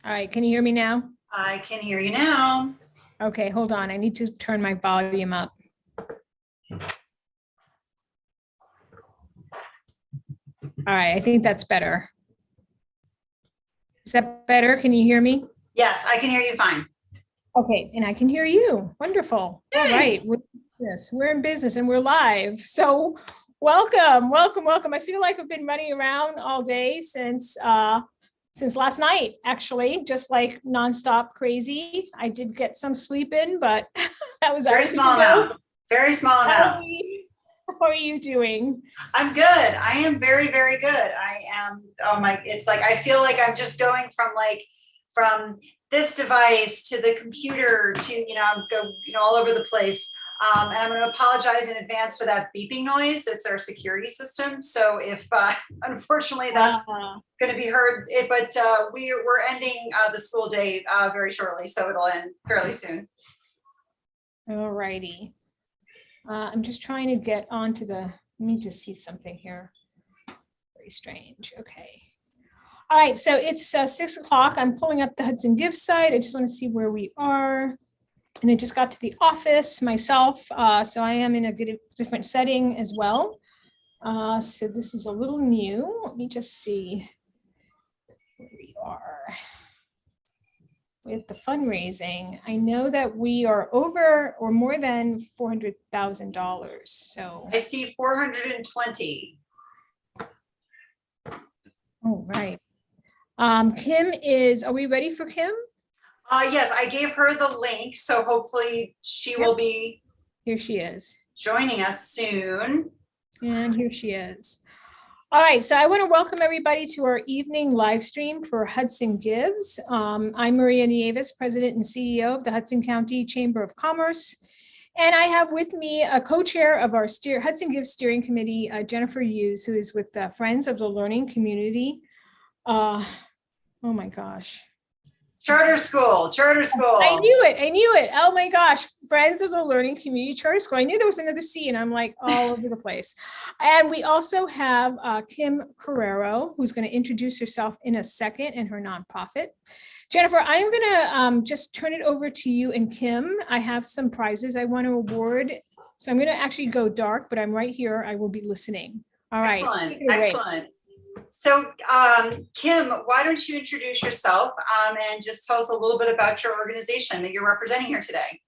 All right, can you hear me now? I can hear you now. Okay, hold on. I need to turn my volume up. All right, I think that's better. Is that better? Can you hear me? Yes, I can hear you fine. Okay, and I can hear you. Wonderful. All right, we're in business and we're live. So welcome, welcome, welcome. I feel like I've been running around all day since last night, actually, just like nonstop crazy. I did get some sleep in, but that was Very hours small ago. amount. Very small amount. How are you doing? I'm good. I am very, very good. I am, oh my, it's like, I feel like I'm just going from this device to the computer to, I'm all over the place. And I'm going to apologize in advance for that beeping noise. It's our security system. So if, unfortunately, that's going to be heard, but we're ending the school day very shortly. So it'll end fairly soon. All righty. I'm just trying to get onto let me just see something here. Very strange. Okay. All right, so it's 6 o'clock. I'm pulling up the Hudson Gives site. I just want to see where we are. And I just got to the office myself, so I am in a different setting as well. So this is a little new. Let me just see where we are with the fundraising. I know that we are over or more than $400,000. So I see 420. Oh, right. Kim are we ready for Kim? Yes, I gave her the link, so hopefully she will be. Here she is. Joining us soon. And here she is. All right, so I want to welcome everybody to our evening live stream for Hudson Gives. I'm Maria Nieves, President and CEO of the Hudson County Chamber of Commerce. And I have with me a co-chair of our Hudson Gives Steering Committee, Jennifer Hughes, who is with the Friends of the Learning Community. Oh my gosh. Charter school. I knew it. Oh my gosh. Friends of the Learning Community Charter School. I knew there was another C and I'm like all over the place. And we also have Kim Carrero, who's going to introduce herself in a second and her nonprofit. Jennifer, I'm going to just turn it over to you and Kim. I have some prizes I want to award. So I'm going to actually go dark, but I'm right here. I will be listening. All right. Excellent. So Kim, why don't you introduce yourself and just tell us a little bit about your organization that you're representing here today.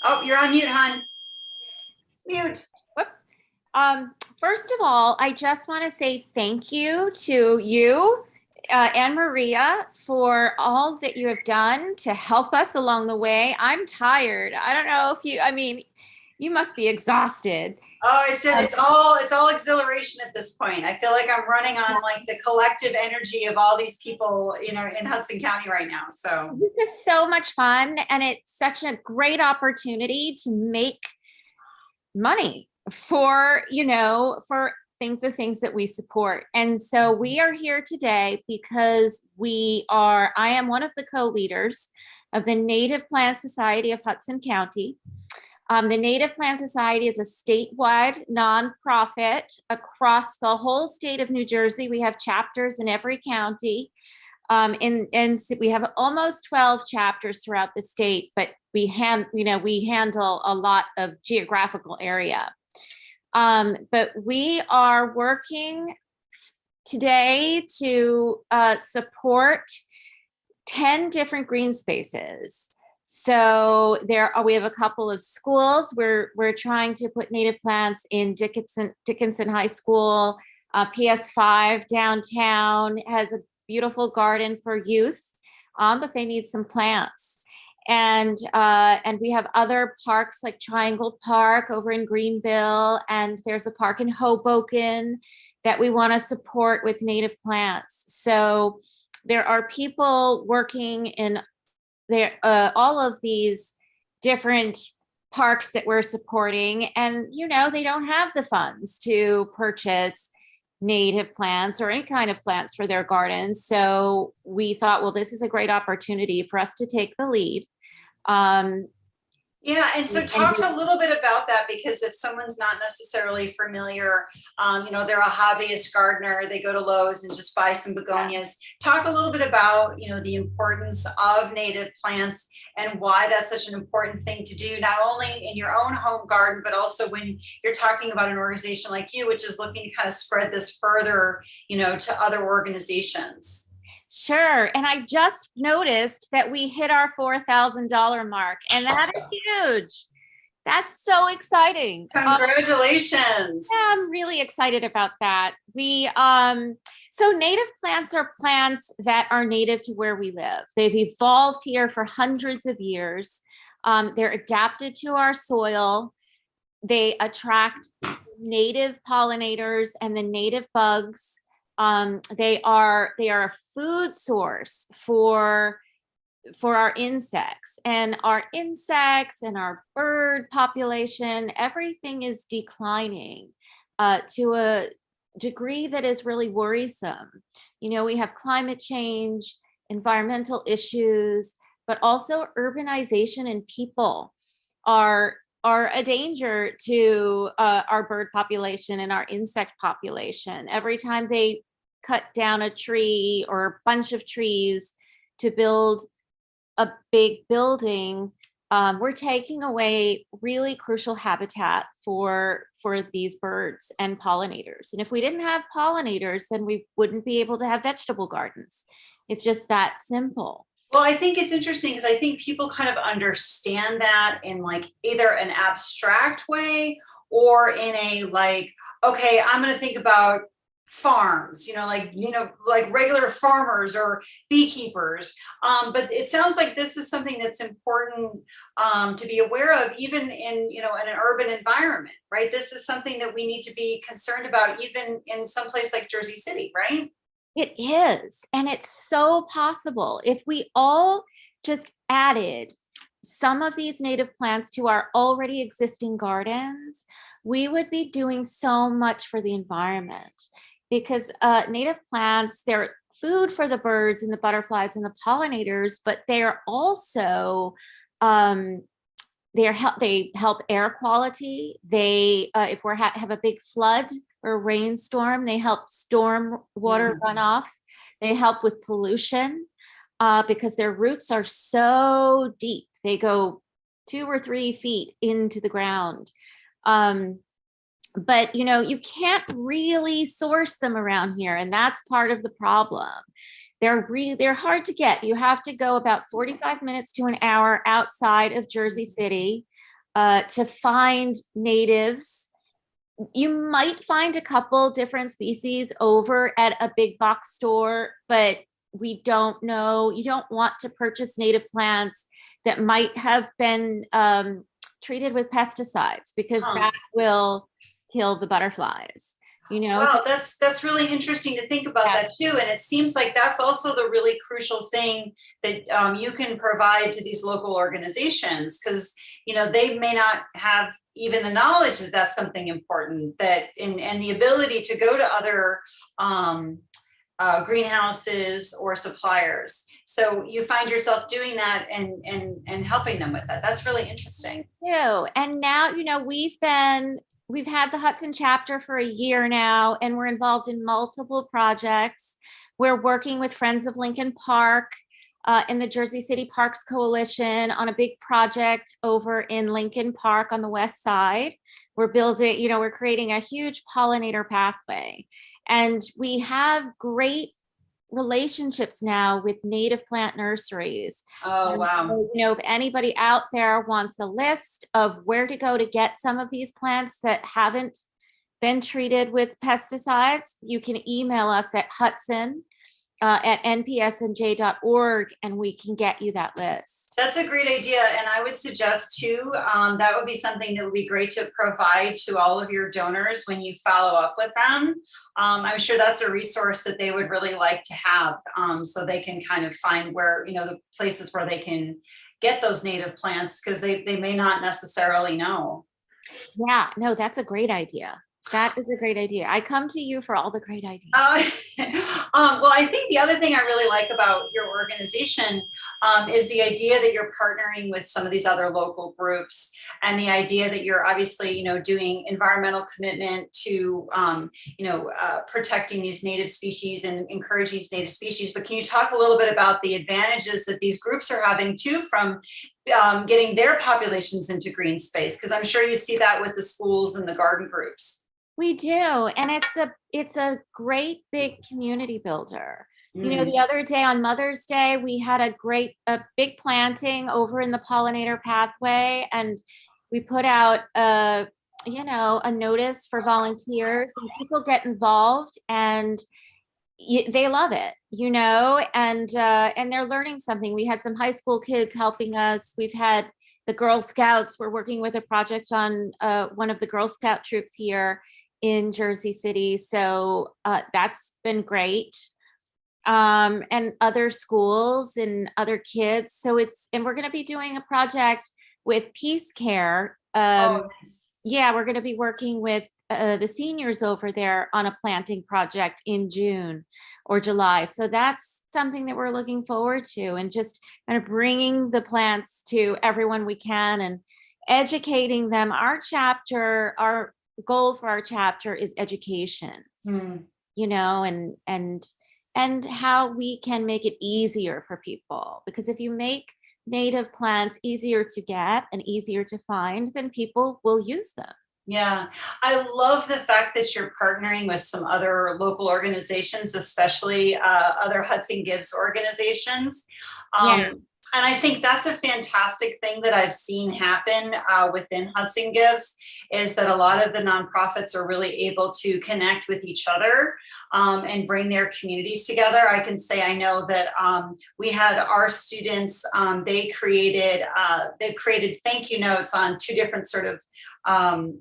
Oh, you're on mute, hon. Mute. Whoops. First of all, I just want to say thank you to you, Anne Maria, for all that you have done to help us along the way. I'm tired. I don't know if you must be exhausted. Oh, I said it's all exhilaration at this point. I feel like I'm running on like the collective energy of all these people, in Hudson County right now. So this is so much fun, and it's such a great opportunity to make money for the things that we support. And so we are here today because I am one of the co-leaders of the Native Plant Society of Hudson County. The Native Plant Society is a statewide nonprofit across the whole state of New Jersey. We have chapters in every county, and we have almost 12 chapters throughout the state. But we handle a lot of geographical area. But we are working today to support 10 different green spaces. So we have a couple of schools. We're trying to put native plants in Dickinson High School. PS5 downtown has a beautiful garden for youth, but they need some plants. And we have other parks like Triangle Park over in Greenville, and there's a park in Hoboken that we want to support with native plants. So there are people working in all of these different parks that we're supporting, and they don't have the funds to purchase native plants or any kind of plants for their gardens. So we thought, well, this is a great opportunity for us to take the lead. Yeah, and so And talk do- a little bit about that, because if someone's not necessarily familiar, they're a hobbyist gardener, they go to Lowe's and just buy some begonias. Talk a little bit about, the importance of native plants and why that's such an important thing to do, not only in your own home garden, but also when you're talking about an organization like you, which is looking to kind of spread this further, to other organizations. Sure. And I just noticed that we hit our $4,000 mark, and that is huge. That's so exciting. Congratulations. Yeah, I'm really excited about that. So native plants are plants that are native to where we live. They've evolved here for hundreds of years. They're adapted to our soil. They attract native pollinators and the native bugs. They are a food source for our insects, and our bird population, everything is declining to a degree that is really worrisome. We have climate change, environmental issues, but also urbanization, and people are a danger to our bird population and our insect population. Every time they cut down a tree or a bunch of trees to build a big building, we're taking away really crucial habitat for these birds and pollinators. And if we didn't have pollinators, then we wouldn't be able to have vegetable gardens. It's just that simple. Well, I think it's interesting because I think people kind of understand that in like either an abstract way or in a like, okay, I'm going to think about farms, like regular farmers or beekeepers. But it sounds like this is something that's important to be aware of, even in, in an urban environment, right? This is something that we need to be concerned about, even in some place like Jersey City, right? It is. And it's so possible. If we all just added some of these native plants to our already existing gardens, we would be doing so much for the environment, because native plants, they're food for the birds and the butterflies and the pollinators, but they're also they help air quality. They if we have a big flood or rainstorm, they help storm water runoff. They help with pollution because their roots are so deep. They go 2 or 3 feet into the ground. But you can't really source them around here, and that's part of the problem. They're hard to get. You have to go about 45 minutes to an hour outside of Jersey City to find natives. You might find a couple different species over at a big box store, but we don't know. You don't want to purchase native plants that might have been treated with pesticides, because that will kill the butterflies. Wow, that's really interesting to think about that too. And it seems like that's also the really crucial thing that you can provide to these local organizations, because they may not have even the knowledge that that's something important, that and the ability to go to other greenhouses or suppliers. So you find yourself doing that and helping them with that. That's really interesting. And now we've had the Hudson chapter for a year now, and we're involved in multiple projects. We're working with Friends of Lincoln Park in the Jersey City Parks Coalition on a big project over in Lincoln Park on the west side. We're creating a huge pollinator pathway. And we have great relationships now with native plant nurseries. Oh, wow. So, if anybody out there wants a list of where to go to get some of these plants that haven't been treated with pesticides, you can email us at Hudson at npsnj.org, and we can get you that list. That's a great idea. And I would suggest too, that would be something that would be great to provide to all of your donors when you follow up with them. I'm sure that's a resource that they would really like to have, so they can kind of find where, the places where they can get those native plants, because they may not necessarily know. Yeah, no, that's a great idea. That is a great idea. I come to you for all the great ideas. Well, I think the other thing I really like about your organization is the idea that you're partnering with some of these other local groups, and the idea that you're obviously, doing environmental commitment to, protecting these native species and encourage these native species. But can you talk a little bit about the advantages that these groups are having too from getting their populations into green space? Because I'm sure you see that with the schools and the garden groups. We do, and it's a great big community builder. Mm. The other day on Mother's Day, we had a big planting over in the pollinator pathway, and we put out a notice for volunteers, and people get involved, and they love it, and they're learning something. We had some high school kids helping us. We've had the Girl Scouts. We're working with a project on one of the Girl Scout troops here in Jersey City. So that's been great. And other schools and other kids. And we're going to be doing a project with Peace Care. Nice. Yeah, we're going to be working with the seniors over there on a planting project in June or July. So that's something that we're looking forward to, and just kind of bringing the plants to everyone we can and educating them. Our goal for our chapter is education, Mm. and how we can make it easier for people. Because if you make native plants easier to get and easier to find, then people will use them. Yeah, I love the fact that you're partnering with some other local organizations, especially other Hudson Gives organizations. Yeah. And I think that's a fantastic thing that I've seen happen within Hudson Gives, is that a lot of the nonprofits are really able to connect with each other and bring their communities together. I can say I know that we had our students, they've created thank you notes on two different sort of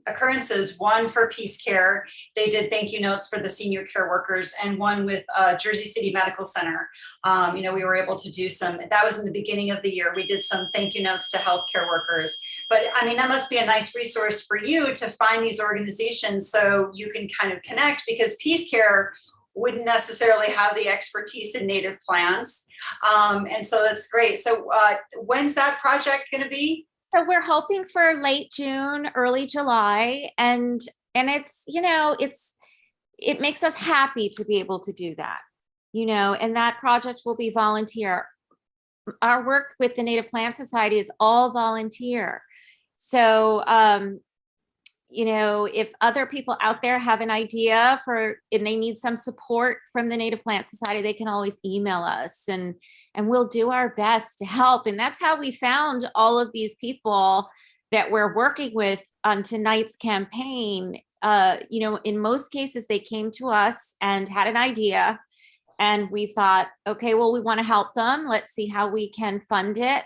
occurrences. One for Peace Care, they did thank you notes for the senior care workers, and one with Jersey City Medical Center. We were able to do that was in the beginning of the year. We did some thank you notes to healthcare workers. But I mean, that must be a nice resource for you to find these organizations so you can kind of connect, because Peace Care wouldn't necessarily have the expertise in native plants. And so that's great. So when's that project going to be? So we're hoping for late June, early July, and it makes us happy to be able to do that, and that project will be volunteer. Our work with the Native Plant Society is all volunteer. So, if other people out there have an idea and they need some support from the Native Plant Society, they can always email us, and we'll do our best to help. And that's how we found all of these people that we're working with on tonight's campaign. In most cases, they came to us and had an idea, and we thought, okay, well, we want to help them. Let's see how we can fund it.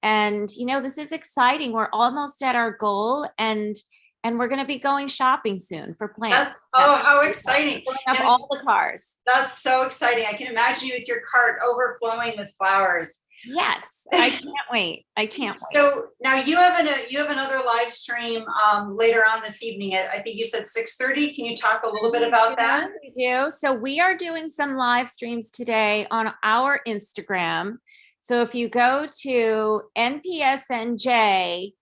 And, this is exciting. We're almost at our goal, and we're going to be going shopping soon for plants. How exciting. Of all the cars. That's so exciting. I can imagine you with your cart overflowing with flowers. Yes, I can't wait. I can't wait. So now you have another live stream later on this evening at, I think you said 6:30. Can you talk a little bit about that? We do. So we are doing some live streams today on our Instagram. So if you go to NPSNJ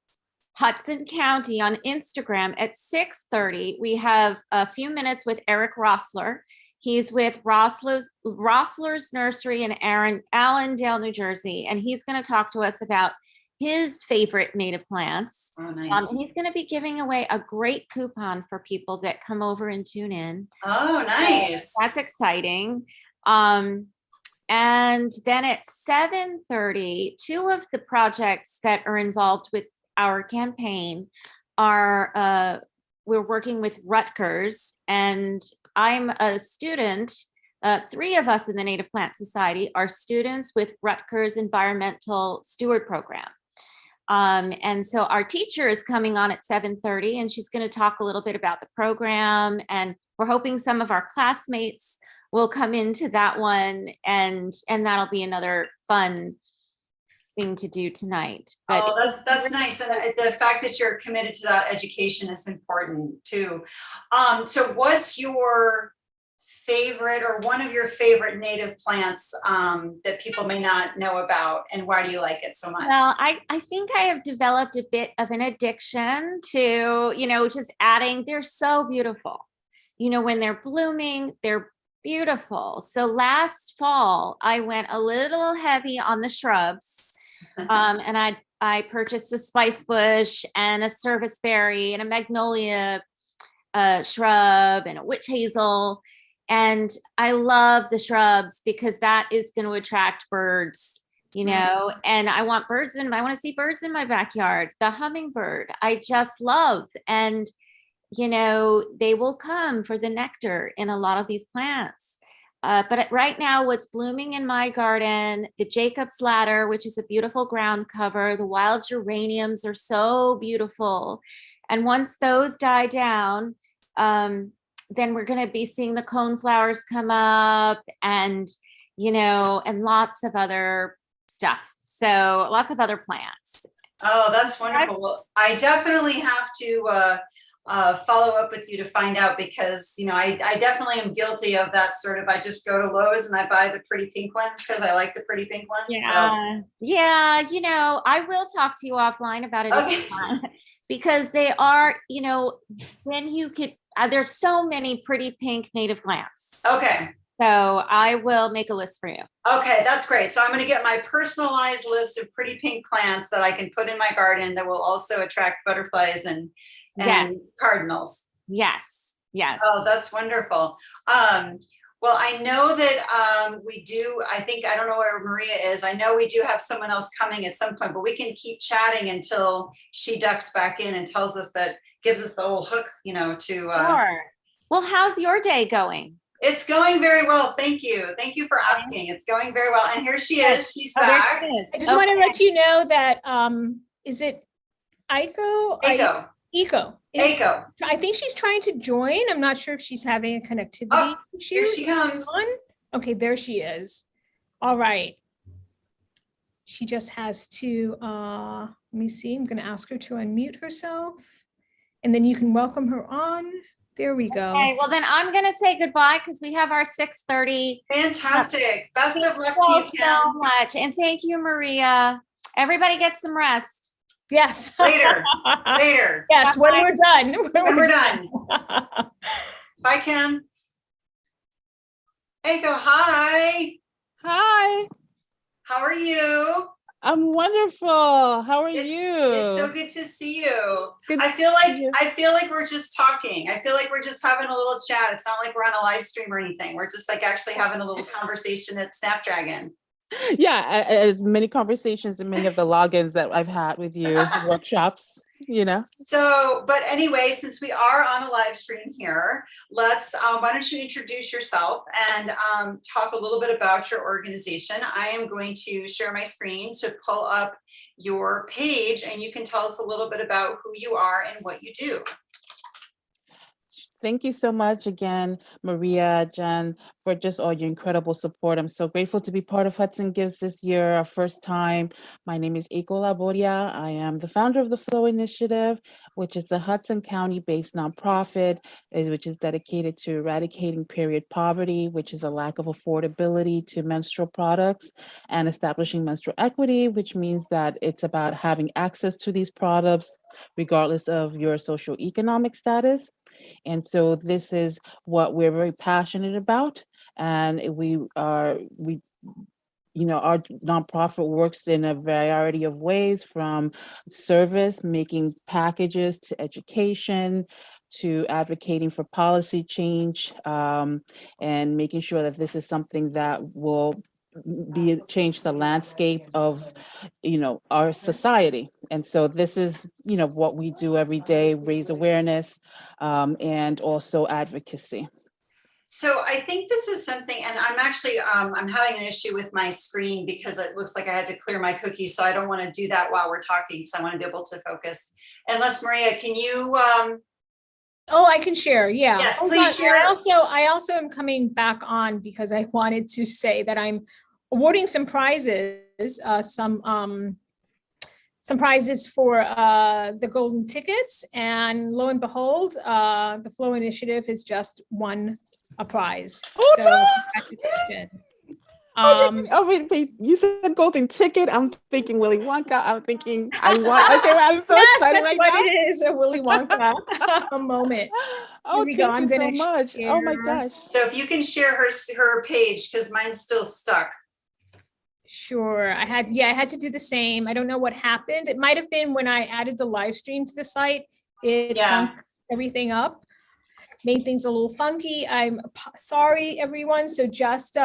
Hudson County on Instagram at 6:30, we have a few minutes with Eric Rossler. He's with Rossler's Nursery in Allendale, New Jersey, and he's going to talk to us about his favorite native plants. Oh, nice. And he's going to be giving away a great coupon for people that come over and tune in. Oh, nice. So that's exciting. And then at 7:30, two of the projects that are involved with our campaign are we're working with Rutgers, and I'm a student. Three of us in the Native Plant Society are students with Rutgers Environmental Steward Program. And so our teacher is coming on at 7:30, and she's going to talk a little bit about the program, and we're hoping some of our classmates will come into that one, and that'll be another fun thing to do tonight. But Oh, that's nice. And the fact that you're committed to that education is important too. So what's your favorite or one of your favorite native plants that people may not know about, and why do you like it so much? well, I think I have developed a bit of an addiction to, just adding, they're so beautiful. When they're blooming, they're beautiful. So last fall, I went a little heavy on the shrubs. And I purchased a spice bush and a serviceberry and a magnolia shrub and a witch hazel. And I love the shrubs because that is going to attract birds, and I want I want to see birds in my backyard. The hummingbird, I just love. And, they will come for the nectar in a lot of these plants. But right now, what's blooming in my garden, the Jacob's Ladder, which is a beautiful ground cover, the wild geraniums are so beautiful. And once those die down, then we're going to be seeing the coneflowers come up and, and lots of other stuff. So lots of other plants. Oh, that's wonderful. Well, I definitely have to follow up with you to find out, because I definitely am guilty of that sort of, I just go to Lowe's and I buy the pretty pink ones because I like the pretty pink ones. Yeah. Yeah. I will talk to you offline about it. Okay. Because they are, when you could, there's so many pretty pink native plants. Okay. So I will make a list for you. Okay, that's great. So I'm going to get my personalized list of pretty pink plants that I can put in my garden that will also attract butterflies and cardinals. Yes. Yes. Oh, that's wonderful. Well, I know that we do, I don't know where Maria is. I know we do have someone else coming at some point, but we can keep chatting until she ducks back in and tells us gives us the old hook, to. Sure. Well, how's your day going? It's going very well. Thank you. Thank you for asking. It's going very well. And here she is. She's back. I just want to let you know that, is it Aiko? Eco. I think she's trying to join. I'm not sure if she's having a connectivity issue. Here she comes. Okay, there she is. All right. She just has to, let me see. I'm going to ask her to unmute herself, and then you can welcome her on. There we go. Okay, well then I'm going to say goodbye because we have our 6:30. Fantastic. Best of luck to you, Kim. So much. And thank you, Maria. Everybody get some rest. Yes. Later. Yes, when we're done. When we're done. Bye, Kim. Aiko, hi. Hi, How are you? I'm wonderful. How are It's you? so good to see you. Good I to feel see like you. we're just talking. I feel like we're just having a little chat. It's not like we're on a live stream or anything. We're just like actually having a little conversation at Snapdragon. Yeah, as many conversations and many of the logins that I've had with you, workshops, So, but anyway, since we are on a live stream here, let's, why don't you introduce yourself and talk a little bit about your organization. I am going to share my screen to pull up your page, and you can tell us a little bit about who you are and what you do. Thank you so much again, Maria, Jen, for just all your incredible support. I'm so grateful to be part of Hudson Gives this year, our first time. My name is Aiko Laboria. I am the founder of the Flow Initiative, which is a Hudson County-based nonprofit, which is dedicated to eradicating period poverty, which is a lack of affordability to menstrual products, and establishing menstrual equity, which means that it's about having access to these products, regardless of your socioeconomic status. And so this is what we're very passionate about. And our nonprofit works in a variety of ways, from service, making packages, to education, to advocating for policy change, and making sure that this is something that will change the landscape of our society. And so this is what we do every day: raise awareness, and also advocacy. So I think this is something, and I'm actually, I'm having an issue with my screen because it looks like I had to clear my cookies. So I don't want to do that while we're talking, because I want to be able to focus. Unless, Maria, can you? Oh, I can share. Yeah. Yes, Hold please on. share. I also am coming back on because I wanted to say that I'm awarding some prizes some prizes for the golden tickets, and lo and behold, the Flow Initiative has just won a prize. Oh, So no! congratulations. Wait, you said golden ticket. I'm thinking Willy Wonka. I'm thinking I want. Okay, well, I'm so Yes, excited that's right what now. it is, a Willy Wonka moment. Oh, we go. thank I'm you so gonna much. Oh my share. gosh. So if you can share her page, because mine's still stuck. Sure. I had to do the same. I don't know what happened. It might have been when I added the live stream to the site. It Yeah. funked everything up, made things a little funky. I'm sorry, everyone. So just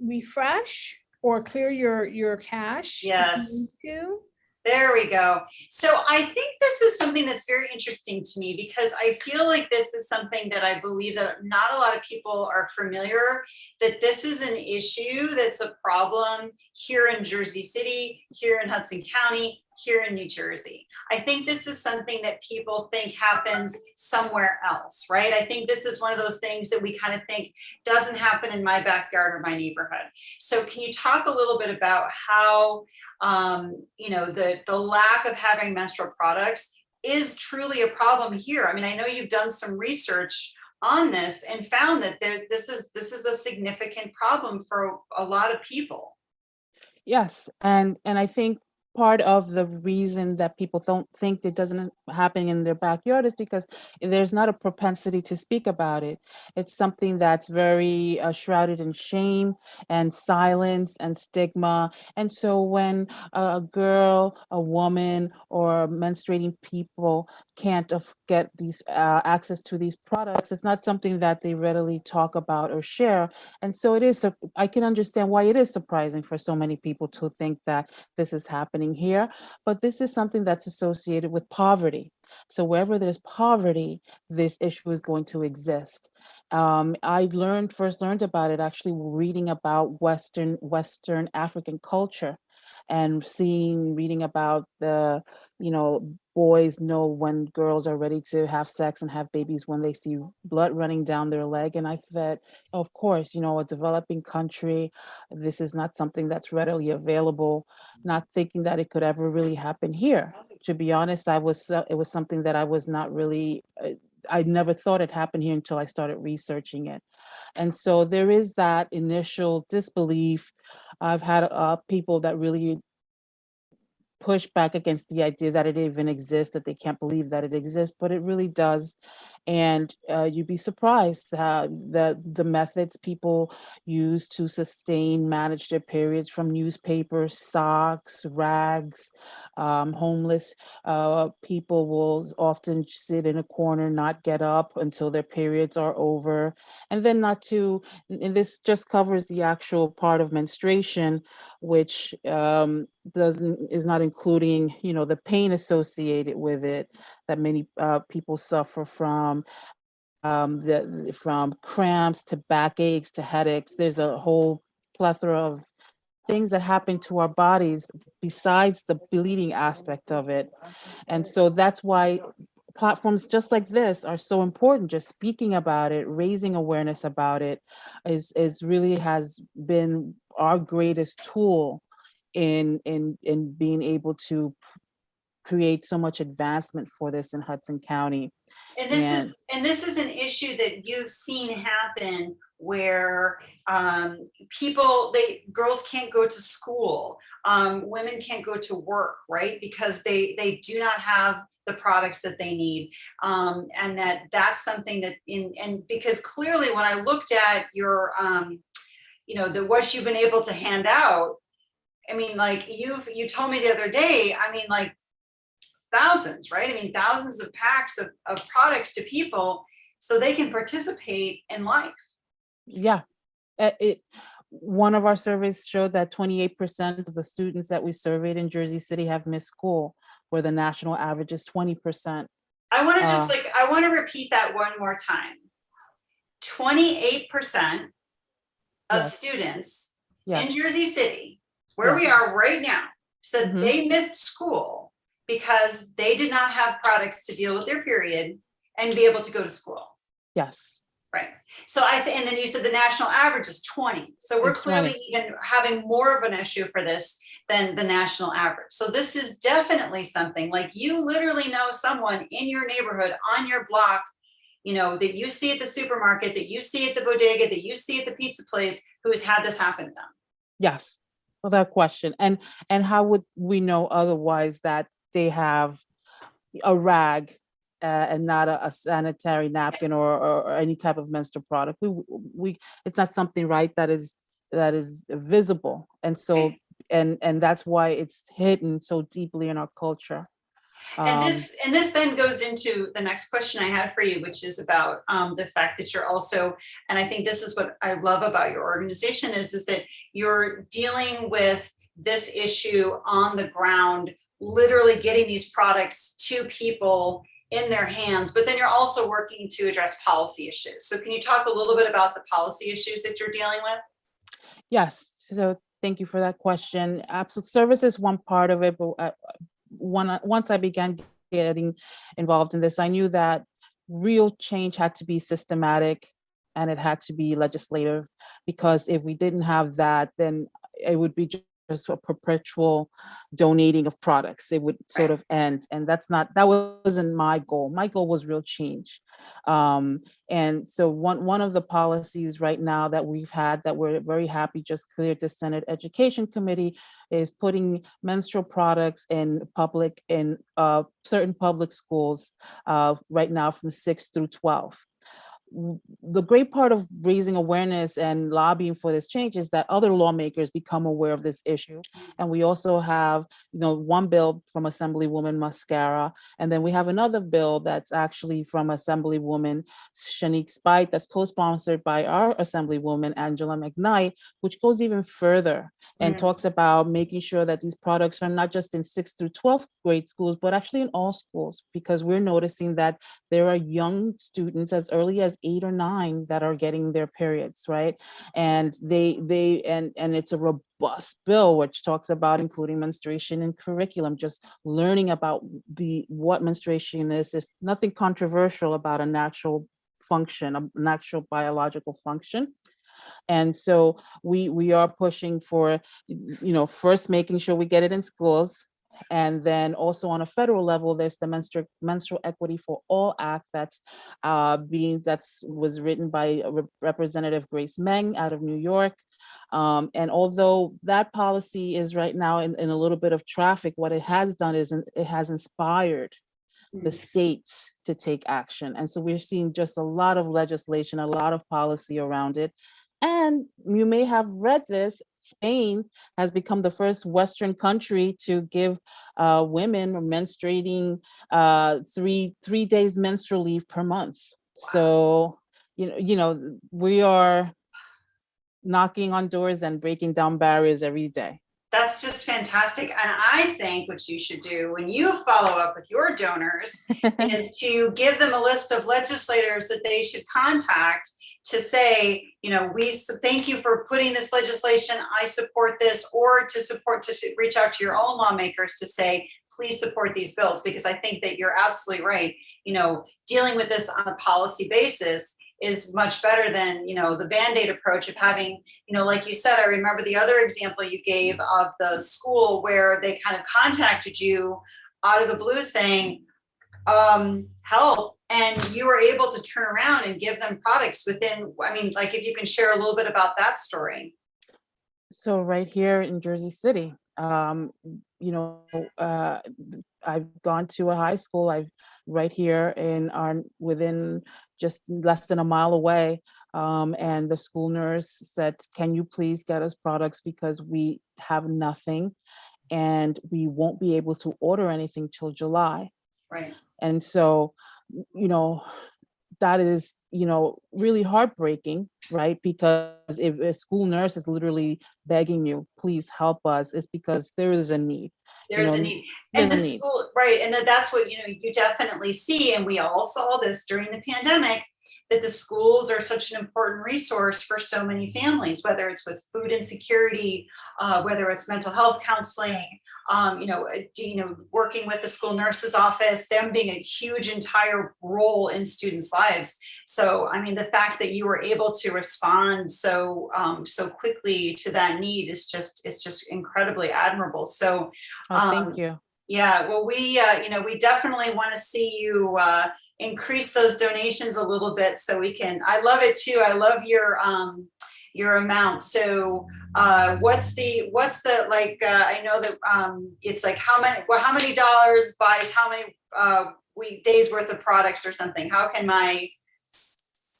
refresh or clear your cache. If Yes. you need to. There we go. So I think this is something that's very interesting to me, because I feel like this is something that I believe that not a lot of people are familiar, that this is an issue that's a problem here in Jersey City, here in Hudson County, here in New Jersey. I think this is something that people think happens somewhere else, right? I think this is one of those things that we kind of think doesn't happen in my backyard or my neighborhood. So can you talk a little bit about how, the lack of having menstrual products is truly a problem here? I mean, I know you've done some research on this and found that this is a significant problem for a lot of people. Yes, and I think part of the reason that people don't think it doesn't happen in their backyard is because there's not a propensity to speak about it. It's something that's very shrouded in shame and silence and stigma. And so when a girl, a woman, or menstruating people can't get these access to these products, it's not something that they readily talk about or share. And so I can understand why it is surprising for so many people to think that this is happening here, but this is something that's associated with poverty. So wherever there's poverty, this issue is going to exist. I first learned about it actually reading about Western African culture, and reading about the, boys know when girls are ready to have sex and have babies when they see blood running down their leg. And I thought, of course, a developing country, this is not something that's readily available, not thinking that it could ever really happen here. To be honest, it was something that I was not really, I never thought it happened here until I started researching it. And so there is that initial disbelief. I've had people that really push back against the idea that it even exists, that they can't believe that it exists, but it really does. And you'd be surprised how the methods people use to manage their periods, from newspapers, socks, rags, homeless people will often sit in a corner, not get up until their periods are over. And then and this just covers the actual part of menstruation, which is not including, the pain associated with it that many people suffer from, from cramps to backaches to headaches. There's a whole plethora of things that happen to our bodies besides the bleeding aspect of it. And so that's why platforms just like this are so important. Just speaking about it, raising awareness about it is really has been our greatest tool in being able to create so much advancement for this in Hudson County. And this is an issue that you've seen happen where girls can't go to school, women can't go to work, right? Because they do not have the products that they need. And that's something that because clearly when I looked at your, what you've been able to hand out, I mean, like you told me the other day, I mean, like thousands, right? I mean, thousands of packs of products to people so they can participate in life. Yeah. One of our surveys showed that 28% of the students that we surveyed in Jersey City have missed school, where the national average is 20%. I want to I want to repeat that one more time. 28% of Yes. students Yes. in Jersey City, where we are right now, said they missed school because they did not have products to deal with their period and be able to go to school. Yes. Right. So and then you said the national average is 20. So we're It's clearly 20. even having more of an issue for this than the national average. So this is definitely something, like, you literally know someone in your neighborhood, on your block, you know, that you see at the supermarket, that you see at the bodega, that you see at the pizza place, who has had this happen to them. Yes, without question. And how would we know otherwise that they have a rag and not a sanitary napkin or any type of menstrual product? We it's not something, right, that is visible. And so Right. and that's why it's hidden so deeply in our culture. And this then goes into the next question I had for you, which is about the fact that you're also, and I think this is what I love about your organization is that you're dealing with this issue on the ground, literally getting these products to people in their hands, but then you're also working to address policy issues. So can you talk a little bit about the policy issues that you're dealing with? Yes, so thank you for that question. Absolute service is one part of it, but once I began getting involved in this, I knew that real change had to be systematic and it had to be legislative, because if we didn't have that, then it would be just a perpetual donating of products. It would sort Right. of end, and that wasn't my goal. My goal was real change. And so one of the policies right now that we've had that we're very happy just cleared the Senate Education Committee is putting menstrual products in certain public schools right now from 6 through 12. The great part of raising awareness and lobbying for this change is that other lawmakers become aware of this issue. And we also have, one bill from Assemblywoman Mascara, and then we have another bill that's actually from Assemblywoman Shanique Spite, that's co-sponsored by our Assemblywoman Angela McKnight, which goes even further and talks about making sure that these products are not just in 6th through 12th grade schools, but actually in all schools, because we're noticing that there are young students as early as 8 or 9 that are getting their periods, right? And and it's a robust bill which talks about including menstruation in curriculum, just learning about what menstruation is. There's nothing controversial about a natural function, a natural biological function. And so we are pushing for, first making sure we get it in schools. And then also on a federal level, there's the Menstrual Equity for All Act that was written by Representative Grace Meng out of New York. And although that policy is right now in a little bit of traffic, what it has done is it has inspired the states to take action. And so we're seeing just a lot of legislation, a lot of policy around it. And you may have read this, Spain has become the first Western country to give women menstruating 3 days menstrual leave per month. Wow. So, we are knocking on doors and breaking down barriers every day. That's just fantastic. And I think what you should do when you follow up with your donors is to give them a list of legislators that they should contact to say, we thank you for putting this legislation. I support this, or to reach out to your own lawmakers to say, please support these bills, because I think that you're absolutely right. Dealing with this on a policy basis is much better than, the Band-Aid approach of having, like you said, I remember the other example you gave of the school where they kind of contacted you out of the blue saying, help. And you were able to turn around and give them products within, if you can share a little bit about that story. So right here in Jersey City, I've gone to a high school. Right here within just less than a mile away. And the school nurse said, can you please get us products, because we have nothing and we won't be able to order anything till July. Right. And so, that is, really heartbreaking, right? Because if a school nurse is literally begging you, please help us, it's because there is a need. There's a need. And the school, right. And that's what, you definitely see. And we all saw this during the pandemic. that the schools are such an important resource for so many families, whether it's with food insecurity, whether it's mental health counseling, working with the school nurse's office, them being a huge entire role in students' lives. So, I mean, the fact that you were able to respond so quickly to that need is just incredibly admirable. So, Thank you. yeah, well, we definitely want to see you increase those donations a little bit so we can. I love it too. I love your amount. So what's the I know that it's like how many dollars buys how many days worth of products or something. How can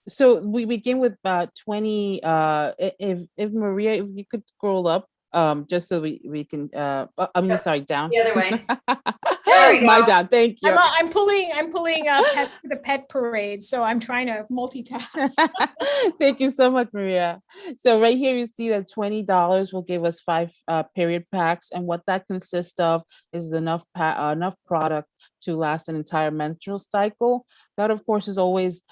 So we begin with about 20. If Maria, if you could scroll up, just so we can. Sorry, down. the other way? There we My go. down. Thank you. I'm pulling pets to the pet parade, so I'm trying to multitask. Thank you so much, Maria. So right here, you see that $20 will give us 5 period packs, and what that consists of is enough product to last an entire menstrual cycle. That, of course, is always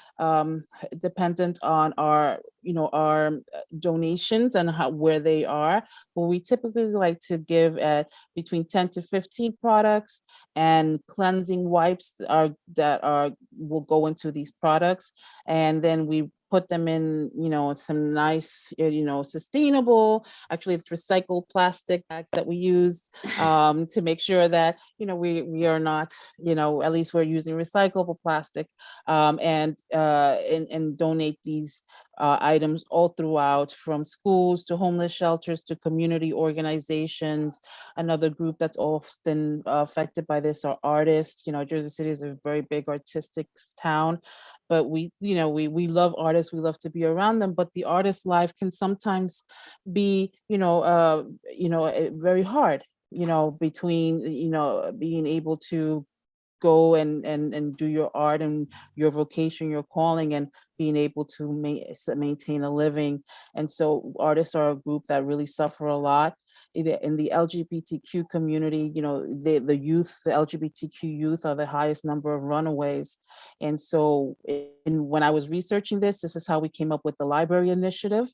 dependent on our donations and where they are. But we typically like to give at between 10 to 15 products, and cleansing wipes will go into these products, and then we put them in, some nice, sustainable, actually it's recycled plastic bags that we use to make sure that, we are not, at least we're using recyclable plastic, and donate these items all throughout, from schools to homeless shelters to community organizations. Another group that's often affected by this are artists. Jersey City is a very big artistic town, but we love artists. We love to be around them, but the artist's life can sometimes be, very hard, between, being able to go and do your art and your vocation, your calling, and being able to maintain a living. And so artists are a group that really suffer a lot. In the LGBTQ community, the youth, the LGBTQ youth are the highest number of runaways. And so when I was researching this is how we came up with the library initiative.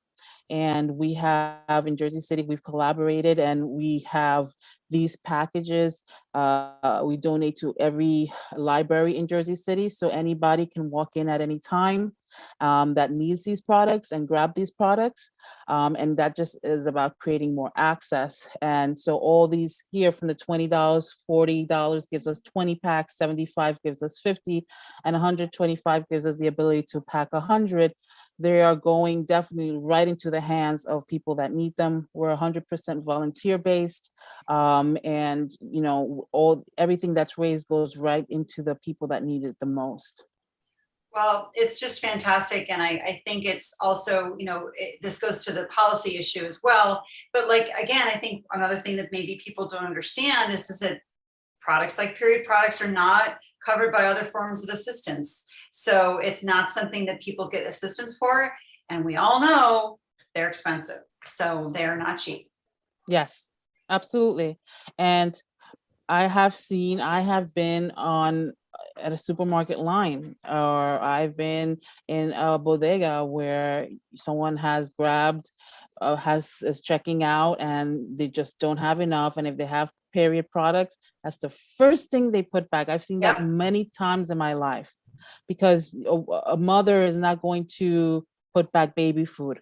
And we have in Jersey City, we've collaborated, and we have these packages. We donate to every library in Jersey City, so anybody can walk in at any time that needs these products and grab these products. And that just is about creating more access. And so all these here, from the $20, $40 gives us 20 packs, 75 gives us 50, and 125 gives us the ability to pack 100. They are going definitely right into the hands of people that need them. We're 100% volunteer based, and everything that's raised goes right into the people that need it the most. Well, it's just fantastic. And I think it's also, this goes to the policy issue as well. But again, I think another thing that maybe people don't understand is that products like period products are not covered by other forms of assistance. So it's not something that people get assistance for. And we all know they're expensive. So they're not cheap. Yes, absolutely. And I have been at a supermarket line, or I've been in a bodega where someone has grabbed, is checking out, and they just don't have enough. And if they have period products, that's the first thing they put back. I've seen that many times in my life, because a mother is not going to put back baby food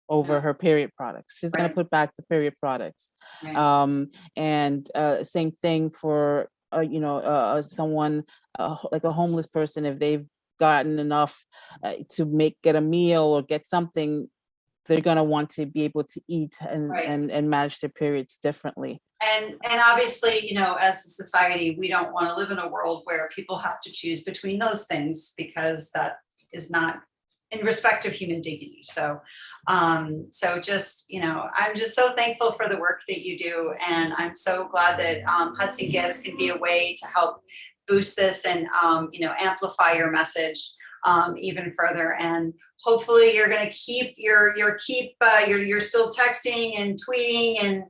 over her period products. She's going to put back the period products. And same thing for someone like a homeless person. If they've gotten enough to get a meal or get something, they're going to want to be able to eat and manage their periods differently. And obviously, as a society, we don't want to live in a world where people have to choose between those things, because that is not in respect of human dignity. So, I'm just so thankful for the work that you do. And I'm so glad that Hudson Gives can be a way to help boost this and, amplify your message even further. And hopefully you're going to keep you're still texting and tweeting and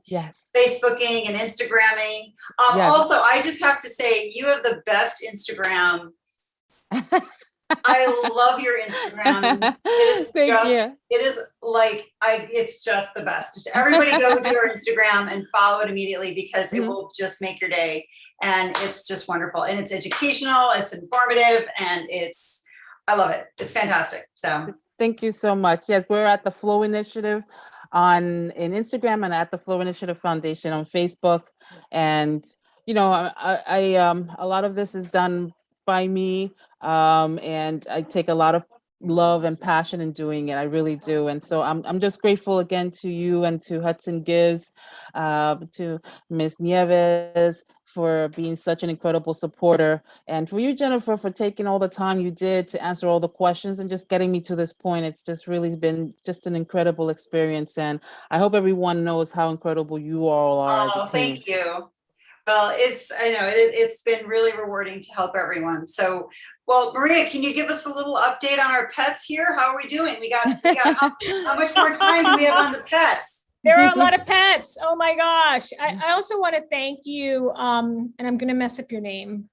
Facebooking and Instagramming. Also, I just have to say, you have the best Instagram I love your Instagram. It is Thank just, you. it is like, it's just the best. Just everybody go to your Instagram and follow it immediately because it Mhm. will just make your day. And it's just wonderful. And it's educational, it's informative, and I love it. It's fantastic. So, Thank you so much. Yes, we're at the Flow Initiative in Instagram and at the Flow Initiative Foundation on Facebook. And a lot of this is done by me, and I take a lot of love and passion in doing it. I really do. And so I'm just grateful again to you and to Hudson Gibbs, to Ms. Nieves for being such an incredible supporter. And for you, Jennifer, for taking all the time you did to answer all the questions and just getting me to this point. It's just really been just an incredible experience. And I hope everyone knows how incredible you all are as a team. thank you. Well, I know it's been really rewarding to help everyone. So, well, Maria, can you give us a little update on our pets here? How are we doing? We got how much more time do we have on the pets? There are a lot of pets. Oh my gosh. I also want to thank you. And I'm going to mess up your name.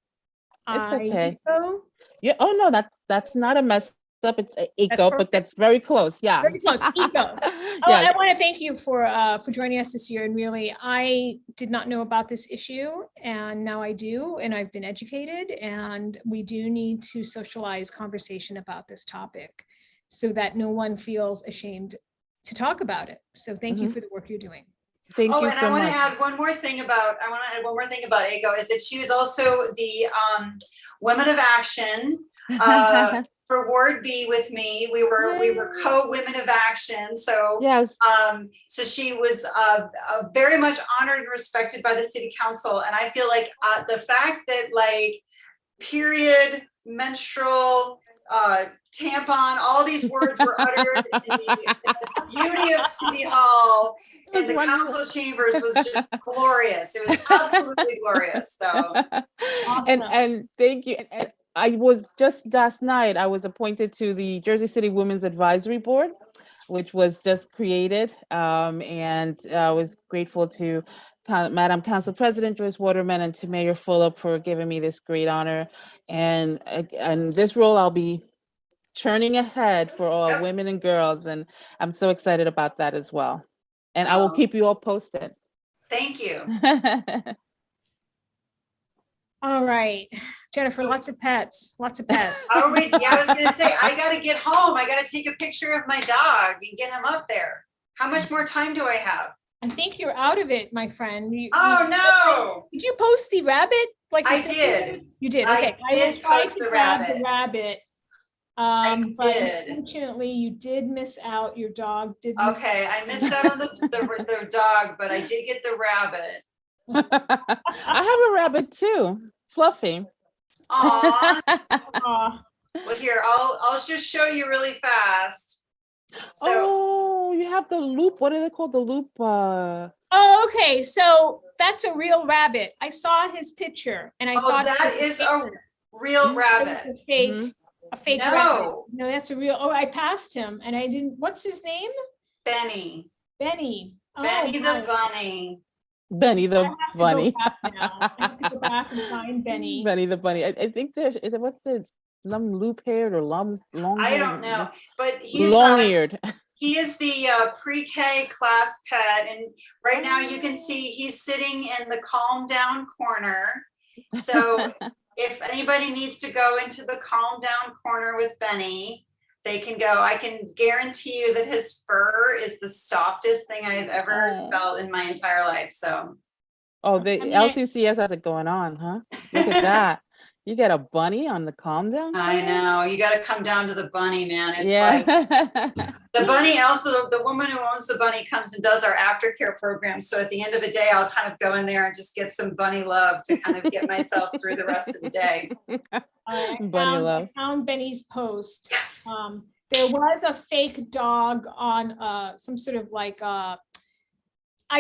It's okay. Aiko? Yeah. Oh no, that's not a mess up. It's Eco, but perfect. that's very close. Yeah. Very close. Eco. Oh, Yes. I want to thank you for joining us this year. And really, I did not know about this issue, and now I do, and I've been educated. And we do need to socialize conversation about this topic, so that no one feels ashamed to talk about it. So thank you for the work you're doing. Thank you And so I want much. to add one more thing about Ego is that she was also the Women of Action for Ward B with me. We were co-Women of Action. So yes. So she was very much honored and respected by the city council. And I feel like the fact that like period, menstrual, tampon, all these words were uttered in the beauty of City Hall and the council chambers was just glorious. It was absolutely glorious. So Awesome. and thank you. And I was just last night, I was appointed to the Jersey City Women's Advisory Board, which was just created. And I was grateful to Madam Council President Joyce Waterman and to Mayor Fulop for giving me this great honor. And this role, I'll be churning ahead for all women and girls. And I'm so excited about that as well. And I will keep you all posted. Thank you. All right, Jennifer, lots of pets. All right. Yeah, I was going to say, I got to get home. I got to take a picture of my dog and get him up there. How much more time do I have? I think you're out of it, my friend. No. Did you post the rabbit? Like I did. You did. Okay. I did post the rabbit. But did. unfortunately, you did miss out. Your dog did. Okay, I missed out on the dog, but I did get the rabbit. I have a rabbit too, Fluffy. Aw. Well, here I'll just show you really fast. So, you have the loop. What are they called? The loop. Oh, okay. So that's a real rabbit. I saw his picture, and I thought that is a real rabbit. A fake. Mhm. A fake No. rabbit. No, that's a real. Oh, I passed him, and I didn't. What's his name? Benny. Benny. Benny my. the bunny. Benny the bunny. I have to go back and find Benny. Benny the bunny. I think there's what's the loop haired or long? I don't know, but he's long eared. He is the pre-K class pet, and right now you can see he's sitting in the calm down corner. So if anybody needs to go into the calm down corner with Benny, they can go. I can guarantee you that his fur is the softest thing I have ever felt in my entire life. So, the LCCS has it going on, huh? Look at that. You get a bunny on the calm down. I know, you got to come down to the bunny, man. It's like the bunny, and also the woman who owns the bunny comes and does our aftercare program. So at the end of the day, I'll kind of go in there and just get some bunny love to kind of get myself through the rest of the day. I found Benny's post. Yes. There was a fake dog on some sort of like I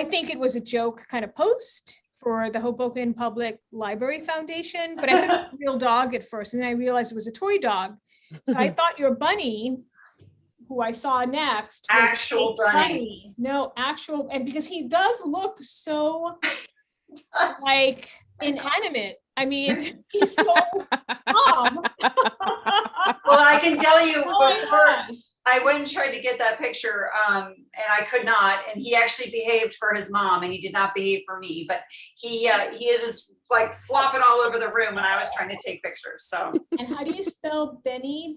think it was a joke kind of post for the Hoboken Public Library Foundation, but I thought it was a real dog at first, and then I realized it was a toy dog. So I thought your bunny, who I saw next, was actual bunny. No, actual, and because he does look so like inanimate. I mean, he's so calm. Well, I can tell you Oh my before gosh. I went and tried to get that picture, and I could not. And he actually behaved for his mom, and he did not behave for me. But he was like flopping all over the room when I was trying to take pictures. So And how do you spell Benny?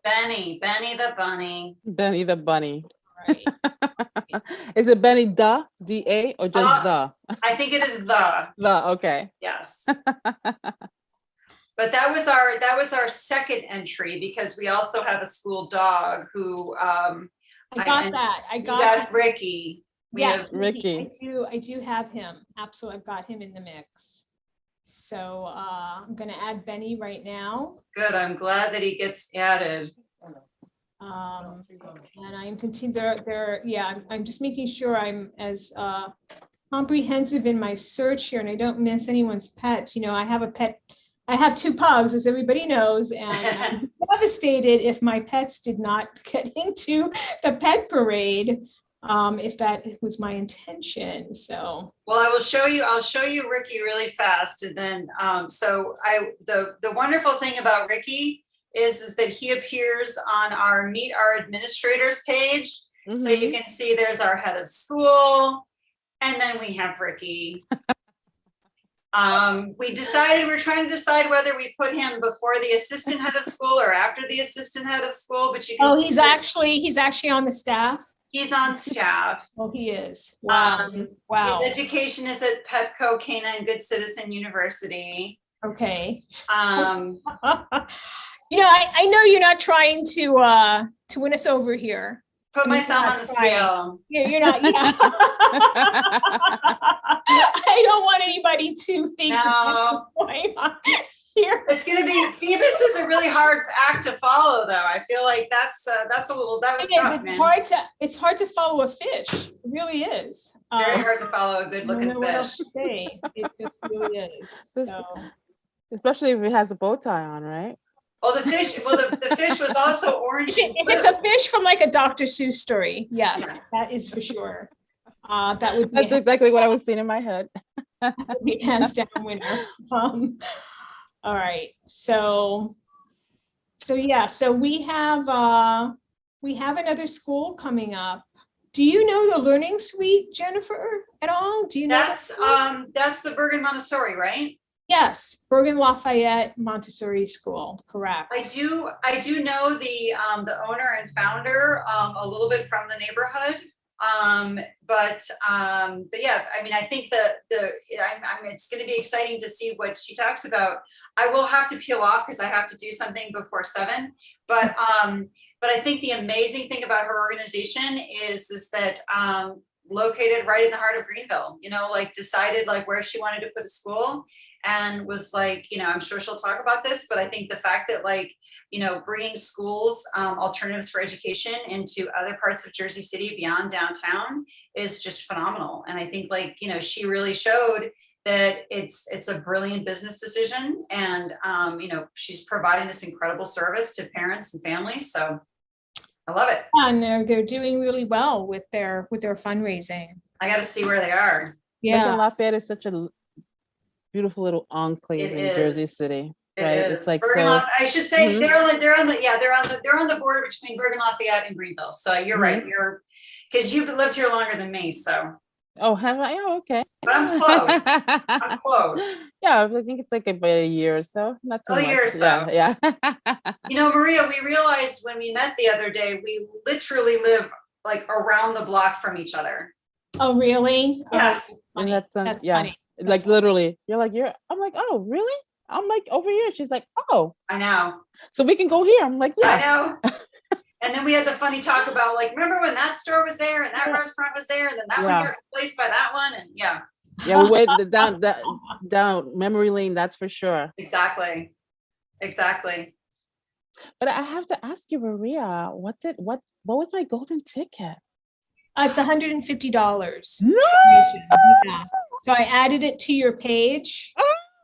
Benny? Benny the bunny. Benny the bunny. Right. Is it Benny the D-A or just the? I think it is the The, okay. yes. But that was our second entry because we also have a school dog who I got and that. I we got got that. Ricky. We Yes, have Ricky. I do have him. Absolutely. I've got him in the mix. So I'm gonna add Benny right now. good. I'm glad that he gets added. And I am I'm just making sure I'm as comprehensive in my search here and I don't miss anyone's pets. You know, I have two pugs, as everybody knows, and I'm devastated if my pets did not get into the pet parade, if that was my intention. So, Well, I'll show you Ricky really fast. And then, the wonderful thing about Ricky is that he appears on our Meet Our Administrators page. So you can see there's our head of school, and then we have Ricky. We're trying to decide whether we put him before the assistant head of school or after the assistant head of school, but you can see he's that actually on the staff. he's on staff. Oh, he is. Wow. Wow. His education is at Petco Canine Good Citizen University. Okay. Um, I know you're not trying to win us over here. put my thumb on the scale. You're not. Yeah. I don't want anybody to think No. going on here. It's gonna be, Phoebus is a really hard act to follow, though. I feel like that was tough, man. It's hard to follow a fish. It really is. Very hard to follow a I good don't looking know what else fish. to say. It just really is. This- So. Especially if it has a bow tie on, right? Well, the fish was also orange. and If it's blue. a fish from like a Dr. Seuss story, yes, that is for sure. That would That's be exactly what I was seeing in my head. a hands down winner. All right, so we have another school coming up. Do you know the Learning Suite, Jennifer, at all? Do you know? That's the Bergen Montessori, right? Yes, Bergen Lafayette Montessori School, correct. I do know the owner and founder a little bit from the neighborhood. But yeah, I mean, I think it's going to be exciting to see what she talks about. I will have to peel off because I have to do something before 7. But I think the amazing thing about her organization is that located right in the heart of Greenville, decided like where she wanted to put a school. And was like, I'm sure she'll talk about this, but I think the fact that bringing schools, alternatives for education into other parts of Jersey City beyond downtown is just phenomenal. And I think she really showed that it's a brilliant business decision. And, she's providing this incredible service to parents and families. So I love it. And they're doing really well with their fundraising. I got to see where they are. Yeah. Bergen Lafayette is such a beautiful little enclave It in Jersey is. City. It Right, is. it's like Bergen so- I should say Mhm. they're on the border between Bergen Lafayette and Greenville. So you're right. Because you've lived here longer than me. So, Oh, have I? Oh, okay. but I'm close. I'm close. Yeah, I think it's like about a year or so. Not too A much. year or so. Yeah. Maria, we realized when we met the other day, we literally live like around the block from each other. Oh, really? Oh, Yes. that's And funny. that's yeah. Funny. Like literally, I'm like, oh, really? I'm like over here. She's like, oh, I know. so we can go here. I'm like, I yeah. know. And then we had the funny talk about remember when that store was there and that Yeah. restaurant was there and then that Yeah. one got replaced by that one. And yeah, Yeah, we went down memory lane, that's for sure. exactly. But I have to ask you, Maria, what was my golden ticket? It's $150. No. Yeah. So I added it to your page,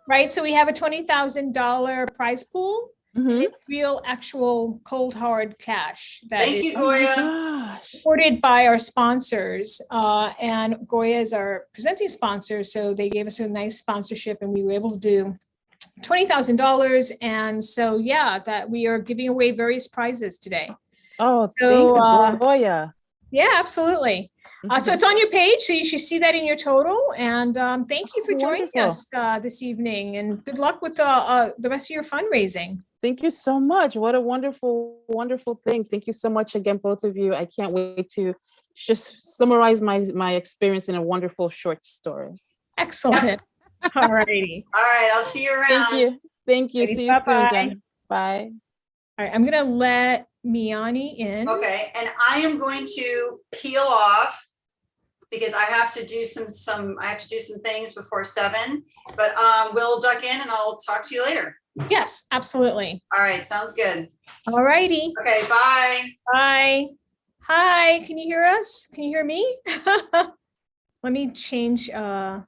right? So we have a $20,000 prize pool. Mhm. It's real, actual, cold, hard cash that Thank is you, Oh my Goya. gosh. supported by our sponsors. And Goya is our presenting sponsor. So they gave us a nice sponsorship and we were able to do $20,000. And so, yeah, that we are giving away various prizes today. Oh, So, thank you, Gloria. Yeah, absolutely. So it's on your page, so you should see that in your total. And thank you for joining us this evening, and good luck with the rest of your fundraising. Thank you so much. What a wonderful, wonderful thing. Thank you so much again, both of you. I can't wait to just summarize my experience in a wonderful short story. Excellent. All righty. All right, I'll see you around. Thank you. Thank you. Ready? See you soon, Bye-bye. Jen. Bye. All right, I'm gonna let Miani in. Okay, and I am going to peel off because I have to do some things before 7, but we'll duck in and I'll talk to you later. Yes, absolutely. All right, sounds good. All righty. Okay, bye. Bye. Hi, can you hear us? Can you hear me? Let me change the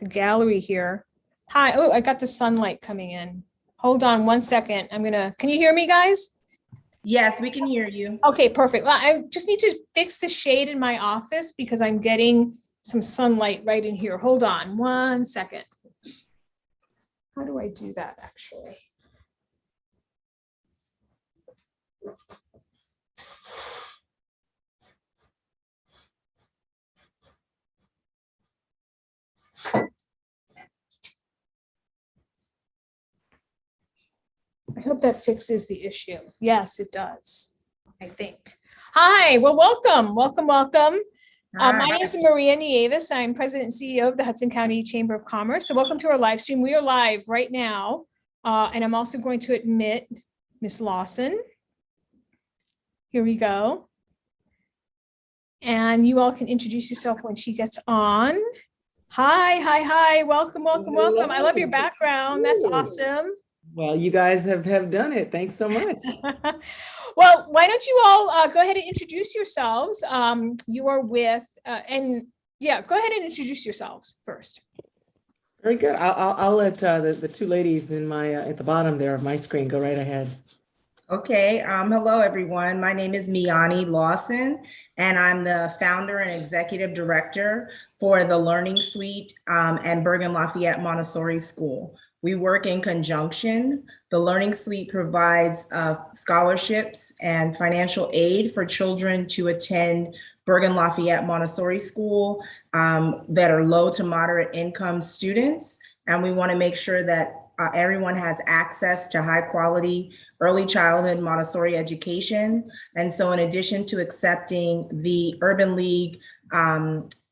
gallery here. Hi, oh, I got the sunlight coming in. Hold on 1 second. Can you hear me, guys? Yes, we can hear you. Okay, perfect. Well, I just need to fix the shade in my office because I'm getting some sunlight right in here. Hold on 1 second. How do I do that actually? I hope that fixes the issue. Yes, it does, I think. Hi, well, welcome. My name is Maria Nieves. I'm President and CEO of the Hudson County Chamber of Commerce. So welcome to our live stream. We are live right now. And I'm also going to admit Ms. Lawson. Here we go. And you all can introduce yourself when she gets on. Hi. Welcome. I love your background. That's awesome. Well, you guys have done it. Thanks so much. Well, why don't you all go ahead and introduce yourselves. You are with, go ahead and introduce yourselves first. Very good. I'll let the two ladies in my at the bottom there of my screen go right ahead. Okay. Hello, everyone. My name is Miani Lawson, and I'm the founder and executive director for the Learning Suite and Bergen Lafayette Montessori School. We work in conjunction. The Learning Suite provides scholarships and financial aid for children to attend Bergen Lafayette Montessori School that are low to moderate income students. And we want to make sure that everyone has access to high quality early childhood Montessori education. And so in addition to accepting the Urban League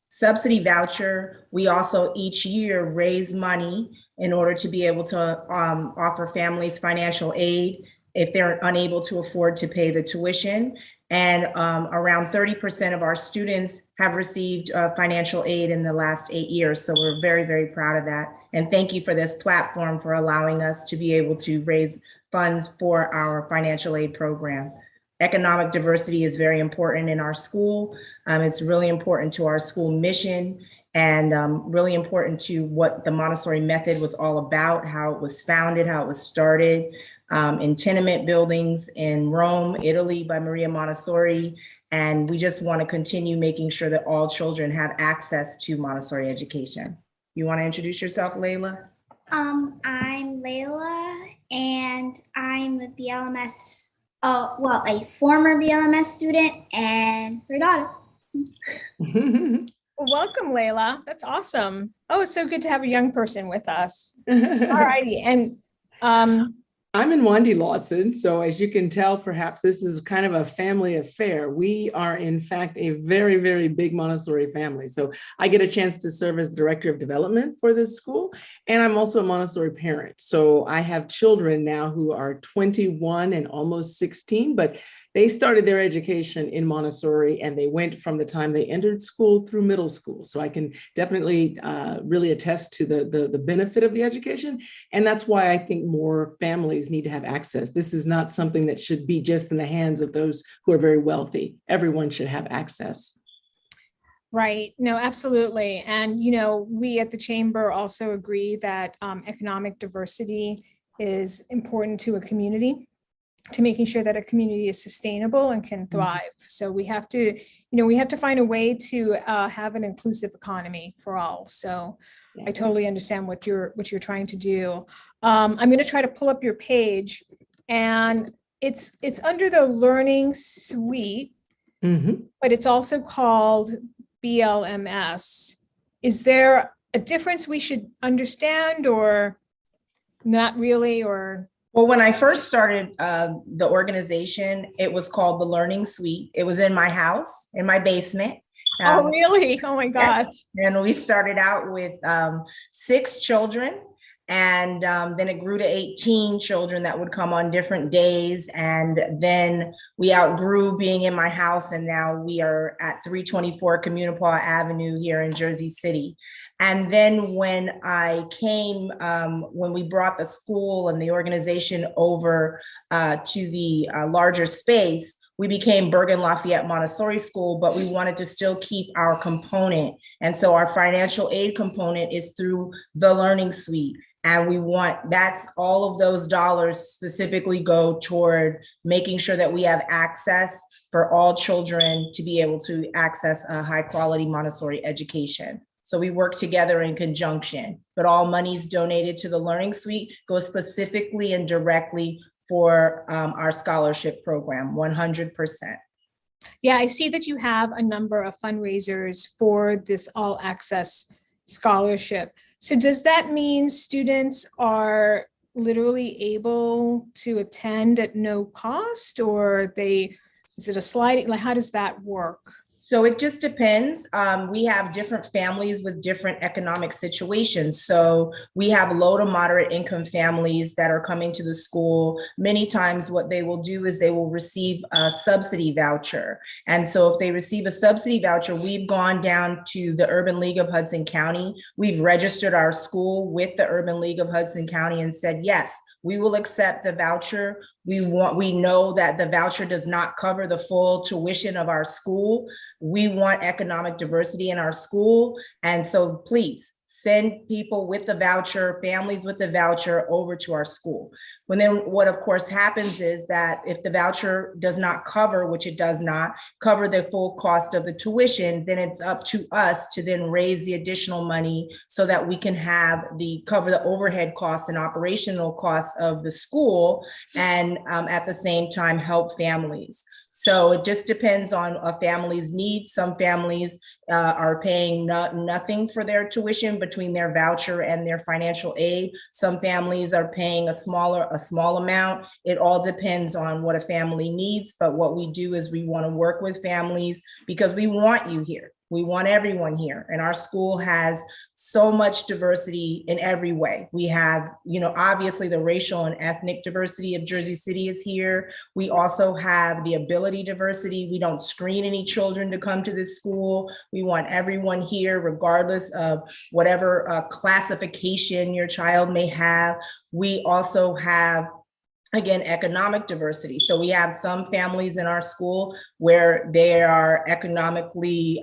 subsidy voucher, we also each year raise money in order to be able to offer families financial aid if they're unable to afford to pay the tuition. And around 30% of our students have received financial aid in the last 8 years. So we're very, very proud of that. And thank you for this platform for allowing us to be able to raise funds for our financial aid program. Economic diversity is very important in our school. It's really important to our school mission and really important to what the Montessori method was all about, how it was founded, how it was started in tenement buildings in Rome, Italy by Maria Montessori. And we just want to continue making sure that all children have access to Montessori education. You want to introduce yourself, Layla? I'm Layla, and I'm a BLMS, a former BLMS student and her daughter. Welcome, Layla. That's awesome. Oh, it's so good to have a young person with us. All righty. And I'm in Wandy Lawson. So as you can tell, perhaps this is kind of a family affair. We are, in fact, a very, very big Montessori family. So I get a chance to serve as director of development for this school. And I'm also a Montessori parent. So I have children now who are 21 and almost 16, but they started their education in Montessori and they went from the time they entered school through middle school. So I can definitely really attest to the benefit of the education. And that's why I think more families need to have access. This is not something that should be just in the hands of those who are very wealthy. Everyone should have access. Right. No, absolutely. And, we at the Chamber also agree that economic diversity is important to a community. to making sure that a community is sustainable and can thrive. So we have to, we have to find a way to have an inclusive economy for all. So I totally understand what you're trying to do. I'm going to try to pull up your page, and it's under the Learning Suite, but it's also called BLMS. Is there a difference we should understand, or not really, or? Well, when I first started the organization, it was called the Learning Suite. It was in my house, in my basement. Oh, really? Oh, my God. And we started out with 6 children. And then it grew to 18 children that would come on different days. And then we outgrew being in my house. And now we are at 324 Communipaw Avenue here in Jersey City. And then when I came, when we brought the school and the organization over to the larger space, we became Bergen Lafayette Montessori School, but we wanted to still keep our component. And so our financial aid component is through the Learning Suite. And that's all of those dollars specifically go toward making sure that we have access for all children to be able to access a high quality Montessori education. So we work together in conjunction, but all monies donated to the Learning Suite go specifically and directly for our scholarship program, 100%. Yeah, I see that you have a number of fundraisers for this all access scholarship. So does that mean students are literally able to attend at no cost, or is it a sliding, like how does that work? So it just depends. We have different families with different economic situations. So we have low to moderate income families that are coming to the school. Many times what they will do is they will receive a subsidy voucher. And so if they receive a subsidy voucher, we've gone down to the Urban League of Hudson County. We've registered our school with the Urban League of Hudson County and said, yes, we will accept the voucher. We know that the voucher does not cover the full tuition of our school. We want economic diversity in our school. And so please send people with the voucher, families with the voucher over to our school. What of course happens is that if the voucher does not cover, which it does not cover the full cost of the tuition, then it's up to us to then raise the additional money so that we can cover the overhead costs and operational costs of the school, and at the same time help families. So it just depends on a family's needs. Some families are paying nothing for their tuition between their voucher and their financial aid. Some families are paying a small amount. It all depends on what a family needs. But what we do is we want to work with families because we want you here. We want everyone here. And our school has so much diversity in every way. We have, obviously the racial and ethnic diversity of Jersey City is here. We also have the ability diversity. We don't screen any children to come to this school. We want everyone here, regardless of whatever classification your child may have. We also have, again, economic diversity. So we have some families in our school where they are economically,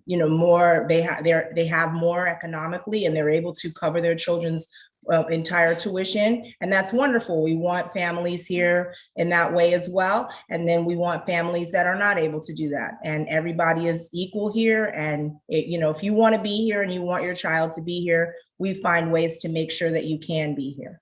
they have more economically, and they're able to cover their children's entire tuition. And that's wonderful. We want families here in that way as well. And then we want families that are not able to do that. And everybody is equal here. And if you want to be here and you want your child to be here, we find ways to make sure that you can be here.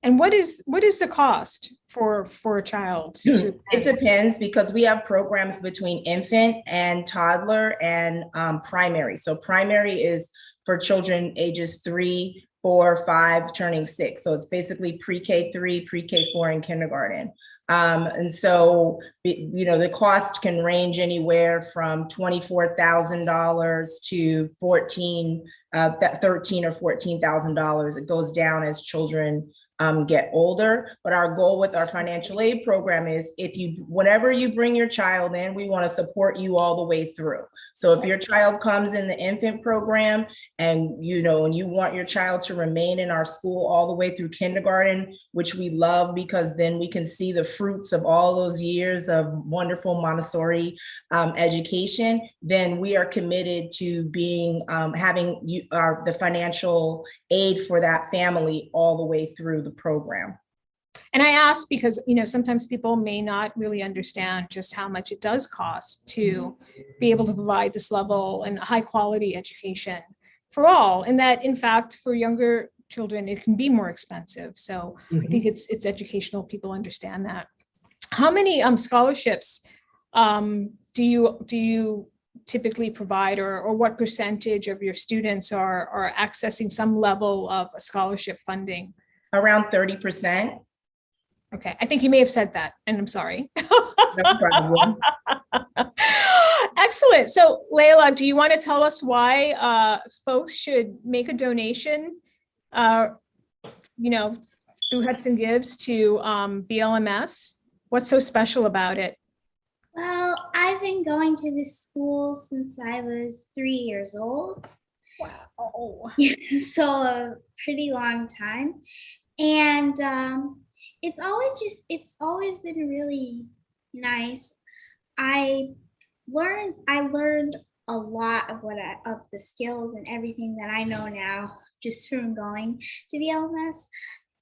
And what is the cost for a child? It depends, because we have programs between infant and toddler and primary. So primary is for children ages 3, 4, 5, turning 6. So it's basically pre-K 3, pre-K 4, and kindergarten. And so, the cost can range anywhere from $24,000 to $13,000 or $14,000. It goes down as children get older. But our goal with our financial aid program is whenever you bring your child in, we want to support you all the way through. So if your child comes in the infant program and you want your child to remain in our school all the way through kindergarten, which we love because then we can see the fruits of all those years of wonderful Montessori education, then we are committed to having the financial aid for that family all the way through the program. And I ask because, you know, sometimes people may not really understand just how much it does cost to be able to provide this level and high quality education for all. And that in fact, for younger children, it can be more expensive. So I think it's educational. People understand that. How many scholarships do you typically provide, or what percentage of your students are accessing some level of a scholarship funding? Around 30%. Okay, I think you may have said that, and I'm sorry. No problem. Excellent. So Layla, do you want to tell us why folks should make a donation, you know, through Hudson Gives to BLMS? What's so special about it? Well, I've been going to this school since I was 3 years old. Wow. So a pretty long time. And it's always been really nice. I learned a lot of of the skills and everything that I know now just from going to BLMS.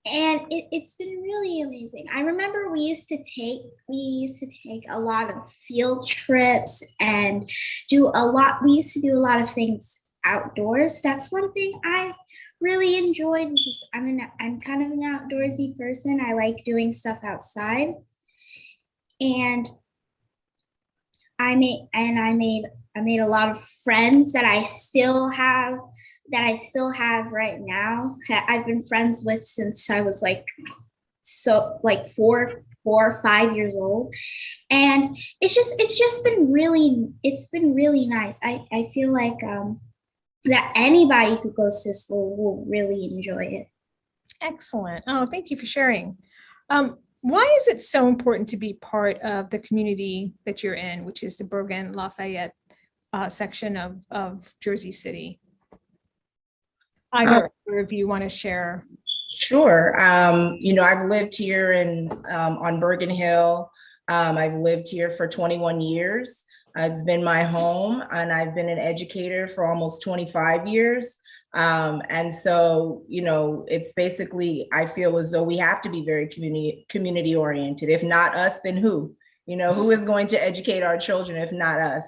And it's been really amazing. I remember we used to take a lot of field trips and we used to do a lot of things outdoors. That's one thing I really enjoyed because I'm kind of an outdoorsy person. I like doing stuff outside. And I made a lot of friends that I still have right now. I've been friends with since I was like 4 or 5 years old. And it's been really nice. I feel like that anybody who goes to school will really enjoy it. Excellent. Oh, thank you for sharing. Why is it so important to be part of the community that you're in, which is the Bergen Lafayette section of Jersey City? Either of you want to share? Sure. You know, I've lived here on Bergen Hill. I've lived here for 21 years. It's been my home, and I've been an educator for almost 25 years. And so, you know, it's basically, I feel as though we have to be very community oriented. If not us, then who? You know, who is going to educate our children if not us?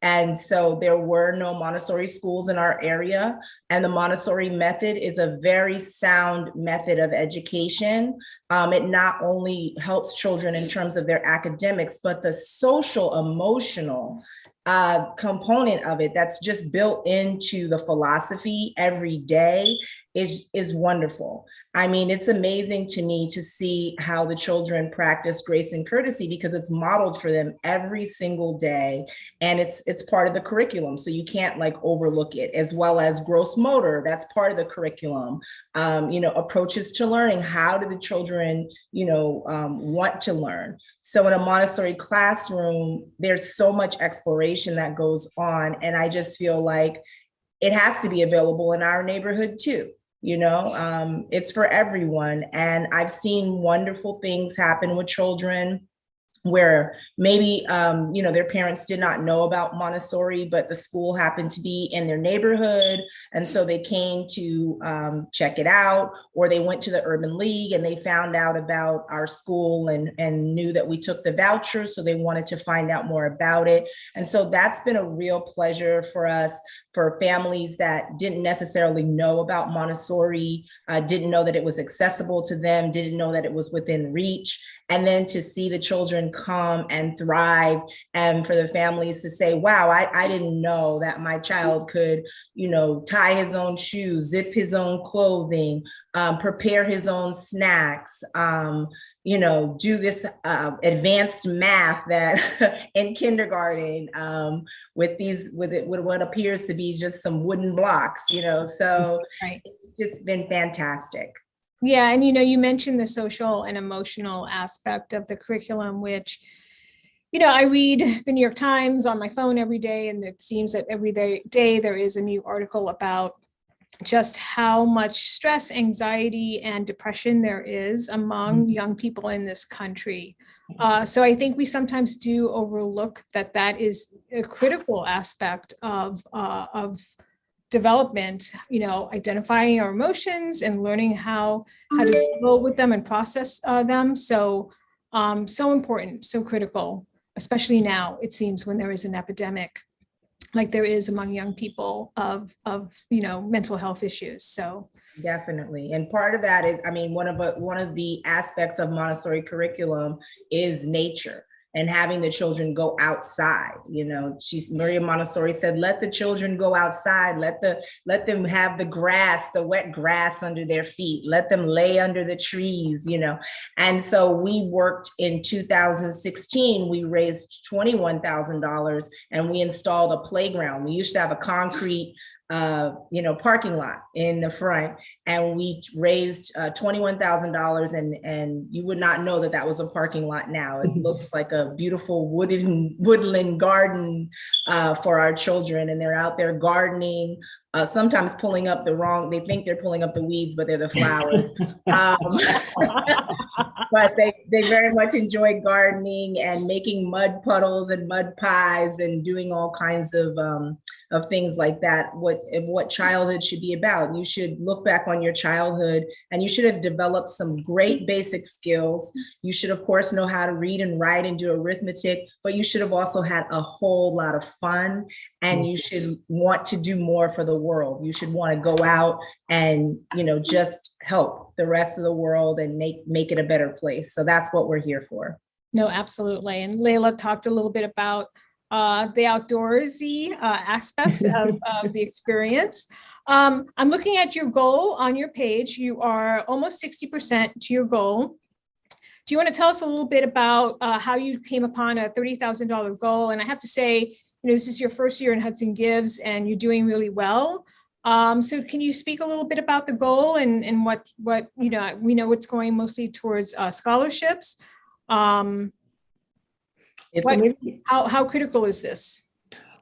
And so there were no Montessori schools in our area. And the Montessori method is a very sound method of education. It not only helps children in terms of their academics, but the social, emotional component of it that's just built into the philosophy every day is wonderful. I mean, it's amazing to me to see how the children practice grace and courtesy because it's modeled for them every single day, and it's part of the curriculum, so you can't like overlook it, as well as gross motor. That's part of the curriculum. You know, approaches to learning. How do the children, you know, want to learn? So in a Montessori classroom, there's so much exploration that goes on, and I just feel like it has to be available in our neighborhood too. You know, it's for everyone. And I've seen wonderful things happen with children where maybe, you know, their parents did not know about Montessori, but the school happened to be in their neighborhood. And so they came to check it out, or they went to the Urban League and they found out about our school and knew that we took the voucher. So they wanted to find out more about it. And so that's been a real pleasure for us, for families that didn't necessarily know about Montessori, didn't know that it was accessible to them, didn't know that it was within reach. And then to see the children come and thrive, and for the families to say, wow, I didn't know that my child could, you know, tie his own shoes, zip his own clothing, prepare his own snacks, you know, do this advanced math that in kindergarten with what appears to be just some wooden blocks, you know, so Right. It's just been fantastic. Yeah, and you know, you mentioned the social and emotional aspect of the curriculum, which, you know, I read the New York Times on my phone every day, and it seems that every day there is a new article about just how much stress, anxiety, and depression there is among young people in this country. So I think we sometimes do overlook that is a critical aspect of development, identifying our emotions and learning how to deal with them and process them. So, so important, so critical, especially now, it seems, when there is an epidemic like there is among young people of mental health issues. So Definitely. And part of that is, I mean, one of the aspects of Montessori curriculum is nature and having the children go outside. Maria Montessori said, let the children go outside, let them have the grass, the wet grass under their feet, let them lay under the trees, And so we worked in 2016, we raised $21,000 and we installed a playground. We used to have a concrete parking lot in the front, and we raised $21,000, and you would not know that was a parking lot now. It looks like a beautiful woodland garden for our children, and they're out there gardening, sometimes pulling up they think they're pulling up the weeds, but they're the flowers. But they very much enjoy gardening and making mud puddles and mud pies and doing all kinds of things like that. What childhood should be about. You should look back on your childhood and you should have developed some great basic skills. You should, of course, know how to read and write and do arithmetic, but you should have also had a whole lot of fun, and you should want to do more for the world. You should want to go out and, just help the rest of the world and make it a better place. So that's what we're here for. No, absolutely. And Layla talked a little bit about the outdoorsy aspects of the experience. I'm looking at your goal on your page. You are almost 60% to your goal. Do you want to tell us a little bit about how you came upon a $30,000 goal? And I have to say, this is your first year in Hudson Gives, and you're doing really well. So can you speak a little bit about the goal and what we know it's going mostly towards scholarships. How critical is this?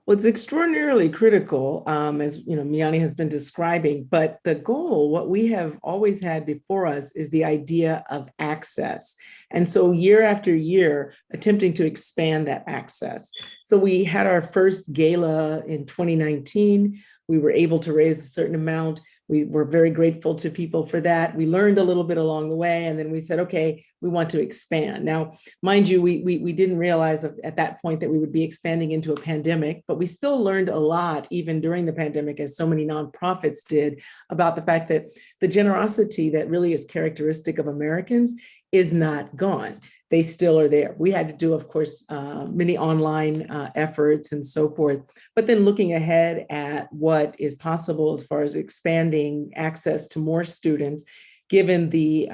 Well, it's extraordinarily critical, as Miani has been describing, but the goal, what we have always had before us, is the idea of access. And so year after year, attempting to expand that access. So we had our first gala in 2019. We were able to raise a certain amount. We were very grateful to people for that. We learned a little bit along the way, and then we said, okay, we want to expand. Now, mind you, we didn't realize at that point that we would be expanding into a pandemic, but we still learned a lot, even during the pandemic, as so many nonprofits did, about the fact that the generosity that really is characteristic of Americans is not gone. They still are there. We had to do, of course, many online efforts and so forth, but then looking ahead at what is possible as far as expanding access to more students, given the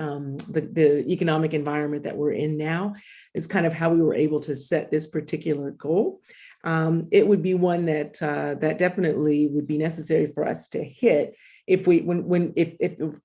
economic environment that we're in now, is kind of how we were able to set this particular goal. It would be one that definitely would be necessary for us to hit. If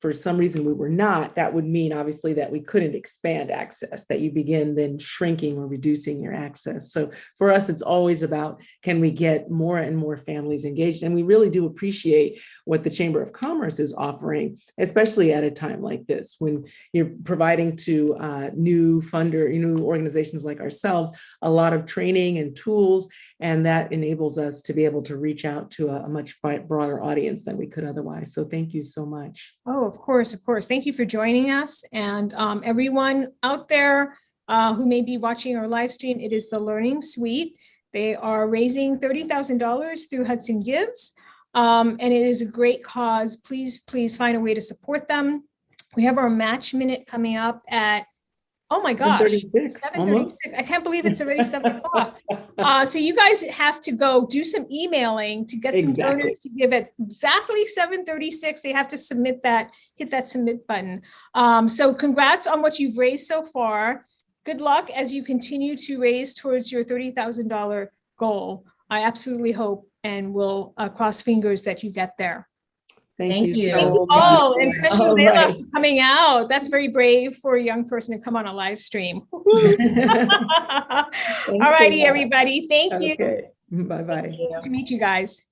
for some reason we were not, that would mean obviously that we couldn't expand access, that you begin then shrinking or reducing your access. So for us, it's always about, can we get more and more families engaged? And we really do appreciate what the Chamber of Commerce is offering, especially at a time like this, when you're providing to new organizations like ourselves, a lot of training and tools, and that enables us to be able to reach out to a much broader audience than we could otherwise. So thank you so much. Oh, of course, of course. Thank you for joining us. And everyone out there who may be watching our live stream, it is the Learning Suite. They are raising $30,000 through Hudson Gives. And it is a great cause. Please find a way to support them. We have our match minute coming up at, oh my gosh, 7:36. I can't believe it's already 7 o'clock. So you guys have to go do some emailing to get some donors to give at exactly 7:36. They have to submit that, hit that submit button. So congrats on what you've raised so far. Good luck as you continue to raise towards your $30,000 goal. I absolutely hope and will cross fingers that you get there. Thank you. So Oh, and especially All Layla right. for coming out. That's very brave for a young person to come on a live stream. All righty, everybody. Thank you. Okay. Bye-bye. Good to meet you guys.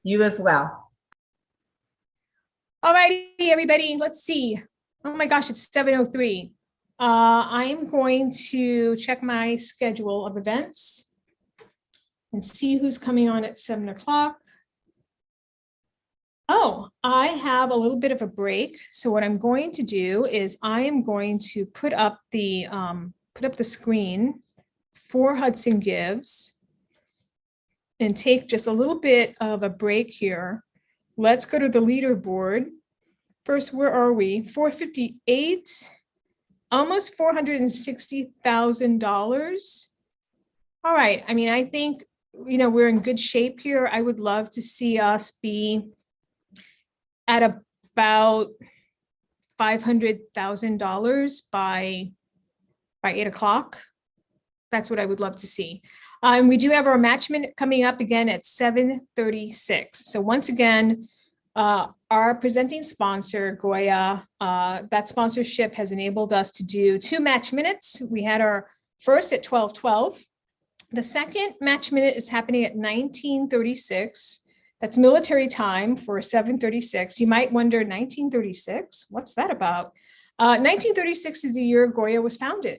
You as well. All righty, everybody. Let's see. Oh my gosh, it's 7:03. I am going to check my schedule of events and see who's coming on at 7 o'clock. Oh, I have a little bit of a break. So what I'm going to do is I am going to put up the screen for Hudson Gives and take just a little bit of a break here. Let's go to the leaderboard. First, where are we? 458, almost $460,000. All right. I mean, I think, we're in good shape here. I would love to see us be at about $500,000 by 8 o'clock. That's what I would love to see. And we do have our match minute coming up again at 7:36. So once again, our presenting sponsor, Goya, that sponsorship has enabled us to do 2 match minutes. We had our first at 12:12. The second match minute is happening at 19:36. That's military time for 7:36. You might wonder, 1936, what's that about? 1936 is the year Goya was founded.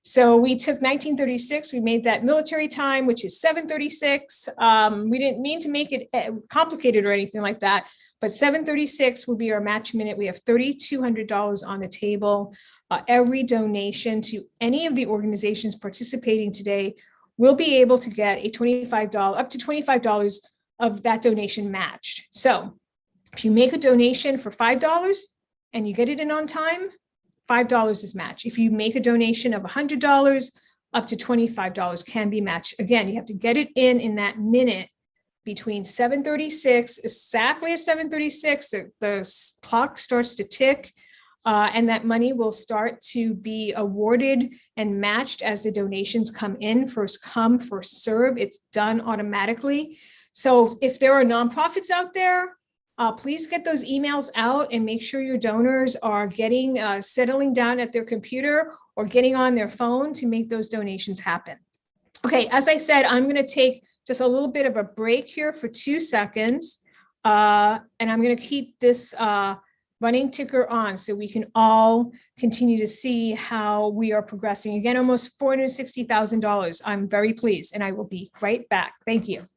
So we took 1936, we made that military time, which is 7:36. We didn't mean to make it complicated or anything like that, but 7:36 will be our match minute. We have $3,200 on the table. Every donation to any of the organizations participating today will be able to get a up to $25 of that donation matched. So if you make a donation for $5 and you get it in on time, $5 is matched. If you make a donation of $100, up to $25 can be matched. Again, you have to get it in that minute between 7:36, exactly at 7:36, the clock starts to tick, and that money will start to be awarded and matched as the donations come in. First come, first serve. It's done automatically. So if there are nonprofits out there, please get those emails out and make sure your donors are settling down at their computer or getting on their phone to make those donations happen. Okay, as I said, I'm going to take just a little bit of a break here for 2 seconds, and I'm going to keep this running ticker on so we can all continue to see how we are progressing. Again, almost $460,000. I'm very pleased, and I will be right back. Thank you.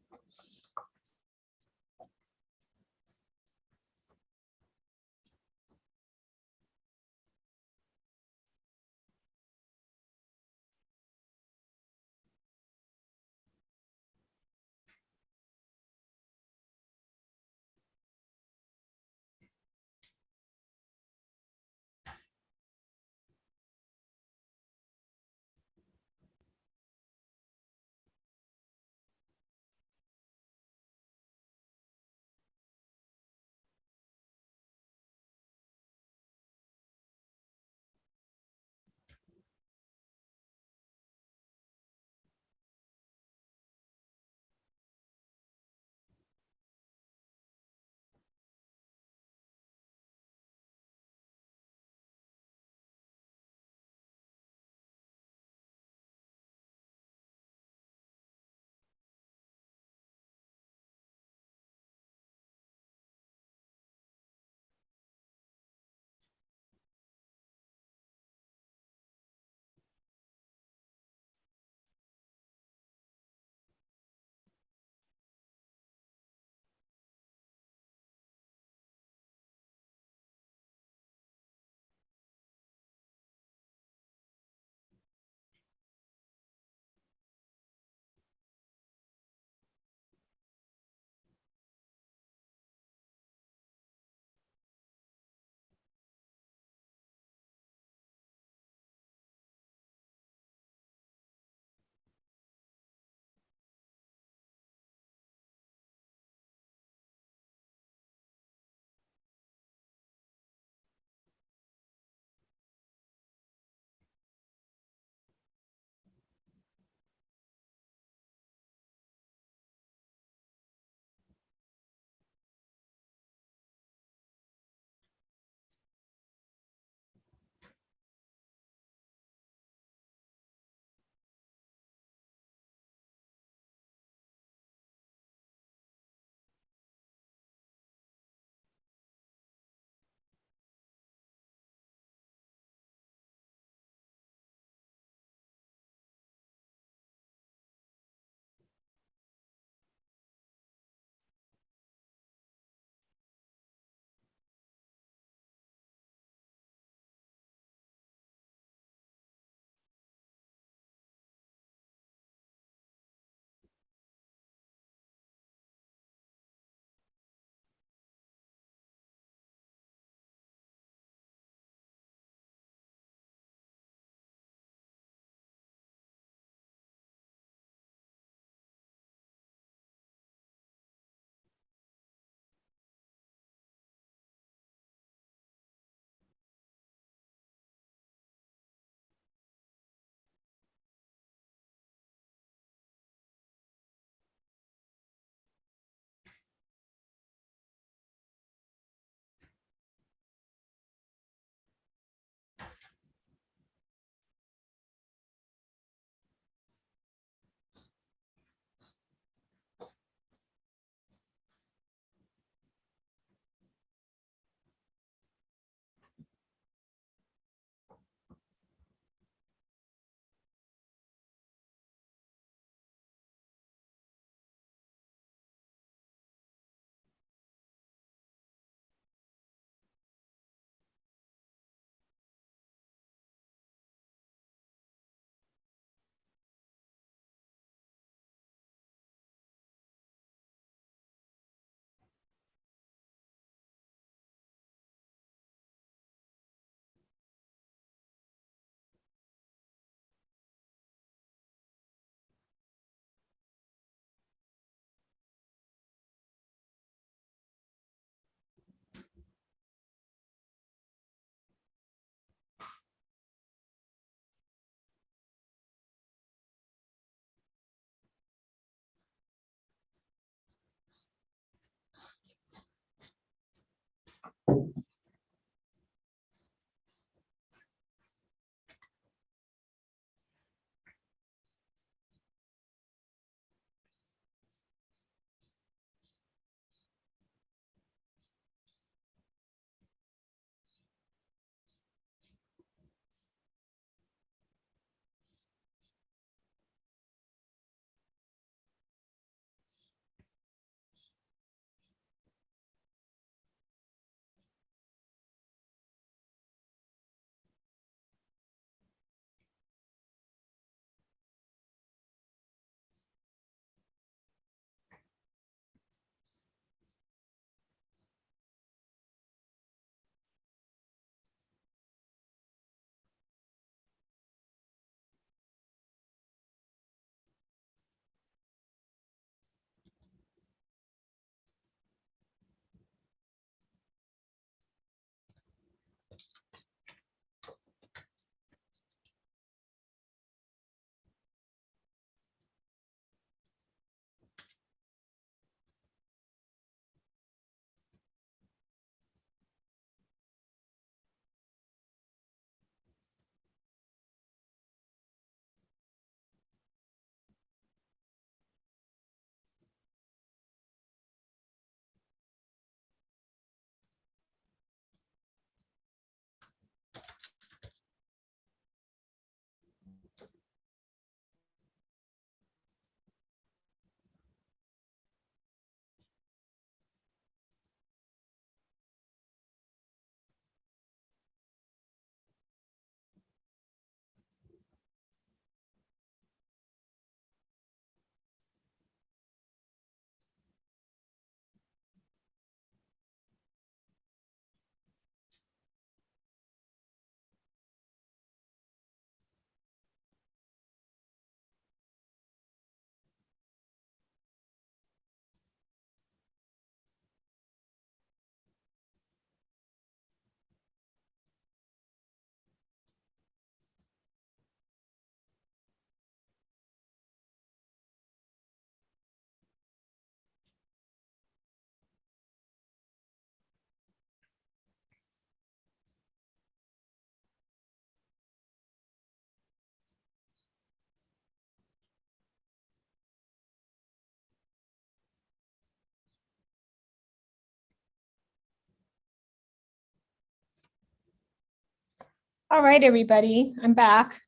All right, everybody, I'm back,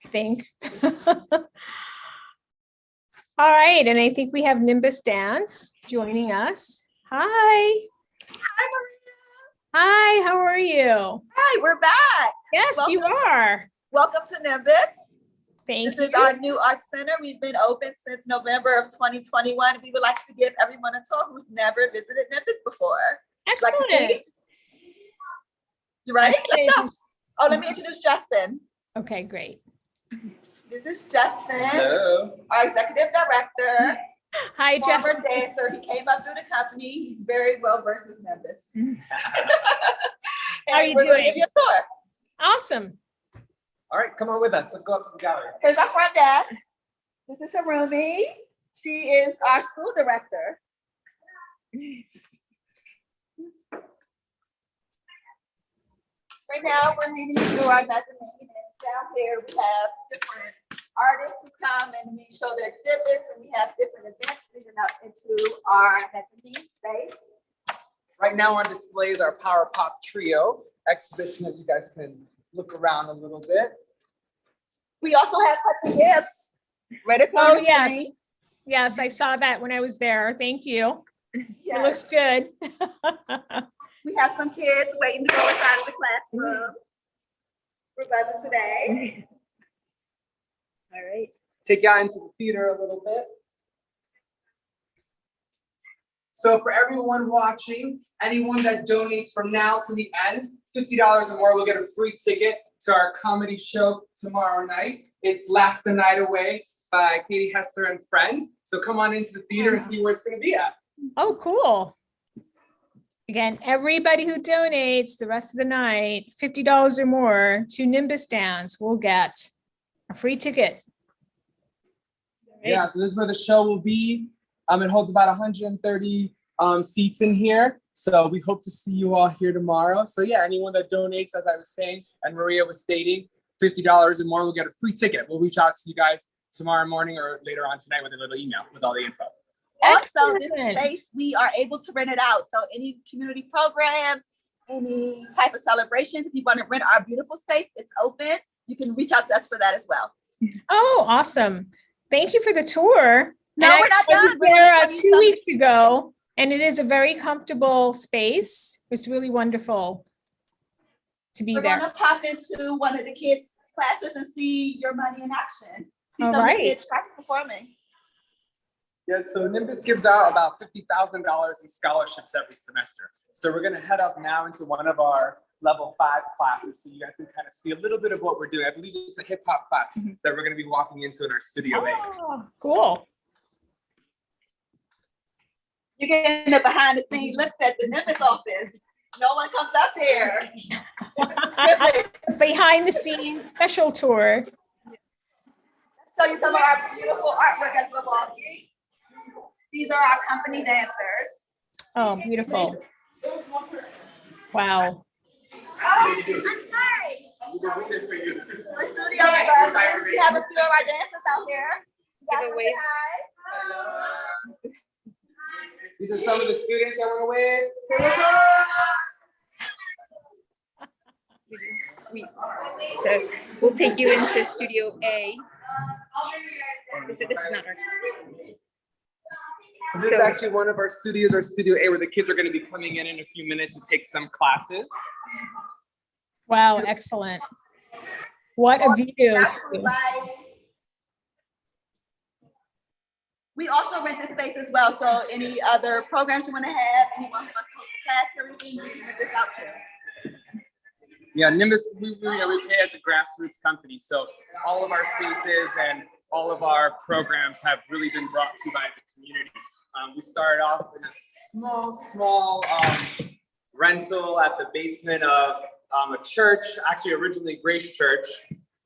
I think. All right, and I think we have Nimbus Dance joining us. Hi. Hi, Maria. Hi, how are you? Hi, we're back. Yes, you Welcome. are. Welcome to Nimbus. Thank This you. is our new art center. We've been open since November of 2021. We would like to give everyone a tour who's never visited Nimbus before. Like to see? Excellent. You ready? Let's go. Okay, Oh, let me introduce Justin. Okay, great. This is Justin, Hello. our executive director, Hi, former Justin. dancer. He came up through the company. He's very well versed with Nimbus. How are you we're gonna doing? give you a tour. Awesome. All right, come on with us. Let's go up to the gallery. Here's our front desk. This is Harumi. She is our school director. Right now, we're leading you through our mezzanine, and down here we have different artists who come and we show their exhibits, and we have different events leading up into our mezzanine space. Right now on display is our Power Pop Trio exhibition that you guys can look around a little bit. We also have Hudson Gifts right up on Oh, the yes. screen. Yes, I saw that when I was there. Thank you. It Yes. looks good. We have some kids waiting to go inside of the classrooms. We're buzzing today. All right. Take you out into the theater a little bit. So for everyone watching, anyone that donates from now to the end, $50 or more will get a free ticket to our comedy show tomorrow night. It's Laugh the Night Away by Katie Hester and friends. So come on into the theater and see where it's going to be at. Oh, cool. Again, everybody who donates the rest of the night, $50 or more to Nimbus Dance will get a free ticket. Yeah, so this is where the show will be. It holds about 130 seats in here. So we hope to see you all here tomorrow. So yeah, anyone that donates, as I was saying, and Maria was stating, $50 or more will get a free ticket. We'll reach out to you guys tomorrow morning or later on tonight with a little email with all the info. Also, this Excellent. space, we are able to rent it out. So any community programs, any type of celebrations, if you want to rent our beautiful space, it's open. You can reach out to us for that as well. Oh, awesome. Thank you for the tour. No, And we're not I was done. We're there gonna show you 2 some- weeks ago, and it is a very comfortable space. It's really wonderful to be We're there. gonna pop into one of the kids' classes and see your money in action. See All some of right. the kids practice performing. Yeah, so Nimbus gives out about $50,000 in scholarships every semester. So we're gonna head up now into one of our level 5 classes, so you guys can kind of see a little bit of what we're doing. I believe it's a hip hop class that we're gonna be walking into in our Studio A. Oh, cool. You get in the behind the scenes looks at the Nimbus office. No one comes up here. This is privilege. Behind the scenes special tour. Show you some of our beautiful artwork as we're walking. These are our company dancers. Oh, beautiful. Wow. Oh, I'm sorry. The studio is buzzing. We have a few of our dancers out here. You guys wanna say hi? These are some of the students I want to wave. Say what's up. So we'll take you into Studio A. This is not our. So this is actually one of our studios, our Studio A, where the kids are going to be coming in a few minutes to take some classes. Wow, excellent. What a view. Natural light. We also rent this space as well, so any other programs you want to have, anyone who wants to host a class or everything, we can rent this out too. Yeah, Nimbus, we pay as a grassroots company. So all of our spaces and all of our programs have really been brought to by the community. We started off in a small rental at the basement of a church, actually originally Grace Church.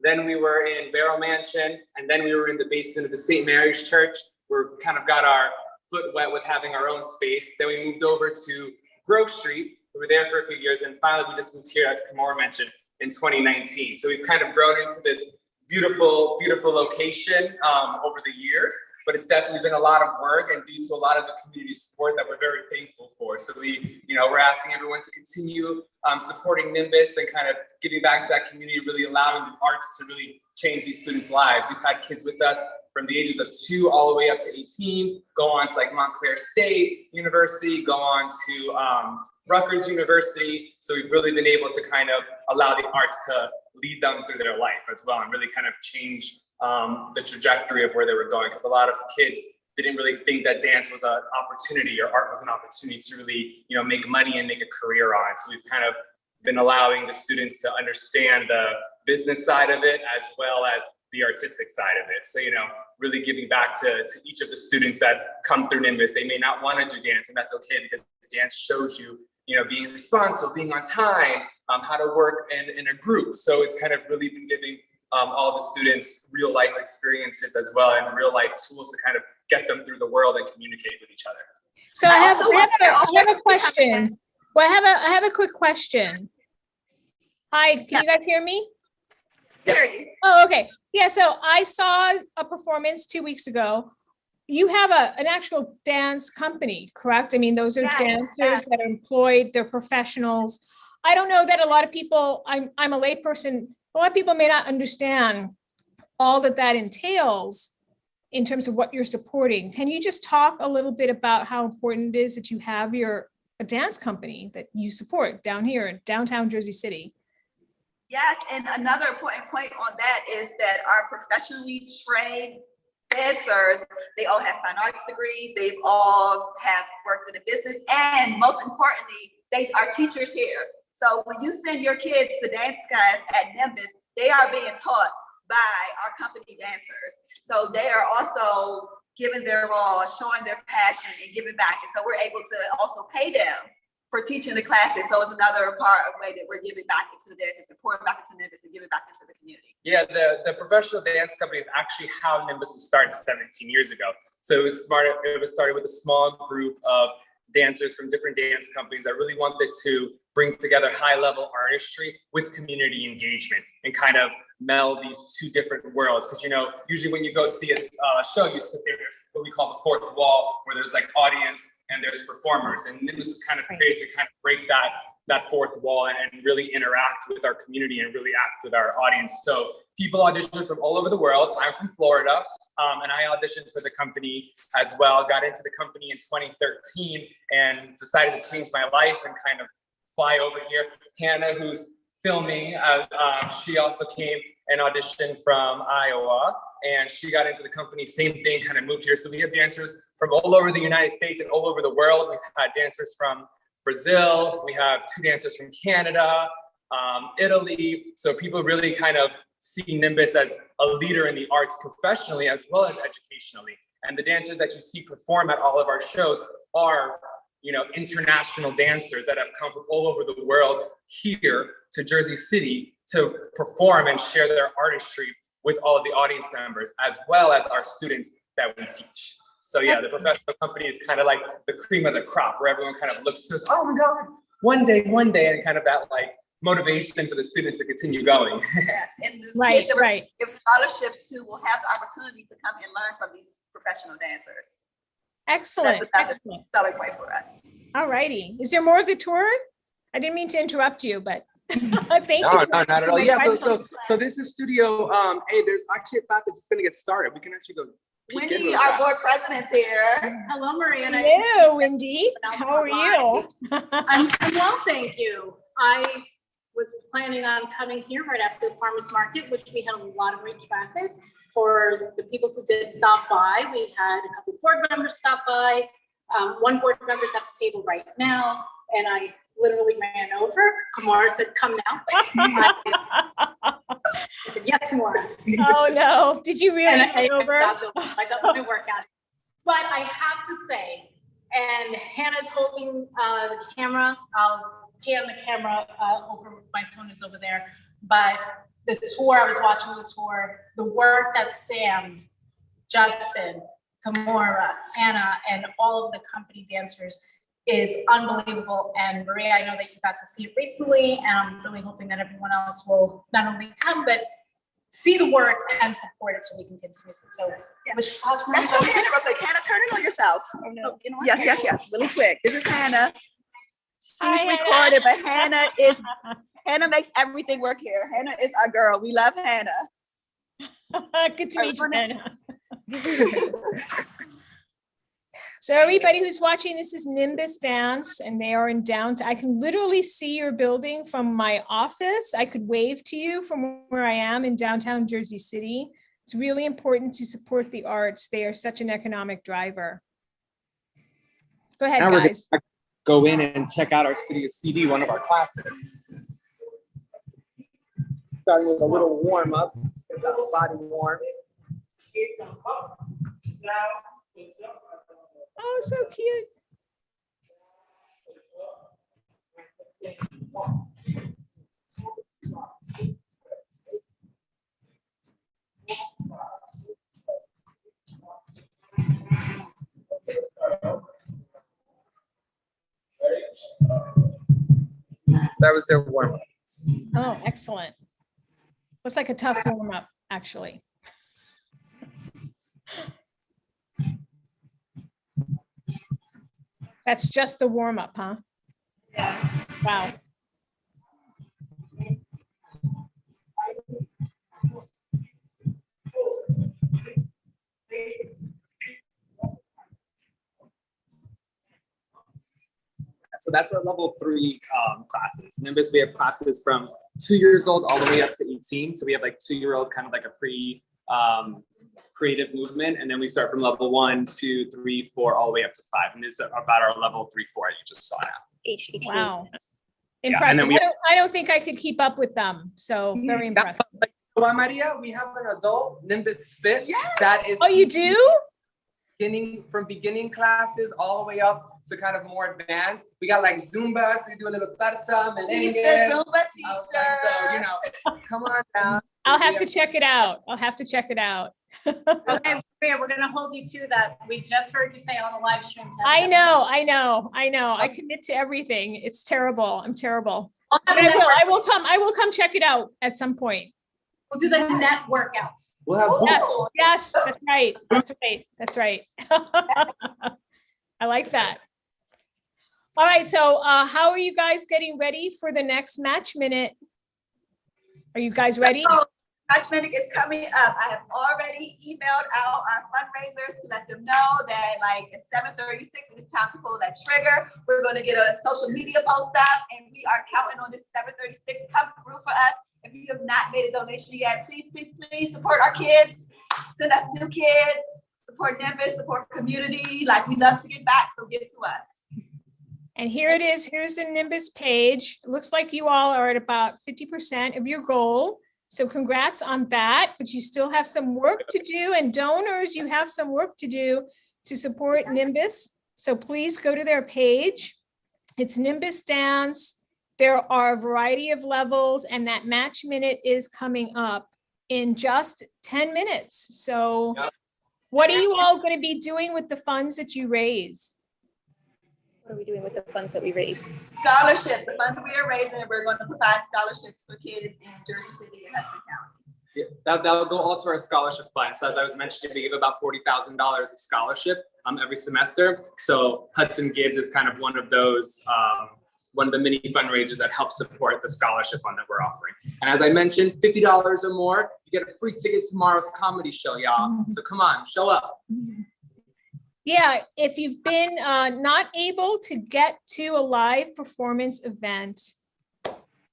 Then we were in Barrow Mansion, and then we were in the basement of the St. Mary's Church. We're kind of got our foot wet with having our own space. Then we moved over to Grove Street. We were there for a few years, and finally we just moved here, as Kamora mentioned, in 2019. So we've kind of grown into this beautiful, beautiful location over the years. but it's definitely been a lot of work and due to a lot of the community support that we're very thankful for. So we're asking everyone to continue supporting Nimbus and kind of giving back to that community, really allowing the arts to really change these students' lives. We've had kids with us from the ages of 2 all the way up to 18, go on to like Montclair State University, go on to Rutgers University. So we've really been able to kind of allow the arts to lead them through their life as well and really kind of change the trajectory of where they were going. Because a lot of kids didn't really think that dance was an opportunity or art was an opportunity to really, make money and make a career on. So we've kind of been allowing the students to understand the business side of it as well as the artistic side of it. So, really giving back to each of the students that come through Nimbus. They may not want to do dance, and that's okay because dance shows you, being responsible, being on time, how to work in a group. So it's kind of really been giving all the students real life experiences as well and real life tools to kind of get them through the world and communicate with each other. So I have a question. Well, I have a quick question. Hi, can you guys hear me? Hear you. Oh, okay. Yeah, so I saw a performance 2 weeks ago. You have an actual dance company, correct? I mean, those are dancers that are employed, they're professionals. I don't know that a lot of people, I'm a layperson, a lot of people may not understand all that entails in terms of what you're supporting. Can you just talk a little bit about how important it is that you have a dance company that you support down here in downtown Jersey City? Yes, and another important point on that is that our professionally trained dancers, they all have fine arts degrees, they've all have worked in a business, and most importantly, they are teachers here. So when you send your kids to dance class at Nimbus, they are being taught by our company dancers. So they are also giving their all, showing their passion and giving back. And so we're able to also pay them for teaching the classes. So it's another part of way that we're giving back into the dancers, supporting back into Nimbus and giving back into the community. Yeah, the professional dance company is actually how Nimbus was started 17 years ago. So it was started with a small group of dancers from different dance companies that really wanted to bring together high-level artistry with community engagement and kind of meld these two different worlds. Because usually when you go see a show, you sit there, there's what we call the fourth wall, where there's like audience and there's performers. And Nimbus was kind of created to kind of break that fourth wall and really interact with our community and really act with our audience. So people auditioned from all over the world. I'm from Florida, and I auditioned for the company as well. Got into the company in 2013 and decided to change my life and kind of fly over here. Hannah, who's filming, she also came and auditioned from Iowa, and she got into the company, same thing, kind of moved here. So we have dancers from all over the United States and all over the world. We've had dancers from Brazil, we have 2 dancers from Canada, Italy. So people really kind of see Nimbus as a leader in the arts professionally as well as educationally. And the dancers that you see perform at all of our shows are international dancers that have come from all over the world here to Jersey City to perform and share their artistry with all of the audience members, as well as our students that we teach. So yeah, the professional company is kind of like the cream of the crop, where everyone kind of looks to us, oh my God, one day, and kind of that like motivation for the students to continue going. Yes, and the Right, kids that right. give scholarships to will have the opportunity to come and learn from these professional dancers. Excellent. That's another Excellent. selling point for us. All righty. Is there more of the tour? I didn't mean to interrupt you, but thank you. No, not at all. Yeah, so this is studio. Hey, there's actually a class that's just gonna get started. We can actually go. peek into Wendy, the our class. board president's here. Hello, Maria. Hello, Wendy. How are you? I'm well, thank you. I was planning on coming here right after the farmer's market, which we had a lot of great traffic. For the people who did stop by, we had a couple board members stop by. One board member's at the table right now, and I literally ran over. Kamara said, "Come now." I said, "Yes, Kamara." Oh no! Did you really And run over? I got my workout. But I have to say, and Hannah's holding the camera. I'll pan the camera over. My phone is over there. But the tour, I was watching the tour. The work that Sam, Justin, Kamora, Hannah, and all of the company dancers is unbelievable. And Maria, I know that you got to see it recently, and I'm really hoping that everyone else will not only come, but see the work and support it so we can continue. So, Let's show Hannah real quick. Hannah, turn it on yourself. Oh, no. Yes. Really quick. This is Hannah. She's Hi, recorded, but Hannah makes everything work here. Hannah is our girl. We love Hannah. Good to meet you, Hannah. So everybody who's watching, this is Nimbus Dance, and they are in downtown. I can literally see your building from my office. I could wave to you from where I am in downtown Jersey City. It's really important to support the arts. They are such an economic driver. Go ahead, Now we're guys. gonna go in and check out our Studio CD, one of our classes. Starting with a little warm up, get that body warm. Oh, so cute. That was their warm up. Oh, excellent. Looks like a tough warm up, actually. That's just the warm up, huh? Yeah. Wow. So that's our level 3 classes. Nimbus, we have classes from 2 years old all the way up to 18. So we have like 2-year-old, kind of like a creative movement. And then we start from level 1, 2, 3, 4, all the way up to 5. And this is about our level 3, 4 you just saw now. Wow. Yeah, and Impressive. then we- I don't think I could keep up with them. So very impressive. Well, Maria, we have an adult Nimbus Fit. That is. Oh, you do? Beginning classes all the way up to kind of more advanced. We got like Zumba, so you do a little salsa, He's the merengue. Zumba teacher. So, you know, come on down. I'll have to check it out. I'll have to check it out. okay, Maria, we're gonna hold you to that. We just heard you say on the live stream. I know. I commit to everything. It's terrible. I'm terrible. We'll have But a net I will come check it out at some point. We'll do the net workouts. We'll have Yes, that's right. That's right. I like that. All right, so how are you guys getting ready for the next Match Minute? Are you guys ready? So, Match Minute is coming up. I have already emailed out our fundraisers to let them know that like it's 7:36 and it's time to pull that trigger. We're going to get a social media post up and we are counting on this 7:36 come through for us. If you have not made a donation yet, please support our kids. Send us new kids. Support Nimbus, support community. Like we love to give back, so give to us. And here it is. Here's the Nimbus page. It looks like you all are at about 50% of your goal. So congrats on that, but you still have some work to do, and donors, you have some work to do to support Nimbus. So please go to their page. It's Nimbus Dance. There are a variety of levels, and that Match Minute is coming up in just 10 minutes. So what are you all going to be doing with the funds that you raise? What are we doing with the funds that we raise? Scholarships, the funds that we are raising, we're going to provide scholarships for kids in Jersey City and Hudson County. Yeah, that'll go all to our scholarship fund. So as I was mentioning, we give about $40,000 of scholarship every semester. So Hudson Gives is kind of one of those, one of the mini fundraisers that help support the scholarship fund that we're offering. And as I mentioned, $50 or more, you get a free ticket to tomorrow's comedy show, y'all. So come on, show up. Yeah, if you've been not able to get to a live performance event,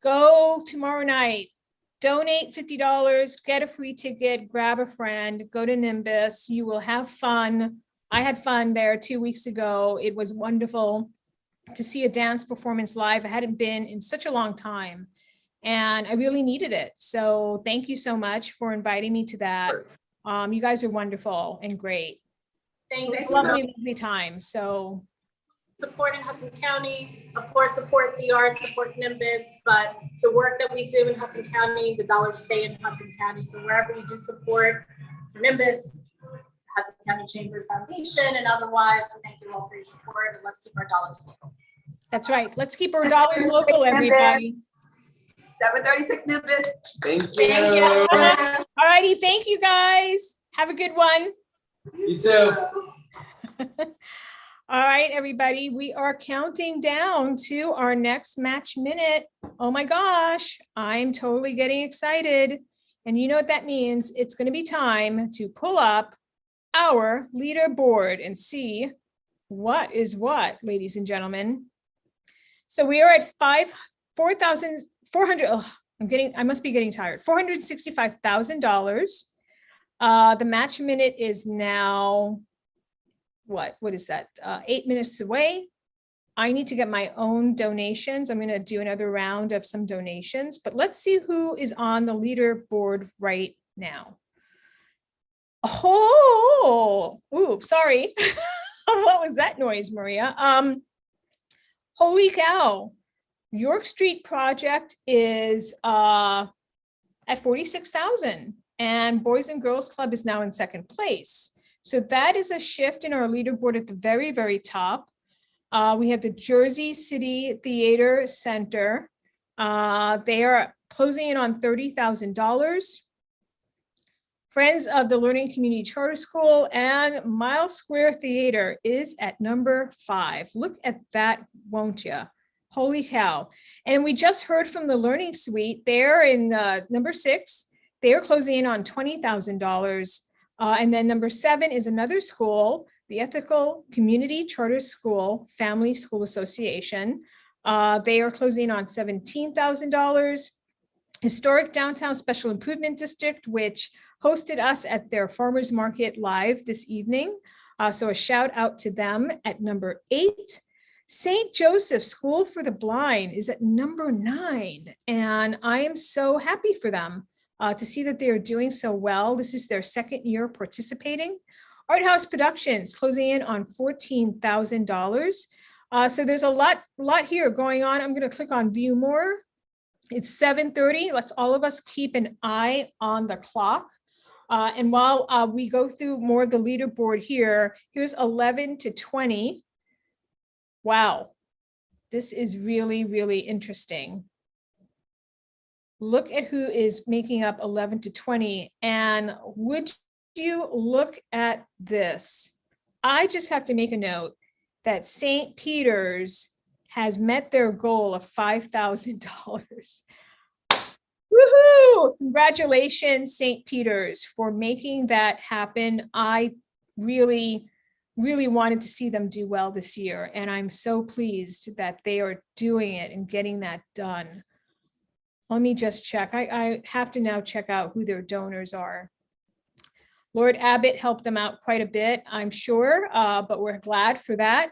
go tomorrow night, donate $50, get a free ticket, grab a friend, go to Nimbus. You will have fun. I had fun there 2 weeks ago. It was wonderful to see a dance performance live. I hadn't been in such a long time, and I really needed it. So thank you so much for inviting me to that. You guys are wonderful and great. Thank you. Lovely time. So Supporting Hudson County, of course, support the arts, support Nimbus, but the work that we do in Hudson County, the dollars stay in Hudson County. So wherever you do support for Nimbus, Hudson County Chamber Foundation, and otherwise, we thank you all for your support, and let's keep our dollars local. that's right. Let's keep our dollars local, everybody. 7:36 Nimbus. Thank you. Thank you. All righty, thank you guys. Have a good one. You too. All right, everybody, we are counting down to our next match minute. Oh my gosh, I'm totally getting excited. And you know what that means? It's going to be time to pull up our leaderboard and see what is what, ladies and gentlemen. So we are at 4,400. I must be getting tired. $465,000. The match minute is now, what is that? 8 minutes away. I need to get my own donations. I'm going to do another round of some donations, but let's see who is on the leaderboard right now. Oh, ooh, sorry. What was that noise, Maria? Holy cow. York Street Project is at 46,000 and Boys and Girls Club is now in second place. So that is a shift in our leaderboard at the very, very top. We have the Jersey City Theater Center. They are closing in on $30,000. Friends of the Learning Community Charter School and Mile Square Theater is at number 5. Look at that, won't you? Holy cow. And we just heard from the Learning Suite. They're in number 6. They are closing in on $20,000. And then number 7 is another school, the Ethical Community Charter School Family School Association. They are closing in on $17,000. Historic Downtown Special Improvement District, which hosted us at their Farmers Market Live this evening. So a shout out to them at number 8. St. Joseph School for the Blind is at number 9. And I am so happy for them to see that they are doing so well. This is their second year participating. Art House Productions closing in on $14,000. So there's a lot here going on. I'm going to click on View More. It's 7:30. Let's all of us keep an eye on the clock. And while we go through more of the leaderboard here, here's 11 to 20. Wow, this is really, really interesting. Look at who is making up 11 to 20. And would you look at this? I just have to make a note that St. Peter's has met their goal of $5,000. Woohoo! Congratulations, St. Peter's, for making that happen. I really wanted to see them do well this year, and I'm so pleased that they are doing it and getting that done. Let me just check. I have to now check out who their donors are. Lord Abbott helped them out quite a bit, I'm sure, but we're glad for that.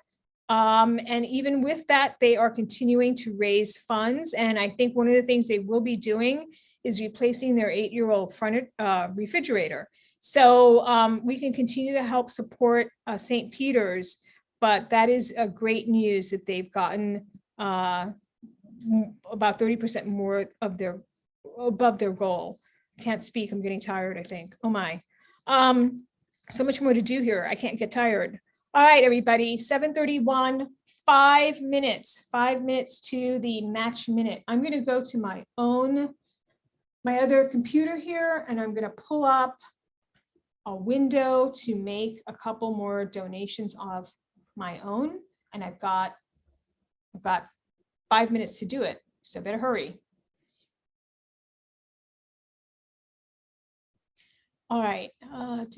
And even with that, they are continuing to raise funds. And I think one of the things they will be doing is replacing their 8-year-old front refrigerator. So we can continue to help support St. Peter's, but that is a great news that they've gotten about 30% more of above their goal. Can't speak, I'm getting tired, I think. Oh my. So much more to do here. I can't get tired. All right, everybody, 7:31, 5 minutes to the match minute. I'm going to go to my other computer here, and I'm going to pull up a window to make a couple more donations of my own. And I've got 5 minutes to do it, so better hurry. All right, let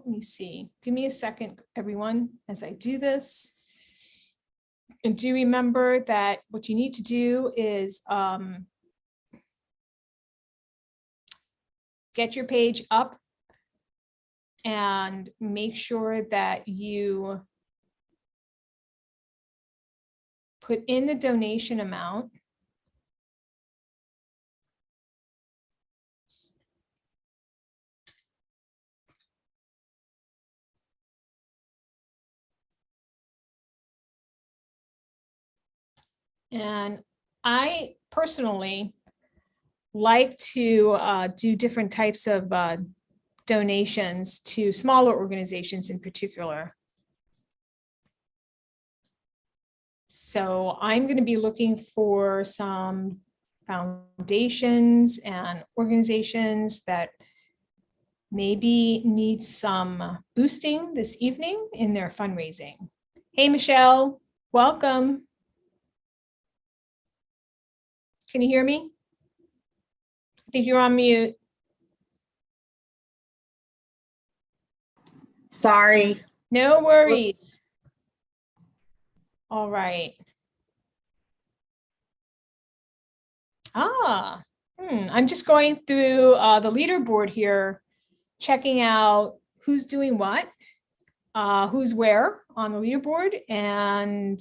me see. Give me a second, everyone, as I do this. And do remember that what you need to do is get your page up and make sure that you put in the donation amount. And I personally like to do different types of donations to smaller organizations in particular. So I'm going to be looking for some foundations and organizations that maybe need some boosting this evening in their fundraising. Hey, Michelle, welcome. Can you hear me? I think you're on mute. Sorry. No worries. Whoops. All right. I'm just going through the leaderboard here, checking out who's doing what, who's where on the leaderboard, and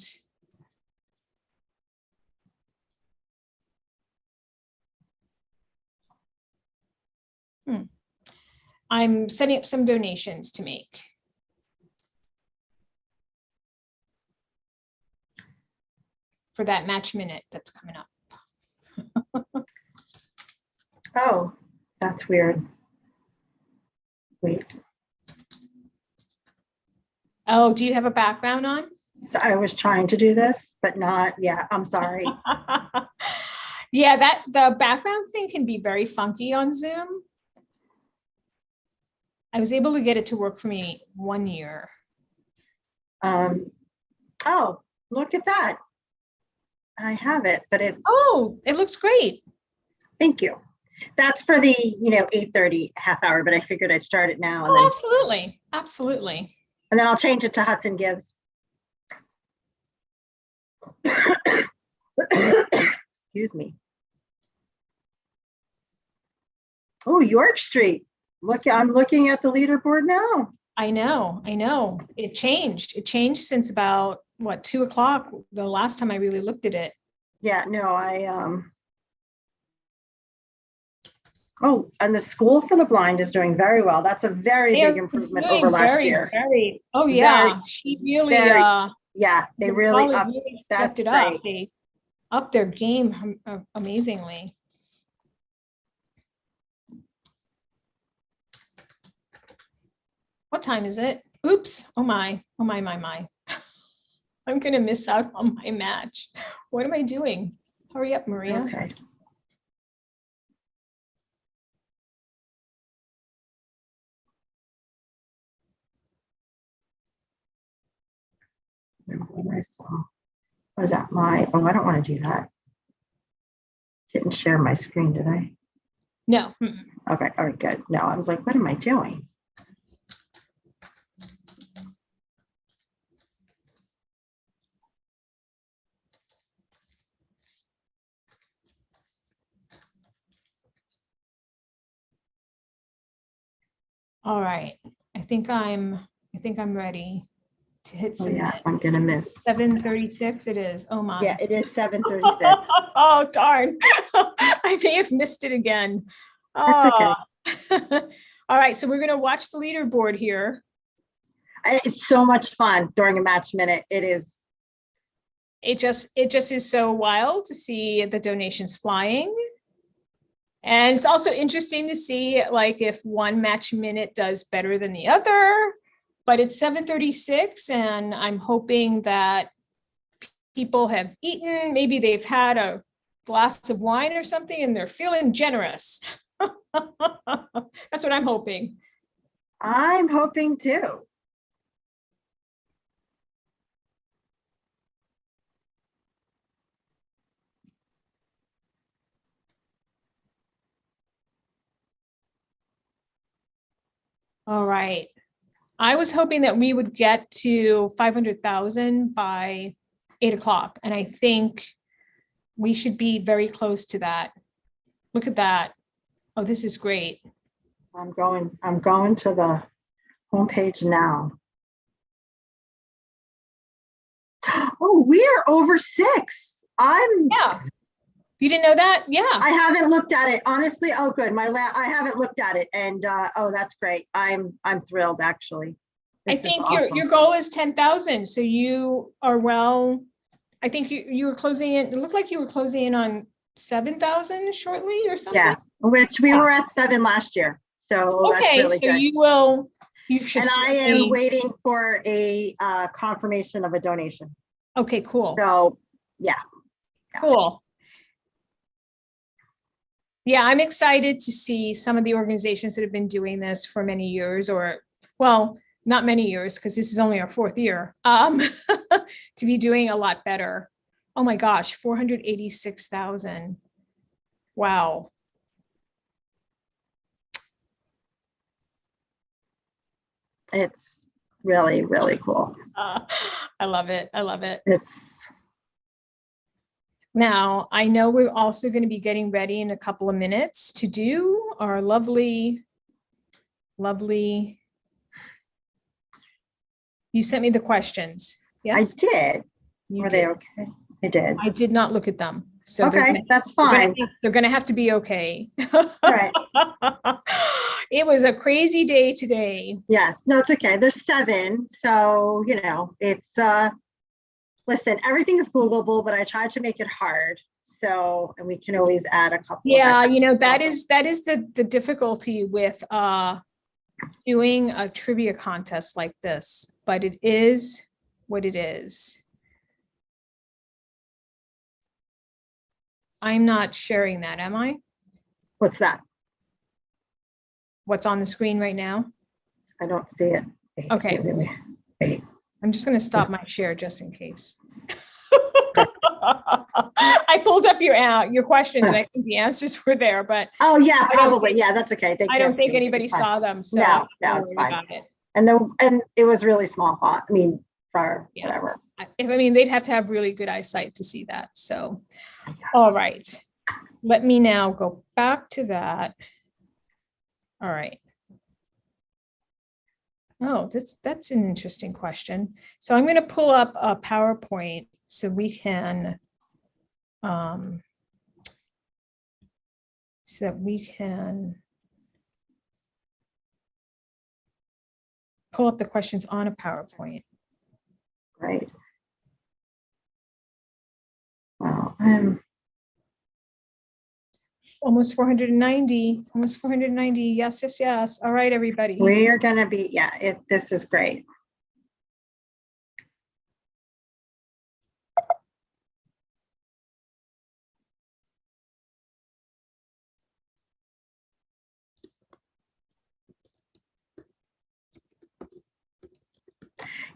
I'm setting up some donations to make. For that match minute that's coming up. Oh, that's weird. Wait, Oh, do you have a background on? so I was trying to do this, but not, yeah, I'm sorry. Yeah, that the background thing can be very funky on Zoom. I was able to get it to work for me 1 year. Oh, look at that. I have it, but it's, Oh, it looks great. thank you. That's for the, 8:30 half hour, but I figured I'd start it now Oh, absolutely. Absolutely. and then I'll change it to Hudson Gibbs. Excuse me. Oh, York Street. Look, I'm looking at the leaderboard now. I know. It changed. It changed since about what, 2 o'clock, the last time I really looked at it. Yeah, no, oh, and the School for the Blind is doing very well. That's a very They are big improvement doing over last very, year. Oh, yeah. Very, She really, very- Yeah, they the really college up. really That's stepped it up. great. They upped their game amazingly. What time is it? Oops. Oh my. I'm gonna miss out on my match. What am I doing? Hurry up, Maria. Okay. What I saw. Was that my, oh, I don't want to do that. Didn't share my screen, did I? No. Okay, all right, good. No, I was like, what am I doing? All right. I think I'm ready to hit Oh some. yeah, I'm gonna miss. 7:36 it is. Oh my. Yeah, it is 7:36. Oh, darn. I may have missed it again. That's okay. Ah. All right, so we're going to watch the leaderboard here. It's so much fun during a match minute. It is. It just is so wild to see the donations flying. And it's also interesting to see like if one match minute does better than the other, but it's 7:36 and I'm hoping that people have eaten, maybe they've had a glass of wine or something and they're feeling generous. That's what I'm hoping. I'm hoping too. All right. I was hoping that we would get to 500,000 by 8 o'clock. And I think we should be very close to that. Look at that. Oh, this is great. I'm going to the homepage now. Oh, we're over 6. Yeah. You didn't know that? Yeah. I haven't looked at it. Honestly, oh good. I haven't looked at it. And oh, that's great. I'm thrilled actually. I This is think awesome. your goal is 10,000. So you are well, I think you were closing in, it looked like you were closing in on 7,000 shortly or something. Yeah, which we were at 7 last year. So that's Okay, really so good. you should. And I am certainly- waiting for a confirmation of a donation. Okay, cool. So yeah. Cool. Yeah, I'm excited to see some of the organizations that have been doing this for many years, or, well, not many years, because this is only our 4th year, to be doing a lot better. Oh my gosh, 486,000. Wow. It's really, really cool. I love it. I love it. It's Now, I know we're also going to be getting ready in a couple of minutes to do our lovely, you sent me the questions. Yes, I did. you Were did. they okay? I did. I did not look at them. So Okay, that's fine. they're gonna have to be okay. Right. It was a crazy day today. Yes, no, it's okay. There's 7. So, you know, it's, listen, everything is Googleable, but I tried to make it hard. So, and we can always add a couple. Yeah, of you know, that is the difficulty with doing a trivia contest like this, but it is what it is. I'm not sharing that, am I? What's that? What's on the screen right now? I don't see it. Wait, Okay. wait. I'm just going to stop my share just in case. I pulled up your questions and I think the answers were there, but Oh, yeah, I don't probably. think- Yeah, that's okay. They I don't can't think see. anybody It's fine. saw them. So No, don't it's worry fine. about it. And it was really small font. I mean, for Yeah. whatever. I mean, they'd have to have really good eyesight to see that. So, all right. Let me now go back to that. All right. Oh, that's an interesting question. So I'm going to pull up a PowerPoint so we can pull up the questions on a PowerPoint. Right. Wow. I'm Almost 490, almost 490. Yes, yes, yes. All right, everybody. We are gonna be, yeah, this is great.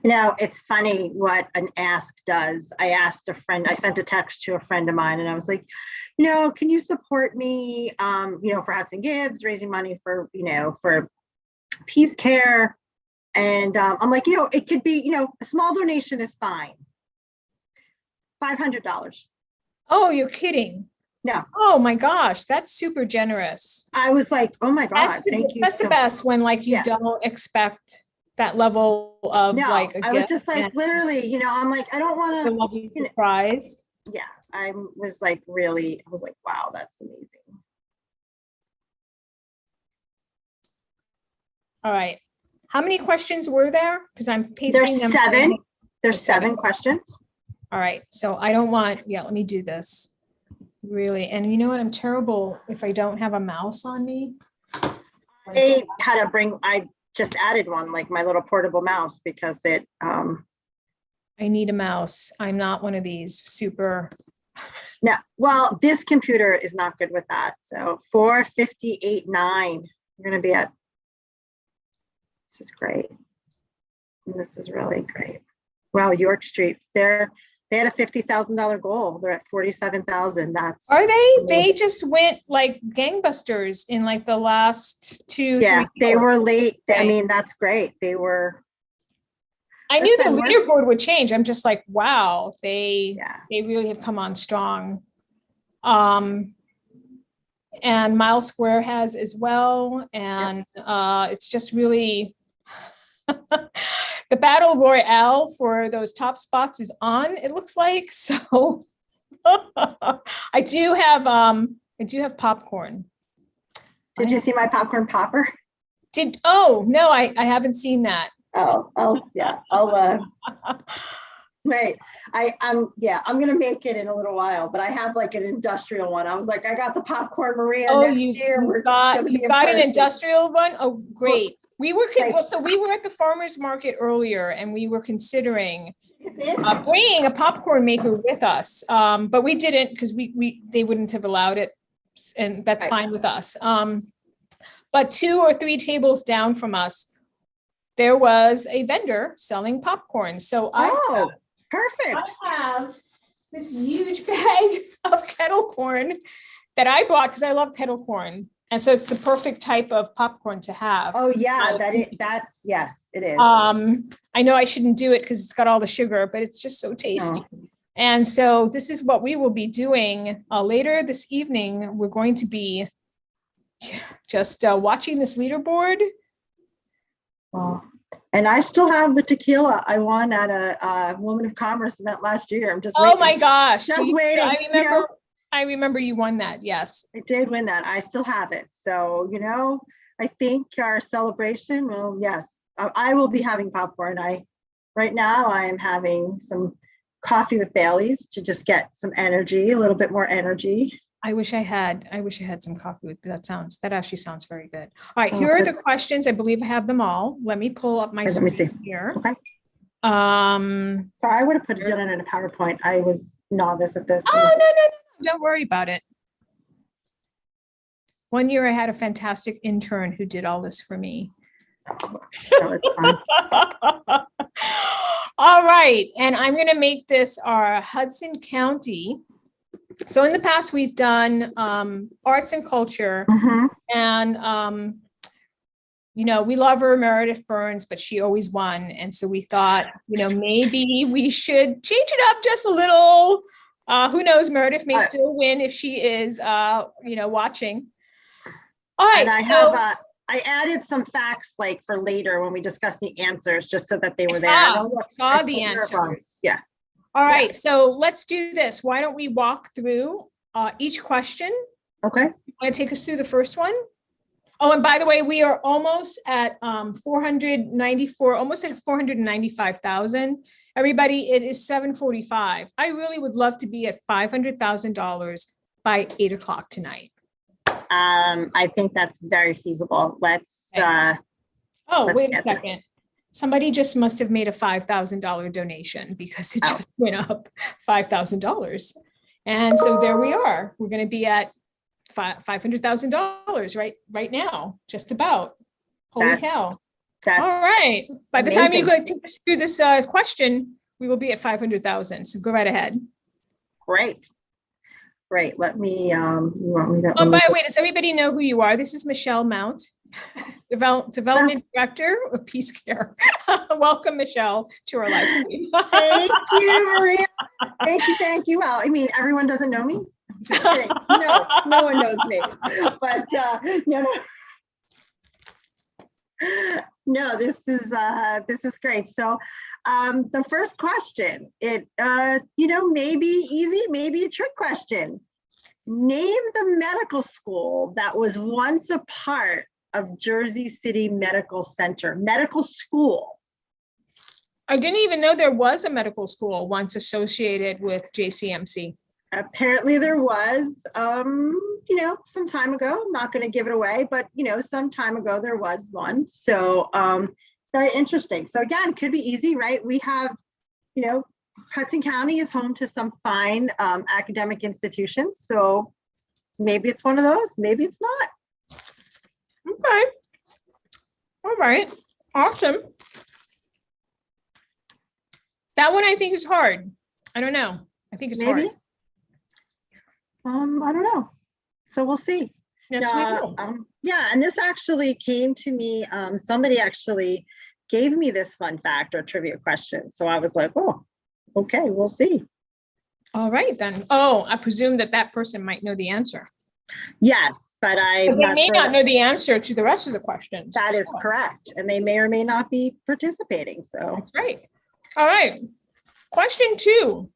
You know, it's funny what an ask does. I asked a friend, I sent a text to a friend of mine and I was like, you know, can you support me, you know, for Hudson Gibbs, raising money for, you know, for Peace Care. And I'm like, you know, it could be, you know, a small donation is fine. $500. Oh, you're kidding. No. Oh my gosh, that's super generous. I was like, oh my God, thank you. That's the best when like you don't expect that level of No, like a I was gift just like, and literally, you know, I'm like, I don't want they'll be to, surprised. yeah, I was like, really, I was like, wow, that's amazing. All right. How many questions were there? Because I'm pasting There's them. 7. There's Okay. 7 questions. All right. So I don't want, yeah, let me do this. Really. And you know what? I'm terrible if I don't have a mouse on me. I had to bring, I just added one, like my little portable mouse, because it, I need a mouse. I'm not one of these super. no, well, this computer is not good with that. So 458.9, we're gonna be at, this is great. And this is really great. Wow, York Street, they had a $50,000 goal. They're at 47,000. That's. Are they? They amazing. just went like gangbusters in like the last 2. Yeah, 3 they years. were late. I Right. mean, that's great. They were. I knew the Listen, we're- leaderboard would change. I'm just like, wow, they Yeah. really have come on strong. And Mile Square has as well. And it's just really the battle royale for those top spots is on, it looks like. So I do have popcorn. Did you see my popcorn popper? Oh no, I haven't seen that. Oh, yeah, wait, I'm gonna make it in a little while, but I have like an industrial one. I was like, I got the popcorn Maria Oh, next year. We're gonna be you in got an person. industrial one? Oh, great. We were, like- so we were at the farmer's market earlier and we were considering Is it? bringing a popcorn maker with us. But we didn't because they wouldn't have allowed it. and that's Right. fine with us. But 2 or 3 tables down from us, there was a vendor selling popcorn. So Oh, perfect. I have this huge bag of kettle corn that I bought because I love kettle corn. And so it's the perfect type of popcorn to have. Oh, yeah, that's, yes, it is. I know I shouldn't do it because it's got all the sugar, but it's just so tasty. Oh. And so this is what we will be doing later this evening. We're going to be just watching this leaderboard. Wow. And I still have the tequila I won at a Woman of Commerce event last year. I'm just Oh waiting. my gosh. Just waiting. I remember you won that. Yes. I did win that. I still have it. So, I think our celebration, well, yes, I will be having popcorn. Right now I am having some coffee with Bailey's to just get some energy, a little bit more energy. I wish I had some coffee with that actually sounds very good. All right, Oh, here are good. the questions. I believe I have them all. Let me pull up my Let me see. screen here. Okay. Oh, Sorry, I would have put it in a PowerPoint. I was novice at this. no. Don't worry about it. One year I had a fantastic intern who did all this for me. So it's fine. All right, and I'm going to make this our Hudson County. So in the past, we've done arts and culture, Mhm. and we love her, Meredith Burns, but she always won. And so we thought, maybe we should change it up just a little. Who knows? Meredith may still win if she is, watching. All right. And I added some facts like for later when we discuss the answers, just so that they were there. saw- Oh, look, saw I the there it answers. was. Yeah. All right. So let's do this. Why don't we walk through each question? Okay. You want to take us through the first one? Oh, and by the way, we are almost at 494, almost at 495,000. Everybody, it is 7:45. I really would love to be at $500,000 by 8 o'clock tonight. I think that's very feasible. Let's Oh, let's wait a get there. second. Somebody just must have made a $5,000 donation because it Oh. just went up $5,000. And so there we are. We're going to be at $500,000 right now, just about. Holy That's- cow. that's All right. By the time you amazing. go take us through this question, we will be at 500,000. So go right ahead. great. Great. Let me, you want me to? Oh, by the way, does everybody know who you are? This is Michelle Mount, Development Director of Peace Care. Welcome, Michelle, to our live stream. Thank you, Maria. Thank you. Well, I mean, everyone doesn't know me. Just kidding. No one knows me. But no, this is great. So the first question, maybe easy, maybe a trick question. Name the medical school that was once a part of Jersey City Medical Center. Medical school. I didn't even know there was a medical school once associated with JCMC. Apparently there was, some time ago. I'm not going to give it away, but some time ago there was one. So it's very interesting. So again, could be easy, right? We have, Hudson County is home to some fine academic institutions. So maybe it's one of those, maybe it's not. Okay. All right. Awesome. That one I think is hard. I don't know. I think it's Maybe. hard. I don't know. So we'll see. Yes, we will. Yeah, and this actually came to me, somebody actually gave me this fun fact or trivia question. So I was like, oh, okay, we'll see. All right, then. Oh, I presume that person might know the answer. Yes, but But I'm they not may sure. not know the answer to the rest of the questions. That is So, correct. And they may or may not be participating. So That's right. All right. Question 2.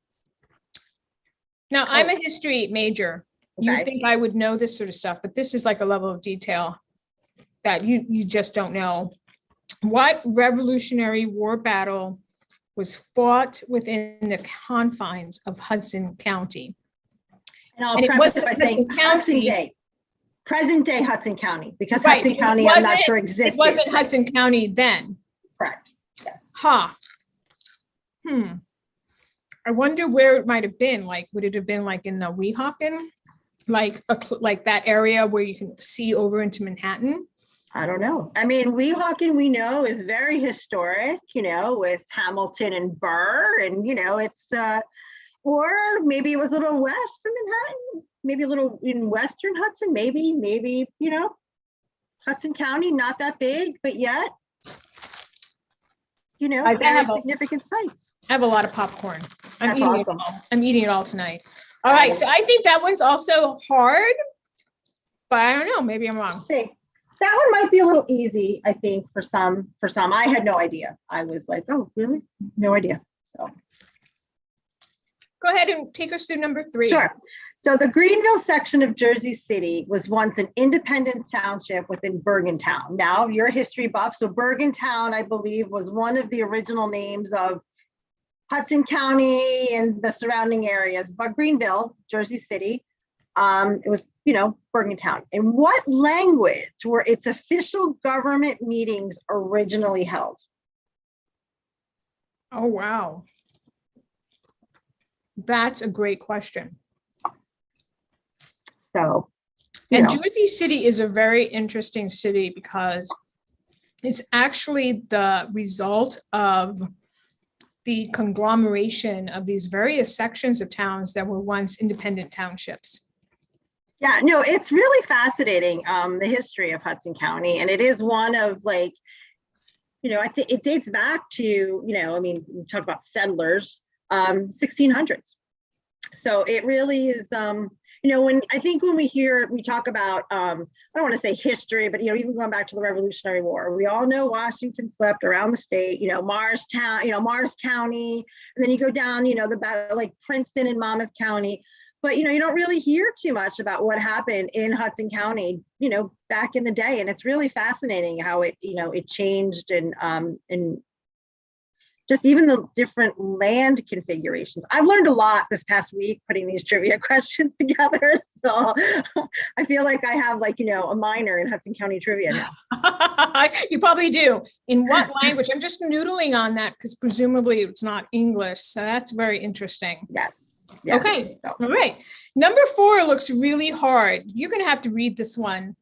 Now, I'm a history major. You Okay. think I would know this sort of stuff, but this is like a level of detail that you just don't know. What Revolutionary War battle was fought within the confines of Hudson County? and I'll And it preface it wasn't by saying Hudson Hudson County. Day, present day Hudson County, because Right, Hudson it County, I'm not wasn't- sure It existed. wasn't Hudson County then. Correct. Yes. Huh. I wonder where it might have been. Like, would it have been like in the Weehawken like like that area where you can see over into Manhattan? I don't know. I mean, Weehawken, we know, is very historic, you know, with Hamilton and Burr, and, you know, it's, or maybe it was a little west of Manhattan, maybe a little in Western Hudson, maybe, you know, Hudson County, not that big, but yet, you know, I very have a- significant sites. I have a lot of popcorn. That's awesome. I'm eating it all tonight. All right, so I think that one's also hard, but I don't know, maybe I'm wrong. See, that one might be a little easy, I think, for some. I had no idea. I was like, oh, really? No idea. So. Go ahead and take us through number 3. Sure. So the Greenville section of Jersey City was once an independent township within Bergentown. Now, you're a history buff, so Bergentown, I believe, was one of the original names of Hudson County and the surrounding areas, but Greenville, Jersey City, it was, you know, Bergentown. In what language were its official government meetings originally held? Oh, wow. That's a great question. So, and Jersey City is a very interesting city because it's actually the result of the conglomeration of these various sections of towns that were once independent townships. Yeah, no, it's really fascinating, the history of Hudson County. And it is one of, like, you know, I think it dates back to, you know, I mean, we talk about settlers, 1600s. So it really is, you know, when we talk about, I don't want to say history, but, you know, even going back to the Revolutionary War, we all know Washington slept around the state, you know, Mars County, and then you go down, you know, like Princeton and Monmouth County. But, you know, you don't really hear too much about what happened in Hudson County, you know, back in the day. And it's really fascinating how it, you know, it changed and just even the different land configurations. I've learned a lot this past week putting these trivia questions together. So I feel like I have, like, you know, a minor in Hudson County trivia now. You probably do. In what language? I'm just noodling on that because presumably it's not English. So that's very interesting. Yes. Yes. Okay. All right. Number 4 looks really hard. You're going to have to read this one.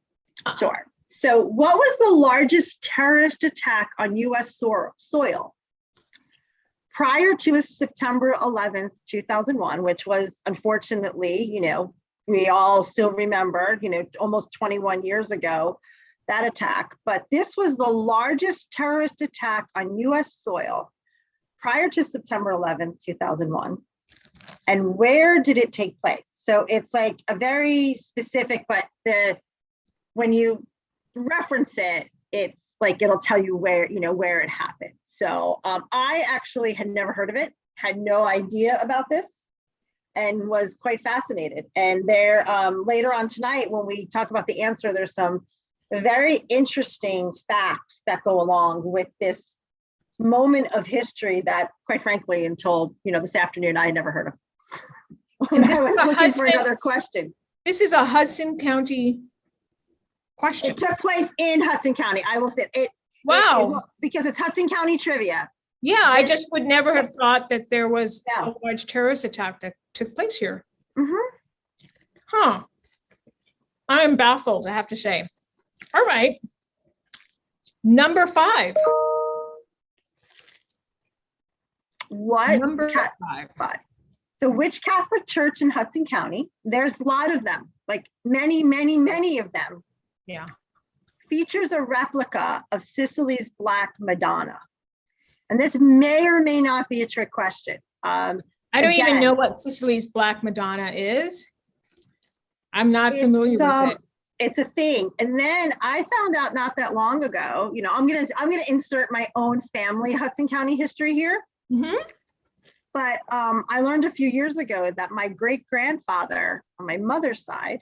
Sure. So what was the largest terrorist attack on U.S. soil prior to September 11th, 2001, which was, unfortunately, you know, we all still remember, you know, almost 21 years ago, that attack. But this was the largest terrorist attack on U.S. soil prior to September 11th, 2001. And where did it take place? So it's like a very specific, but when you reference it, it's like, it'll tell you where, you know, where it happened. So I actually had never heard of it, had no idea about this, and was quite fascinated. And there, later on tonight, when we talk about the answer, there's some very interesting facts that go along with this moment of history that, quite frankly, until, you know, this afternoon, I had never heard of. When I was looking for another question. This is a Hudson County question. It took place in Hudson County. I will say it. Wow. Because it's Hudson County trivia. Yeah, I just would never have thought that there was a large terrorist attack that took place here. Mm-hmm. Huh. I'm baffled, I have to say. All right. Number 5. What? Number 5. So which Catholic church in Hudson County, there's a lot of them, like many, many, many of them. Yeah. Features a replica of Sicily's Black Madonna. And this may or may not be a trick question. I don't even know what Sicily's Black Madonna is. I'm not familiar with it. It's a thing. And then I found out not that long ago, you know, I'm gonna insert my own family Hudson County history here. Mm-hmm. But I learned a few years ago that my great-grandfather on my mother's side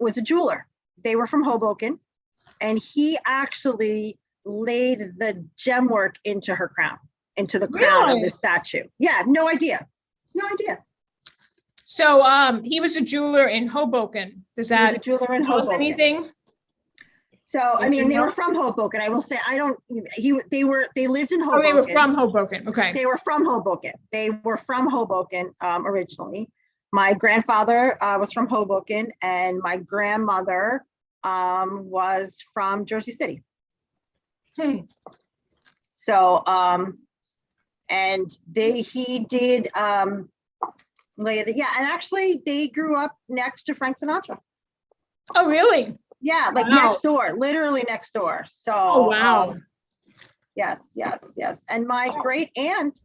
was a jeweler. They were from Hoboken, and he actually laid the gem work into her crown, into the crown of the statue. Yeah, no idea. No idea. So he was a jeweler in Hoboken. Does that He was a jeweler in tell us Hoboken. anything? So, I mean, they were from Hoboken. I will say, they lived in Hoboken. Oh, they were from Hoboken. Okay. They were from Hoboken. They were from Hoboken originally. My grandfather was from Hoboken, and my grandmother was from Jersey City. Hmm. So, and he did, and actually they grew up next to Frank Sinatra. Oh, really? Yeah, like Wow. next door, literally next door. So, Oh, wow. yes. And my great aunt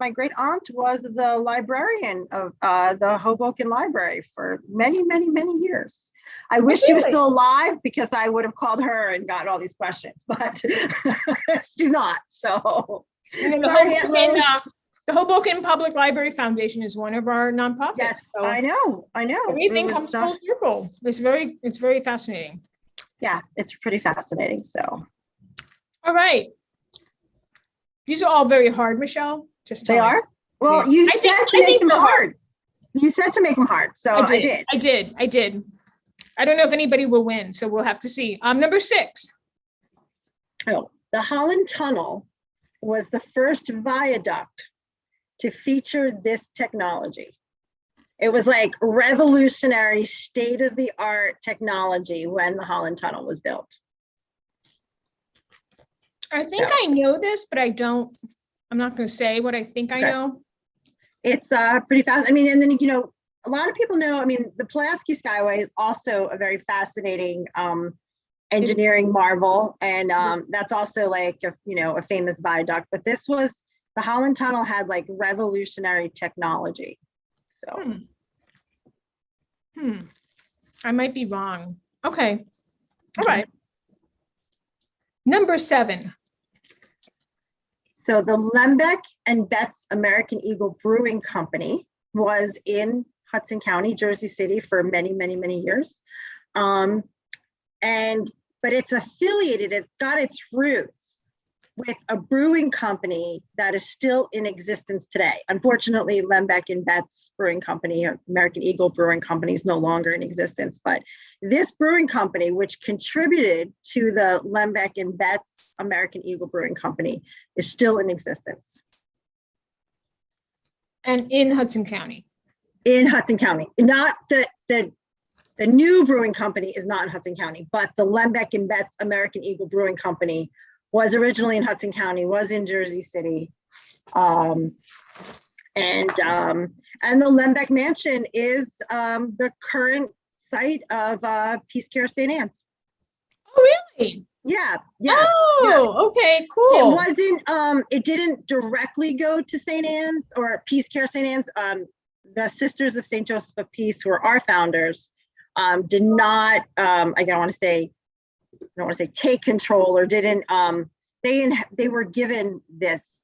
was the librarian of the Hoboken Library for many, many, many years. I wish she was Really? still alive because I would have called her and gotten all these questions, but she's not. So, And then sorry, Aunt Rose. the Hoboken Public Library Foundation is one of our nonprofits. Yes, so I know. Everything It comes was, full circle. It's very fascinating. yeah, it's pretty fascinating. So, All right. These are all very hard, Michelle. Just they telling you. are? Well, Yeah. you I said think- to I make think them they're hard. You said to make them hard, so I did. I did. I don't know if anybody will win, so we'll have to see. Number 6. Oh, the Holland Tunnel was the first viaduct to feature this technology. It was like revolutionary, state-of-the-art technology when the Holland Tunnel was built. I think Yeah. I know this, but I'm not going to say what I think I Okay. know. It's pretty fast. I mean, and then, a lot of people know, the Pulaski Skyway is also a very fascinating engineering marvel. And that's also like, a famous viaduct, but the Holland Tunnel had like revolutionary technology. So. I might be wrong. Okay. All right. Number 7. So the Lembeck and Betts American Eagle Brewing Company was in Hudson County, Jersey City for many, many, many years. But it's affiliated, it got its roots with a brewing company that is still in existence today. Unfortunately, Lembeck and Betts Brewing Company, or American Eagle Brewing Company, is no longer in existence. But this brewing company, which contributed to the Lembeck and Betts American Eagle Brewing Company, is still in existence. And in Hudson County. In Hudson County, not the new brewing company is not in Hudson County, but the Lembeck and Betts American Eagle Brewing Company was originally in Hudson County, was in Jersey City. And the Lembeck Mansion is the current site of Peace Care St. Anne's. Oh, really? Yeah. Okay, cool. It wasn't, it didn't directly go to St. Anne's or Peace Care St. Anne's. The Sisters of St. Joseph of Peace, who are our founders, did not, I don't want to say take control, or didn't, they were given this,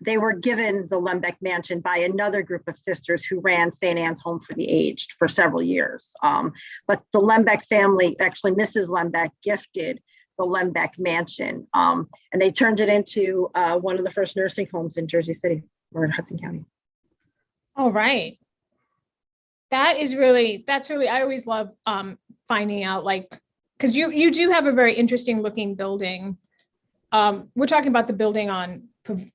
they were given the Lembeck Mansion by another group of sisters who ran St. Anne's Home for the Aged for several years. But the Lembeck family, actually Mrs. Lembeck, gifted the Lembeck Mansion, and they turned it into one of the first nursing homes in Jersey City or in Hudson County. All right. That's really, I always love finding out, like, because you do have a very interesting looking building. We're talking about the building on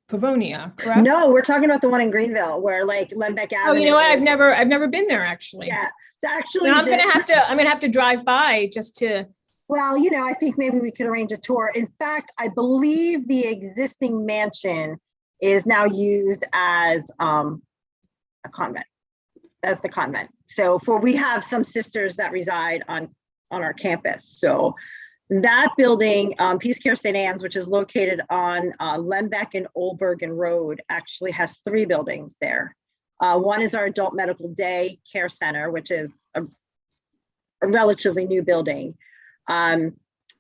Pavonia, correct? No, we're talking about the one in Greenville where like Lembeck Avenue. Oh, you know what? I've never been there actually. Yeah. So actually, I'm gonna have to drive by just to. Well, I think maybe we could arrange a tour. In fact, I believe the existing mansion is now used as a convent. As the convent. So we have some sisters that reside on our campus. So that building, Peace Care St. Anne's, which is located on Lembeck and Old Bergen Road, actually has 3 buildings there. One is our Adult Medical Day Care Center, which is a relatively new building. Then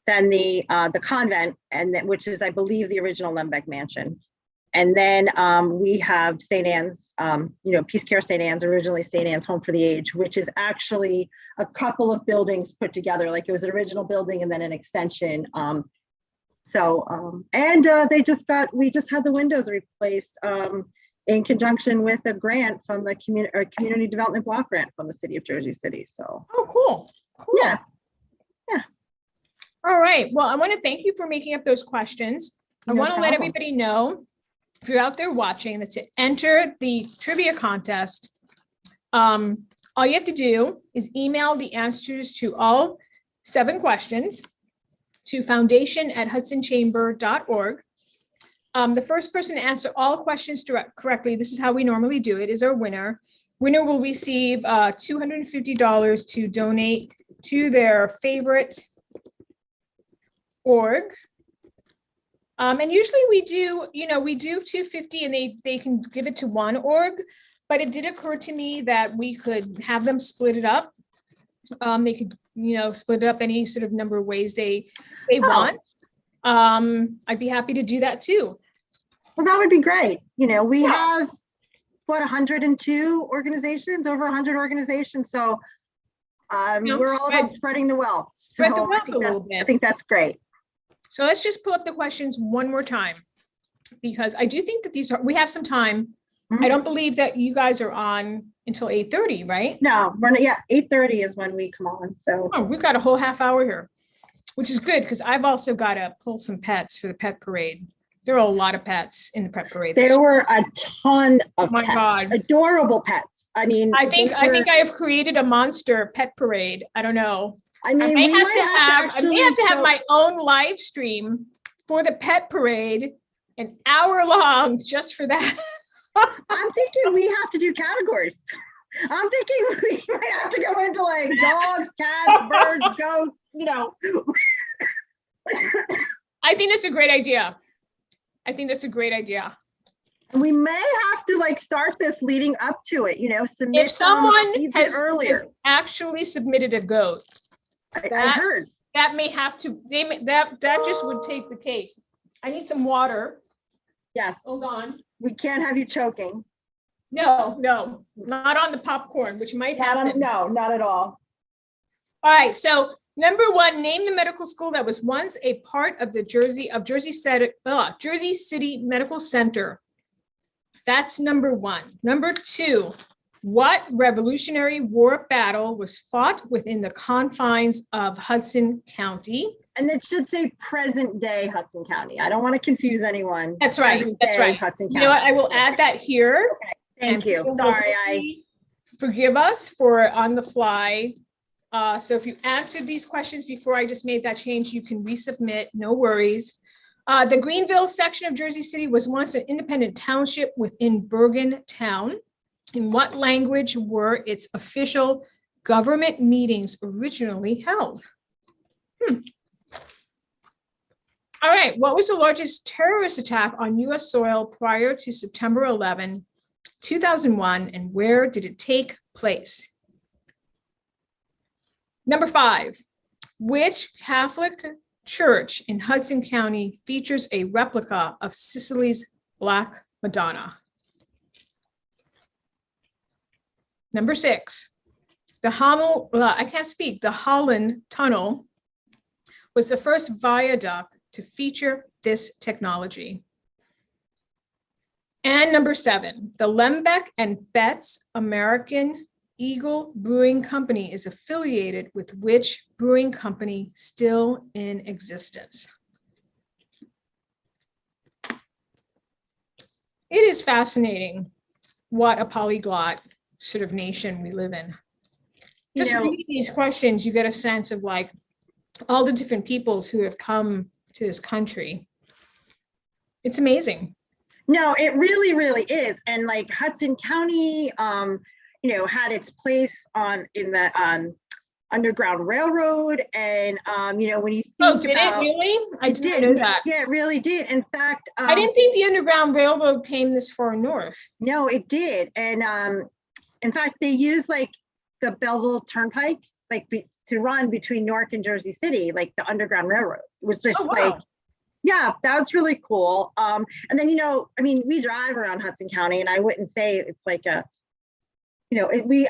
the convent, which is, I believe, the original Lembeck Mansion. And then we have St. Anne's, Peace Care St. Anne's, originally St. Anne's Home for the Aged, which is actually a couple of buildings put together. Like it was an original building and then an extension. We just had the windows replaced in conjunction with a grant from the community development block grant from the city of Jersey City. So. Oh, cool. Yeah. All right. Well, I want to thank you for making up those questions. I No want to let problem. everybody know, if you're out there watching, that to enter the trivia contest, All you have to do is email the answers to all 7 questions to foundation@hudsonchamber.org. The first person to answer all questions correctly, this is how we normally do it, is our winner. Winner will receive $250 to donate to their favorite org. And usually we do, we do $250 and they can give it to one org, but it did occur to me that we could have them split it up. They could, split it up any sort of number of ways they want. I'd be happy to do that too. Well, that would be great. We have, 102 organizations, over 100 organizations. So we're all about spreading the wealth. So Spread the wealth a little bit. I think that's great. So let's just pull up the questions one more time, because I do think that we have some time. Mhm. I don't believe that you guys are on until 8:30, right? No, we're not, 8:30 is when we come on. So Oh, we've got a whole half hour here, which is good because I've also got to pull some pets for the pet parade. There are a lot of pets in the pet parade. there were a ton of Oh my pets, God. adorable pets. I mean, I think they were- I have created a monster pet parade. I don't know. I mean, I we may might have to have actually go- my own live stream for the pet parade, an hour long, just for that. I'm thinking we have to do categories. I'm thinking we might have to go into like dogs, cats, birds, goats, I think that's a great idea. We may have to like start this leading up to it, submit If someone even has earlier. actually submitted a goat, I heard. that may have to, that just would take the cake. I need some water. Yes, Hold on. we can't have you choking. No, not on the popcorn, which might happen. No, not at all. All right, so number 1, name the medical school that was once a part of the Jersey City Medical Center. That's number 1. Number 2, what Revolutionary War battle was fought within the confines of Hudson County? And it should say present day Hudson County. I don't want to confuse anyone. That's right, Present that's day right. Hudson You County. know what, I will add that here. Thank and you. people will Sorry, hopefully forgive us for on the fly. So if you answered these questions before I just made that change, you can resubmit, no worries. The Greenville section of Jersey City was once an independent township within Bergen Town. In what language were its official government meetings originally held? All right, what was the largest terrorist attack on US soil prior to September 11, 2001, and where did it take place? Number 5, which Catholic church in Hudson County features a replica of Sicily's Black Madonna? Number 6, the Holland Tunnel was the first viaduct to feature this technology. And number 7, the Lembeck and Betts American Eagle Brewing Company is affiliated with which brewing company still in existence? It is fascinating what a polyglot sort of nation we live in. Just reading these questions, you get a sense of like all the different peoples who have come to this country. It's amazing. No, it really, really is. And like Hudson County, had its place in the Underground Railroad. And, when you think did about- it really? I it didn't know that. Yeah, it really did. In fact, I didn't think the Underground Railroad came this far north. No, it did. And in fact, they used like the Belleville Turnpike, to run between Newark and Jersey City, like the Underground Railroad. It was just yeah, that was really cool. And then, we drive around Hudson County and I wouldn't say it's like I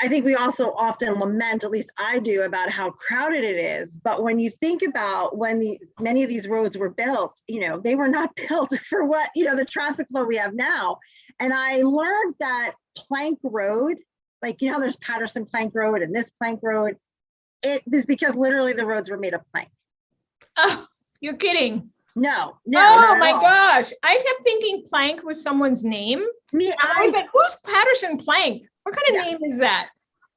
think we also often lament, at least I do, about how crowded it is. But when you think about when many of these roads were built, they were not built for what, the traffic flow we have now. And I learned that Plank Road, there's Patterson Plank Road and this Plank Road, it was because literally the roads were made of plank. Oh, you're kidding. No. Oh my gosh. I kept thinking Plank was someone's name. I was like, who's Patterson Plank? What kind of Yeah. name is that?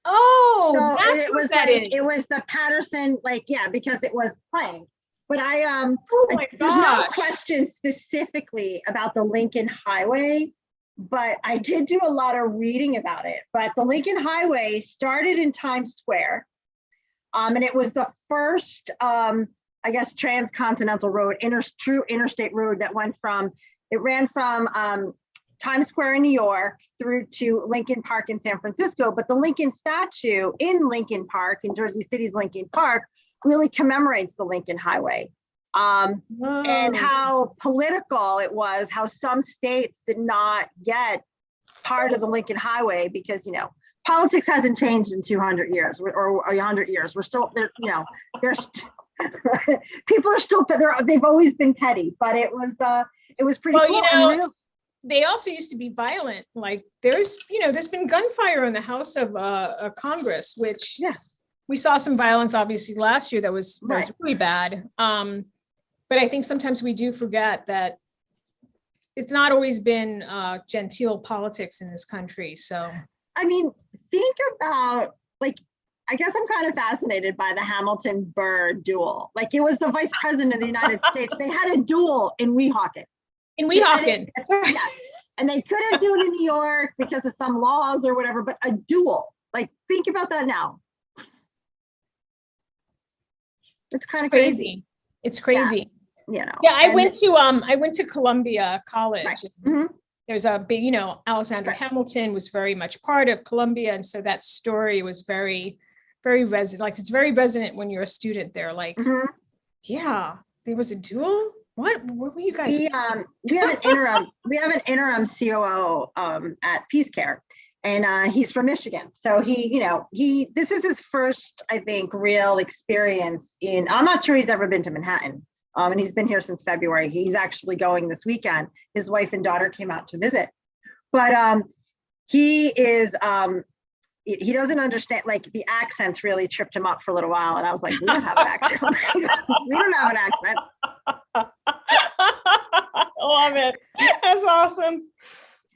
Oh, So that's it what was that like, is. it was the Patterson, like, yeah, because it was playing. But Oh my there's no gosh. question specifically about the Lincoln Highway, but I did do a lot of reading about it. But the Lincoln Highway started in Times Square. And it was the first, I guess, transcontinental road, true interstate road that ran from Times Square in New York through to Lincoln Park in San Francisco. But the Lincoln statue in Lincoln Park, in Jersey City's Lincoln Park, really commemorates the Lincoln Highway. And Whoa. how political it was, how some states did not get part of the Lincoln Highway because, you know, politics hasn't changed in 200 years or 100 years. We're still there, you know, people are still, they've always been petty, but it was pretty Well, cool. you And know, they also used to be violent. Like there's been gunfire in the House of Congress, which we saw some violence obviously last year that was really bad. But I think sometimes we do forget that it's not always been genteel politics in this country. So, I mean, think about, like, I guess I'm kind of fascinated by the Hamilton-Burr duel. Like, it was the vice president of the United States. They had a duel in Weehawken. In Weehawken. Yeah. And they couldn't do it in New York because of some laws or whatever, but a duel. Like, think about that now. It's kind of crazy. It's crazy. You know. Yeah, I went to Columbia College. Right. Mhm. There's a big, you know, Alexander Hamilton was very much part of Columbia, and so that story was very, very resonant. Like it's very resonant when you're a student there. Like, yeah, there was a duel. What were you guys? We have an interim COO at Peace Care, and he's from Michigan. So this is his first, I think, real experience in. I'm not sure he's ever been to Manhattan. And he's been here since February. He's actually going this weekend. His wife and daughter came out to visit. But he is, he doesn't understand, like the accents really tripped him up for a little while. And I was like, we don't have an accent. We don't have an accent. Love it. That's awesome.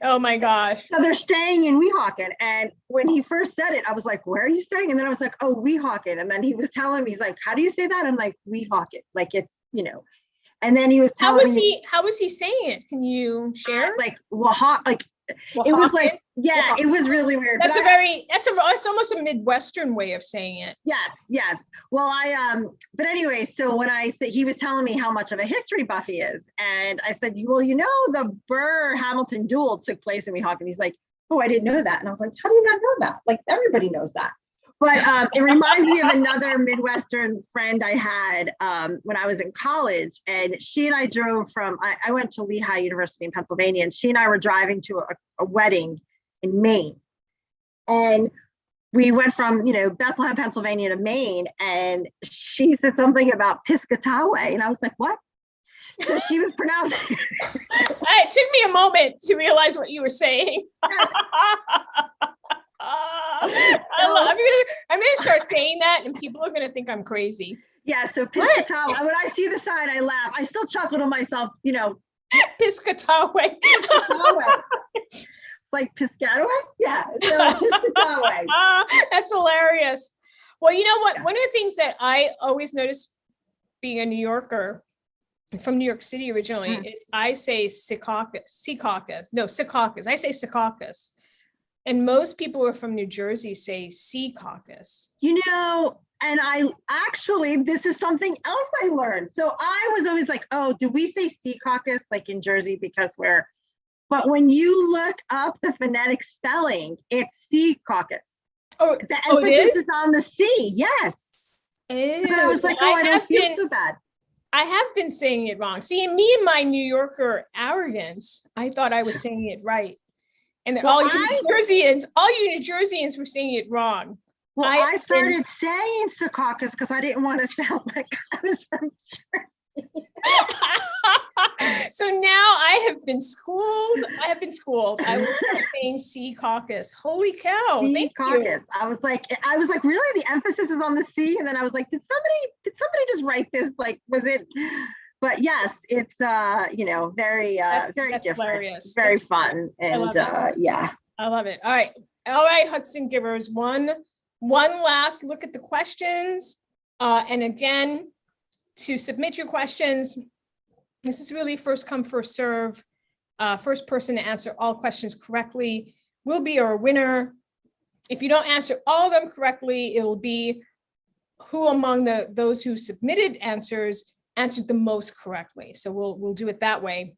Oh my gosh. So they're staying in Weehawken. And when he first said it, I was like, where are you staying? And then I was like, oh, Weehawken. And then he was telling me, he's like, how do you say that? I'm like, Weehawken. Like it's, you know, and then he was telling me. How was he saying it? Can you share? Like, it was like, yeah, it was really weird. That's it's almost a Midwestern way of saying it. Yes. Well, but anyway, so when I said, he was telling me how much of a history buff he is. And I said, well, you know, the Burr-Hamilton duel took place in Weehawken. He's like, oh, I didn't know that. And I was like, how do you not know that? Like everybody knows that. But it reminds me of another Midwestern friend I had when I was in college. And she and I drove I went to Lehigh University in Pennsylvania, and she and I were driving to a wedding in Maine. And we went from, Bethlehem, Pennsylvania to Maine. And she said something about Piscataway. And I was like, what? So she was pronouncing. It took me a moment to realize what you were saying. I'm gonna start saying that, and people are gonna think I'm crazy. Yeah. So Piscataway. When I see the sign, I laugh. I still chuckle to myself. Piscataway. It's like Piscataway. Yeah. So Piscataway. That's hilarious. Well, you know what? One of the things that I always notice, being a New Yorker from New York City originally, is I say Secaucus. No, Secaucus. I say Secaucus. And most people who are from New Jersey say Secaucus. And this is something else I learned. So I was always like, oh, do we say Secaucus like in Jersey but when you look up the phonetic spelling, it's Secaucus. Oh, the emphasis is on the C. Yes. And I was like, I don't feel so bad. I have been saying it wrong. See, me and my New Yorker arrogance, I thought I was saying it right. And all you New Jerseyans were saying it wrong. Well, I started saying Secaucus because I didn't want to sound like I was from Jersey. So now I have been schooled. I was saying Secaucus. Holy cow. Secaucus. I was like, really? The emphasis is on the C? And then I was like, did somebody just write this? Like, was it? But yes, it's very that's different. hilarious. Very fun. And I love it. All right. All right, Hudson Givers, one last look at the questions. And again, to submit your questions, this is really first come, first serve. First person to answer all questions correctly will be our winner. If you don't answer all of them correctly, it'll be who among those who submitted answers answered the most correctly. So we'll do it that way,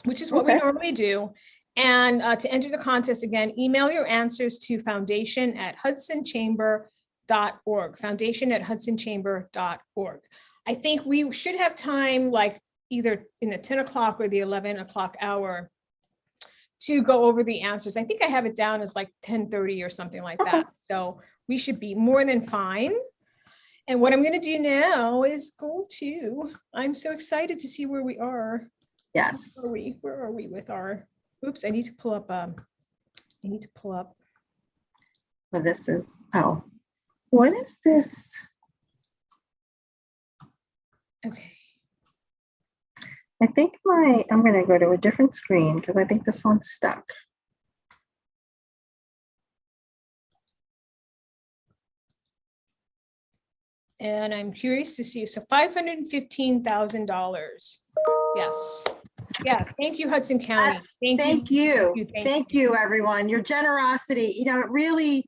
which is what we normally do. And to enter the contest, again, email your answers to foundation@hudsonchamber.org, foundation@hudsonchamber.org. I think we should have time, like either in the 10 o'clock or the 11 o'clock hour, to go over the answers. I think I have it down as like 10:30 or something like that. So we should be more than fine. And what I'm going to do now is I'm so excited to see where we are. Yes. Where are we with our, oops, I need to pull up. Well, this is, what is this? Okay. I think I'm going to go to a different screen because I think this one's stuck. And I'm curious to see, so $515,000. Yes. Thank you, Hudson County. Thank you, everyone. Your generosity, it really,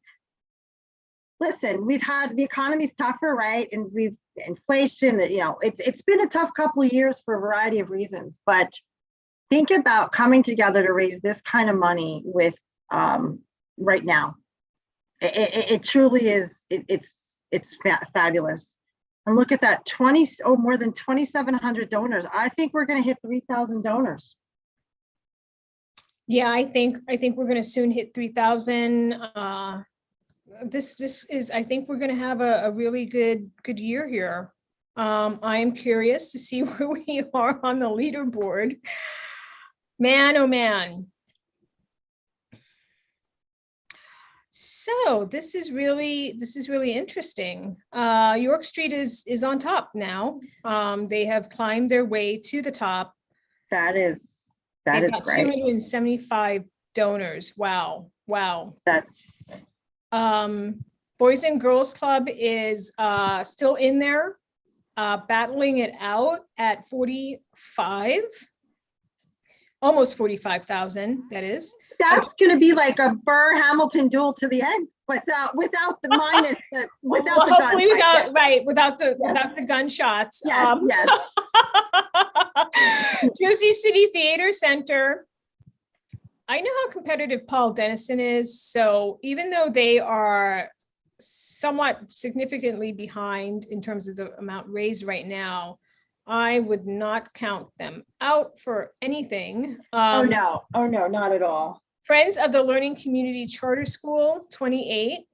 listen, we've had, the economy's tougher, right? And we've inflation, it's been a tough couple of years for a variety of reasons, but think about coming together to raise this kind of money with right now. It truly is, it's fabulous. And look at that, more than 2,700 donors. I think we're going to hit 3,000 donors. Yeah, I think we're going to soon hit 3,000. This is, I think we're going to have a really good year here. I am curious to see where we are on the leaderboard. Man, oh man. So this is really interesting. York Street is on top now. They have climbed their way to the top. That is great. 275 donors. Wow. That's Boys and Girls Club is still in there, battling it out at 45, almost 45,000. That is. That's going to be like a Burr Hamilton duel to the end, without the minus, without the gun. Without the gunshots. Yes. Jersey City Theater Center. I know how competitive Paul Dennison is. So even though they are somewhat significantly behind in terms of the amount raised right now, I would not count them out for anything. Oh no, not at all. Friends of the Learning Community Charter School, 28.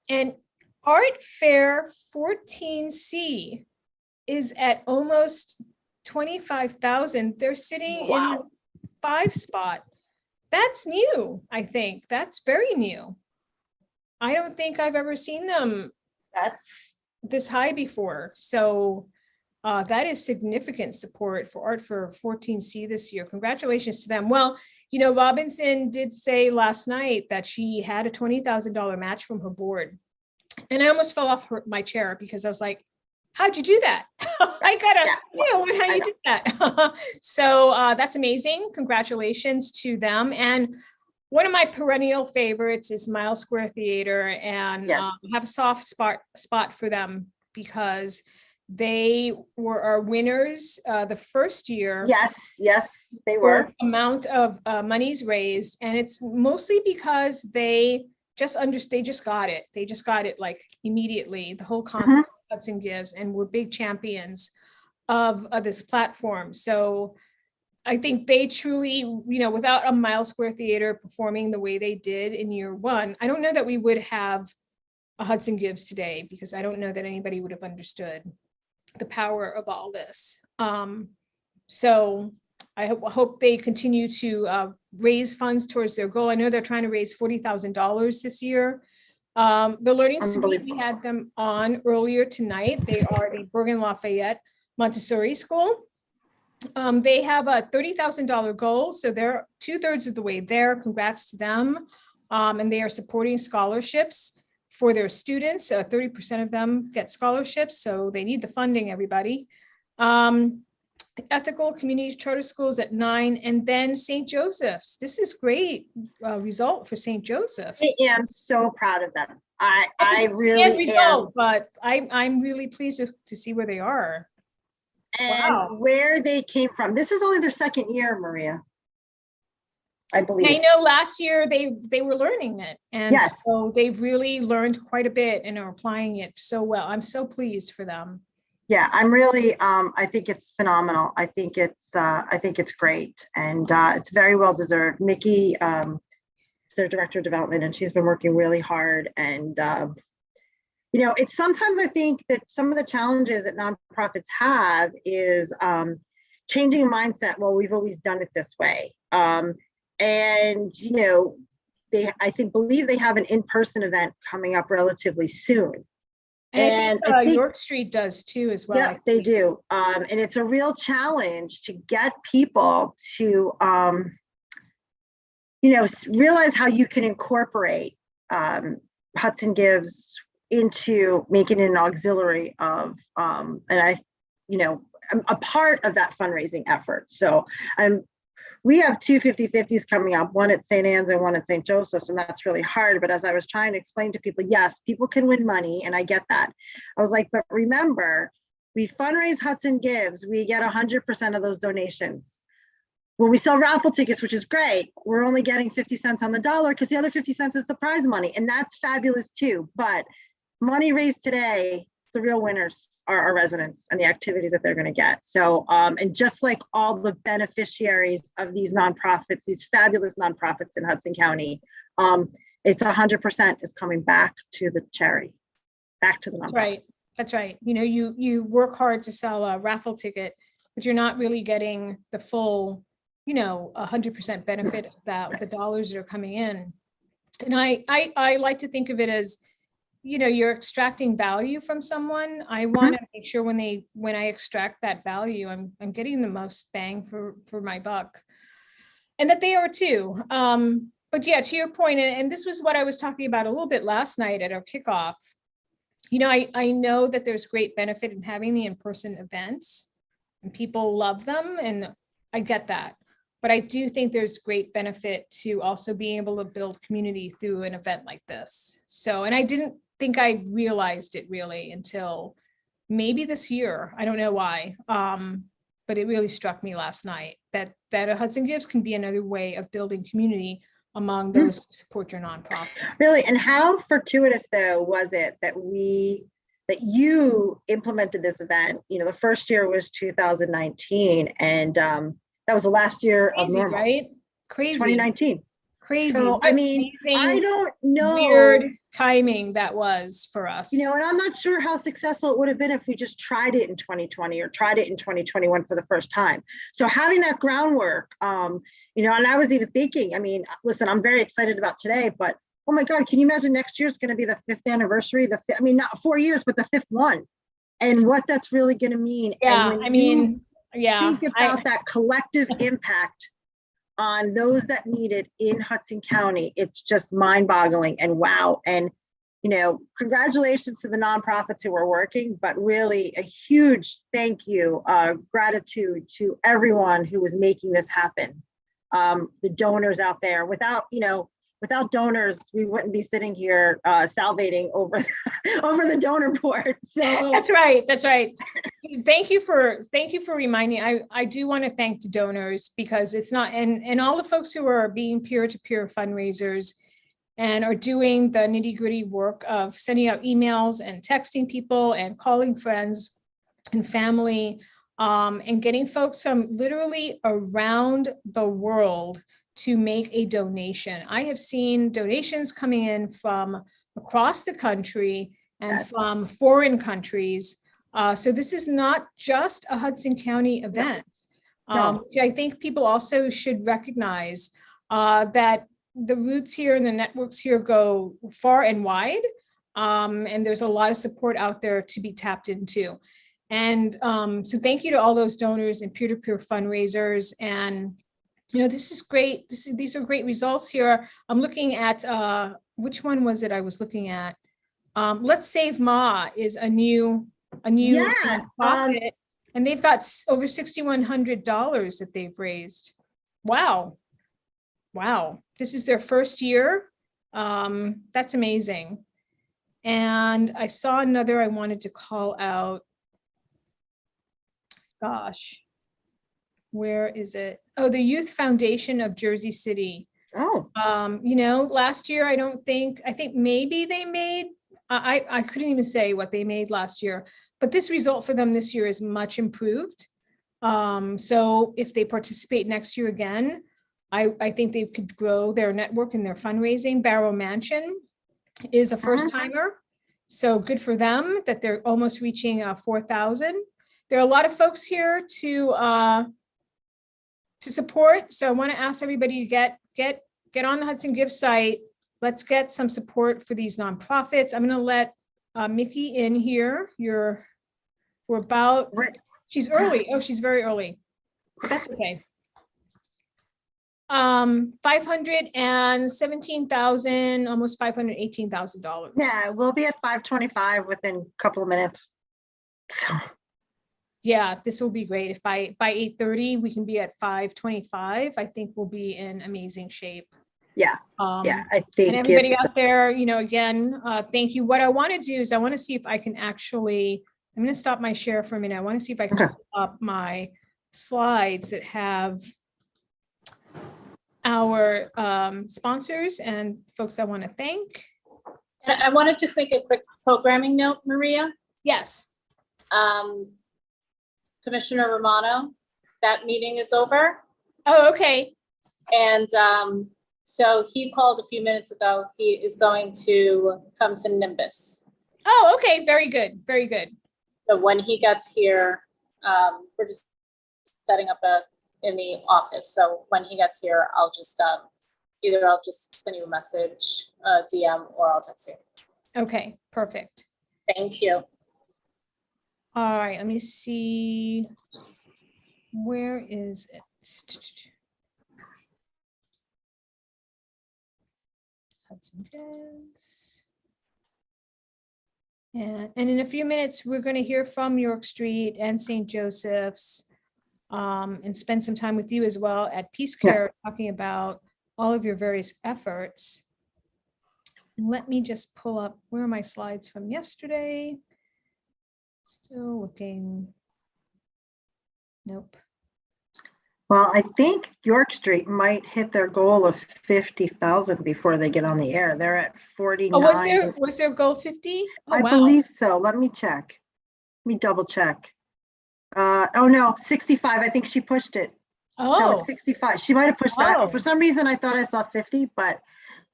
And Art Fair 14C is at almost 25,000. They're sitting in the 5 spot. That's new, I think. That's very new. I don't think I've ever seen them this high before. So that is significant support for Art for 14C this year. Congratulations to them. Well, Robinson did say last night that she had a $20,000 match from her board. And I almost fell off my chair because I was like, how'd you do that? I gotta know how you did that. So that's amazing. Congratulations to them. And one of my perennial favorites is Miles Square Theater, and I have a soft spot for them because they were our winners the first year. Yes, they were. Amount of monies raised, and it's mostly because they just got it. They just got it like immediately. The whole concept of Hudson Gives, and we're big champions of this platform. So I think they truly, without a Miles Square Theater performing the way they did in year one, I don't know that we would have a Hudson Gives today, because I don't know that anybody would have understood the power of all this. So I hope they continue to raise funds towards their goal. I know they're trying to raise $40,000 this year. The Learning Suite, we had them on earlier tonight. They are the Bergen Lafayette Montessori School. They have a $30,000 goal, so they're 2/3 of the way there. Congrats to them. And they are supporting scholarships for their students. 30% of them get scholarships, so they need the funding, everybody. Ethical Community Charter Schools at 9, and then St. Joseph's. This is great result for St. Joseph's. I am so proud of them. I Can't really am. result, but I'm really pleased to see where they are. And Wow. where they came from. This is only their second year, Maria. I I believe. know last year they were learning it, and Yes. so they've really learned quite a bit and are applying it so well. I'm so pleased for them. Yeah, I'm really, I think it's phenomenal. I think it's great, and it's very well deserved. Mickey is their director of development, and she's been working really hard. And it's sometimes I think that some of the challenges that nonprofits have is changing a mindset. Well, we've always done it this way, and I believe they have an in-person event coming up relatively soon. And I think York Street does too as well. Yeah, they do. And it's a real challenge to get people to, realize how you can incorporate Hudson Gives into making it an auxiliary of, I'm a part of that fundraising effort. So we have two 50/50s coming up, one at St. Anne's and one at St. Joseph's, and that's really hard. But as I was trying to explain to people, yes, people can win money, and I get that. I was like, but remember, we fundraise Hudson Gives, we get 100% of those donations. When we sell raffle tickets, which is great, we're only getting 50 cents on the dollar because the other 50 cents is the prize money, and that's fabulous too. But money raised today, the real winners are our residents and the activities that they're going to get. So, and just like all the beneficiaries of these nonprofits, these fabulous nonprofits in Hudson County, it's 100% is coming back to the charity, back to the nonprofit. That's right. That's right. You work hard to sell a raffle ticket, but you're not really getting the full, 100% benefit of that, the dollars that are coming in. And I like to think of it as, you're extracting value from someone. I want to make sure when I extract that value, I'm getting the most bang for my buck, and that they are too. But yeah, to your point, and this was what I was talking about a little bit last night at our kickoff. I know that there's great benefit in having the in-person events, and people love them, and I get that. But I do think there's great benefit to also being able to build community through an event like this. So, and I didn't think I realized it really until maybe this year. I don't know why, but it really struck me last night that a Hudson Gives can be another way of building community among those who support your nonprofit. Really, and how fortuitous though was it that you implemented this event? The first year was 2019, and that was the last year of normal, right? Crazy. 2019. Crazy. So, I mean, I don't know. Weird timing that was for us. And I'm not sure how successful it would have been if we just tried it in 2020 or tried it in 2021 for the first time. So having that groundwork, and I was even thinking, listen, I'm very excited about today, but oh my God, can you imagine next year is going to be the 5th anniversary? Not 4 years, but the 5th one. And what that's really going to mean. Yeah, think about that collective impact on those that need it in Hudson County. It's just mind-boggling and wow. And, congratulations to the nonprofits who are working, but really a huge thank you, gratitude to everyone who was making this happen. The donors out there, without donors, we wouldn't be sitting here salivating over the donor board. So that's right. Thank you for reminding. I do want to thank the donors, because it's not, and all the folks who are being peer-to-peer fundraisers and are doing the nitty-gritty work of sending out emails and texting people and calling friends and family, and getting folks from literally around the world to make a donation. I have seen donations coming in from across the country and from foreign countries. So this is not just a Hudson County event. I think people also should recognize that the roots here and the networks here go far and wide. And there's a lot of support out there to be tapped into. And so thank you to all those donors and peer-to-peer fundraisers. And This is great. These are great results here. I'm looking at, which one was it I was looking at? Let's Save Ma is a new Yeah, nonprofit, and they've got over $6,100 that they've raised. Wow. Wow. This is their first year. That's amazing. And I saw another I wanted to call out. Gosh, where is it? Oh, the Youth Foundation of Jersey City. Oh, Last year, I think maybe they made, I couldn't even say what they made last year, but this result for them this year is much improved. So if they participate next year again, I think they could grow their network and their fundraising. Barrow Mansion is a first timer. So good for them that they're almost reaching 4,000. There are a lot of folks here to support. So I want to ask everybody to get on the Hudson Gives site. Let's get some support for these nonprofits. I'm going to let Mickey in here. She's early. Oh, she's very early. That's okay. $517,000, almost $518,000. yeah, we'll be at 525 within a couple of minutes. So, Yeah, this will be great. If by 8:30 we can be at 525, I think we'll be in amazing shape. yeah, Yeah, I think. and everybody it's- out there, again, thank you. What I want to do is I want to see if I can actually, I'm going to stop my share for a minute. I want to see if I can pull up my slides that have our sponsors and folks I want to thank. And I want to just make a quick programming note, Maria. Yes. Commissioner Romano, that meeting is over. Oh, okay. And so he called a few minutes ago. He is going to come to Nimbus. Oh, okay. Very good. Very good. So when he gets here, we're just setting up in the office. So when he gets here, I'll just either I'll just send you a message, DM, or I'll text you. Okay, perfect. Thank you. All right, let me see. Where is it? Hudson Gives. And in a few minutes, we're going to hear from York Street and St. Joseph's, and spend some time with you as well at Peace Care, talking about all of your various efforts. Let me just pull up, where are my slides from yesterday? Still looking. Nope. Well, I think York Street might hit their goal of 50,000 before they get on the air. They're at 49. Oh, was there goal 50? Oh, I wow. believe so. Let me check. Let me double check. Oh no, 65. I think she pushed it. So Oh, it's 65. She might have pushed Oh. that. For some reason, I thought I saw 50, but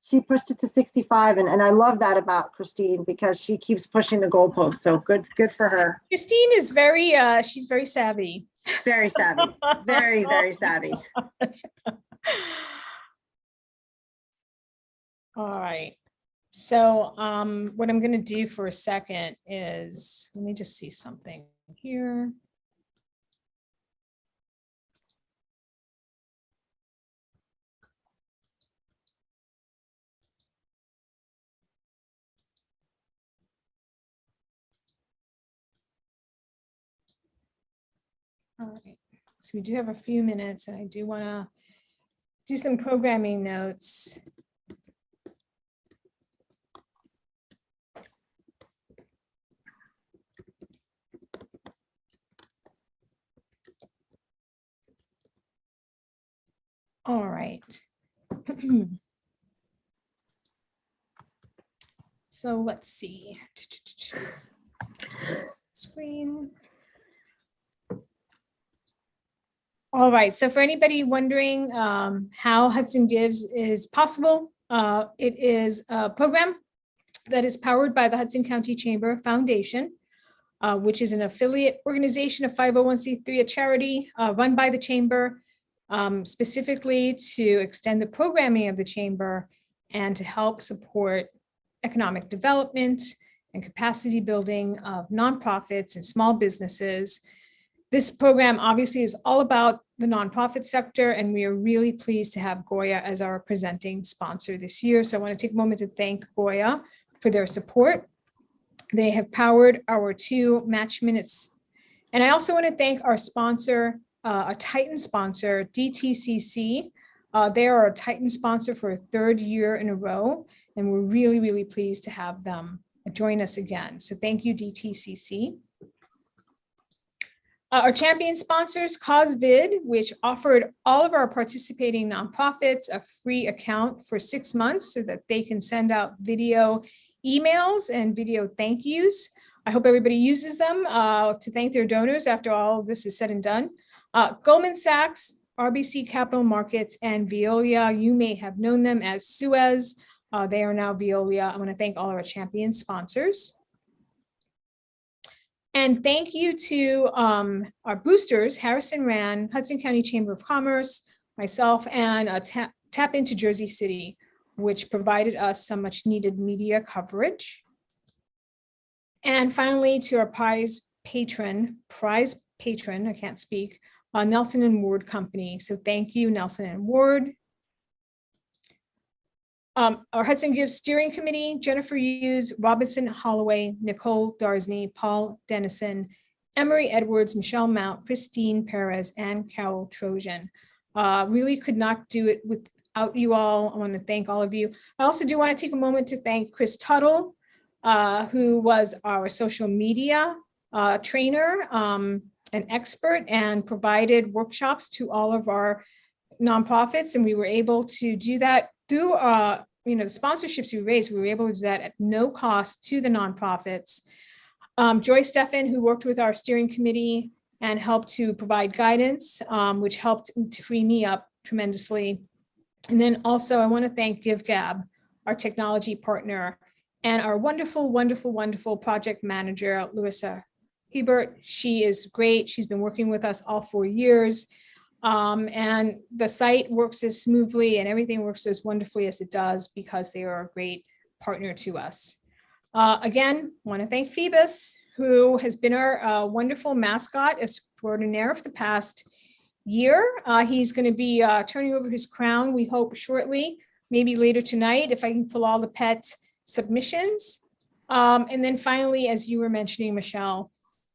she pushed it to 65. And I love that about Christine because she keeps pushing the goalpost. So good for her. Christine is very, she's very savvy. Very savvy. Very, very savvy. All right. So what I'm going to do for a second is, let me just see something here. All right, so we do have a few minutes and I do want to do some programming notes. All right. So let's see. Screen. All right, so for anybody wondering how Hudson Gives is possible, it is a program that is powered by the Hudson County Chamber Foundation, which is an affiliate organization of 501c3, a charity run by the Chamber, specifically to extend the programming of the Chamber and to help support economic development and capacity building of nonprofits and small businesses. This program obviously is all about the nonprofit sector, and we are really pleased to have Goya as our presenting sponsor this year. So I want to take a moment to thank Goya for their support. They have powered our 2 match minutes. And I also want to thank our sponsor, a Titan sponsor, DTCC. They are a Titan sponsor for a 3rd year in a row, and we're really, really pleased to have them join us again. So thank you, DTCC. Our champion sponsors, CauseVid, which offered all of our participating nonprofits a free account for 6 months so that they can send out video emails and video thank yous. I hope everybody uses them to thank their donors after all of this is said and done. Goldman Sachs, RBC Capital Markets, and Veolia, you may have known them as Suez. They are now Veolia. I want to thank all our champion sponsors. And thank you to our boosters, Harrison Rand, Hudson County Chamber of Commerce, myself, and Tap Into Jersey City, which provided us some much needed media coverage. And finally, to our prize patron, I can't speak, Nelson and Ward Company. So thank you, Nelson and Ward. Our Hudson Gives Steering Committee, Jennifer Hughes, Robinson Holloway, Nicole Darsney, Paul Dennison, Emery Edwards, Michelle Mount, Christine Perez, and Carol Trojan. Really could not do it without you all. I want to thank all of you. I also do want to take a moment to thank Chris Tuttle, who was our social media trainer, an expert, and provided workshops to all of our nonprofits. And we were able to do that through the sponsorships we raised. We were able to do that at no cost to the nonprofits. Joy Steffen, who worked with our steering committee and helped to provide guidance, which helped to free me up tremendously. And then also I want to thank GiveGab, our technology partner, and our wonderful, wonderful, wonderful project manager, Larissa Hebert. She is great. She's been working with us all 4 years. And the site works as smoothly and everything works as wonderfully as it does because they are a great partner to us. Again, want to thank Phoebus, who has been our wonderful mascot extraordinaire for the past year. He's going to be turning over his crown, we hope shortly, maybe later tonight, if I can pull all the pet submissions. And then finally, as you were mentioning, Michelle,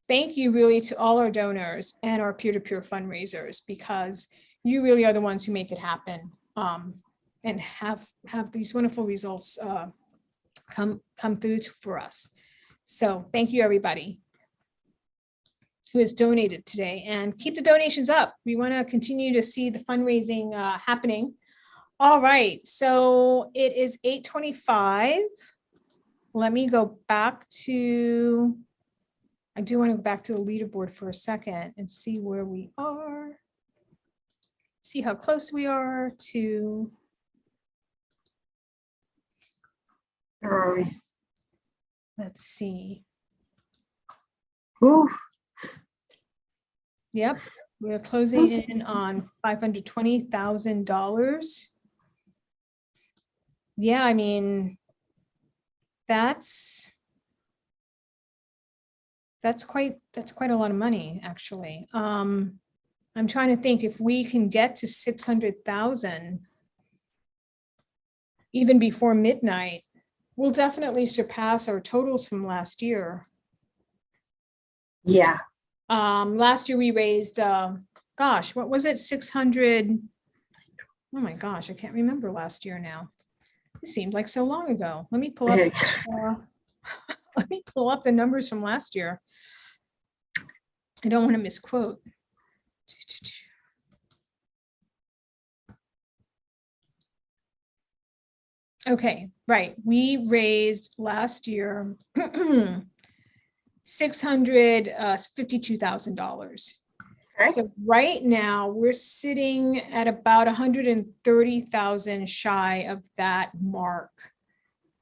thank you really to all our donors and our peer-to-peer fundraisers, because you really are the ones who make it happen and have these wonderful results come through for us. So thank you, everybody who has donated today, and keep the donations up. We want to continue to see the fundraising happening. All right, so it is 8:25. Let me go back to, I do want to go back to the leaderboard for a second and see where we are. See how close we are to. Where are we? Let's see. Ooh. Yep, we're closing in on $520,000. Yeah, I mean, that's quite a lot of money, actually. I'm trying to think if we can get to 600,000 even before midnight, we'll definitely surpass our totals from last year. Yeah. Last year we raised, gosh, what was it? 600. Oh my gosh, I can't remember last year now. It seemed like so long ago. Let me pull up. Let me pull up the numbers from last year. I don't want to misquote. Okay, right. We raised last year $652,000. Okay. So right now we're sitting at about 130,000 shy of that mark,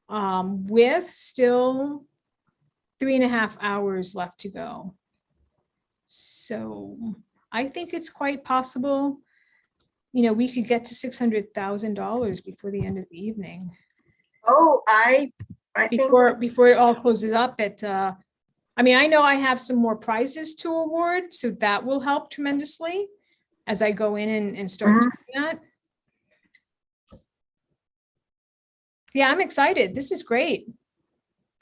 with still 3.5 hours left to go. So I think it's quite possible, we could get to $600,000 before the end of the evening. Oh, I think Before it all closes up at, I know I have some more prizes to award, so that will help tremendously. as I go in and start doing that. Yeah, I'm excited. This is great.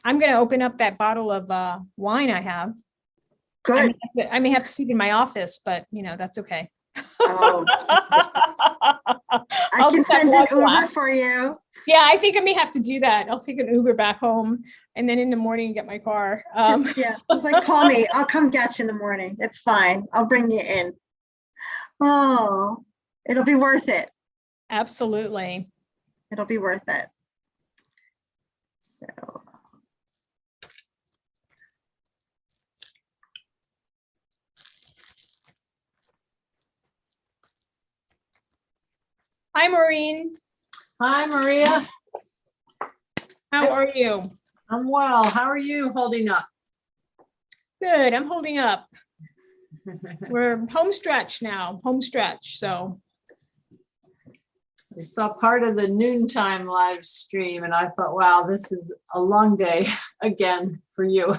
I'm going to open up that bottle of wine I have. Good. I may have to sleep in my office, but you know, that's okay. Oh, I I'll can get that send an wine Uber glass. for you. Yeah, I think I may have to do that. I'll take an Uber back home and then in the morning get my car. Yeah, it's like, call me. I'll come get you in the morning. It's fine. I'll bring you in. Oh, it'll be worth it. Absolutely. It'll be worth it. So. Hi, Maureen. Hi, Maria. How are you? I'm well. How are you holding up? Good. I'm holding up. We're home stretch now, home stretch. So I saw part of the noontime live stream and I thought, wow, this is a long day again for you.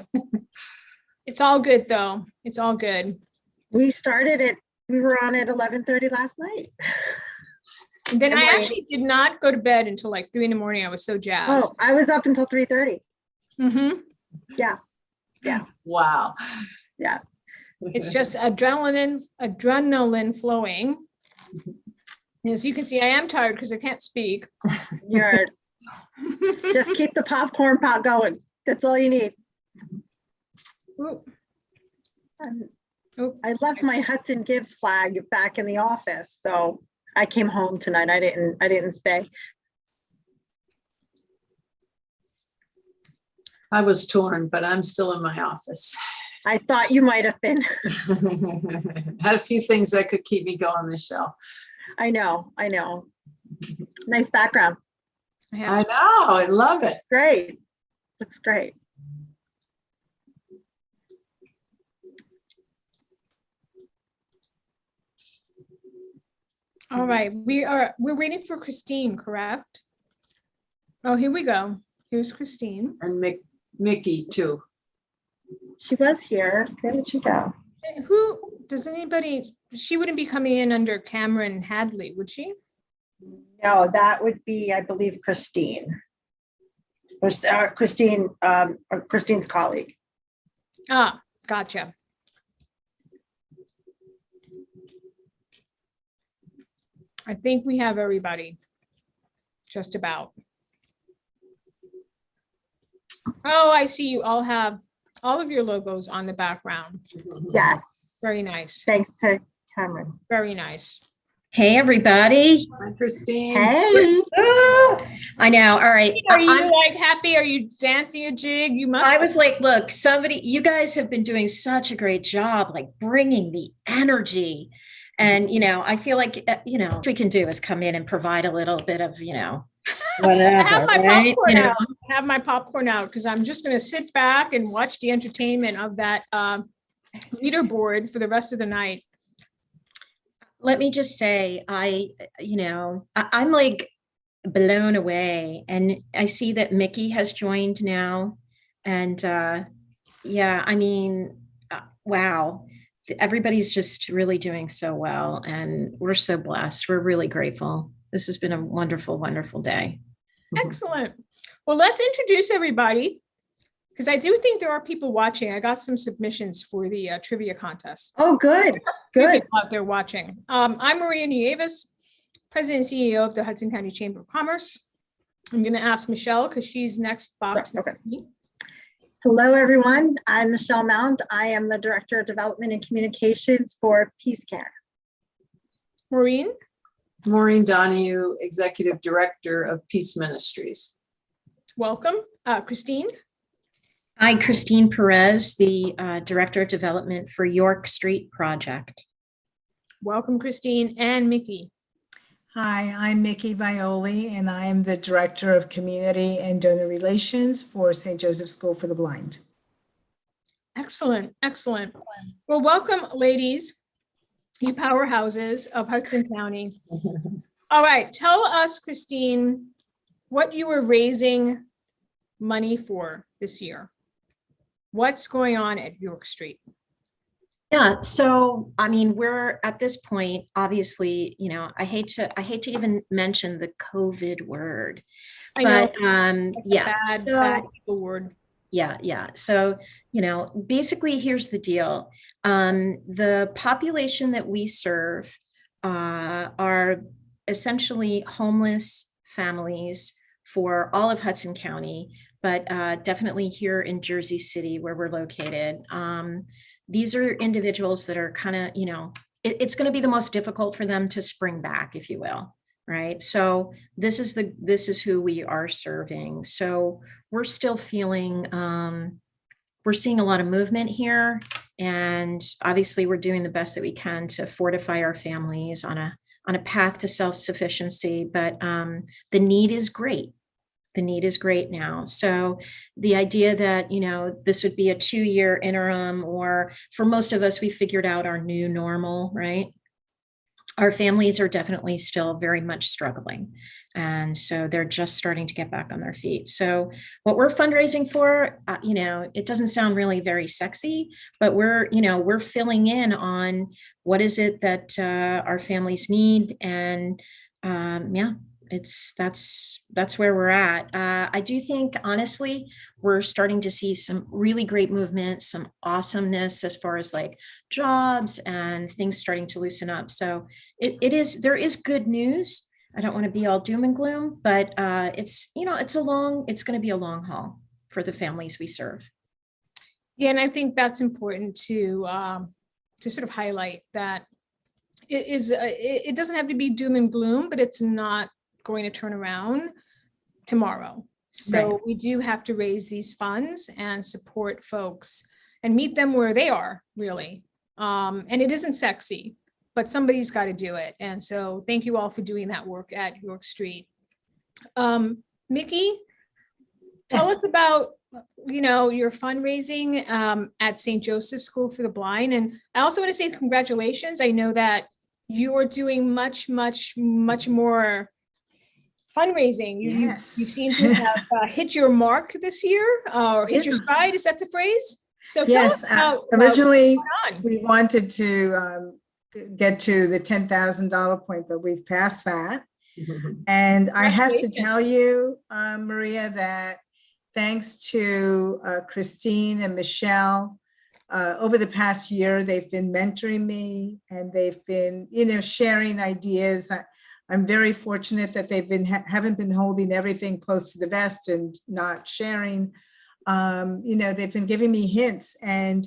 it's all good though. It's all good. We were on at 11:30 last night. And then I Right. actually did not go to bed until like 3 in the morning. I was so jazzed. Oh, I was up until 3:30. Mm-hmm. Yeah. Yeah. Wow. Yeah. It's just adrenaline flowing. And as you can see, I am tired because I can't speak. You're just keep the popcorn pot going. That's all you need. Ooh. I left my Hudson Gibbs flag back in the office, so I came home tonight. I didn't stay. I was torn, but I'm still in my office. I thought you might have been. Had a few things that could keep me going, Michelle. I know. Nice background. I know. I love it. Great. Looks great. All right, we're waiting for Christine, correct? Oh, here we go. Here's Christine. And Mickey too. She was here. Where did she go? And she wouldn't be coming in under Cameron Hadley, would she? No, that would be, I believe, Christine. Christine's colleague. Ah, gotcha. I think we have everybody, just about. Oh, I see you all have all of your logos on the background. Yes. Very nice. Thanks to Cameron. Very nice. Hey, everybody. Hi, Christine. Hey. I know. All right. Are you like happy? Are you dancing a jig? You must. I was like, look, you guys have been doing such a great job, like bringing the energy. And, I feel like, what we can do is come in and provide a little bit of, whatever. I have my right? popcorn out. I have my popcorn out because I'm just going to sit back and watch the entertainment of that leaderboard for the rest of the night. Let me just say, I'm like blown away, and I see that Mickey has joined now. And wow, everybody's just really doing so well, and we're so blessed. We're really grateful. This has been a wonderful, wonderful day. Excellent. Well, let's introduce everybody because I do think there are people watching. I got some submissions for the trivia contest. Oh, good. Good. Out there watching. I'm Maria Nieves, President and CEO of the Hudson County Chamber of Commerce. I'm going to ask Michelle because she's next box next to me. Hello, everyone. I'm Michelle Mound. I am the Director of Development and Communications for Peace Care. Maureen Donahue, Executive Director of Peace Ministries. Welcome. Christine. Hi, Christine Perez, the Director of Development for York Street Project. Welcome, Christine. And Mickey. Hi, I'm Mickey Violi, and I am the Director of Community and Donor Relations for St. Joseph School for the Blind. Excellent, excellent. Well, welcome, ladies, you powerhouses of Hudson County. All right, tell us, Christine, what you were raising money for this year. What's going on at York Street? Yeah, so I mean, we're at this point, obviously, you know, I hate to even mention the COVID word. I know. But It's a yeah. bad So evil word. yeah. So, you know, basically here's the deal. The population that we serve are essentially homeless families for all of Hudson County, but definitely here in Jersey City where we're located. These are individuals that are kind of, you know, it's going to be the most difficult for them to spring back, if you will, right? So this is who we are serving. So we're still feeling, we're seeing a lot of movement here, and obviously we're doing the best that we can to fortify our families on a path to self-sufficiency. But the need is great. The need is great now. So the idea that, you know, this would be a 2-year interim, or for most of us, we figured out our new normal, right? Our families are definitely still very much struggling. And so they're just starting to get back on their feet. So what we're fundraising for, you know, it doesn't sound really very sexy, but we're filling in on what is it that our families need. And yeah, that's where we're at. I do think, honestly, we're starting to see some really great movement, some awesomeness as far as like jobs and things starting to loosen up. So there is good news. I don't want to be all doom and gloom, but it's going to be a long haul for the families we serve. Yeah, and I think that's important to sort of highlight that it doesn't have to be doom and gloom, but it's not going to turn around tomorrow. So Right. we do have to raise these funds and support folks and meet them where they are, really. And it isn't sexy, but somebody's got to do it. And so thank you all for doing that work at York Street. Mickey, tell Yes. us about, you know, your fundraising at St. Joseph's School for the Blind. And I also want to say congratulations. I know that you're doing much more fundraising. You Yes. seem to have hit your mark this year, or hit your stride. Is that the phrase? So tell us Yes, about originally what's going on. we wanted to get to the $10,000 point, but we've passed that. And I have to tell you, Maria, that thanks to Christine and Michelle, over the past year, they've been mentoring me, and they've been, you know, sharing ideas. I'm very fortunate that they've haven't been holding everything close to the vest and not sharing. You know, they've been giving me hints. And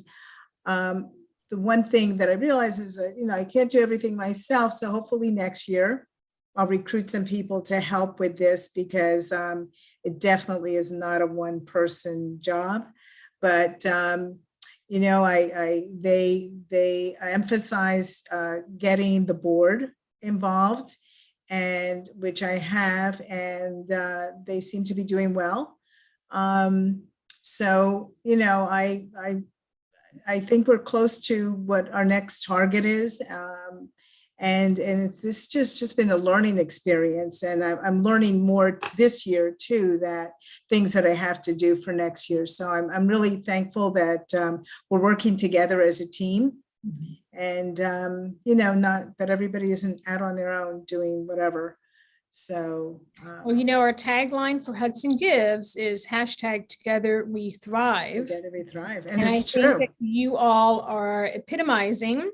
the one thing that I realize is that, you know, I can't do everything myself. So hopefully next year I'll recruit some people to help with this, because it definitely is not a one-person job. But you know, they emphasize getting the board involved, and which I have, and they seem to be doing well. So, you know, I think we're close to what our next target is. And it's just been a learning experience, and I'm learning more this year too, that things that I have to do for next year. So I'm really thankful that we're working together as a team. And, you know, not that everybody isn't out on their own doing whatever. So. Well, you know, our tagline for Hudson Gives is #Together We Thrive. Together We Thrive. And it's I true. think that you all are epitomizing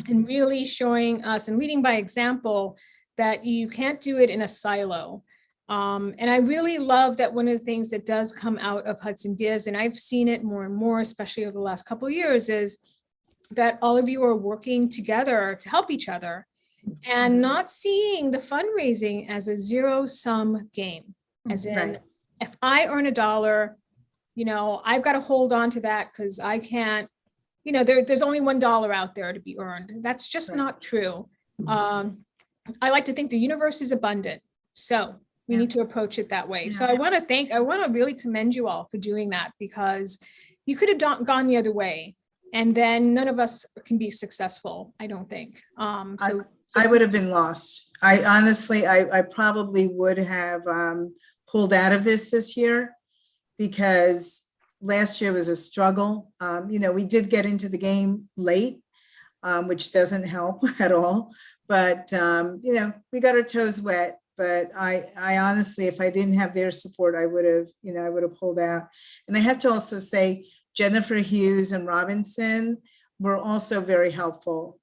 and really showing us and leading by example that you can't do it in a silo. And I really love that one of the things that does come out of Hudson Gives, and I've seen it more and more, especially over the last couple of years, is that all of you are working together to help each other and not seeing the fundraising as a zero-sum game. As in, Right. if I earn $1, you know, I've got to hold on to that because I can't, you know, there's only $1 out there to be earned. That's just not true. I like to think the universe is abundant. So we need to approach it that way. So I want to really commend you all for doing that, because you could have gone the other way, and then none of us can be successful, I don't think. So I would have been lost. I honestly, I probably would have pulled out of this year, because last year was a struggle. We did get into the game late, which doesn't help at all. But, we got our toes wet. But I honestly, if I didn't have their support, I would have pulled out. And I have to also say, Jennifer Hughes and Robinson were also very helpful.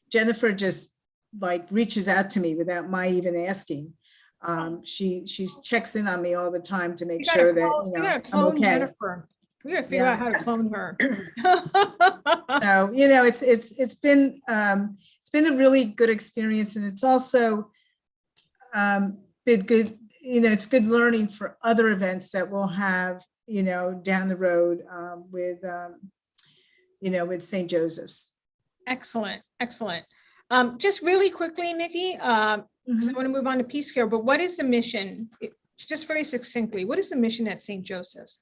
Jennifer just like reaches out to me without my even asking. She checks in on me all the time to make sure that I'm okay. Jennifer. We gotta figure out how to clone her. So it's been a really good experience, and it's also been good. It's good learning for other events that we'll have down the road with St. Joseph's. Excellent. Just really quickly, Mickey, because I want to move on to Peace Care, but what is the mission? Just very succinctly, what is the mission at St. Joseph's?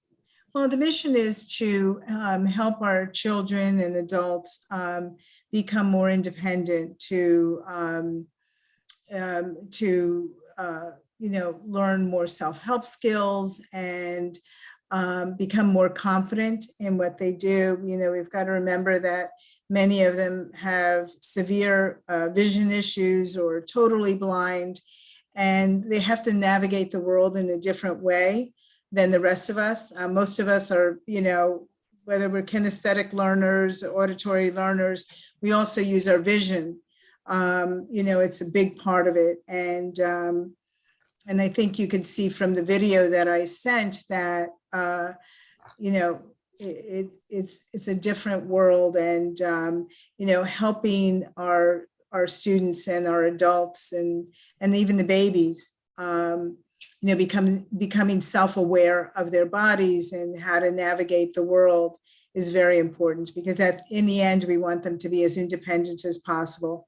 Well, the mission is to help our children and adults become more independent, to learn more self-help skills and become more confident in what they do. We've got to remember that many of them have severe vision issues or totally blind, and they have to navigate the world in a different way than the rest of us. Most of us are, whether we're kinesthetic learners, auditory learners, we also use our vision. It's a big part of it. And I think you can see from the video that I sent that, it's a different world, and, helping our students and our adults and even the babies, becoming self-aware of their bodies and how to navigate the world is very important, because in the end, we want them to be as independent as possible.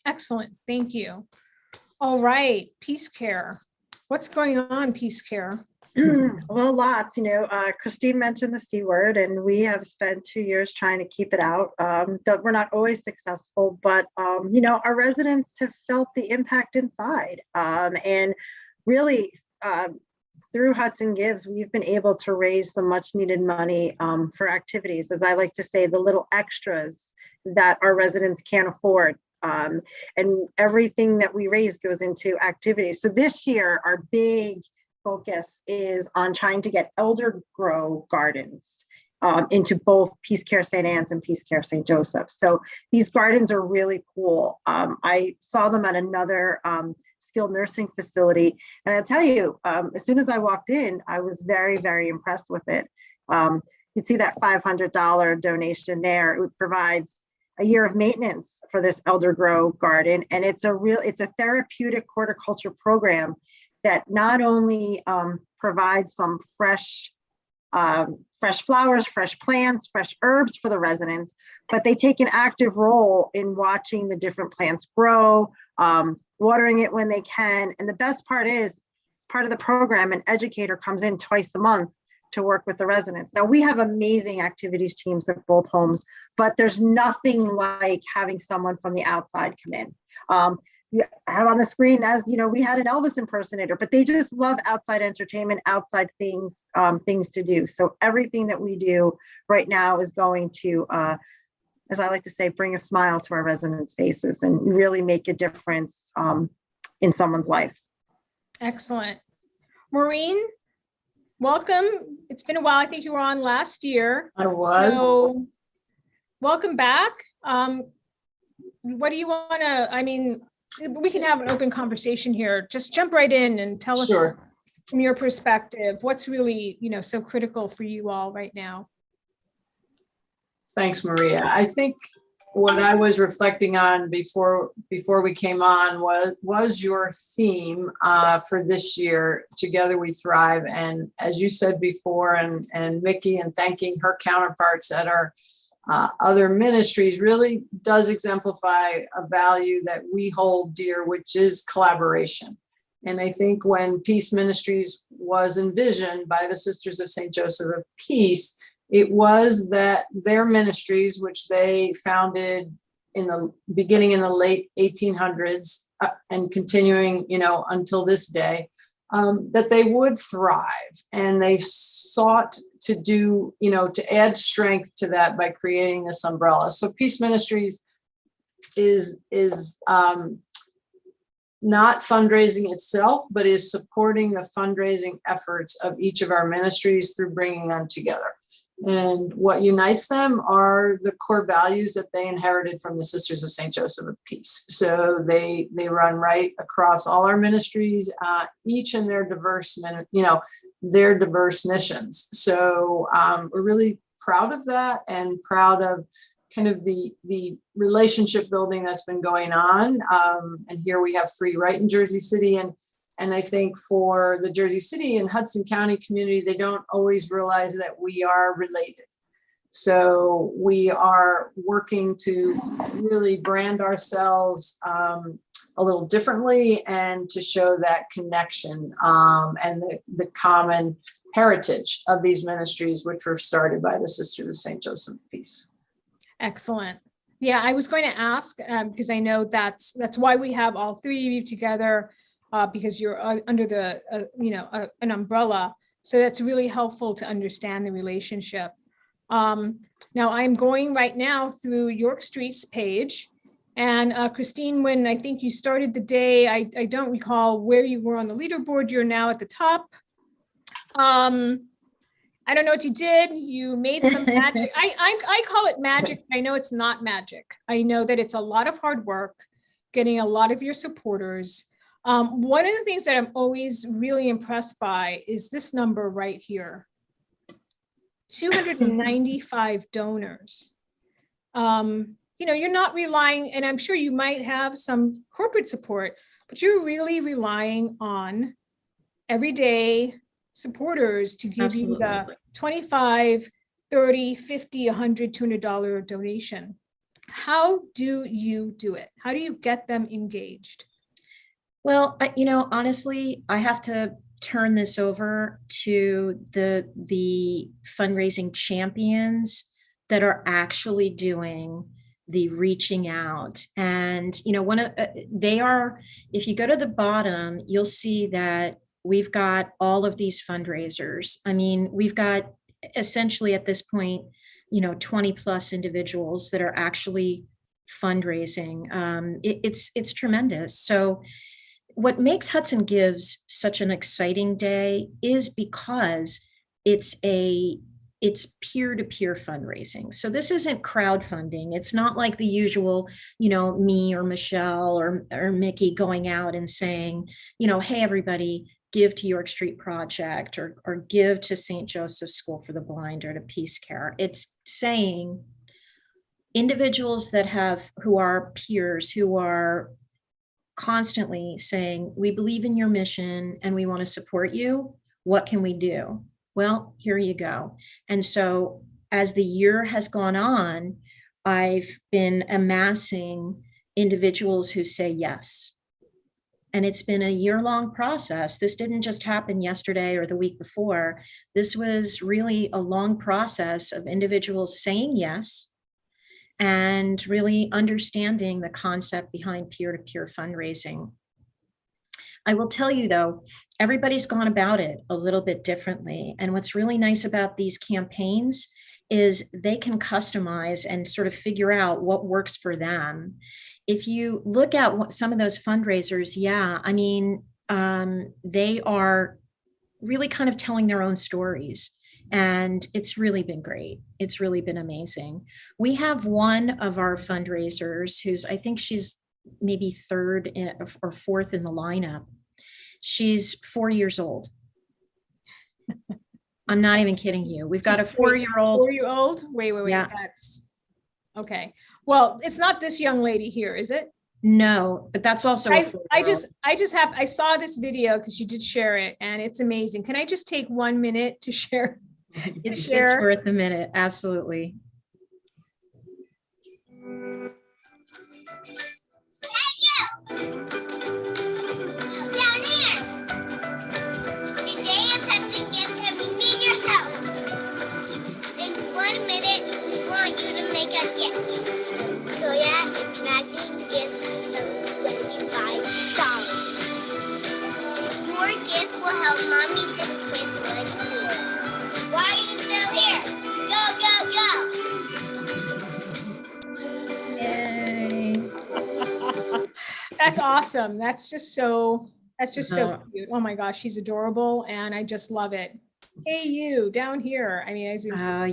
Excellent. Thank you. All right. Peace Care. What's going on, Peace Care? Well, lots. Christine mentioned the C word, and we have spent 2 years trying to keep it out. We're not always successful, but our residents have felt the impact inside. And really, through Hudson Gives, we've been able to raise some much needed money for activities, as I like to say, the little extras that our residents can't afford. And everything that we raise goes into activities. So this year, our big focus is on trying to get elder grow gardens into both Peace Care St. Anne's and Peace Care St. Joseph's. So these gardens are really cool. I saw them at another skilled nursing facility, and I'll tell you, as soon as I walked in, I was very, very impressed with it. You'd see that $500 donation there. It provides a year of maintenance for this elder grow garden, and it's a therapeutic horticulture program that not only provides some fresh flowers, fresh plants, fresh herbs for the residents, but they take an active role in watching the different plants grow, watering it when they can. And the best part is, as part of the program, an educator comes in twice a month to work with the residents. Now, we have amazing activities teams at both homes, but there's nothing like having someone from the outside come in. You have on the screen, as we had an Elvis impersonator, but they just love outside entertainment, outside things to do. So everything that we do right now is going to, as I like to say, bring a smile to our residents' faces and really make a difference in someone's life. Excellent. Maureen, welcome. It's been a while. I think you were on last year. I was. So welcome back. What do you want to, we can have an open conversation here. Just jump right in and tell us from your perspective, what's really, so critical for you all right now. Thanks, Maria. I think what I was reflecting on before we came on was your theme for this year, Together We Thrive. And as you said before, and Mickey, and thanking her counterparts at our other ministries, really does exemplify a value that we hold dear, which is collaboration. And I think when Peace Ministries was envisioned by the Sisters of St. Joseph of Peace, it was that their ministries, which they founded in the beginning in the late 1800s and continuing, until this day, that they would thrive. And they sought to do, to add strength to that by creating this umbrella. So Peace Ministries is not fundraising itself, but is supporting the fundraising efforts of each of our ministries through bringing them together. And what unites them are the core values that they inherited from the Sisters of St. Joseph of Peace. So they run right across all our ministries, each in their diverse, their diverse missions. So we're really proud of that, and proud of kind of the relationship building that's been going on. And here we have 3 right in Jersey City. And I think for the Jersey City and Hudson County community, they don't always realize that we are related. So we are working to really brand ourselves a little differently, and to show that connection and the common heritage of these ministries, which were started by the Sisters of St. Joseph of Peace. Excellent. Yeah, I was going to ask, because I know that's why we have all 3 of you together, because you're under the, an umbrella. So that's really helpful to understand the relationship. Now I'm going right now through York Street's page. And Christine, when I think you started the day, I don't recall where you were on the leaderboard. You're now at the top. I don't know what you did. You made some magic. I call it magic. I know it's not magic. I know that it's a lot of hard work, getting a lot of your supporters. One of the things that I'm always really impressed by is this number right here. 295 donors. You're not relying, and I'm sure you might have some corporate support, but you're really relying on everyday supporters to give you the $25, $30, $50, $100, $200 donation. How do you do it? How do you get them engaged? Well, honestly, I have to turn this over to the fundraising champions that are actually doing the reaching out. And, if you go to the bottom, you'll see that we've got all of these fundraisers. I mean, we've got essentially at this point, 20 plus individuals that are actually fundraising. It's tremendous. So what makes Hudson Gives such an exciting day is because it's peer-to-peer fundraising. So this isn't crowdfunding. It's not like the usual, me or Michelle or Mickey going out and saying, hey, everybody, give to York Street Project or give to St. Joseph's School for the Blind or to Peace Care. It's saying individuals who are peers, who are constantly saying, we believe in your mission and we want to support you. What can we do? Well, here you go. And so as the year has gone on, I've been amassing individuals who say yes. And it's been a year-long process. This didn't just happen yesterday or the week before. This was really a long process of individuals saying yes and really understanding the concept behind peer-to-peer fundraising. I will tell you though, everybody's gone about it a little bit differently. And what's really nice about these campaigns is they can customize and sort of figure out what works for them. If you look at what some of those fundraisers, they are really kind of telling their own stories. And it's really been great. It's really been amazing. We have one of our fundraisers I think she's maybe third or fourth in the lineup. She's 4 years old. I'm not even kidding you. We've got a 4-year-old. 4-year-old? Wait. Yeah. That's okay. Well, it's not this young lady here, is it? No, but that's also I saw this video because you did share it and it's amazing. Can I just take 1 minute to share? It's worth a minute. Absolutely. Down here. Today at Hudson Gives and we need your help. In 1 minute, we want you to make a gift. Toya is matching gifts of $25. Your gift will Yay. That's awesome. That's just so cute. Oh my gosh, she's adorable and I just love it. Hey, you down here. I mean,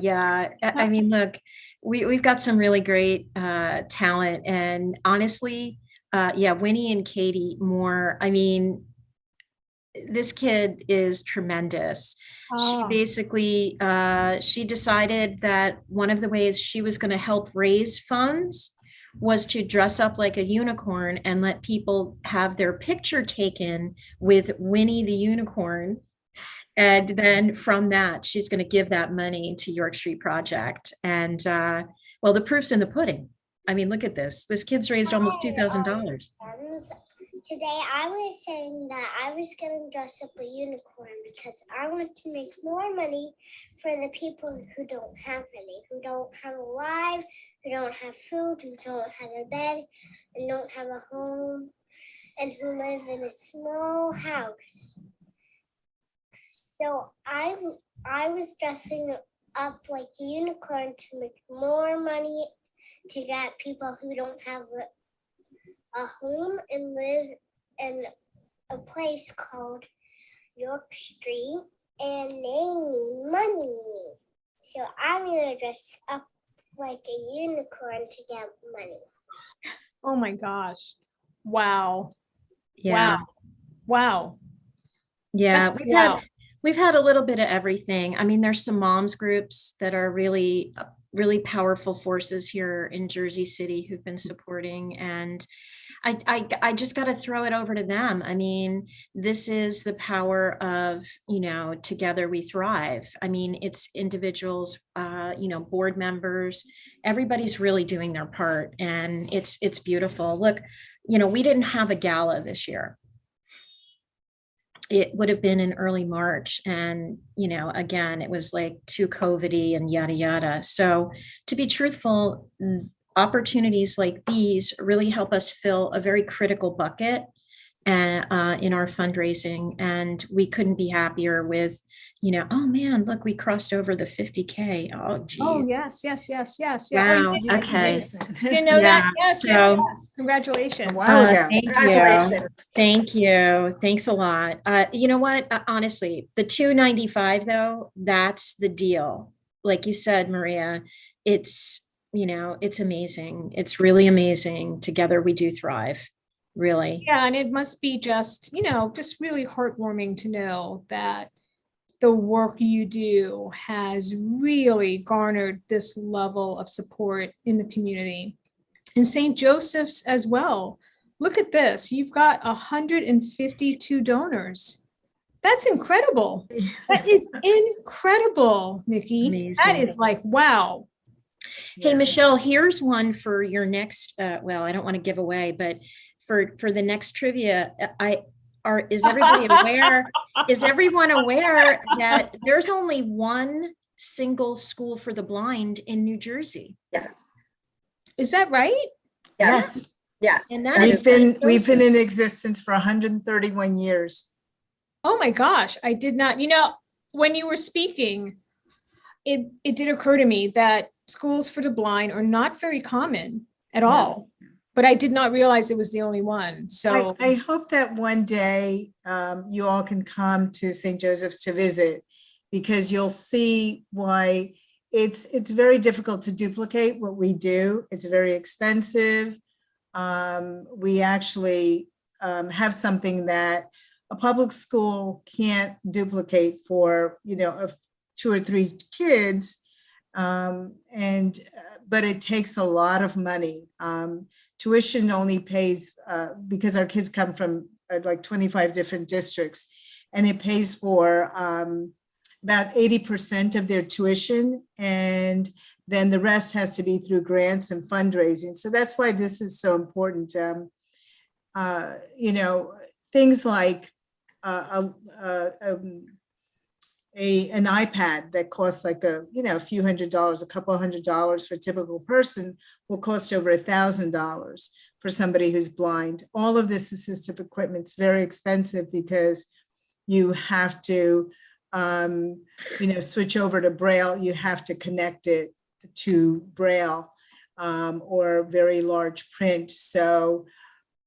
Yeah. I mean, look, we've got some really great talent, and honestly, yeah, Winnie and Katie Moore. I mean, this kid is tremendous. She basically she decided that one of the ways she was going to help raise funds was to dress up like a unicorn and let people have their picture taken with Winnie the unicorn. And then from that, she's going to give that money to York Street Project. And well, the proof's in the pudding. I mean, look at this. This kid's raised almost $2,000. Today I was saying that I was going to dress up a unicorn because I want to make more money for the people who don't have any, who don't have a life, who don't have food, who don't have a bed, and don't have a home, and who live in a small house. So I was dressing up like a unicorn to make more money to get people who don't have a home and live in a place called York Street, and they need money. So I'm gonna dress up like a unicorn to get money. Oh my gosh. Wow. Yeah. Wow. Yeah. Wow. We've had a little bit of everything. I mean, there's some moms groups that are really powerful forces here in Jersey City who've been supporting, and I just got to throw it over to them. I mean, this is the power of, Together We Thrive. I mean, it's individuals, board members, everybody's really doing their part, and it's beautiful. Look, we didn't have a gala this year. It would have been in early March. And, again, it was like too COVID-y and yada, yada. So to be truthful, opportunities like these really help us fill a very critical bucket in our fundraising. And we couldn't be happier with, oh man, look, we crossed over the 50K. Oh, geez. Oh, yes. Yeah. Wow. Oh, Okay. You know that? Yes, So, yes. Congratulations. Thank you. Thanks a lot. You know what? Honestly, the 295 though, that's the deal. Like you said, Maria, it's amazing. It's really amazing. Together we do thrive. Really. Yeah, and it must be just really heartwarming to know that the work you do has really garnered this level of support in the community. And St. Joseph's as well. Look at this. You've got 152 donors. That's incredible. That is incredible, Nikki. Amazing. That is like, wow. Hey, Michelle, here's one for your next, well, I don't want to give away, but for the next trivia, is everyone aware that there's only one single school for the blind in New Jersey? Yes. Is that right? Yes. Yes. And that we've been in existence for 131 years. Oh my gosh, I did not, when you were speaking, it did occur to me that schools for the blind are not very common at all, but I did not realize it was the only one. So I hope that one day you all can come to St. Joseph's to visit, because you'll see why it's very difficult to duplicate what we do. It's very expensive. We actually have something that a public school can't duplicate for, 2 or 3 kids. But it takes a lot of money. Tuition only pays, because our kids come from like 25 different districts, and it pays for about 80% of their tuition. And then the rest has to be through grants and fundraising. So that's why this is so important. Things like an iPad that costs like a few $100s, a couple $100 for a typical person will cost over $1,000 for somebody who's blind. All of this assistive equipment is very expensive because you have to switch over to Braille, you have to connect it to Braille or very large print. So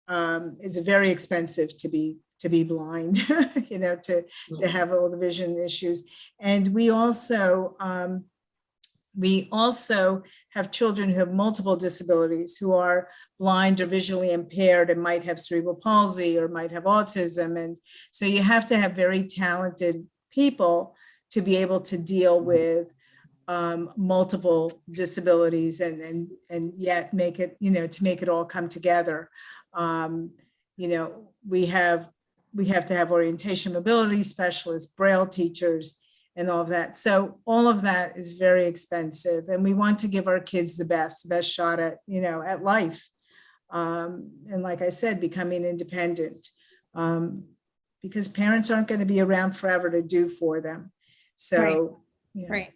it's very expensive to be blind, to have all the vision issues. And we also have children who have multiple disabilities, who are blind or visually impaired and might have cerebral palsy or might have autism. And so you have to have very talented people to be able to deal with multiple disabilities and yet make it, to make it all come together. We have to have orientation mobility specialists, Braille teachers, and all of that. So all of that is very expensive, and we want to give our kids the best shot at, at life. And like I said, becoming independent, because parents aren't going to be around forever to do for them. So, right.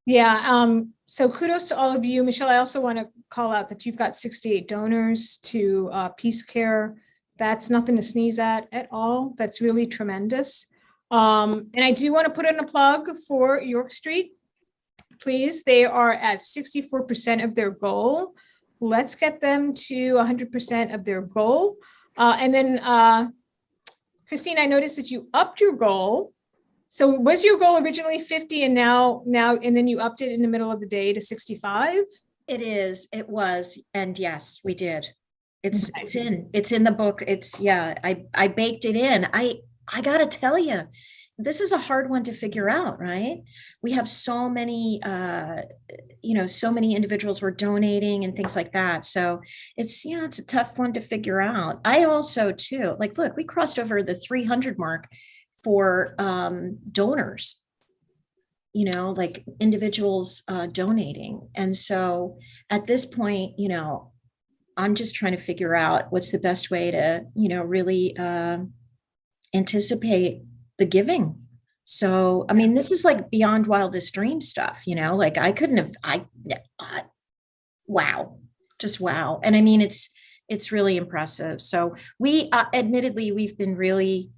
Yeah. So kudos to all of you. Michelle, I also want to call out that you've got 68 donors to Peace Care. That's nothing to sneeze at all. That's really tremendous. And I do want to put in a plug for York Street. Please, they are at 64% of their goal. Let's get them to 100% of their goal. And then, Christine, I noticed that you upped your goal. So was your goal originally 50 and now, and then you upped it in the middle of the day to 65? It was. And yes, we did. It's in the book. I baked it in. I gotta tell you, this is a hard one to figure out, right? We have so many, so many individuals were donating and things like that. So it's a tough one to figure out. I also too, look, we crossed over the 300 mark for donors, individuals donating. And so at this point, I'm just trying to figure out what's the best way to, really anticipate the giving. So, I mean, this is like beyond wildest dream stuff, I couldn't have, wow, just wow. And I mean, it's really impressive. So we, admittedly, we've been really,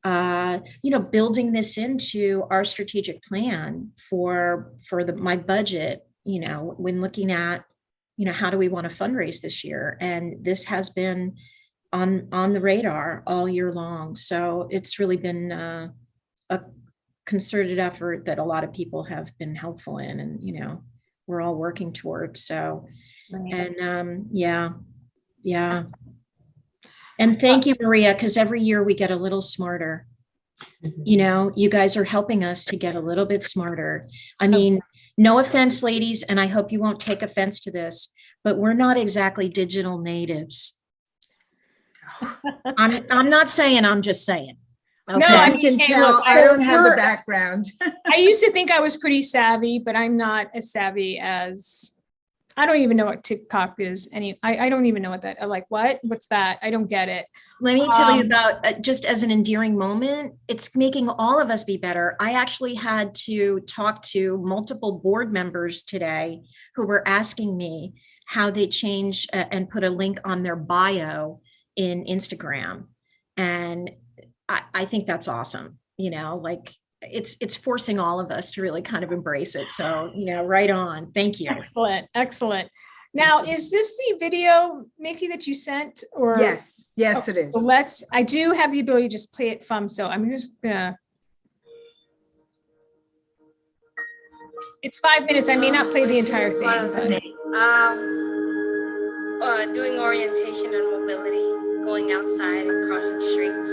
building this into our strategic plan for my budget, when looking at, how do we want to fundraise this year? And this has been on the radar all year long. So it's really been a concerted effort that a lot of people have been helpful in, and, we're all working towards. So, and yeah. And thank you, Maria, because every year we get a little smarter. You guys are helping us to get a little bit smarter. I mean, no offense, ladies, and I hope you won't take offense to this, but we're not exactly digital natives. I'm not saying, I'm just saying. Okay. No, I can tell. Look, I don't have the background. I used to think I was pretty savvy, but I'm not as savvy as, I don't even know what TikTok is. I don't even know what that, what's that? I don't get it. Let me tell you about, just as an endearing moment, it's making all of us be better. I actually had to talk to multiple board members today who were asking me how they change and put a link on their bio in Instagram. And I think that's awesome. It's forcing all of us to really kind of embrace it. So, right on. Thank you. Excellent. Now, is this the video, Mickey, that you sent? Or yes, it is. So I do have the ability to just play it from, so I'm just gonna. It's 5 minutes. I may not play the entire thing. Doing orientation and mobility, going outside and crossing streets.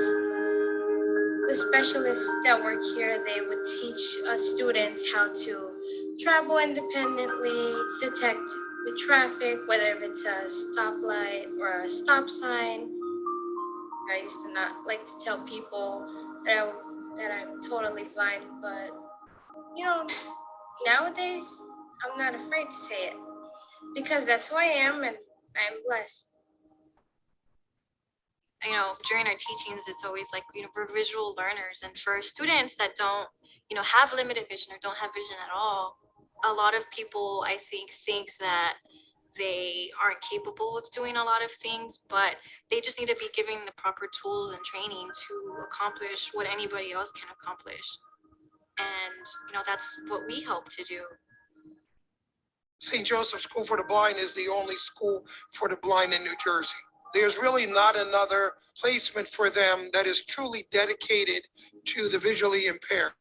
The specialists that work here, they would teach students how to travel independently, detect the traffic, whether if it's a stoplight or a stop sign. I used to not like to tell people that I'm totally blind, but nowadays I'm not afraid to say it because that's who I am and I'm blessed. During our teachings, it's always like, we're visual learners. And for students that don't, have limited vision or don't have vision at all, a lot of people, I think that they aren't capable of doing a lot of things, but they just need to be given the proper tools and training to accomplish what anybody else can accomplish. And, you know, that's what we hope to do. St. Joseph School for the Blind is the only school for the blind in New Jersey. There's really not another placement for them that is truly dedicated to the visually impaired.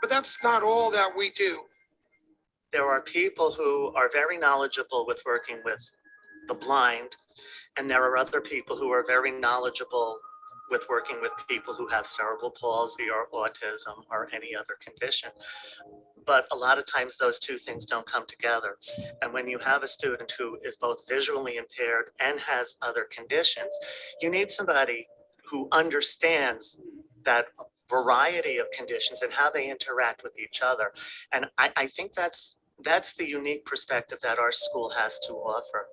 But that's not all that we do. There are people who are very knowledgeable with working with the blind, and there are other people who are very knowledgeable with working with people who have cerebral palsy or autism or any other condition. But a lot of times those two things don't come together. And when you have a student who is both visually impaired and has other conditions, you need somebody who understands that variety of conditions and how they interact with each other. And I think that's the unique perspective that our school has to offer.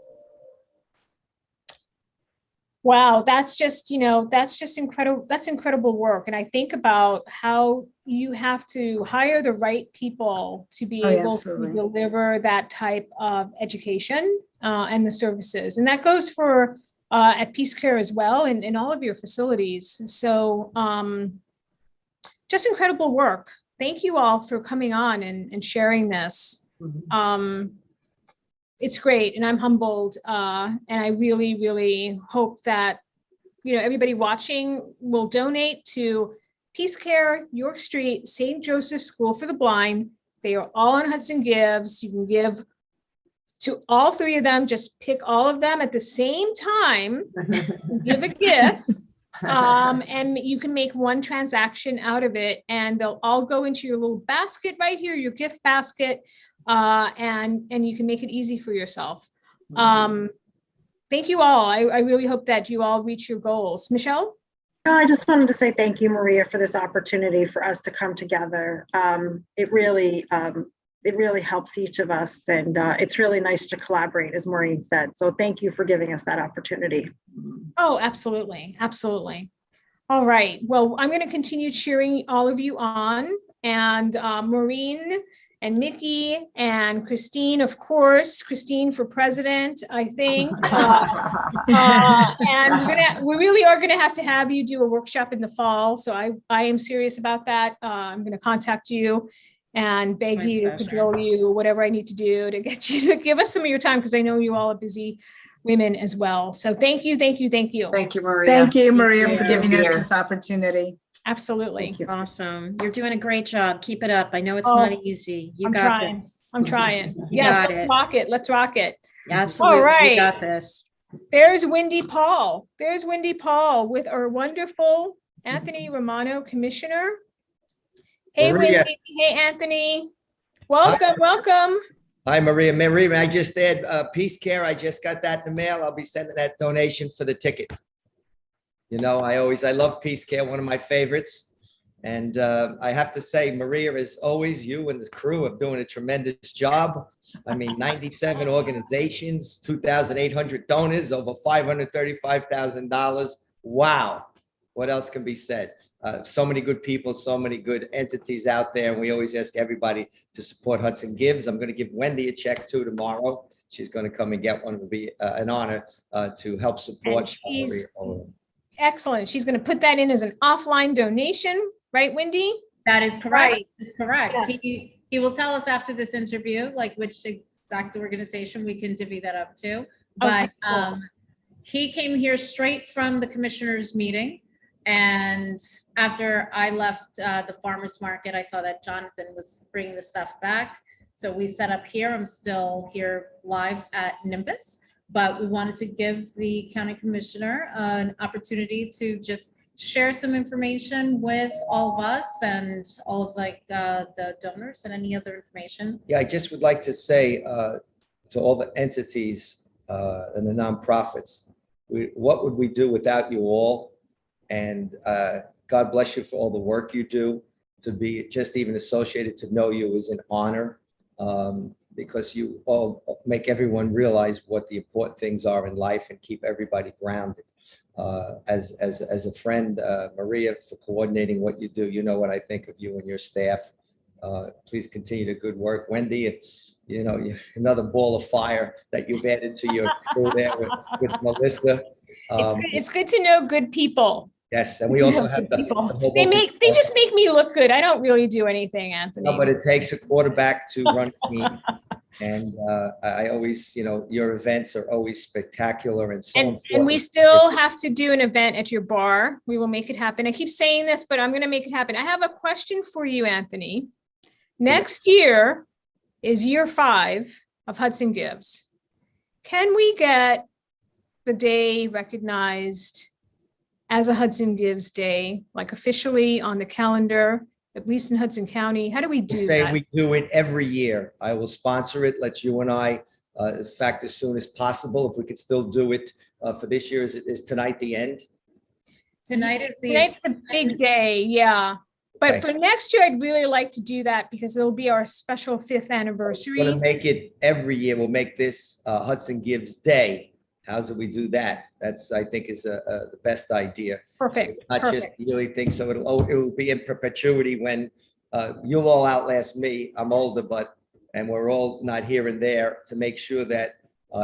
Wow, that's just incredible. That's incredible work. And I think about how you have to hire the right people to be able to deliver that type of education and the services. And that goes for at Peace Care as well, and in all of your facilities. So just incredible work. Thank you all for coming on and sharing this. It's great, and I'm humbled, and I really, really hope that everybody watching will donate to Peace Care, York Street, St. Joseph School for the Blind. They are all on Hudson Gives. You can give to all three of them. Just pick all of them at the same time, give a gift, and you can make one transaction out of it, and they'll all go into your little basket right here, your gift basket. And you can make it easy for yourself. Thank you all. I really hope that you all reach your goals. Michelle? I just wanted to say thank you, Maria, for this opportunity for us to come together. It really helps each of us, and it's really nice to collaborate, as Maureen said. So thank you for giving us that opportunity. Oh, absolutely. Absolutely. All right. Well, I'm going to continue cheering all of you on, and Maureen and Nikki and Christine, of course, Christine for president, I think. And we really are going to have you do a workshop in the fall. So I am serious about that. I'm going to contact you and beg you, cajole you, whatever I need to do to get you to give us some of your time, because I know you all are busy women as well. So thank you, thank you, thank you. Thank you, Maria. Thank you, Maria, for giving us this opportunity. Absolutely. Awesome. You're doing a great job. Keep it up. I know it's not easy. You got this. I'm trying. You Yes, got let's it. rock it. Let's rock it. Absolutely. All right. You got this. There's Wendy Paul. There's Wendy Paul with our wonderful Anthony Romano commissioner. Hey, Maria. Wendy. Hey, Anthony. Welcome, welcome. Hi, Maria. Maria, I just did Peace Care. I just got that in the mail. I'll be sending that donation for the ticket. You know, I love Peace Care, one of my favorites. And I have to say, Maria, as always, you and the crew are doing a tremendous job. I mean, 97 organizations, 2,800 donors, over $535,000. Wow. What else can be said? So many good people, so many good entities out there. And we always ask everybody to support Hudson Gives. I'm going to give Wendy a check too tomorrow. She's going to come and get one. It will be an honor to help support Maria. Excellent. She's going to put that in as an offline donation, right, Wendy? That is correct. Right. That's correct. Yes. He will tell us after this interview, like which exact organization we can divvy that up to. But cool. He came here straight from the commissioners meeting. And after I left the farmer's market, I saw that Jonathan was bringing the stuff back. So we set up here. I'm still here live at Nimbus. But we wanted to give the county commissioner an opportunity to just share some information with all of us and all of the donors and any other information. Yeah, I just would like to say to all the entities and the nonprofits, what would we do without you all? And God bless you for all the work you do. To be just even associated, to know you is an honor. Because you all make everyone realize what the important things are in life and keep everybody grounded. As a friend, Maria, for coordinating what you do, you know what I think of you and your staff. Please continue the good work. Wendy, another ball of fire that you've added to your crew there with Melissa. It's good to know good people. Yes, and we also have the They just make me look good. I don't really do anything, Anthony. No, but it takes a quarterback to run a team. And I always, your events are always spectacular and so important. And we still have to do an event at your bar. We will make it happen. I keep saying this, but I'm going to make it happen. I have a question for you, Anthony. Next year is year 5 of Hudson Gives. Can we get the day recognized as a Hudson Gives Day, like officially on the calendar, at least in Hudson County? How do we do that? We do it every year. I will sponsor it. Let you and I, in fact, as soon as possible, if we could still do it for this year. Is tonight the end? Tonight's a big day, yeah. But Okay. for next year, I'd really like to do that because it'll be our special 5th We're anniversary. going to make it every year. We'll make this Hudson Gives Day. How's it we do that? That's, I think, is the best idea. Perfect. Not just Perfect. yearly thing. So it will be in perpetuity when you'll all outlast me. I'm older, and we're all not here and there to make sure that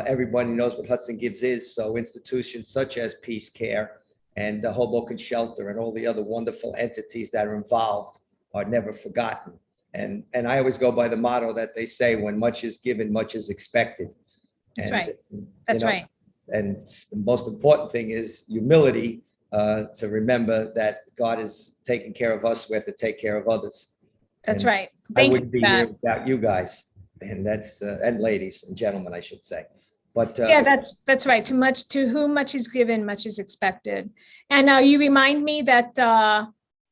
everybody knows what Hudson Gives is. So institutions such as Peace Care and the Hoboken Shelter and all the other wonderful entities that are involved are never forgotten. And I always go by the motto that they say, when much is given, much is expected. That's And, right. That's right. And the most important thing is humility, to remember that God is taking care of us. We have to take care of others. That's And right. I Thank you wouldn't for be that. here without you guys. And that's, and ladies and gentlemen, I should say. But Yeah, that's right. To whom much is given, much is expected. And you remind me that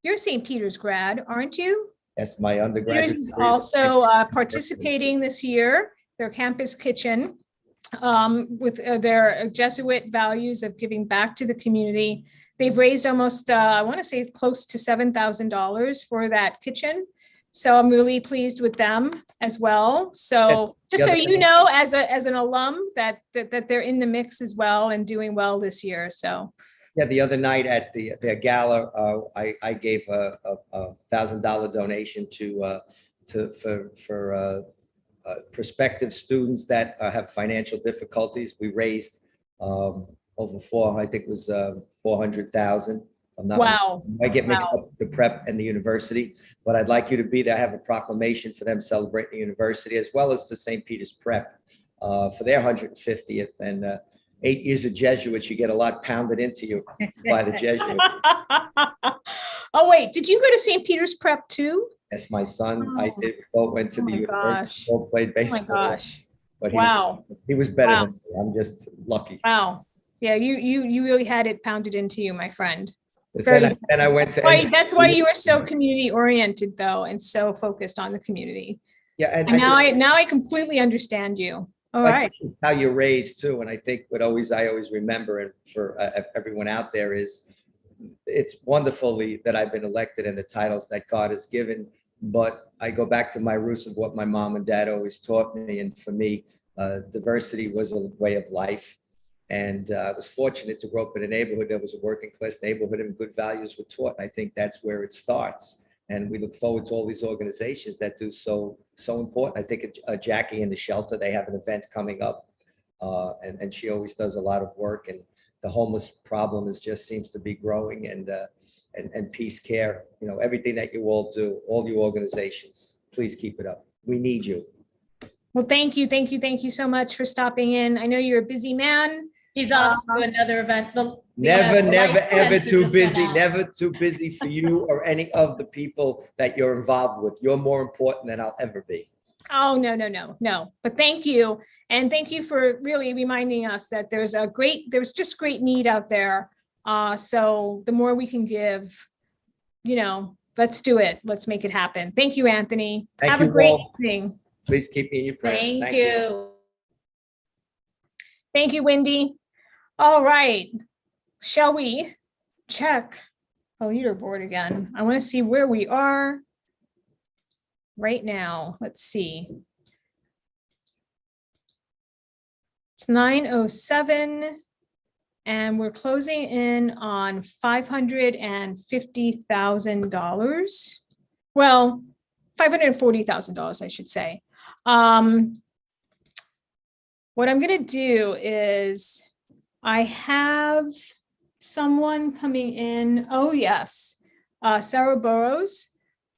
you're St. Peter's grad, aren't you? that's my undergraduate. Peter's is degree. also participating this year, their campus kitchen, with their Jesuit values of giving back to the community. They've raised almost, I want to say close to $7,000 for that kitchen. So I'm really pleased with them as well. So just so you know, as an alum, that they're in the mix as well and doing well this year. So Yeah, the other night at their gala, I gave a $1,000 donation for prospective students that have financial difficulties. We raised over I think it was 400,000. Wow. I get mixed up with the prep and the university, but I'd like you to be there. I have a proclamation for them celebrating the university as well as for St. Peter's Prep for their 150th. And 8 years of Jesuits, you get a lot pounded into you by the Jesuits. Oh, wait, did you go to St. Peter's Prep too? Yes, my son, I did. Both went to the university, both played Oh my baseball. gosh. But Wow. he was better Wow. than me. I'm just lucky. Wow. Yeah, you really had it pounded into you, my friend. Then I went to. That's why you were so community oriented though, and so focused on the community. Yeah, And I now think- I completely understand you. All like right. How you're raised too. And I think I always remember, and for everyone out there, is it's wonderfully that I've been elected and the titles that God has given. But I go back to my roots of what my mom and dad always taught me. And for me, diversity was a way of life. And I was fortunate to grow up in a neighborhood that was a working class neighborhood and good values were taught. I think that's where it starts. And we look forward to all these organizations that do so important. I think Jackie in the shelter, they have an event coming up, and she always does a lot of work. And the homeless problem just seems to be growing. And Peace Care, everything that you all do, all you organizations, please keep it up. We need you. Well, thank you so much for stopping in. I know you're a busy man. He's off to another event. Never, ever too busy, Out. never too busy for you or any of the people that you're involved with. You're more important than I'll ever be. Oh, no. But thank you. And thank you for really reminding us that there's just great need out there. So the more we can give, let's do it. Let's make it happen. Thank you, Anthony. Thank Have you a great all. evening. Please keep me in your prayers. Thank you. Thank you, Wendy. All right. Shall we check a leaderboard again? I want to see where we are right now. Let's see. It's 9:07 and we're closing in on $550,000. Well, $540,000, I should say. What I'm gonna do is I have someone coming in. Oh, yes. Sarah Burrows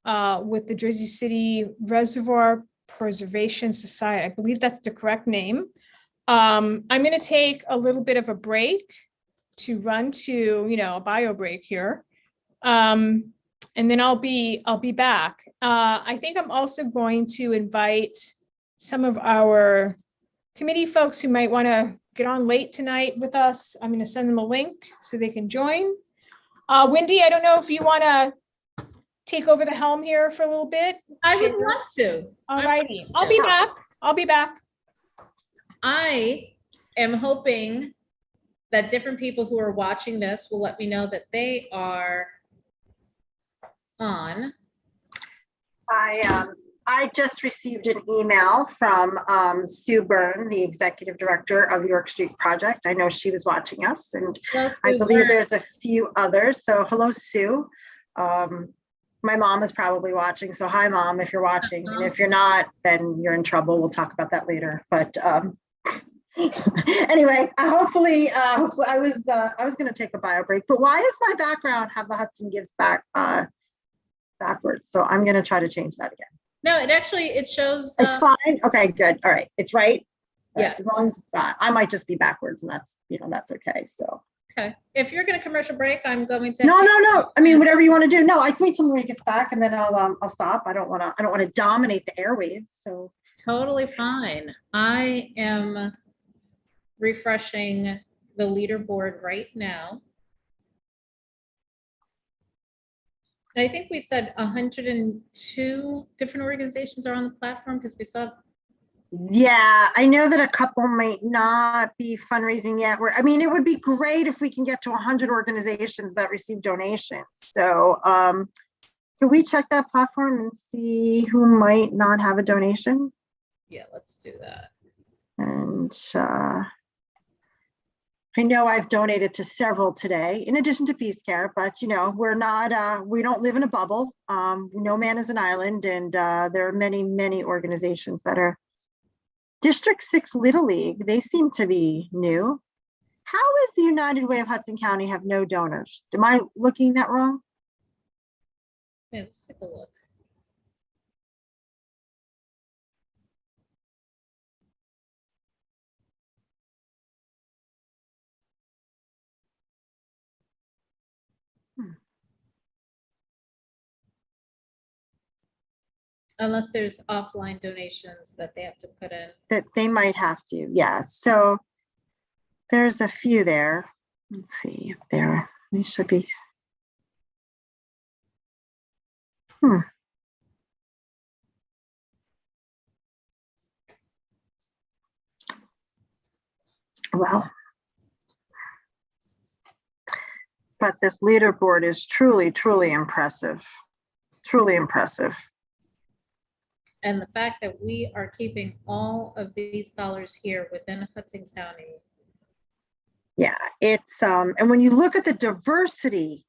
with the Jersey City Reservoir Preservation Society. I believe that's the correct name. I'm going to take a little bit of a break to run to, a bio break here. And then I'll be back. I think I'm also going to invite some of our committee folks who might want to get on late tonight with us. I'm going to send them a link so they can join. Wendy, I don't know if you want to take over the helm here for a little bit. I would love to. All righty. I'll be back. I'll be back. I am hoping that different people who are watching this will let me know that they are on. I just received an email from Sue Byrne, the executive director of York Street Project. I know she was watching us, and I believe there's a few others. So hello, Sue. My mom is probably watching. So hi, Mom, if you're watching. And if you're not, then you're in trouble. We'll talk about that later. But anyway, hopefully, I was going to take a bio break. But why does my background have the Hudson Gives back backwards? So I'm going to try to change that again. No, it shows. It's fine. Okay, good. All right. It's right. Yeah. As long as it's not, I might just be backwards, and that's okay. So. Okay. If you're going to commercial break, I'm going to. No. I mean, whatever you want to do. No, I can wait till Marie gets back, and then I'll stop. I don't want to dominate the airwaves. So. Totally fine. I am refreshing the leaderboard right now. And I think we said 102 different organizations are on the platform because we saw. Yeah, I know that a couple might not be fundraising yet. I mean, it would be great if we can get to 100 organizations that receive donations. So can we check that platform and see who might not have a donation? Yeah, let's do that. And I know I've donated to several today, in addition to Peace Care, but we're not, we don't live in a bubble. No man is an island, and there are many, many organizations that are. District 6 Little League, they seem to be new. How is the United Way of Hudson County have no donors? Am I looking that wrong? Let's take a look. Unless there's offline donations that they have to put in. That they might have to, yeah. So there's a few there. Let's see if there, these should be. Well, but this leaderboard is truly, truly impressive. Truly impressive. And the fact that we are keeping all of these dollars here within Hudson County. Yeah, it's and when you look at the diversity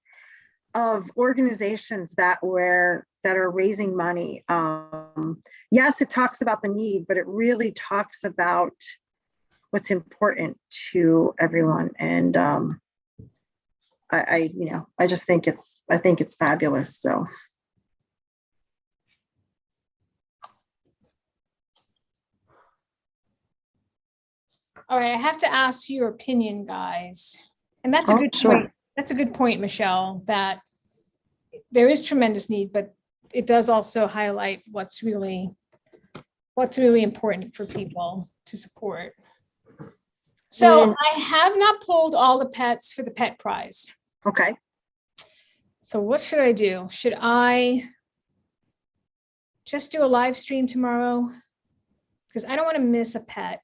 of organizations that are raising money, yes, it talks about the need, but it really talks about what's important to everyone. And I just think it's fabulous. So. All right, I have to ask your opinion, guys. And that's a good point. That's a good point, Michelle, that there is tremendous need, but it does also highlight what's really important for people to support. So I have not pulled all the pets for the pet prize. Okay. So what should I do? Should I just do a live stream tomorrow? Because I don't want to miss a pet.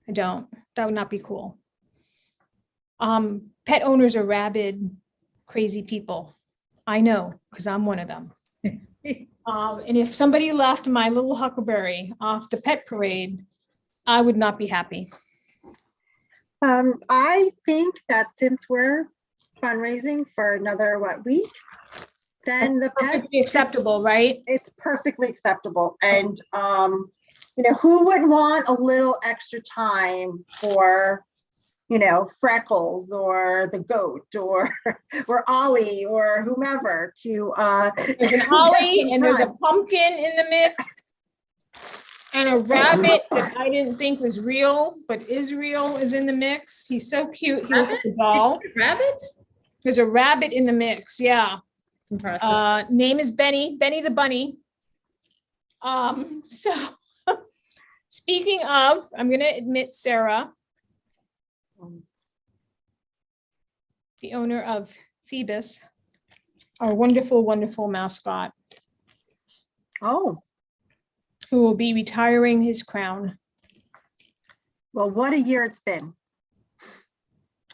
I don't. That would not be cool. Pet owners are rabid, crazy people. I know, because I'm one of them. And if somebody left my little huckleberry off the pet parade, I would not be happy. I think that since we're fundraising for another week, then the pets acceptable, right? It's perfectly acceptable. And who would want a little extra time for, Freckles or the goat or Ollie or whomever to There's an Ollie and there's a pumpkin in the mix. And a rabbit that I didn't think was real, but Israel is in the mix. He's so cute. He looks like a doll. Rabbit? There's a rabbit in the mix, yeah. Impressive. Name is Benny the bunny. So speaking of, I'm gonna admit Sarah, the owner of Phoebus, our wonderful, wonderful mascot. Oh. Who will be retiring his crown. Well, what a year it's been.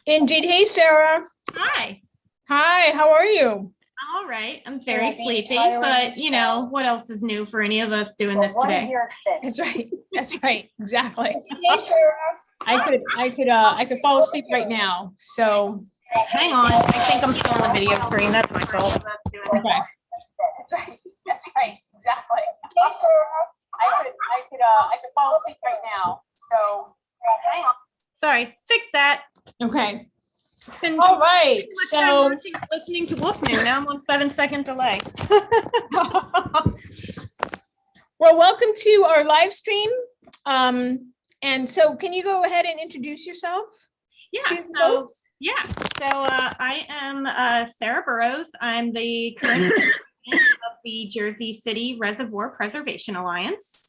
Indeed. Hey, Sarah. Hi. Hi, how are you? I'm all right. I'm very Yeah, sleepy, tired but as what else is new for any of us doing this today? That's right. That's right. Exactly. Hey, Sarah. I could fall asleep right now. So hang on. I think I'm still on the video screen. That's my fault. Okay. That's right. Exactly. Hey, Sarah. I could fall asleep right now. So hang on. Sorry. Fix that. Okay. All right. So listening to Wolfman. Now I'm on 7-second delay. Well, welcome to our live stream. And so can you go ahead and introduce yourself? Yeah. So I am Sarah Burrows. I'm the current president of the Jersey City Reservoir Preservation Alliance,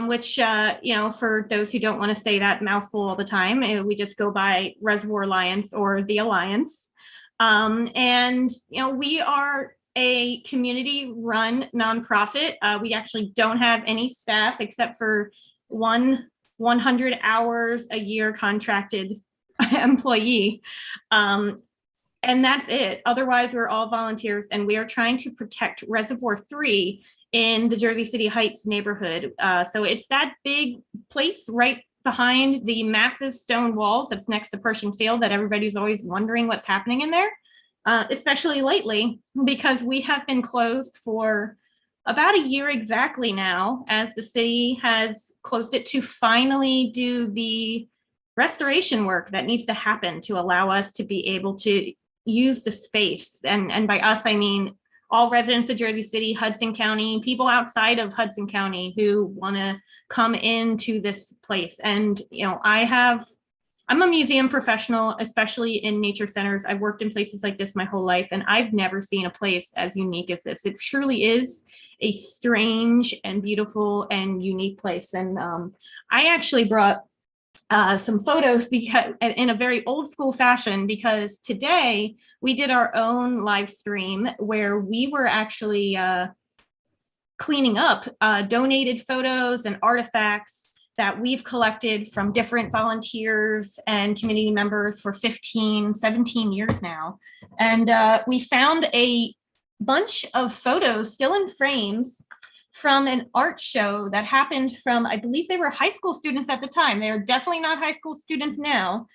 which, for those who don't want to say that mouthful all the time, we just go by Reservoir Alliance or the Alliance. We are a community-run nonprofit. We actually don't have any staff except for 100 hours a year contracted employee. And that's it. Otherwise, we're all volunteers, and we are trying to protect Reservoir 3 in the Jersey City Heights neighborhood. So it's that big place right behind the massive stone walls that's next to Pershing Field that everybody's always wondering what's happening in there, especially lately, because we have been closed for about a year exactly now, as the city has closed it to finally do the restoration work that needs to happen to allow us to be able to use the space. And by us, I mean all residents of Jersey City, Hudson County, people outside of Hudson County who want to come into this place. And, I'm a museum professional, especially in nature centers. I've worked in places like this my whole life, and I've never seen a place as unique as this. It truly is a strange and beautiful and unique place. And I actually brought some photos because in a very old school fashion, because today we did our own live stream where we were actually cleaning up donated photos and artifacts that we've collected from different volunteers and community members for 17 years now. And we found a bunch of photos still in frames from an art show that happened from, I believe they were high school students at the time. They're definitely not high school students now,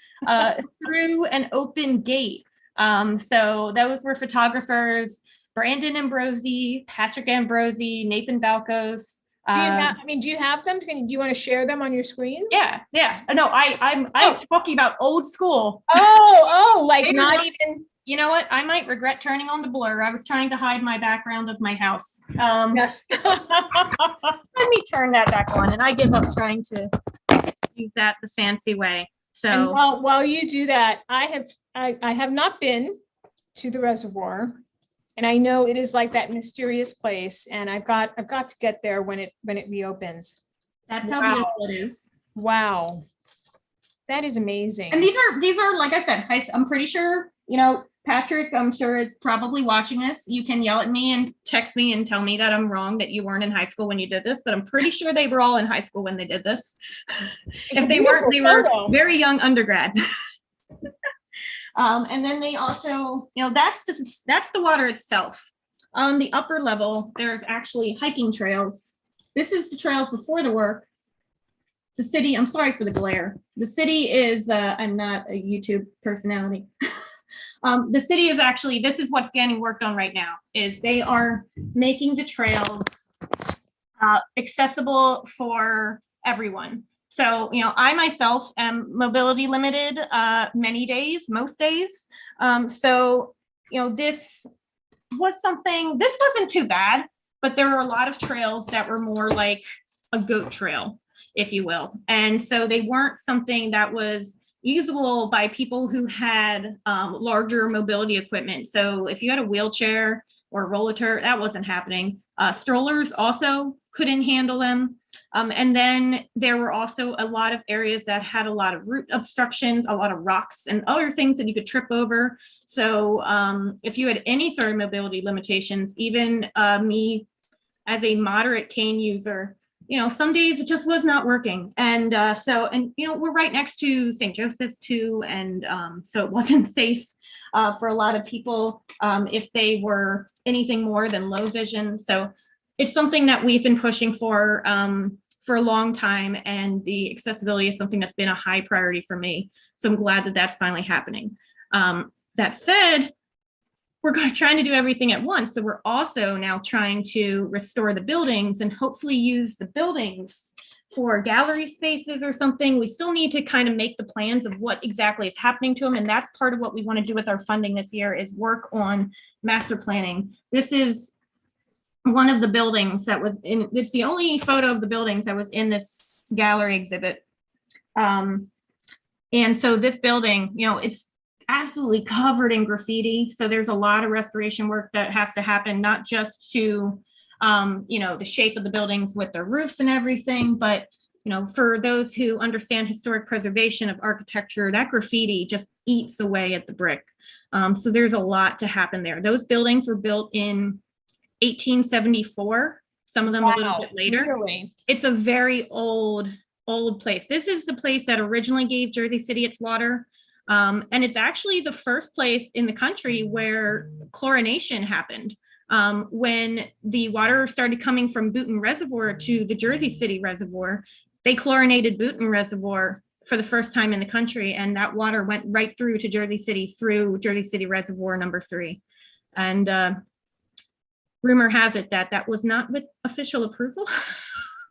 through an open gate. So those were photographers, Brandon Ambrosi, Patrick Ambrosi, Nathan Balkos. Do you have them? Do you want to share them on your screen? Yeah. No, I'm talking about old school. Like not even. You know what? I might regret turning on the blur. I was trying to hide my background of my house. Yes. Let me turn that back on, and I give up trying to use that the fancy way. So and while you do that, I have not been to the reservoir, and I know it is like that mysterious place, and I've got to get there when it reopens. That's how beautiful it is. Wow. That is amazing. And these are like I said, I'm pretty sure, Patrick, I'm sure is probably watching this. You can yell at me and text me and tell me that I'm wrong, that you weren't in high school when you did this, but I'm pretty sure they were all in high school when they did this. If they weren't, they were very young undergrad. And then they also, that's the water itself. On the upper level, there's actually hiking trails. This is the trails before the work. The city, I'm sorry for the glare. The city is, I'm not a YouTube personality. The city is actually, this is what's getting worked on right now, is they are making the trails accessible for everyone. So, I myself am mobility limited many days, most days. So, this wasn't too bad, but there were a lot of trails that were more like a goat trail, if you will. And so they weren't something that was usable by people who had larger mobility equipment. So if you had a wheelchair or a rollator, that wasn't happening. Strollers also couldn't handle them. And then there were also a lot of areas that had a lot of root obstructions, a lot of rocks and other things that you could trip over. So if you had any sort of mobility limitations, even me as a moderate cane user, some days it just was not working. And we're right next to St. Joseph's too. And so it wasn't safe for a lot of people if they were anything more than low vision. So it's something that we've been pushing for a long time, and the accessibility is something that's been a high priority for me. So I'm glad that that's finally happening. That said, we're trying to do everything at once. So we're also now trying to restore the buildings and hopefully use the buildings for gallery spaces or something. We still need to kind of make the plans of what exactly is happening to them. And that's part of what we want to do with our funding this year, is work on master planning. This is one of the buildings that was in, it's the only photo of the buildings that was in this gallery exhibit. And so this building, it's absolutely covered in graffiti. So there's a lot of restoration work that has to happen, not just to, the shape of the buildings with their roofs and everything, but, for those who understand historic preservation of architecture, that graffiti just eats away at the brick. So there's a lot to happen there. Those buildings were built in 1874, some of them a little bit later. Really? It's a very old place. This is the place that originally gave Jersey City its water. And it's actually the first place in the country where chlorination happened. When the water started coming from Boonton Reservoir to the Jersey City Reservoir, they chlorinated Boonton Reservoir for the first time in the country. And that water went right through to Jersey City through Jersey City Reservoir number 3. And rumor has it that that was not with official approval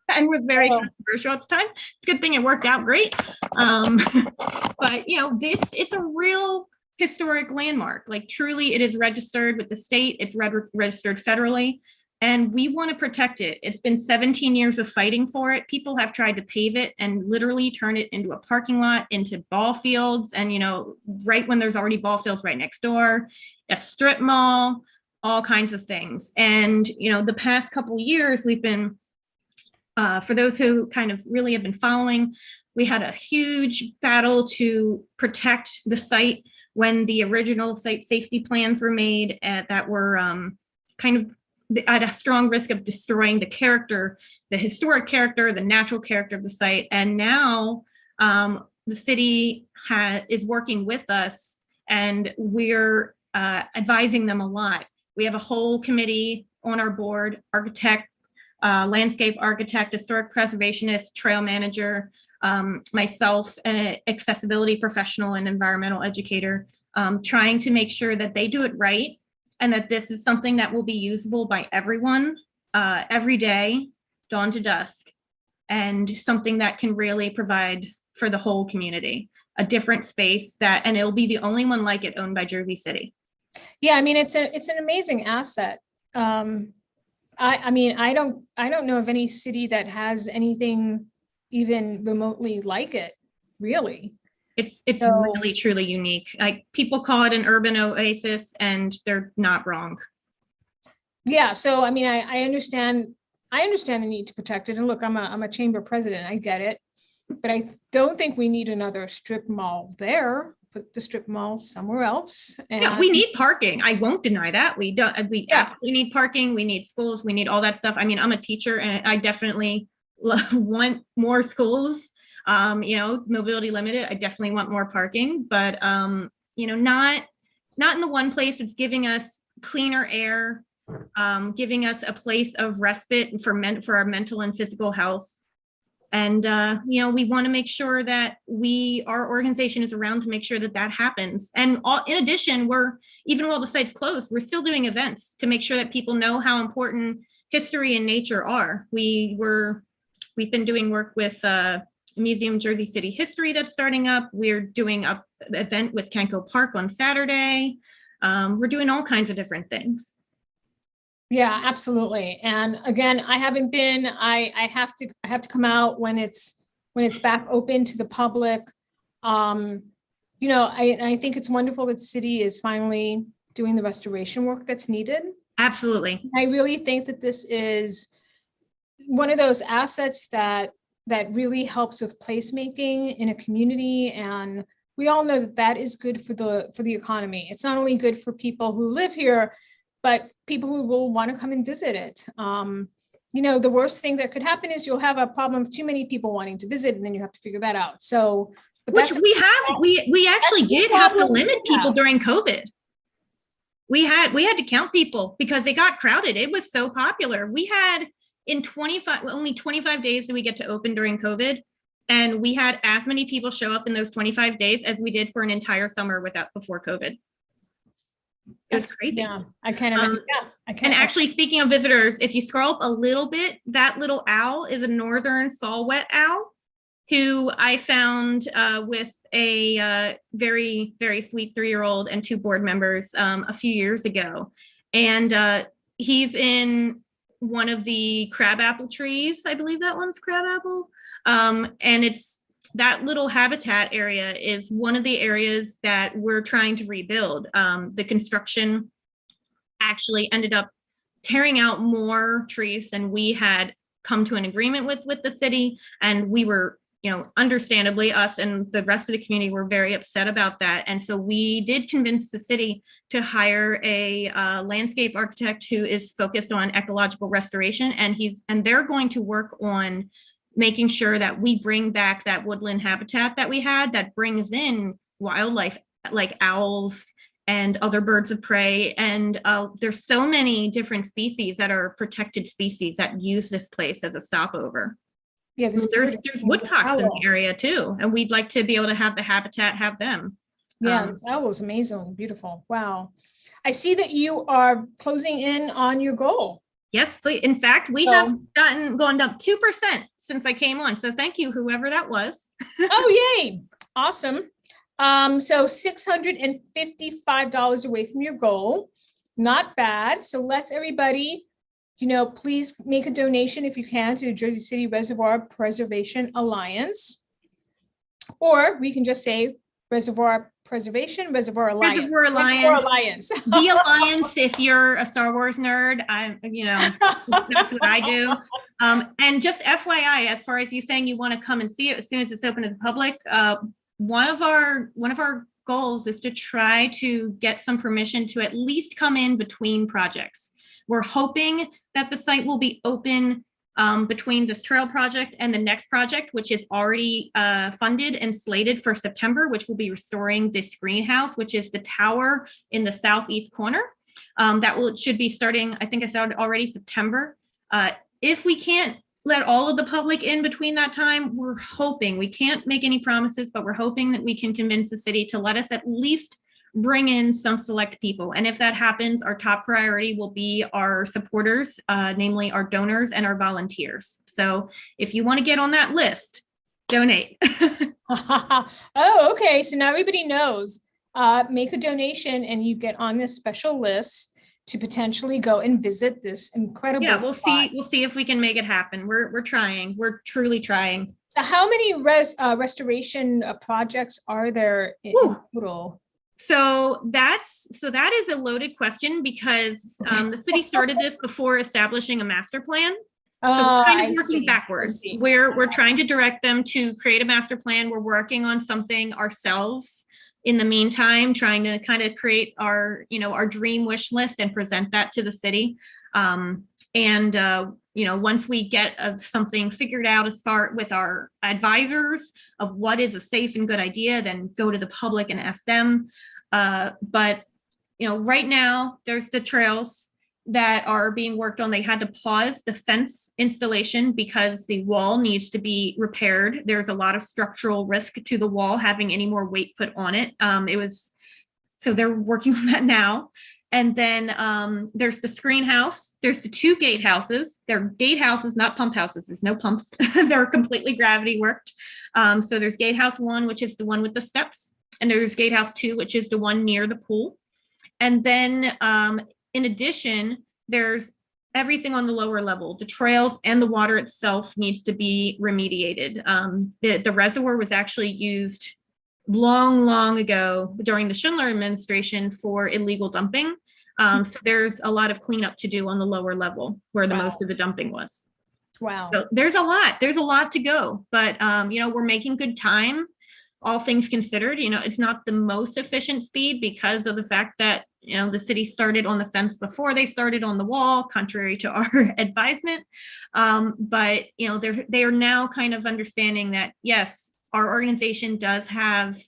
and was very controversial at the time. It's a good thing it worked out great. But it's a real historic landmark. Like, truly, it is registered with the state. It's registered federally, and we want to protect it. It's been 17 years of fighting for it. People have tried to pave it and literally turn it into a parking lot, into ball fields, and right when there's already ball fields right next door, a strip mall, all kinds of things. And the past couple of years, we've been, for those who kind of really have been following, we had a huge battle to protect the site when the original site safety plans were made, that were kind of at a strong risk of destroying the character, the historic character, the natural character of the site. And now the city is working with us, and we're advising them a lot. We have a whole committee on our board: architect, landscape architect, historic preservationist, trail manager, myself, an accessibility professional and environmental educator, trying to make sure that they do it right, and that this is something that will be usable by everyone every day, dawn to dusk, and something that can really provide for the whole community a different space and it'll be the only one like it owned by Jersey City. Yeah, I mean, it's an amazing asset. I mean, I don't know of any city that has anything even remotely like it, really. It's really truly unique. Like, people call it an urban oasis, and they're not wrong. Yeah, so I mean, I understand the need to protect it. And look, I'm a chamber president, I get it. But I don't think we need another strip mall there. Put the strip mall somewhere else. And yeah, we need parking. I won't deny that. We absolutely need parking. We need schools. We need all that stuff. I mean, I'm a teacher, and I definitely want more schools. Mobility limited. I definitely want more parking, but not in the one place. It's giving us cleaner air, giving us a place of respite for our mental and physical health. And, we want to make sure that our organization is around to make sure that happens. And in addition, even while the site's closed, we're still doing events to make sure that people know how important history and nature are. We we've been doing work with Museum Jersey City History that's starting up. We're doing an event with Kenko Park on Saturday. We're doing all kinds of different things. Yeah, absolutely. And again, I haven't been, I have to come out when it's back open to the public. You know, I think it's wonderful that the city is finally doing the restoration work that's needed. Absolutely. I really think that this is one of those assets that really helps with placemaking in a community. And we all know that that is good for the economy. It's not only good for people who live here, but people who will want to come and visit it. You know, the worst thing that could happen is you'll have a problem of too many people wanting to visit, and then you have to figure that out. So, but which we actually did have to limit people during COVID. We had to count people because they got crowded. It was so popular. We had only 25 days did we get to open during COVID. And we had as many people show up in those 25 days as we did for an entire summer before COVID. It was crazy. Yeah, I can't imagine. And actually, speaking of visitors, if you scroll up a little bit, that little owl is a northern saw-whet owl who I found with a very, very sweet 3-year-old and 2 board members a few years ago. And he's in one of the crabapple trees. I believe that one's crabapple. And it's that little habitat area is one of the areas that we're trying to rebuild. The construction actually ended up tearing out more trees than we had come to an agreement with the city. And we were, you know, understandably, us and the rest of the community were very upset about that. And so we did convince the city to hire a landscape architect who is focused on ecological restoration. And they're going to work on making sure that we bring back that woodland habitat that we had that brings in wildlife like owls and other birds of prey. And there's so many different species that are protected species that use this place as a stopover. Yeah, there's woodcocks in the area too. And we'd like to be able to have the habitat, have them. Yeah, that was amazing, beautiful. Wow. I see that you are closing in on your goal. Yes, please. In fact, we have gone up 2% since I came on. So thank you, whoever that was. Oh, yay. Awesome. So $655 away from your goal. Not bad. So let's everybody, you know, please make a donation if you can to the Jersey City Reservoir Preservation Alliance. Or we can just say Reservoir Preservation, Reservoir Alliance. Reservoir Alliance. The Alliance, if you're a Star Wars nerd, that's what I do. And just FYI, as far as you saying you want to come and see it as soon as it's open to the public, one of our goals is to try to get some permission to at least come in between projects. We're hoping that the site will be open between this trail project and the next project, which is already funded and slated for September, which will be restoring this greenhouse, which is the tower in the southeast corner. Should be starting, I think I started already September. If we can't let all of the public in between that time, we're hoping, we can't make any promises, but we're hoping that we can convince the city to let us at least bring in some select people. And if that happens, our top priority will be our supporters, namely our donors and our volunteers. So if you want to get on that list, donate. Oh, okay. So now everybody knows, make a donation and you get on this special list to potentially go and visit this incredible spot. We'll see if we can make it happen. We're trying. We're truly trying. So how many restoration projects are there in total? So that is a loaded question because the city started this before establishing a master plan. So we're kind of working backwards. We're trying to direct them to create a master plan. We're working on something ourselves in the meantime, trying to kind of create our dream wish list and present that to the city. Once we get something figured out as far with our advisors of what is a safe and good idea, then go to the public and ask them. But right now there's the trails that are being worked on. They had to pause the fence installation because the wall needs to be repaired. There's a lot of structural risk to the wall having any more weight put on it. So they're working on that now. And then there's the screen house. There's the 2 gatehouses. They're gatehouses, not pump houses. There's no pumps. They're completely gravity worked. So there's gatehouse 1, which is the one with the steps. And there's gatehouse 2, which is the one near the pool. And then in addition, there's everything on the lower level. The trails and the water itself needs to be remediated. The reservoir was actually used long ago during the Schindler administration for illegal dumping. So there's a lot of cleanup to do on the lower level where the most of the dumping was. Wow. So there's a lot to go, but we're making good time. All things considered, it's not the most efficient speed because of the fact that, the city started on the fence before they started on the wall, contrary to our advisement. But, they are now kind of understanding that, yes, our organization does have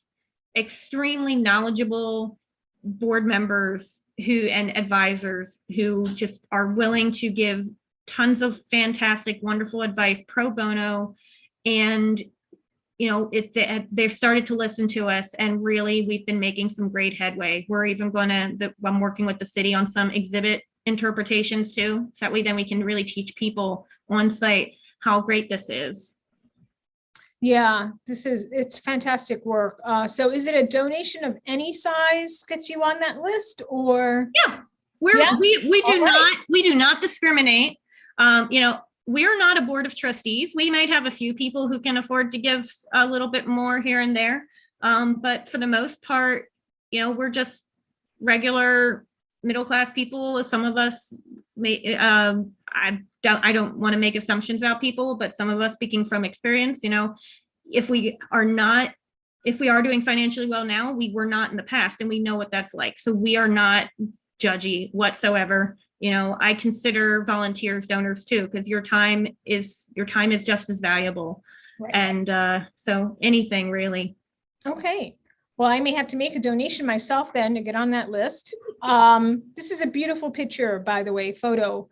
extremely knowledgeable board members and advisors who just are willing to give tons of fantastic, wonderful advice pro bono. And they've started to listen to us, and really we've been making some great headway. We're even I'm working with the city on some exhibit interpretations too. So that way then we can really teach people on site how great this is. Yeah, it's fantastic work. So is it a donation of any size gets you on that list, or? Yeah, we do not discriminate. We're not a board of trustees. We might have a few people who can afford to give a little bit more here and there. But for the most part, we're just regular middle-class people. Some of us may, I don't want to make assumptions about people, but some of us, speaking from experience, if we are doing financially well now, we were not in the past, and we know what that's like. So we are not judgy whatsoever. I consider volunteers donors too, because your time is just as valuable. Right. And so anything really. Okay. Well, I may have to make a donation myself then to get on that list. This is a beautiful picture, by the way, photo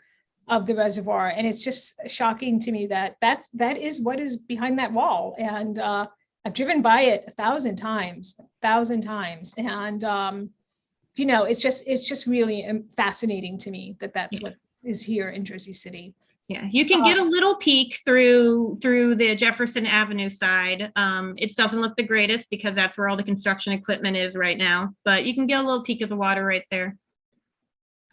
of the reservoir. And it's just shocking to me that is what is behind that wall. And I've driven by it 1,000 times. And it's just really fascinating to me that that's what is here in Jersey City. Yeah, you can get a little peek through the Jefferson Avenue side. It doesn't look the greatest because that's where all the construction equipment is right now, but you can get a little peek of the water right there.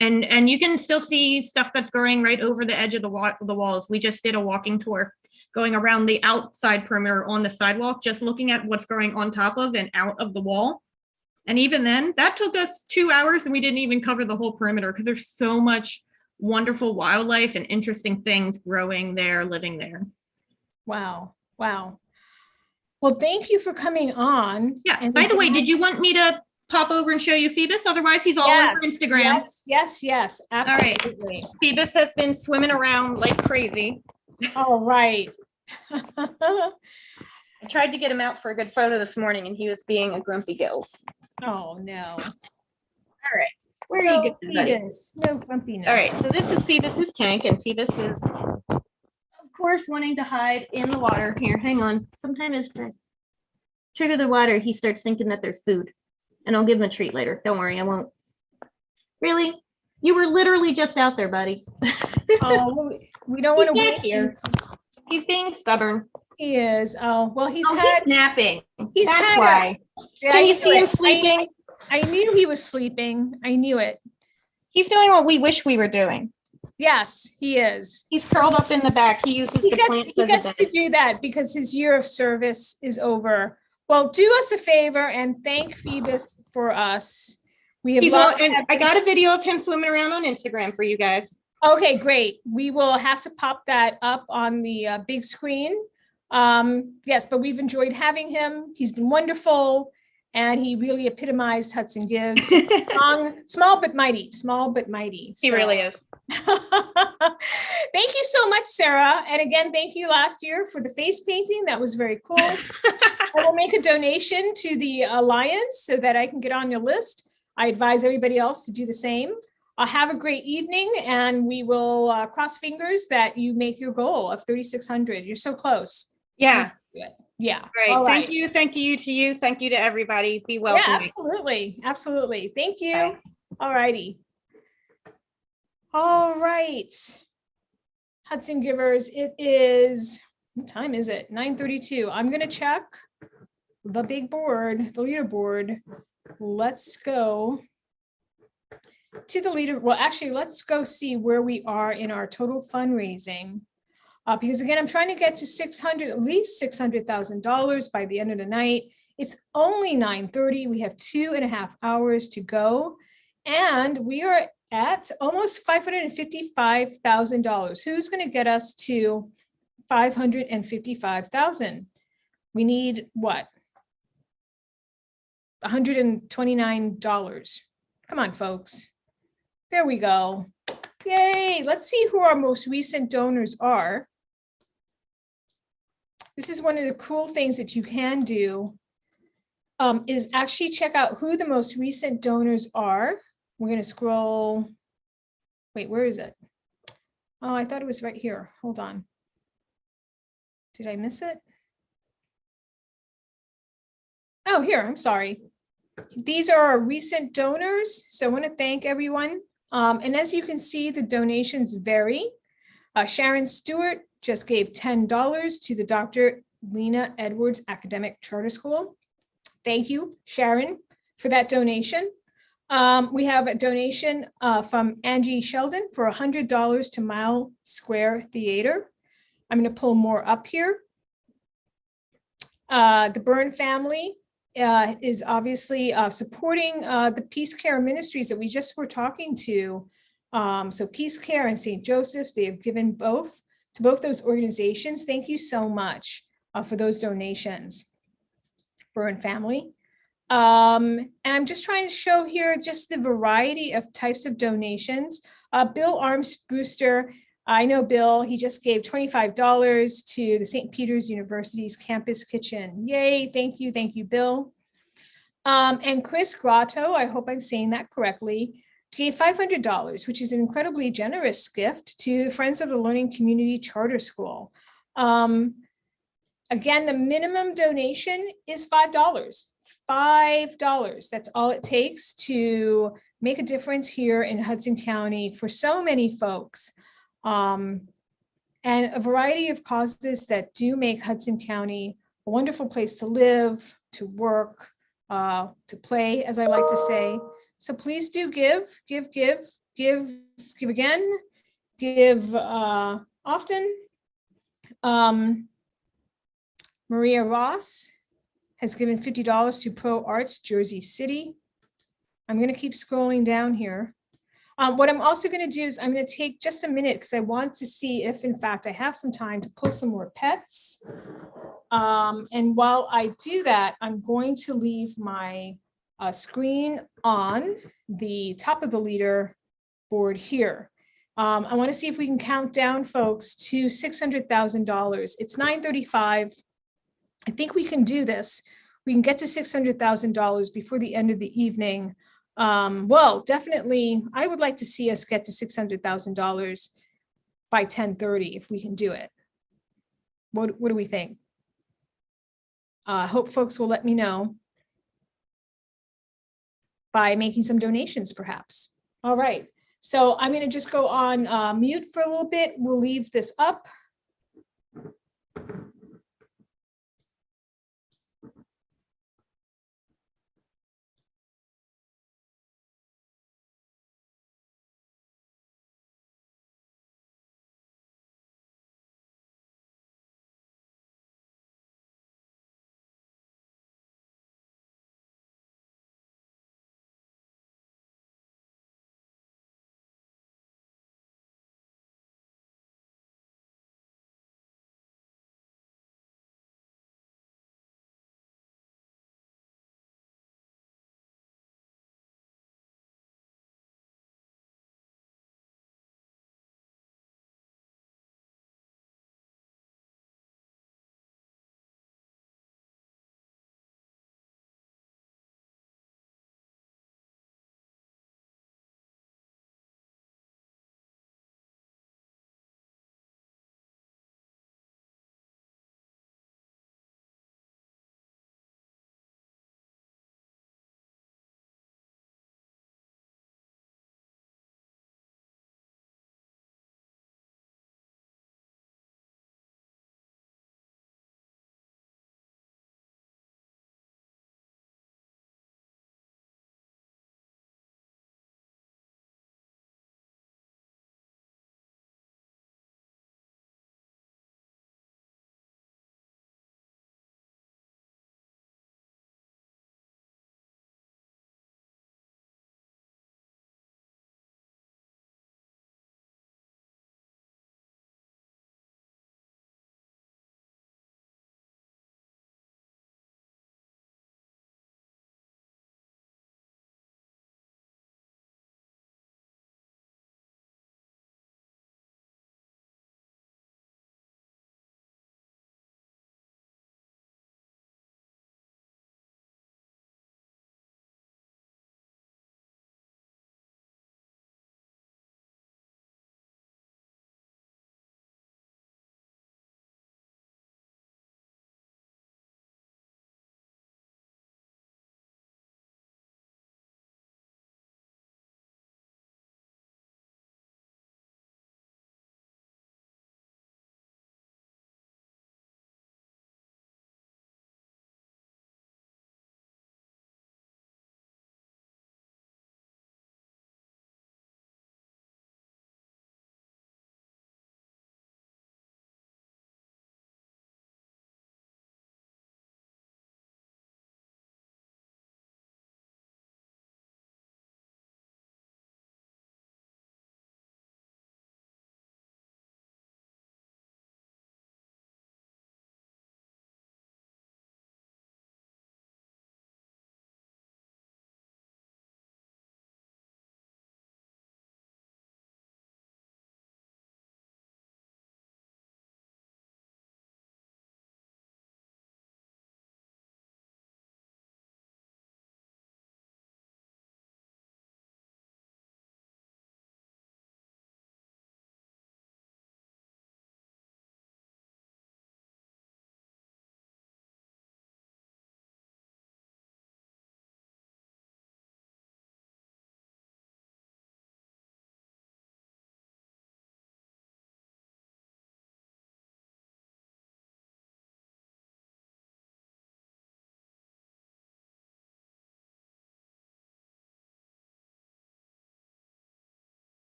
And you can still see stuff that's growing right over the edge of the walls. We just did a walking tour going around the outside perimeter on the sidewalk, just looking at what's growing on top of and out of the wall. And even then, that took us 2 hours and we didn't even cover the whole perimeter because there's so much wonderful wildlife and interesting things growing there, living there. Wow. Well, thank you for coming on. Yeah. And by the way, did you want me to pop over and show you Phoebus? Otherwise, he's all over Instagram. Yes. Absolutely. All right. Phoebus has been swimming around like crazy. All right. I tried to get him out for a good photo this morning and he was being a grumpy gills. Oh, no. All right. Where are you going? No grumpiness. All right. So this is Phoebus's tank, and Phoebus is, of course, wanting to hide in the water. Here, hang on. Sometimes if I trigger the water, he starts thinking that there's food. And I'll give him a treat later. Don't worry, I won't. Really? You were literally just out there, buddy. Oh, we don't want to wait here. He's being stubborn. He is. Oh, well, he's napping. That's why. Can you see him sleeping? I knew he was sleeping. I knew it. He's doing what we wish we were doing. Yes, he is. He's curled up in the back. He uses the plants. He gets to do that because his year of service is over. Well, do us a favor and thank Phoebus for us. We have and I got a video of him swimming around on Instagram for you guys. Okay, great. We will have to pop that up on the big screen. Yes, but we've enjoyed having him. He's been wonderful. And he really epitomized Hudson Gibbs. Small but mighty. He really is. Thank you so much, Sarah. And again, thank you last year for the face painting. That was very cool. I will make a donation to the Alliance so that I can get on your list. I advise everybody else to do the same. Have a great evening, and we will cross fingers that you make your goal of 3,600. You're so close. Yeah. Yeah. Great. All right. Thank you. Thank you to you. Thank you to everybody. Be well. Yeah, absolutely. Thank you. Bye. All righty. All right. Hudson Givers, it is, what time is it? 9:32. I'm gonna check the big board, the leaderboard. Let's go to the leader. Well, actually, let's go see where we are in our total fundraising. Because again, I'm trying to get to 600, at least $600,000 by the end of the night. It's only 9:30. We have 2.5 hours to go. And we are at almost $555,000. Who's going to get us to 555,000? We need what? $129. Come on, folks. There we go. Yay. Let's see who our most recent donors are. This is one of the cool things that you can do, is actually check out who the most recent donors are. We're going to scroll. Wait, where is it? Oh, I thought it was right here. Hold on. Did I miss it? Oh, here, I'm sorry. These are our recent donors. So I want to thank everyone. And as you can see, the donations vary. Sharon Stewart just gave $10 to the Dr. Lena Edwards Academic Charter School. Thank you, Sharon, for that donation. We have a donation from Angie Sheldon for $100 to Mile Square Theater. I'm going to pull more up here. The Byrne family is obviously supporting the Peace Care Ministries that we just were talking to. So Peace Care and St. Joseph's, they have given both to both those organizations. Thank you so much for those donations, Byrne family. And I'm just trying to show here just the variety of types of donations. Bill Armbruster, I know Bill, he just gave $25 to the St. Peter's University's campus kitchen. Yay, thank you, Bill. And Chris Grotto, I hope I'm saying that correctly, gave $500, which is an incredibly generous gift to Friends of the Learning Community Charter School. Again, the minimum donation is $5. $5. That's all it takes to make a difference here in Hudson County for so many folks. And a variety of causes that do make Hudson County a wonderful place to live, to work, to play, as I like to say. So please do give again, give often. Maria Ross has given $50 to Pro Arts Jersey City. I'm going to keep scrolling down here. What I'm also going to do is I'm going to take just a minute because I want to see if, in fact, I have some time to pull some more pets. And while I do that, I'm going to leave my screen on the top of the leaderboard here. I want to see if we can count down, folks, to $600,000. It's 9:35. I think we can do this. We can get to $600,000 before the end of the evening. Well, definitely, I would like to see us get to $600,000 by 10:30 if we can do it. What do we think? I hope folks will let me know by making some donations, perhaps. All right, so I'm going to just go on mute for a little bit. We'll leave this up.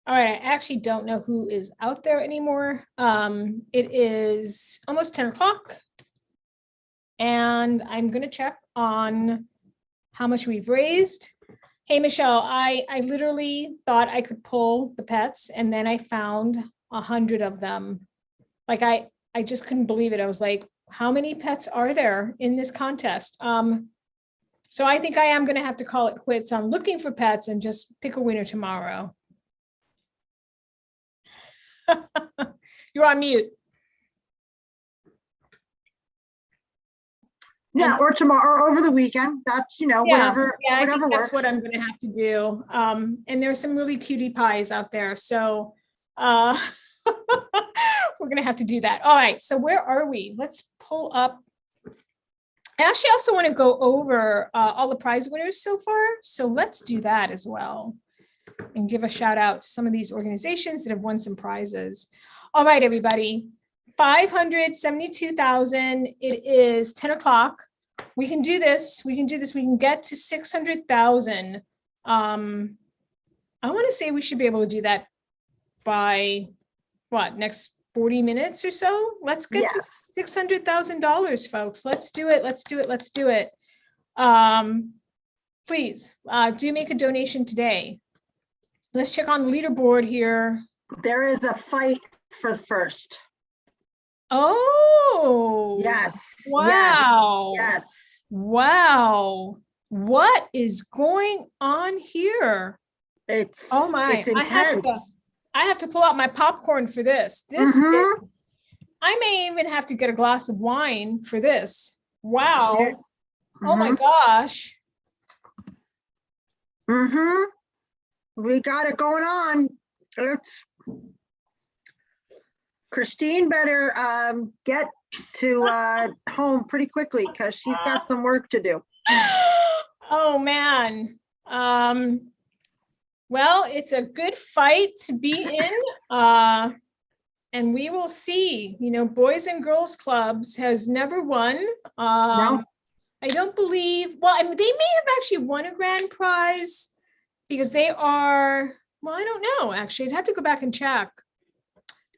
All right, I actually don't know who is out there anymore. It is almost 10 o'clock. And I'm gonna check on how much we've raised. Hey, Michelle, I literally thought I could pull the pets and then I found 100 of them. Like I just couldn't believe it. I was like, how many pets are there in this contest? So I think I am gonna have to call it quits on looking for pets and just pick a winner tomorrow. You're on mute. Yeah, or tomorrow or over the weekend. That's, whatever, I think whatever that's works. what I'm gonna have to do. And there's some really cutie pies out there. So we're gonna have to do that. All right, so where are we? Let's pull up. I actually also want to go over all the prize winners so far. So let's do that as well and give a shout out to some of these organizations that have won some prizes. All right, everybody, 572,000. It is 10 o'clock. We can do this. We can do this. We can get to 600,000. I want to say we should be able to do that by what, next 40 minutes or so? Let's get to $600,000, folks. Let's do it. Let's do it. Let's do it. Please do make a donation today. Let's check on the leaderboard here. There is a fight for the first. Oh, yes. Wow. Yes. Wow. What is going on here? It's, oh my, it's intense. I have to pull out my popcorn for this. This is, I may even have to get a glass of wine for this. Wow. Oh my gosh. We got it going on. It's Christine better get to home pretty quickly because she's got some work to do. Oh man. Well, it's a good fight to be in. And we will see, Boys and Girls Clubs has never won. No. I don't believe, well, I mean, they may have actually won a grand prize because they are, well, I don't know, actually, I'd have to go back and check.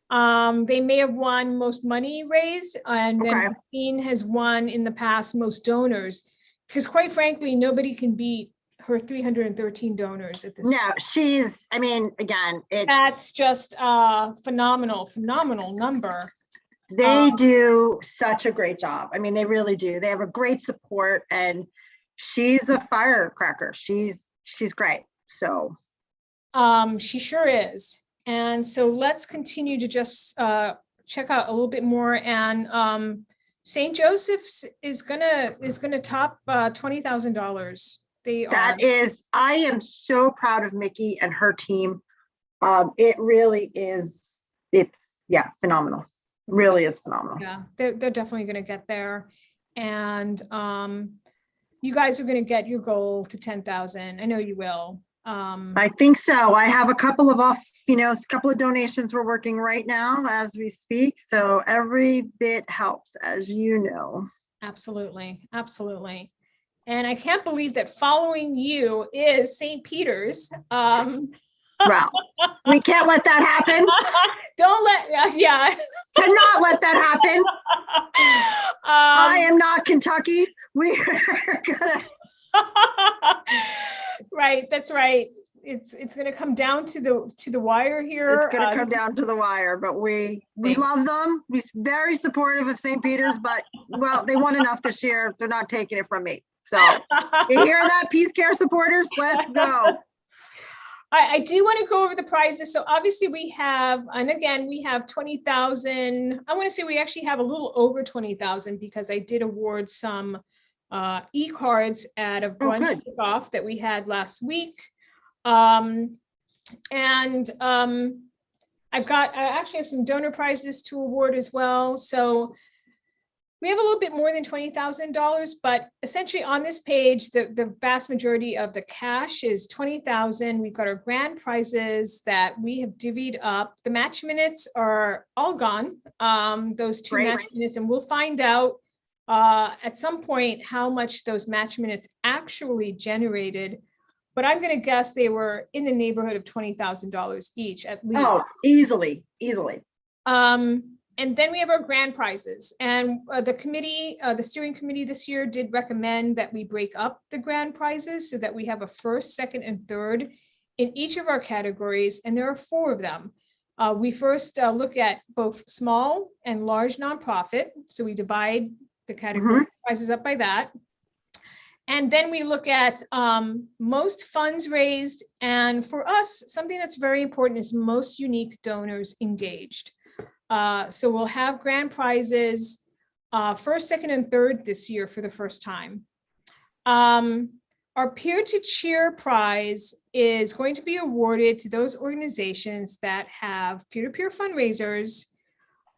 They may have won most money raised, and then Christine has won in the past most donors, because quite frankly, nobody can beat her 313 donors at this point. She's, I mean, again, that's just a phenomenal number. They do such a great job. I mean, they really do. They have a great support, and she's a firecracker. She's great. So she sure is. And so let's continue to just check out a little bit more. And St. Joseph's is gonna top $20,000. I am so proud of Mickey and her team. It really is. It's phenomenal. Really is phenomenal. Yeah, they're definitely going to get there. And you guys are going to get your goal to 10,000. I know you will. I think so. I have a couple of a couple of donations we're working right now as we speak. So every bit helps, as you know. Absolutely. Absolutely. And I can't believe that following you is St. Peter's. Well, we can't let that happen. Don't let, Cannot let that happen. I am not Kentucky. We are gonna. Right, that's right. It's gonna come down to the wire here. It's gonna come down to the wire, but we love them. We're very supportive of St. Peter's, but well, they won enough this year. They're not taking it from me. So you hear that, Peace Care supporters? Let's go. I do want to go over the prizes. So obviously we have, and again, we have 20,000. I want to say we actually have a little over 20,000 because I did award some e-cards at a brunch kickoff that we had last week. I actually have some donor prizes to award as well. So we have a little bit more than $20,000, but essentially on this page, the vast majority of the cash is 20,000. We've got our grand prizes that we have divvied up. The match minutes are all gone, those two match minutes, and we'll find out at some point how much those match minutes actually generated. but I'm going to guess they were in the neighborhood of $20,000 each at least. Oh, easily. And then we have our grand prizes, and the committee, the steering committee this year did recommend that we break up the grand prizes so that we have a first, second, and third in each of our categories, and there are 4 of them. We first look at both small and large nonprofit, so we divide the category prizes up by that. And then we look at most funds raised, and for us, something that's very important is most unique donors engaged. So we'll have grand prizes first, second, and third this year for the first time. Our Peer to Cheer prize is going to be awarded to those organizations that have peer-to-peer fundraisers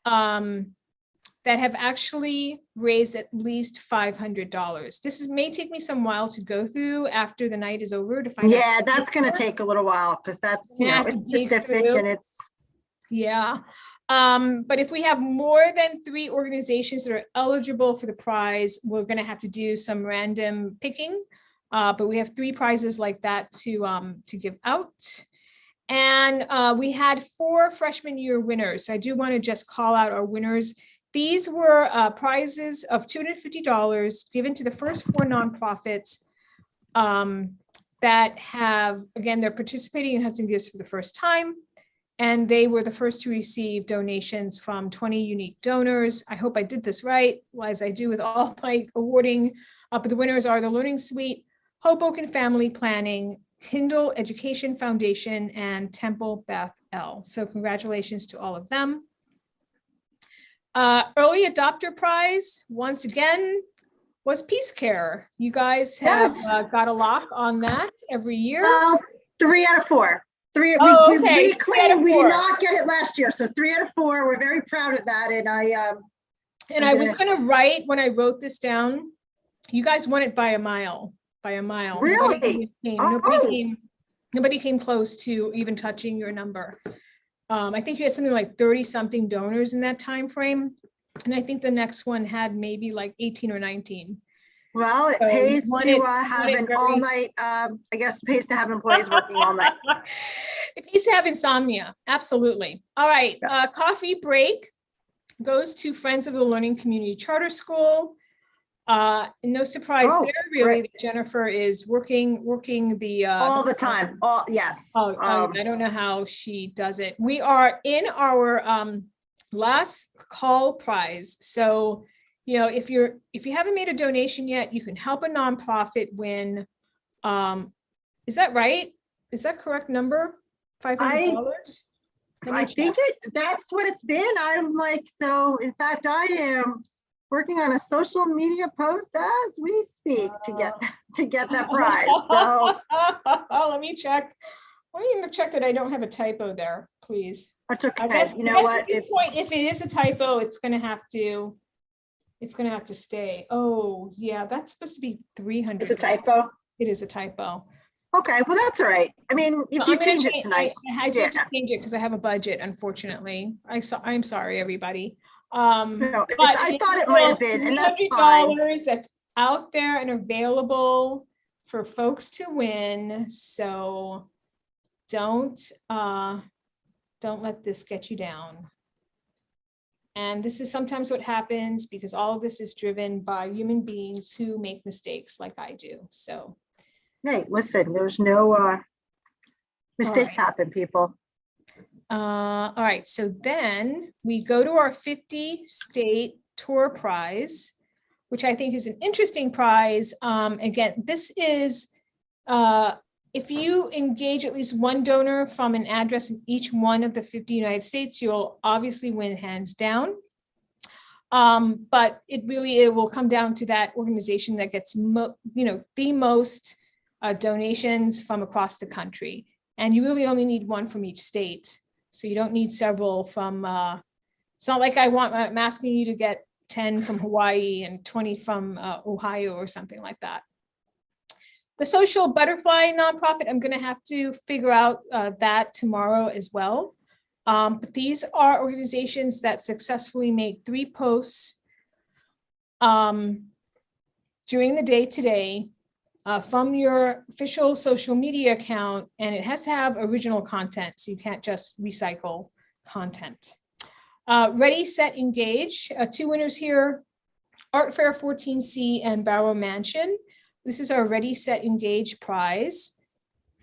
that have actually raised at least $500. This may take me some while to go through after the night is over to find out. Yeah, that's going to take a little while because that's, it's specific and it's. Yeah. But if we have more than 3 organizations that are eligible for the prize, we're going to have to do some random picking. But we have 3 prizes like that to give out. And we had 4 freshman year winners. So I do want to just call out our winners. These were prizes of $250 given to the first 4 nonprofits that have, again, they're participating in Hudson Gives for the first time. And they were the first to receive donations from 20 unique donors. I hope I did this right, as I do with all my awarding. But the winners are the Learning Suite, Hoboken Family Planning, Kindle Education Foundation, and Temple Beth El. So congratulations to all of them. Early Adopter Prize, once again, was Peace Care. You guys have got a lock on that every year. Well, 3 out of 4. 3. Oh, we okay. reclaimed. We did not get it last year, so 3 out of 4. We're very proud of that, and I was going to write when I wrote this down. You guys won it by a mile. By a mile. Really? Nobody came close to even touching your number. I think you had something like 30 something donors in that time frame, and I think the next one had maybe like 18 or 19. Well, it pays to have an all-night, I guess it pays to have employees working all night. It pays to have insomnia, absolutely. All right, coffee break goes to Friends of the Learning Community Charter School. No surprise there, really, that Jennifer is working the all the time. Yes. I don't know how she does it. We are in our last call prize, so if you haven't made a donation yet, you can help a nonprofit win. Is that right? Is that correct number? $500? I think that's what it's been. I'm like, so in fact, I am working on a social media post as we speak to get that prize. So let me check. Let me check that I don't have a typo there, please. That's okay. I guess, what? At this point, if it is a typo, it's going to have to stay. Oh, yeah, that's supposed to be 300. It's a typo? It is a typo. Okay, well, that's all right. I mean, if you change it tonight. I had to change it because I have a budget, unfortunately. I'm sorry, everybody. No, I thought it might have been, and that's fine. That's out there and available for folks to win. So don't let this get you down. And this is sometimes what happens because all of this is driven by human beings who make mistakes like I do. So, hey, listen, there's no mistakes happen, people. All right, so then we go to our 50 state tour prize, which I think is an interesting prize. Again, this is if you engage at least one donor from an address in each one of the 50 United States, you'll obviously win hands down. But it will come down to that organization that gets the most donations from across the country. And you really only need one from each state. So you don't need several from, it's not like I'm asking you to get 10 from Hawaii and 20 from Ohio or something like that. The Social Butterfly nonprofit, I'm going to have to figure out that tomorrow as well. But these are organizations that successfully make 3 posts during the day today from your official social media account, and it has to have original content, so you can't just recycle content. Ready, Set, Engage. 2 winners here, Art Fair 14C and Barrow Mansion. This is our Ready, Set, Engage prize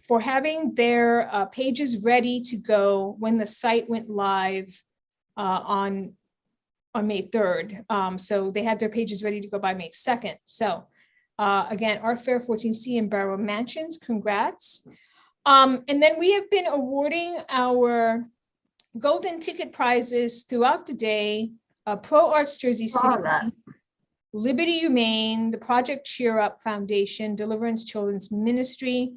for having their pages ready to go when the site went live on May 3rd. So they had their pages ready to go by May 2nd. So again, Art Fair 14C and Barrow Mansions, congrats. And then we have been awarding our golden ticket prizes throughout the day. Pro Arts Jersey City, Liberty Humane, the Project Cheer Up Foundation, Deliverance Children's Ministry,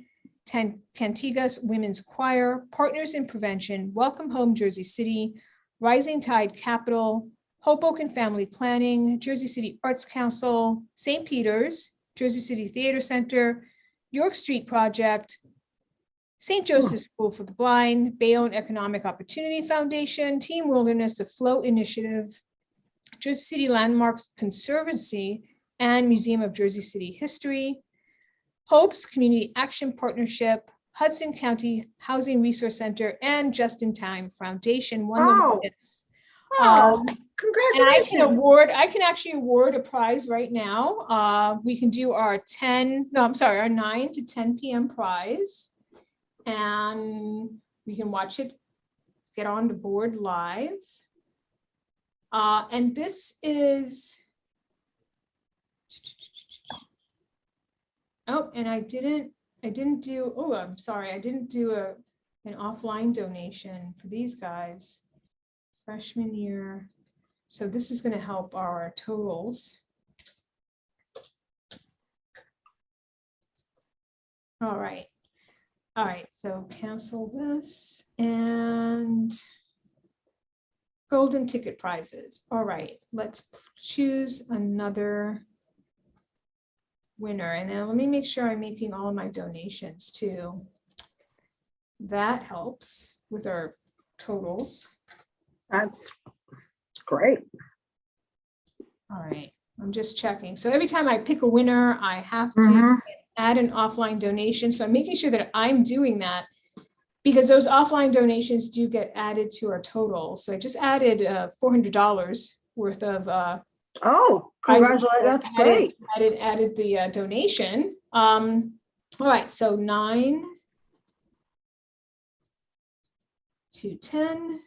Cantigas Women's Choir, Partners in Prevention, Welcome Home Jersey City, Rising Tide Capital, Hoboken Family Planning, Jersey City Arts Council, St. Peter's, Jersey City Theater Center, York Street Project, St. Joseph's School for the Blind, Bayonne Economic Opportunity Foundation, Team Wilderness, the Flow Initiative, Jersey City Landmarks Conservancy, and Museum of Jersey City History, Hope's Community Action Partnership, Hudson County Housing Resource Center, and Just in Time Foundation won the winners. Congratulations. And I can actually award a prize right now. We can do our 9 to 10 p.m. prize, and we can watch it get on the board live. And this is, and I didn't do, I'm sorry, I didn't do an offline donation for these guys. Freshman year. So this is going to help our totals. All right. So cancel this and golden ticket prizes. All right, let's choose another winner. And then let me make sure I'm making all of my donations too. That helps with our totals. That's great. All right, I'm just checking. So every time I pick a winner, I have to add an offline donation. So I'm making sure that I'm doing that because those offline donations do get added to our total. So I just added $400 worth of congratulations. That's great. Added the donation. All right, so 9 to 10.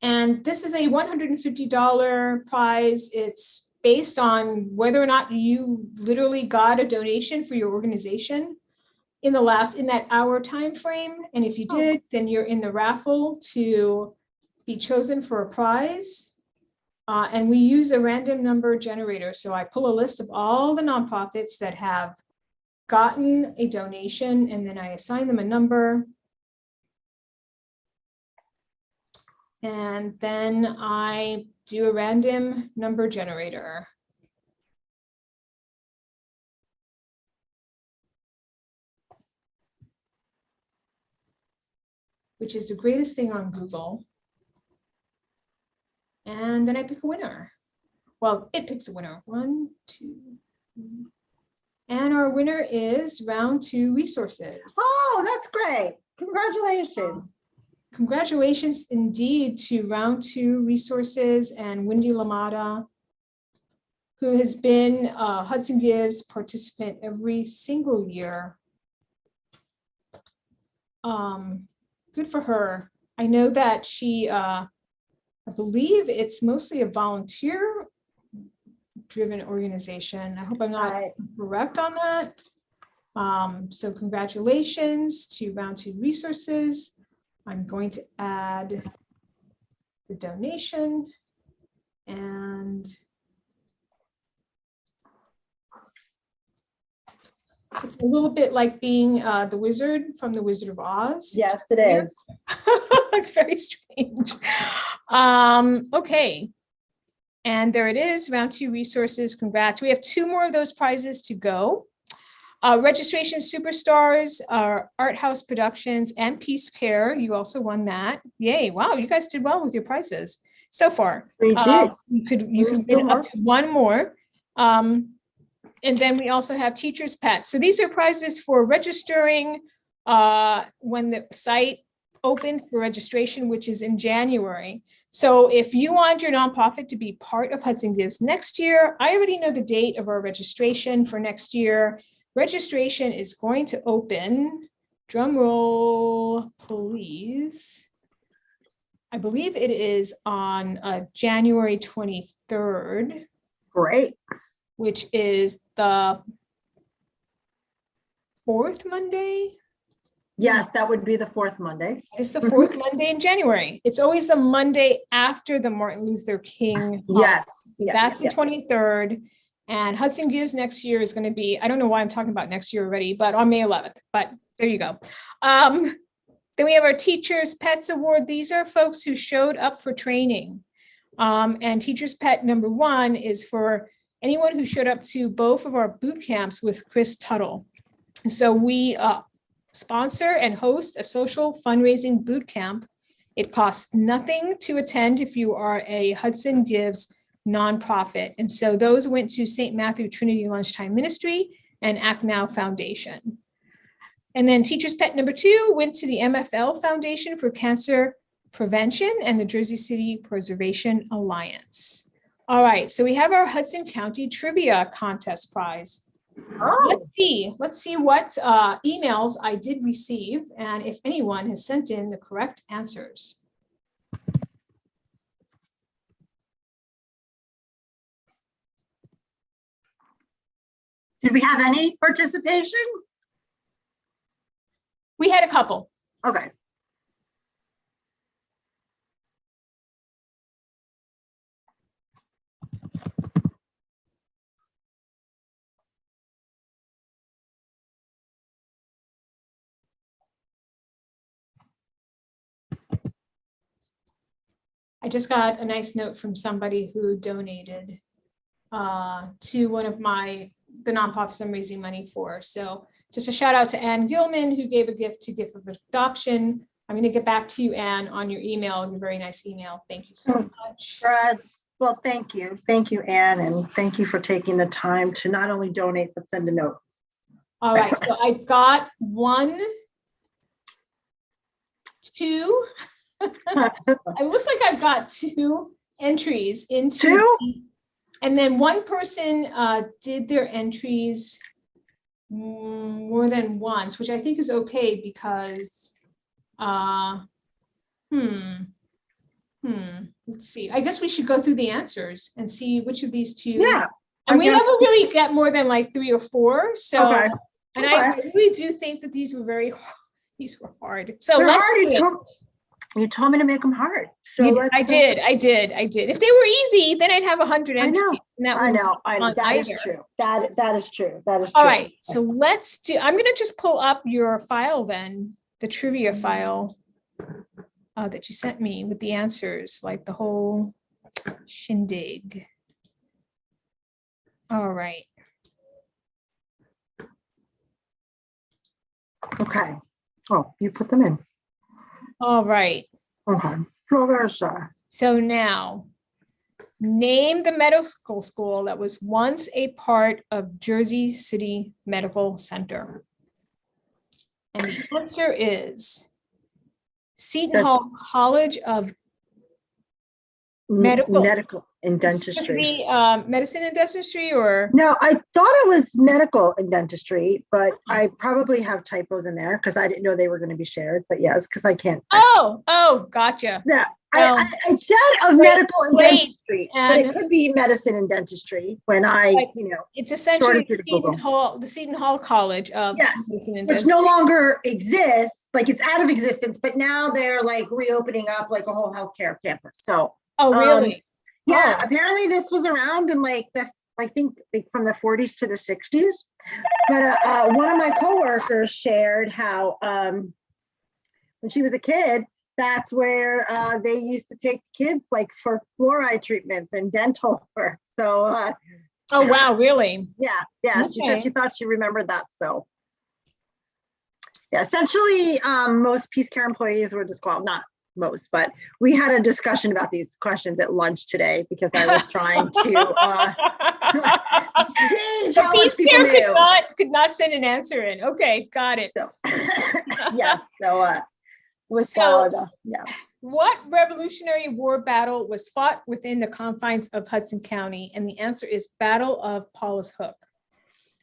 And this is a $150 prize. It's based on whether or not you literally got a donation for your organization in that hour time frame. And if you did, then you're in the raffle to be chosen for a prize. And we use a random number generator. So I pull a list of all the nonprofits that have gotten a donation, and then I assign them a number. And then I do a random number generator. Which is the greatest thing on Google. And then I pick a winner. Well, it picks a winner. 1, 2, 3. And our winner is Round 2 Resources. Oh, that's great. Congratulations. Congratulations indeed to Round 2 Resources and Wendy Lamada, who has been a Hudson Gives participant every single year. Good for her. I know that she, I believe it's mostly a volunteer driven organization. I hope I'm not correct on that. So congratulations to Round 2 Resources. I'm going to add the donation and it's a little bit like being the wizard from The Wizard of Oz. Yes, it is. It's very strange. Okay. And there it is, Round 2 Resources. Congrats. We have 2 more of those prizes to go. Registration Superstars, Art House Productions, and Peace Care. You also won that. Yay. Wow, you guys did well with your prizes so far. We did. You could win up to 1 more. And then we also have Teacher's Pet. So these are prizes for registering when the site opens for registration, which is in January. So if you want your nonprofit to be part of Hudson Gives next year, I already know the date of our registration for next year. Registration is going to open, drum roll, please. I believe it is on January 23rd. Great. Which is the fourth Monday? Yes, that would be the fourth Monday. It's the fourth Monday in January. It's always the Monday after the Martin Luther King. Yes, That's the 23rd. And Hudson Gives next year is going to be, I don't know why I'm talking about next year already, but on May 11th, but there you go. Then we have our Teachers Pets Award. These are folks who showed up for training. And Teacher's Pet number 1 is for anyone who showed up to both of our boot camps with Chris Tuttle. So we sponsor and host a social fundraising boot camp. It costs nothing to attend if you are a Hudson Gives nonprofit. And so those went to St. Matthew Trinity Lunchtime Ministry and Act Now Foundation. And then Teacher's Pet number 2 went to the MFL Foundation for Cancer Prevention and the Jersey City Preservation Alliance. All right, so we have our Hudson County Trivia Contest prize. Let's see what emails I did receive and if anyone has sent in the correct answers. Did we have any participation? We had a couple. Okay. I just got a nice note from somebody who donated to one of the nonprofits I'm raising money for. So just a shout out to Ann Gilman, who gave a gift to Gift of Adoption. I'm going to get back to you, Ann, on your email, your very nice email. Thank you so much. Brad, well, thank you. Thank you, Ann, and thank you for taking the time to not only donate, but send a note. All right, so I got 1, 2. It looks like I've got 2 entries into. 2? And then one person did their entries more than once, which I think is okay because, let's see. I guess we should go through the answers and see which of these 2. Yeah. And we never really get more than like 3 or 4. So, okay. And I really do think that these were these were hard. So They're let's hard. do it. You told me to make them hard. So I did. If they were easy, then I'd have 100 entries. I know. That is true. That is true. All right. So let's do, I'm going to just pull up your file then, the trivia file that you sent me with the answers, like the whole shindig. All right. Okay. Oh, you put them in. All right. Okay. So there's So now, name the medical school that was once a part of Jersey City Medical Center. And the answer is Seton Hall College of Medical and Dentistry. Medicine and dentistry, or? No, I thought it was medical and dentistry, but I probably have typos in there because I didn't know they were going to be shared. But yes, because I can't. Oh, gotcha. Yeah, I said of medical and dentistry, but it could be medicine and dentistry when it's essentially the Seton Hall College of Medicine and which Dentistry. no longer exists. Like it's out of existence, but now they're like reopening up like a whole healthcare campus. So. Oh, really? Yeah, apparently this was around in like I think from the 40s to the 60s. But one of my coworkers shared how when she was a kid, that's where they used to take kids like for fluoride treatments and dental work. So oh wow, really? Yeah. She said she thought she remembered that. So yeah, essentially most Peace Care employees were disqualified, most, but we had a discussion about these questions at lunch today because I was trying to gauge how much people knew. Could not send an answer in. Okay, got it. So, yes, so was So- solid. Yeah. What Revolutionary War battle was fought within the confines of Hudson County? And the answer is Battle of Paulus Hook.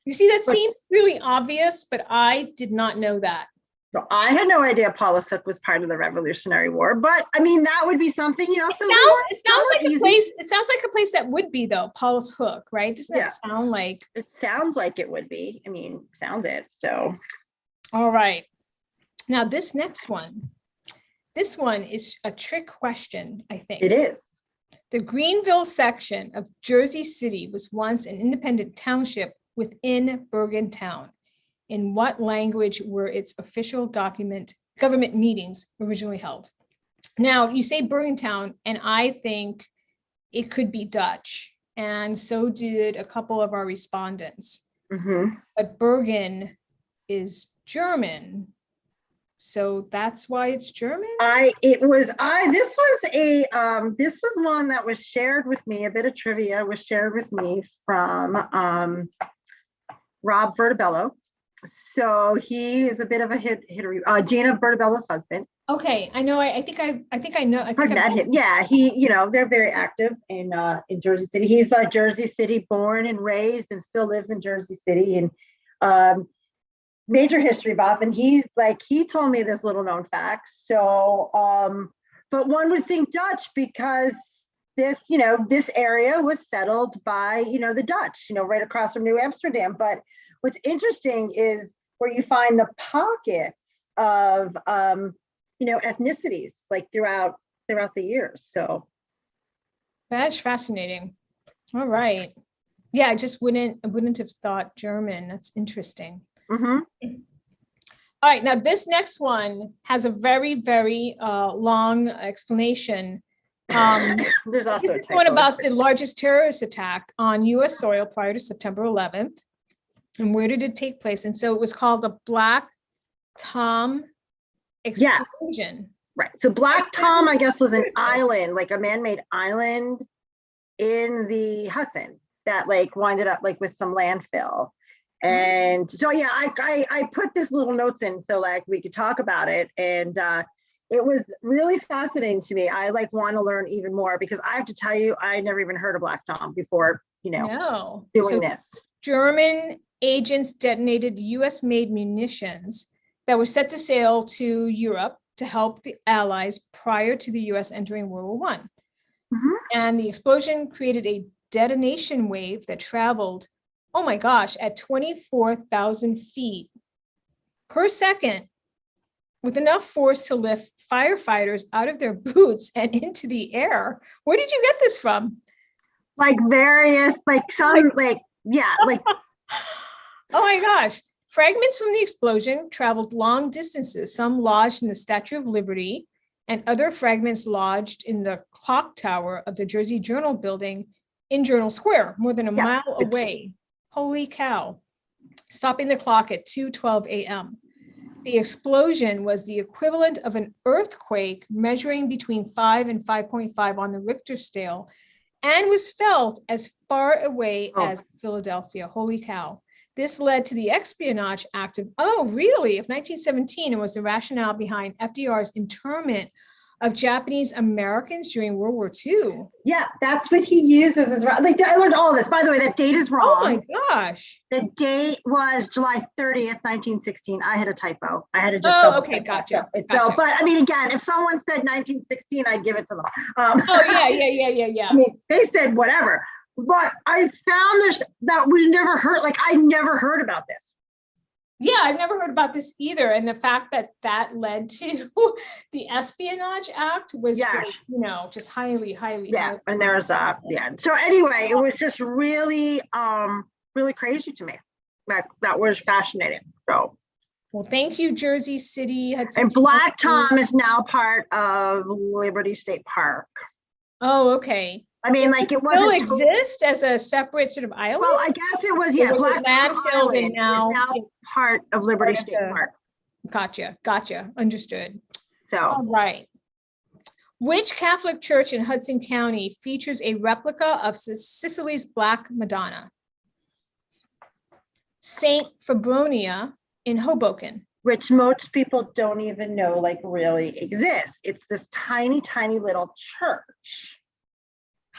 You see, that seems really obvious, but I did not know that. So I had no idea Paulus Hook was part of the Revolutionary War, but I mean, that would be something, you know. It sounds like a place. It sounds like a place that would be though, Paulus Hook, right? Doesn't that sound like? It sounds like it would be. I mean, sounds it. So, all right. Now this next one. This one is a trick question, I think. It is. The Greenville section of Jersey City was once an independent township within Bergen Town. In what language were its official government meetings originally held? Now, you say Bergen Town, and I think it could be Dutch, and so did a couple of our respondents. But Bergen is German. So that's why it's German? this was one that was shared with me, a bit of trivia was shared with me from Rob Bertabello. So he is a bit of a Gina Bertabello's husband. Okay, I know, I think I know. I think met him. Yeah, they're very active in Jersey City. He's a Jersey City born and raised and still lives in Jersey City, and major history buff, and he told me this little known fact. So, but one would think Dutch because this area was settled by, the Dutch, right across from New Amsterdam. But what's interesting is where you find the pockets of, ethnicities like throughout the years. So that's fascinating. All right. Yeah, I wouldn't have thought German. That's interesting. All right, now this next one has a very, very long explanation. There's also this is one about the largest terrorist attack on U.S. soil prior to September 11th. And where did it take place? And so it was called the Black Tom explosion. Right. So Black Tom, I guess, was an island, like a man-made island in the Hudson that winded up with some landfill. And so, yeah, I put this little notes in so we could talk about it. And it was really fascinating to me. I want to learn even more because I have to tell you, I never even heard of Black Tom before, doing this. German agents detonated US made munitions that were set to sail to Europe to help the Allies prior to the US entering World War I. And the explosion created a detonation wave that traveled, oh my gosh, at 24,000 feet per second, with enough force to lift firefighters out of their boots and into the air. Where did you get this from? Oh my gosh. Fragments from the explosion traveled long distances, some lodged in the Statue of Liberty and other fragments lodged in the clock tower of the Jersey Journal building in Journal Square, more than a mile away. Holy cow. Stopping the clock at 2:12 a.m. The explosion was the equivalent of an earthquake measuring between 5 and 5.5 on the Richter scale and was felt as far away as Philadelphia. Holy cow. This led to the Espionage Act of 1917, and was the rationale behind FDR's internment of Japanese Americans during World War II. Yeah, that's what he uses as well. I learned all this. By the way, that date is wrong. Oh my gosh. The date was July 30th, 1916. I had a typo. I had to just gotcha. So, but I mean, again, if someone said 1916, I'd give it to them. Yeah. I mean, they said whatever. But I found this that we never heard, I never heard about this. Yeah, I've never heard about this either. And the fact that led to the Espionage Act was, just highly. Yeah, and there's So anyway, it was just really, really crazy to me. That was fascinating. So. Well, thank you, Jersey City. And Black Tom is now part of Liberty State Park. Oh, okay. I mean, it wasn't still exist as a separate sort of island. Well, I guess it was. Yeah, Black Tom Island is now part of Liberty State Park. Gotcha. Understood. So, all right. Which Catholic church in Hudson County features a replica of Sicily's Black Madonna? Saint Febronia in Hoboken. Which most people don't even know like really exists. It's this tiny, tiny little church.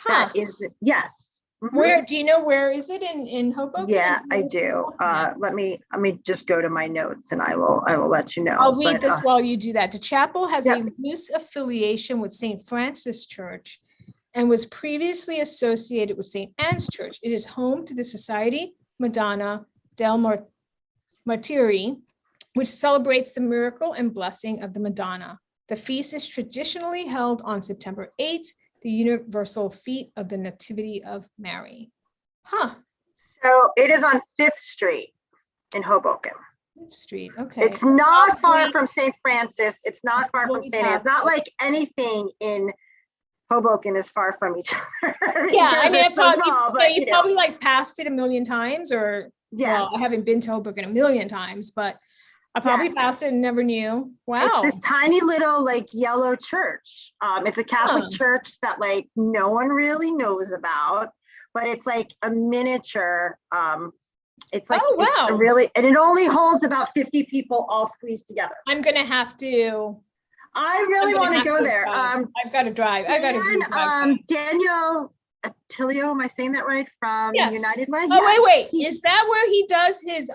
That is, yes. Mhm. Where, do you know where is it in Hoboken? Yeah, I do. Let me just go to my notes and I will let you know. I'll read But, this while you do that. The chapel has yeah. a loose affiliation with St. Francis Church and was previously associated with St. Anne's Church. It is home to the Society Madonna del Martiri, which celebrates the miracle and blessing of the Madonna. The feast is traditionally held on September 8th, the universal feast of the Nativity of Mary. Huh. So it is on 5th Street in Hoboken. 5th Street, okay. It's not far Probably- from St. Francis. It's not far from St. Anne's. It's not like anything in Hoboken is far from each other. Yeah, I because mean, it's so small, but, you you know. probably like passed it a million times, or Yeah. well, I haven't been to Hoboken a million times, but I probably passed it and never knew. Wow. It's this tiny little like yellow church. It's a Catholic church that like no one really knows about, but it's like a miniature. It's like Oh, it's a wow. really, and it only holds about 50 people all squeezed together. I'm gonna have to. I really want to go there. I've got to drive. I got to. Daniel Attilio, am I saying that right? From Yes. United Way? Oh, Yeah. wait. Is that where he does his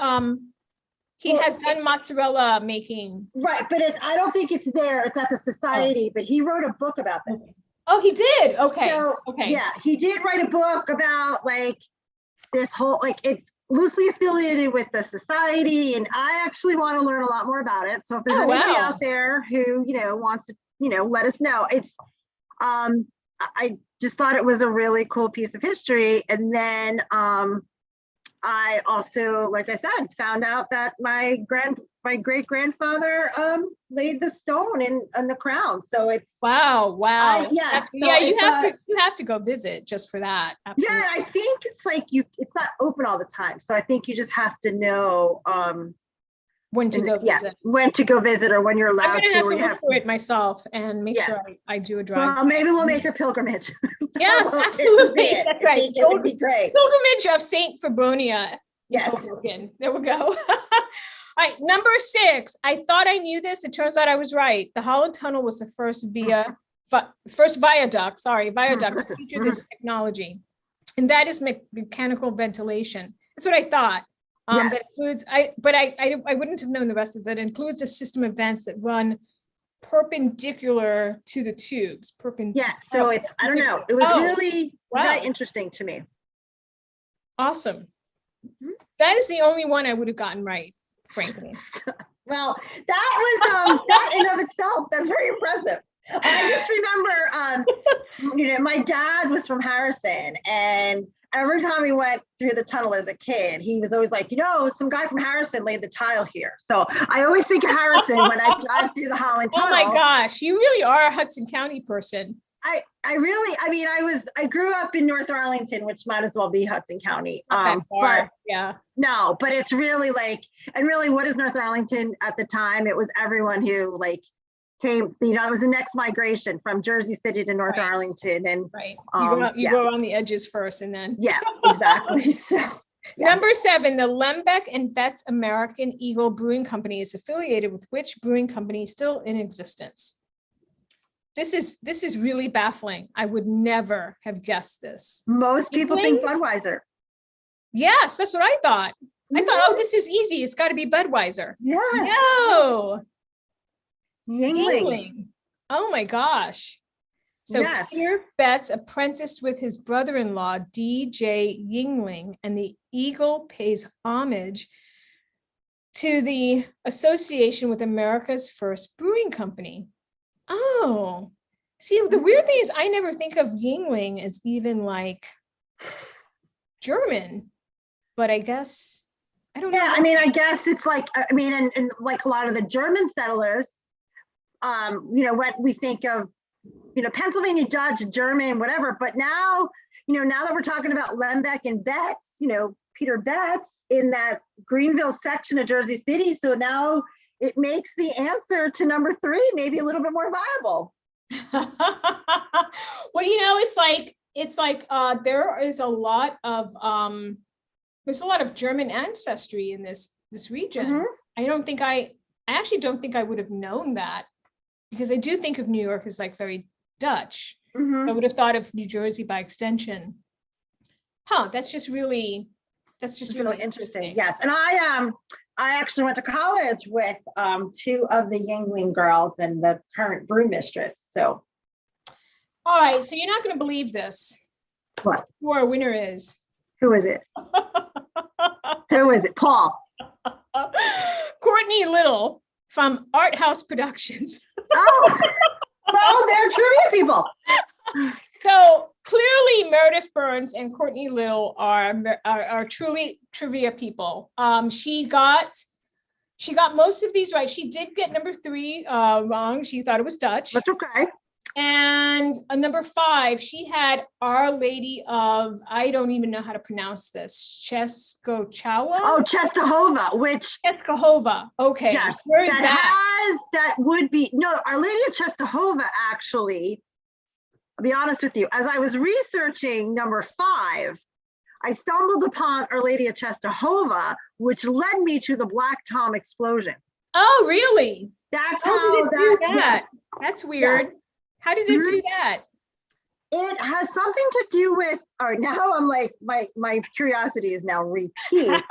he has done mozzarella making? Right, but it's, I don't think it's there. It's at the society, but he wrote a book about this. Oh, he did. Okay. So, Okay. yeah, he did write a book about like this whole, like it's loosely affiliated with the society, and I actually want to learn a lot more about it. So if there's Oh, anybody wow. out there who, you know, wants to, you know, let us know. It's, I just thought it was a really cool piece of history. And then I also, like I said, found out that my great grandfather laid the stone in the crown. So it's wow. Yeah, so yeah, you it's, have to go visit just for that. Absolutely. yeah, I think it's like it's not open all the time. So I think you just have to know when to go visit. when to go visit or when you're I'm allowed gonna to. have Or to you look have, for it myself and make sure I do a drive. well, maybe we'll make a pilgrimage. Yes, to see absolutely. it. That's I right. think it would be great. Pilgrimage of Saint Febronia. in Yes. Hoboken. There we go. All right, number 6. I thought I knew this. It turns out I was right. The Holland Tunnel was the first viaduct to feature this technology, and that is mechanical ventilation. That's what I thought. That Yes. includes, but I wouldn't have known the rest of that. It includes a system of vents that run perpendicular to the tubes. Yeah, so it's, I don't know. It was Oh, really wow. very interesting to me. Awesome. That is the only one I would have gotten right, frankly. Well, that was that in of itself, that's very impressive. I just remember, you know, my dad was from Harrison, and every time we went through the tunnel as a kid, he was always like, you know, some guy from Harrison laid the tile here. So I always think of Harrison when I drive through the Holland Oh Tunnel. my gosh, you really are a Hudson County person. I grew up in North Arlington, which might as well be Hudson County. Not that far, But yeah. no, but it's really like, and really what is North Arlington at the time? It was everyone who like came, you know, it was the next migration from Jersey City to North Arlington. And right, you yeah. go on the edges first and then. Yeah, exactly. So Number 7, the Lembeck and Betts American Eagle Brewing Company is affiliated with which brewing company still in existence? This is really baffling. I would never have guessed this. Most people think Budweiser. Yes, that's what I thought. I thought, oh, this is easy. It's got to be Budweiser. Yeah. No. Yingling. Oh my gosh. So Yes. Peter Betts apprenticed with his brother-in-law, D.J. Yingling, and the Eagle pays homage to the association with America's first brewing company. Oh, see, the weird thing is I never think of Yingling as even like German, but I guess, I don't know. Yeah, I mean, I guess it's like, I mean, and like a lot of the German settlers, you know, what we think of, you know, Pennsylvania Dutch, German, whatever, but now, you know, now that we're talking about Lembeck and Betts, you know, Peter Betts in that Greenville section of Jersey City. So now it makes the answer to number 3 maybe a little bit more viable. Well, it's like there is a lot of there's a lot of German ancestry in this region. I actually don't think I would have known that, because I do think of New York as like very Dutch. I would have thought of New Jersey by extension. That's just really interesting. Yes, and I actually went to college with 2 of the Yingling girls and the current brewmistress. So, all right, so you're not going to believe this. What? Who our winner is? Who is it? Who is it? Paul. Courtney Little from Art House Productions. Oh, well, they're trivia people. So clearly Meredith Burns and Courtney Little are truly trivia people. She got most of these right. She did get number 3 wrong. She thought it was Dutch. That's okay. And number 5, she had Our Lady of, I don't even know how to pronounce this, Czestochowa? Oh, Czestochowa, which Czestochowa. Okay. Yes, Where is that? That would be, no, Our Lady of Czestochowa, actually, I'll be honest with you, as I was researching number 5, I stumbled upon Our Lady of Czestochowa, which led me to the Black Tom explosion. Oh, really? That's How how did it do that, that? yes. That's weird. Yeah. How did it do that? It has something to do with, all right, now I'm like, my curiosity is now repeat. Well,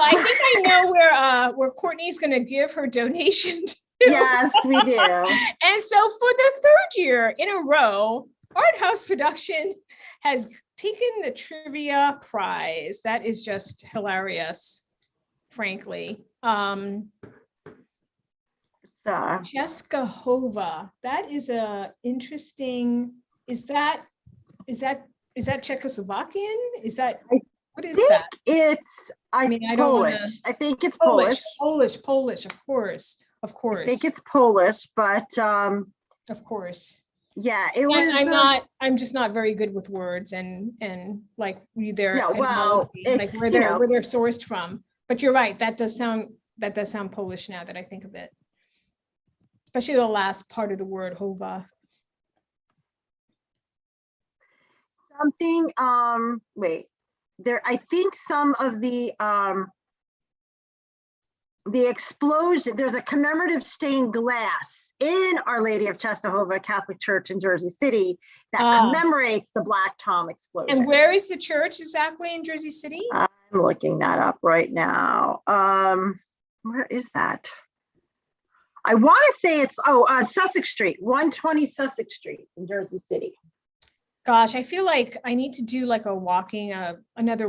I think I know where Courtney's going to give her donation to. Yes, we do. And so for the 3rd year in a row, Art House Production has taken the trivia prize. That is just hilarious, frankly. Czestochowa. That is a interesting. Is that Czechoslovakian? Is that what is that? It's I don't Polish. wanna- I think it's Polish. Polish, of course. I think it's Polish, but of course. Yeah, it was. I'm just not very good with words and like their Yeah, well, like where they're sourced from. But you're right. That does sound Polish now that I think of it. Especially the last part of the word hova. Something, wait, there, I think some of the explosion, there's a commemorative stained glass in Our Lady of Czestochowa Catholic Church in Jersey City that commemorates the Black Tom explosion. And where is the church exactly in Jersey City? I'm looking that up right now. Where is that? I want to say it's, Sussex Street, 120 Sussex Street in Jersey City. Gosh, I feel like I need to do like another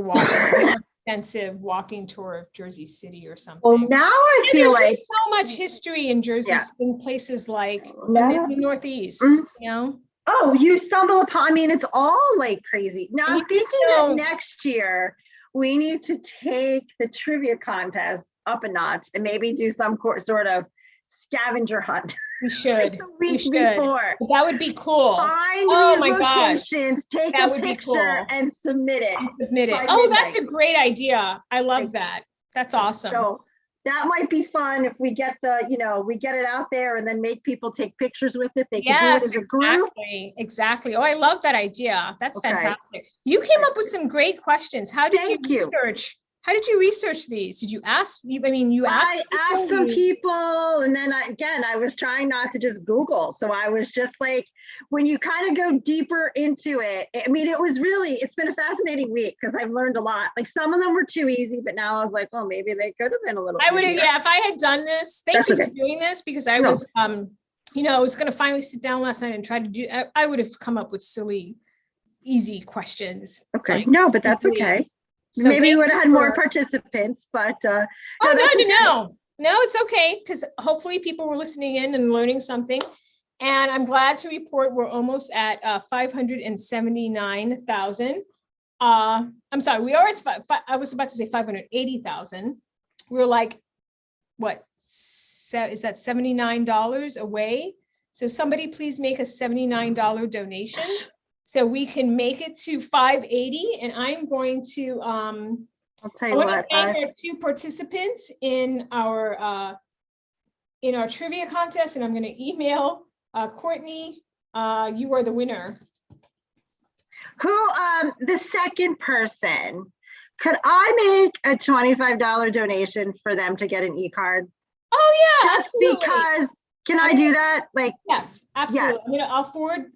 extensive walking tour of Jersey City or something. Well, now I feel like so much history in Jersey, in places like the Northeast, you know? Oh, you stumble upon, I mean, it's all like crazy. Now I'm thinking that next year we need to take the trivia contest up a notch and maybe do some sort of scavenger hunt. We should. Like the week before. That would be cool. Find these locations, take a picture and submit it. Oh, that's a great idea. I love that. That's awesome. So that might be fun if we get we get it out there and then make people take pictures with it. They can do it as a group. Exactly. Oh, I love that idea. That's fantastic. You came up with some great questions. How did you research? How did you research these? Did you ask? I asked some people, and then I was trying not to just Google. So I was just like, when you kind of go deeper into it, I mean, it's been a fascinating week because I've learned a lot. Like some of them were too easy, but now I was like, oh, maybe they could have been a little easier. If I had done this, thank you for doing this because I was, I was going to finally sit down last night and try to do, I would have come up with silly, easy questions. Okay. Like, no, but that's okay. So maybe you would have had more participants, but no, it's okay because hopefully people were listening in and learning something. And I'm glad to report we're almost at 579,000. I'm sorry, we are at I was about to say 580,000. We're like, what? Is that $79 away? So somebody please make a $79 donation. So we can make it to 580, and I'm going to I'll tell you what, thank our 2 participants in our in our trivia contest, and I'm going to email Courtney. You are the winner. Who, the second person, could I make a $25 donation for them to get an e-card? Oh yeah, Just absolutely. because, can I do that? Like, yes, absolutely. Yes.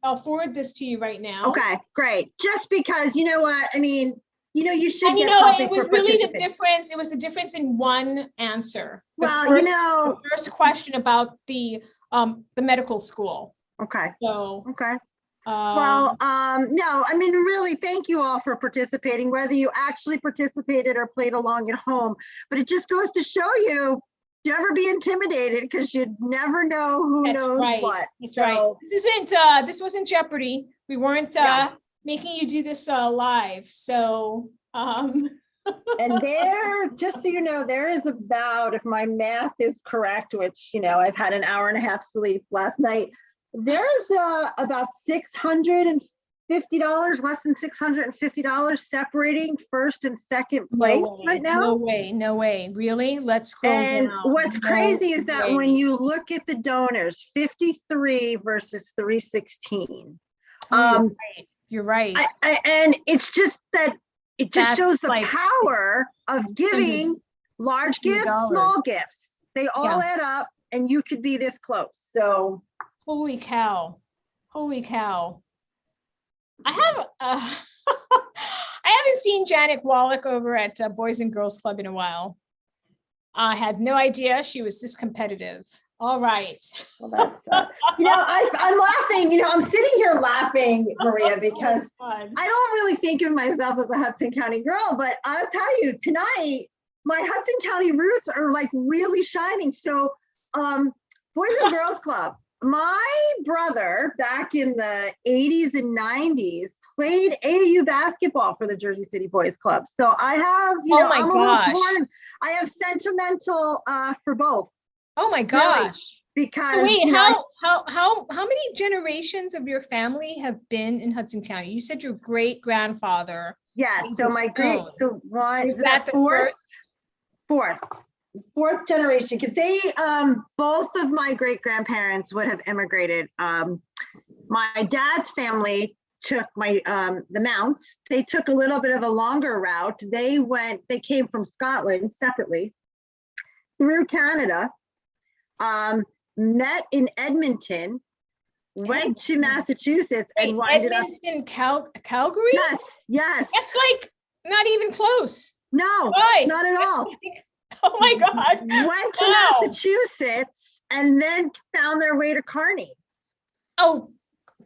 I'll forward this to you right now. Okay, great. Just because, you know what, I mean, you should And get something it was for really the participating. difference. It was the difference in one answer. The Well, first- know. the first question about the medical school. Okay. So. Okay. Well, no, I mean, really, thank you all for participating, whether you actually participated or played along at home. But it just goes to show you, never be intimidated because you never know who That's knows right. what. That's right. So, This wasn't Jeopardy. We weren't making you do this live. So and there, just so you know, there is about, if my math is correct, which, I've had an hour and a half sleep last night, there's about $650, less than $650 separating first and second place right now. No way. Really? Let's scroll And down. what's No crazy is that when way. you look at the donors, 53 versus 316. You're right. And it's just that it just That's shows the like power of giving large gifts, $600. small gifts. They all Yeah. add up and you could be this close. So Holy cow. Holy cow. I have I haven't seen Janet Wallach over at Boys and Girls Club in a while. I had no idea she was this competitive. All right. Well, that's I'm laughing, I'm sitting here laughing, Maria, because I don't really think of myself as a Hudson County girl, but I'll tell you, tonight my Hudson County roots are like really shining. So Boys and Girls Club, my brother back in the 80s and 90s played AAU basketball for the Jersey City Boys Club. So I have, I'm a little torn. I have sentimental for both. Oh my gosh. Really, because So wait, how many generations of your family have been in Hudson County? You said your great grandfather. Yes, so my great, so one, Is that the fourth generation, because they, both of my great grandparents would have immigrated. My dad's family took the Mounts. They took a little bit of a longer route. They came from Scotland separately through Canada, met in Edmonton, went to Massachusetts and winded up. Edmonton, Calgary? Yes. That's like not even close. No, Why? not at all. Oh my God. Went to Wow. Massachusetts and then found their way to Kearney. Oh,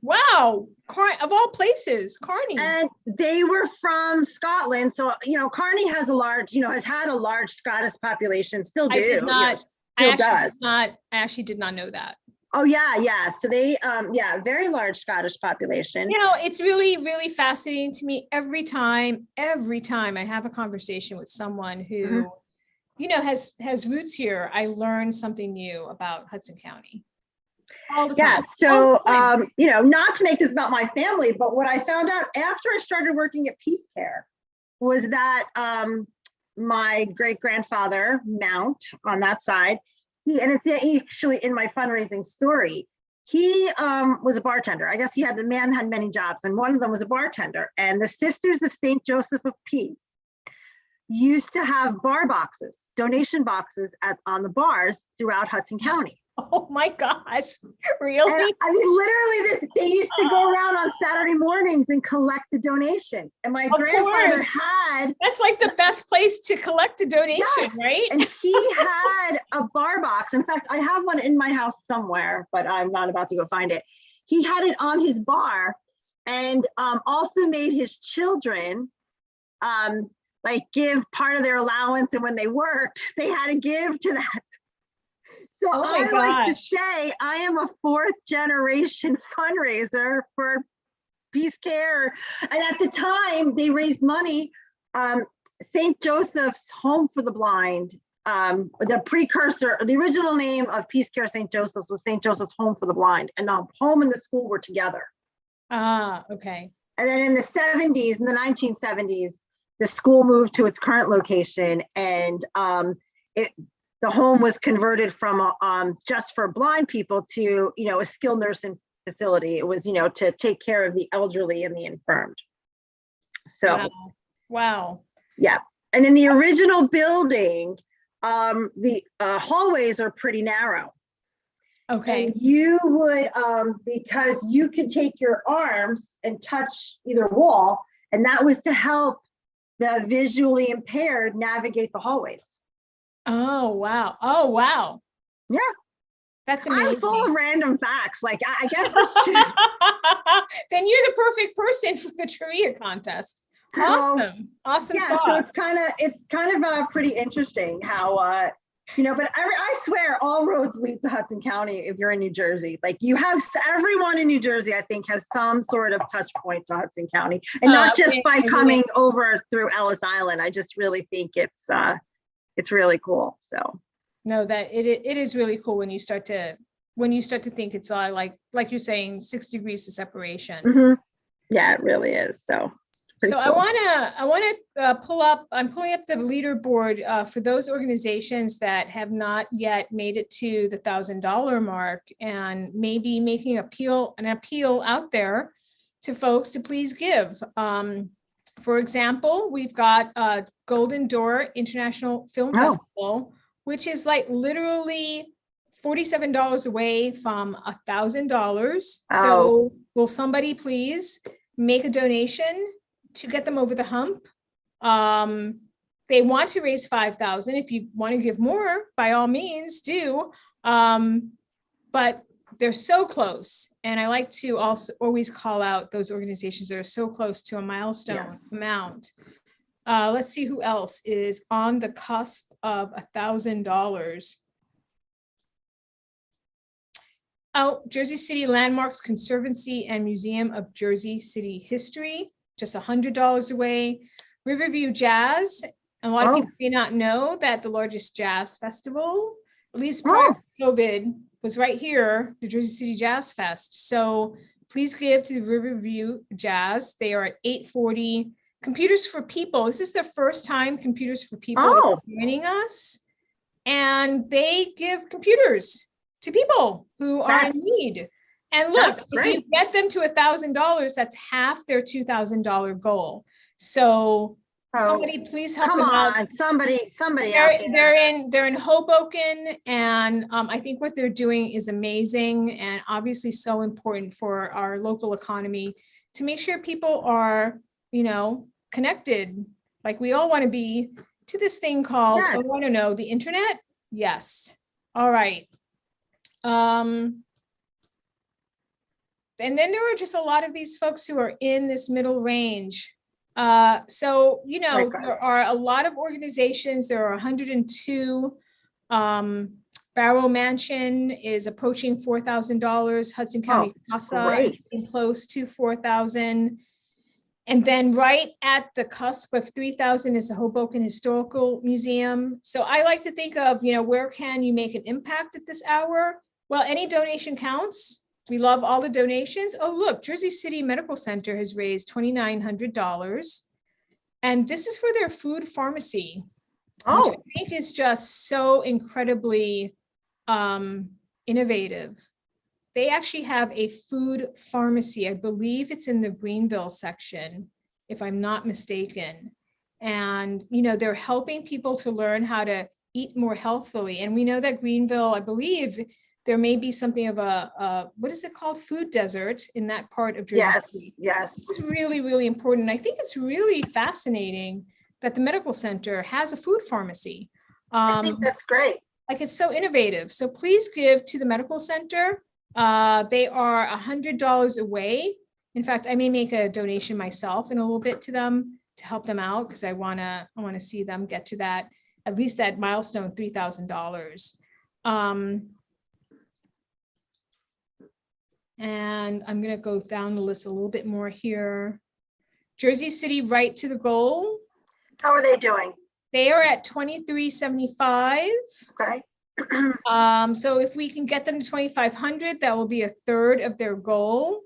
wow. Of all places, Kearney. And they were from Scotland. So, Kearney has a large, has had a large Scottish population, still do. I did not. Still does. I actually did not know that. Oh, yeah. So they, very large Scottish population. It's really, really fascinating to me every time I have a conversation with someone who, has roots here. I learn something new about Hudson County. All the Yeah. time. So, All the time. not to make this about my family, but what I found out after I started working at Peace Care was that my great grandfather, Mount, on that side, and it's actually in my fundraising story, he was a bartender. I guess the man had many jobs, and one of them was a bartender. And the Sisters of St. Joseph of Peace used to have bar boxes, donation boxes on the bars throughout Hudson County. Oh my gosh, really? And, literally, they used to go around on Saturday mornings and collect the donations. And my grandfather course. had. That's like the best place to collect a donation, Yes, right? And he had a bar box. In fact, I have one in my house somewhere, but I'm not about to go find it. He had it on his bar, and also made his children give part of their allowance. And when they worked, they had to give to that. So Oh my I like to gosh. say I am a fourth generation fundraiser for Peace Care. And at the time they raised money, St. Joseph's Home for the Blind, the precursor, the original name of Peace Care St. Joseph's was St. Joseph's Home for the Blind. And the home and the school were together. Ah, okay. And then in the 1970s, the school moved to its current location, and the home was converted from just for blind people to, a skilled nursing facility. It was, to take care of the elderly and the infirmed. So, Wow. yeah. And in the original building, the hallways are pretty narrow. Okay. And you would, because you could take your arms and touch either wall, and that was to help the visually impaired navigate the hallways. Oh, wow. Oh, wow. Yeah. That's amazing. I'm full of random facts. Like, I guess then you're the perfect person for the trivia contest. Awesome. Awesome yeah, sauce. so it's kind of pretty interesting how, but I swear all roads lead to Hudson County if you're in New Jersey. Like you have everyone in New Jersey, I think, has some sort of touch point to Hudson County, and not just by coming over through Ellis Island. I just really think it's really cool. So no, that it is really cool when you start to think it's like you're saying 6 degrees of separation. Mm-hmm. Yeah, it really is. So cool. I want to pull up. I'm pulling up the leaderboard for those organizations that have not yet made it to the $1,000 mark, and maybe making an appeal out there to folks to please give. For example, we've got Golden Door International Film Festival, which is like literally $47 away from $1,000. So will somebody please make a donation to get them over the hump? They want to raise $5,000. If you want to give more, by all means do. But they're so close. And I like to also always call out those organizations that are so close to a milestone amount. Let's see who else is on the cusp of $1,000. Oh, Jersey City Landmarks Conservancy and Museum of Jersey City History, just $100 away. Riverview Jazz, a lot of people may not know that the largest jazz festival, at least prior to COVID, was right here, the Jersey City Jazz Fest. So please give to the Riverview Jazz. They are at 840. Computers for People. This is the first time Computers for People are joining us. And they give computers to people who are in need. And look, if you get them to $1,000, that's half their $2,000 goal. So somebody please help them out. Somebody they're in Hoboken, and I think what they're doing is amazing and obviously so important for our local economy to make sure people are, connected, like we all want to be, to this thing called, I want to know, the internet. Yes. All right. And then there are just a lot of these folks who are in this middle range. So, there are a lot of organizations. There are 102. Barrow Mansion is approaching $4,000. Hudson County Casa is close to $4,000. And then right at the cusp of $3,000 is the Hoboken Historical Museum. So I like to think of, where can you make an impact at this hour? Well, any donation counts. We love all the donations. Oh, look, Jersey City Medical Center has raised $2,900. And this is for their food pharmacy, which I think is just so incredibly innovative. They actually have a food pharmacy. I believe it's in the Greenville section, if I'm not mistaken. And, they're helping people to learn how to eat more healthfully. And we know that Greenville, I believe, there may be something of a what is it called? Food desert in that part of Jersey City. Yes. It's really, really important. I think it's really fascinating that the medical center has a food pharmacy. I think that's great. Like, it's so innovative. So please give to the medical center. They are $100 away. In fact, I may make a donation myself in a little bit to them to help them out, because I want to see them get to that, at least that milestone, $3,000. And I'm going to go down the list a little bit more here. Jersey City Right to the Goal. How are they doing? They are at $2,375. Okay. So if we can get them to 2,500, that will be a third of their goal.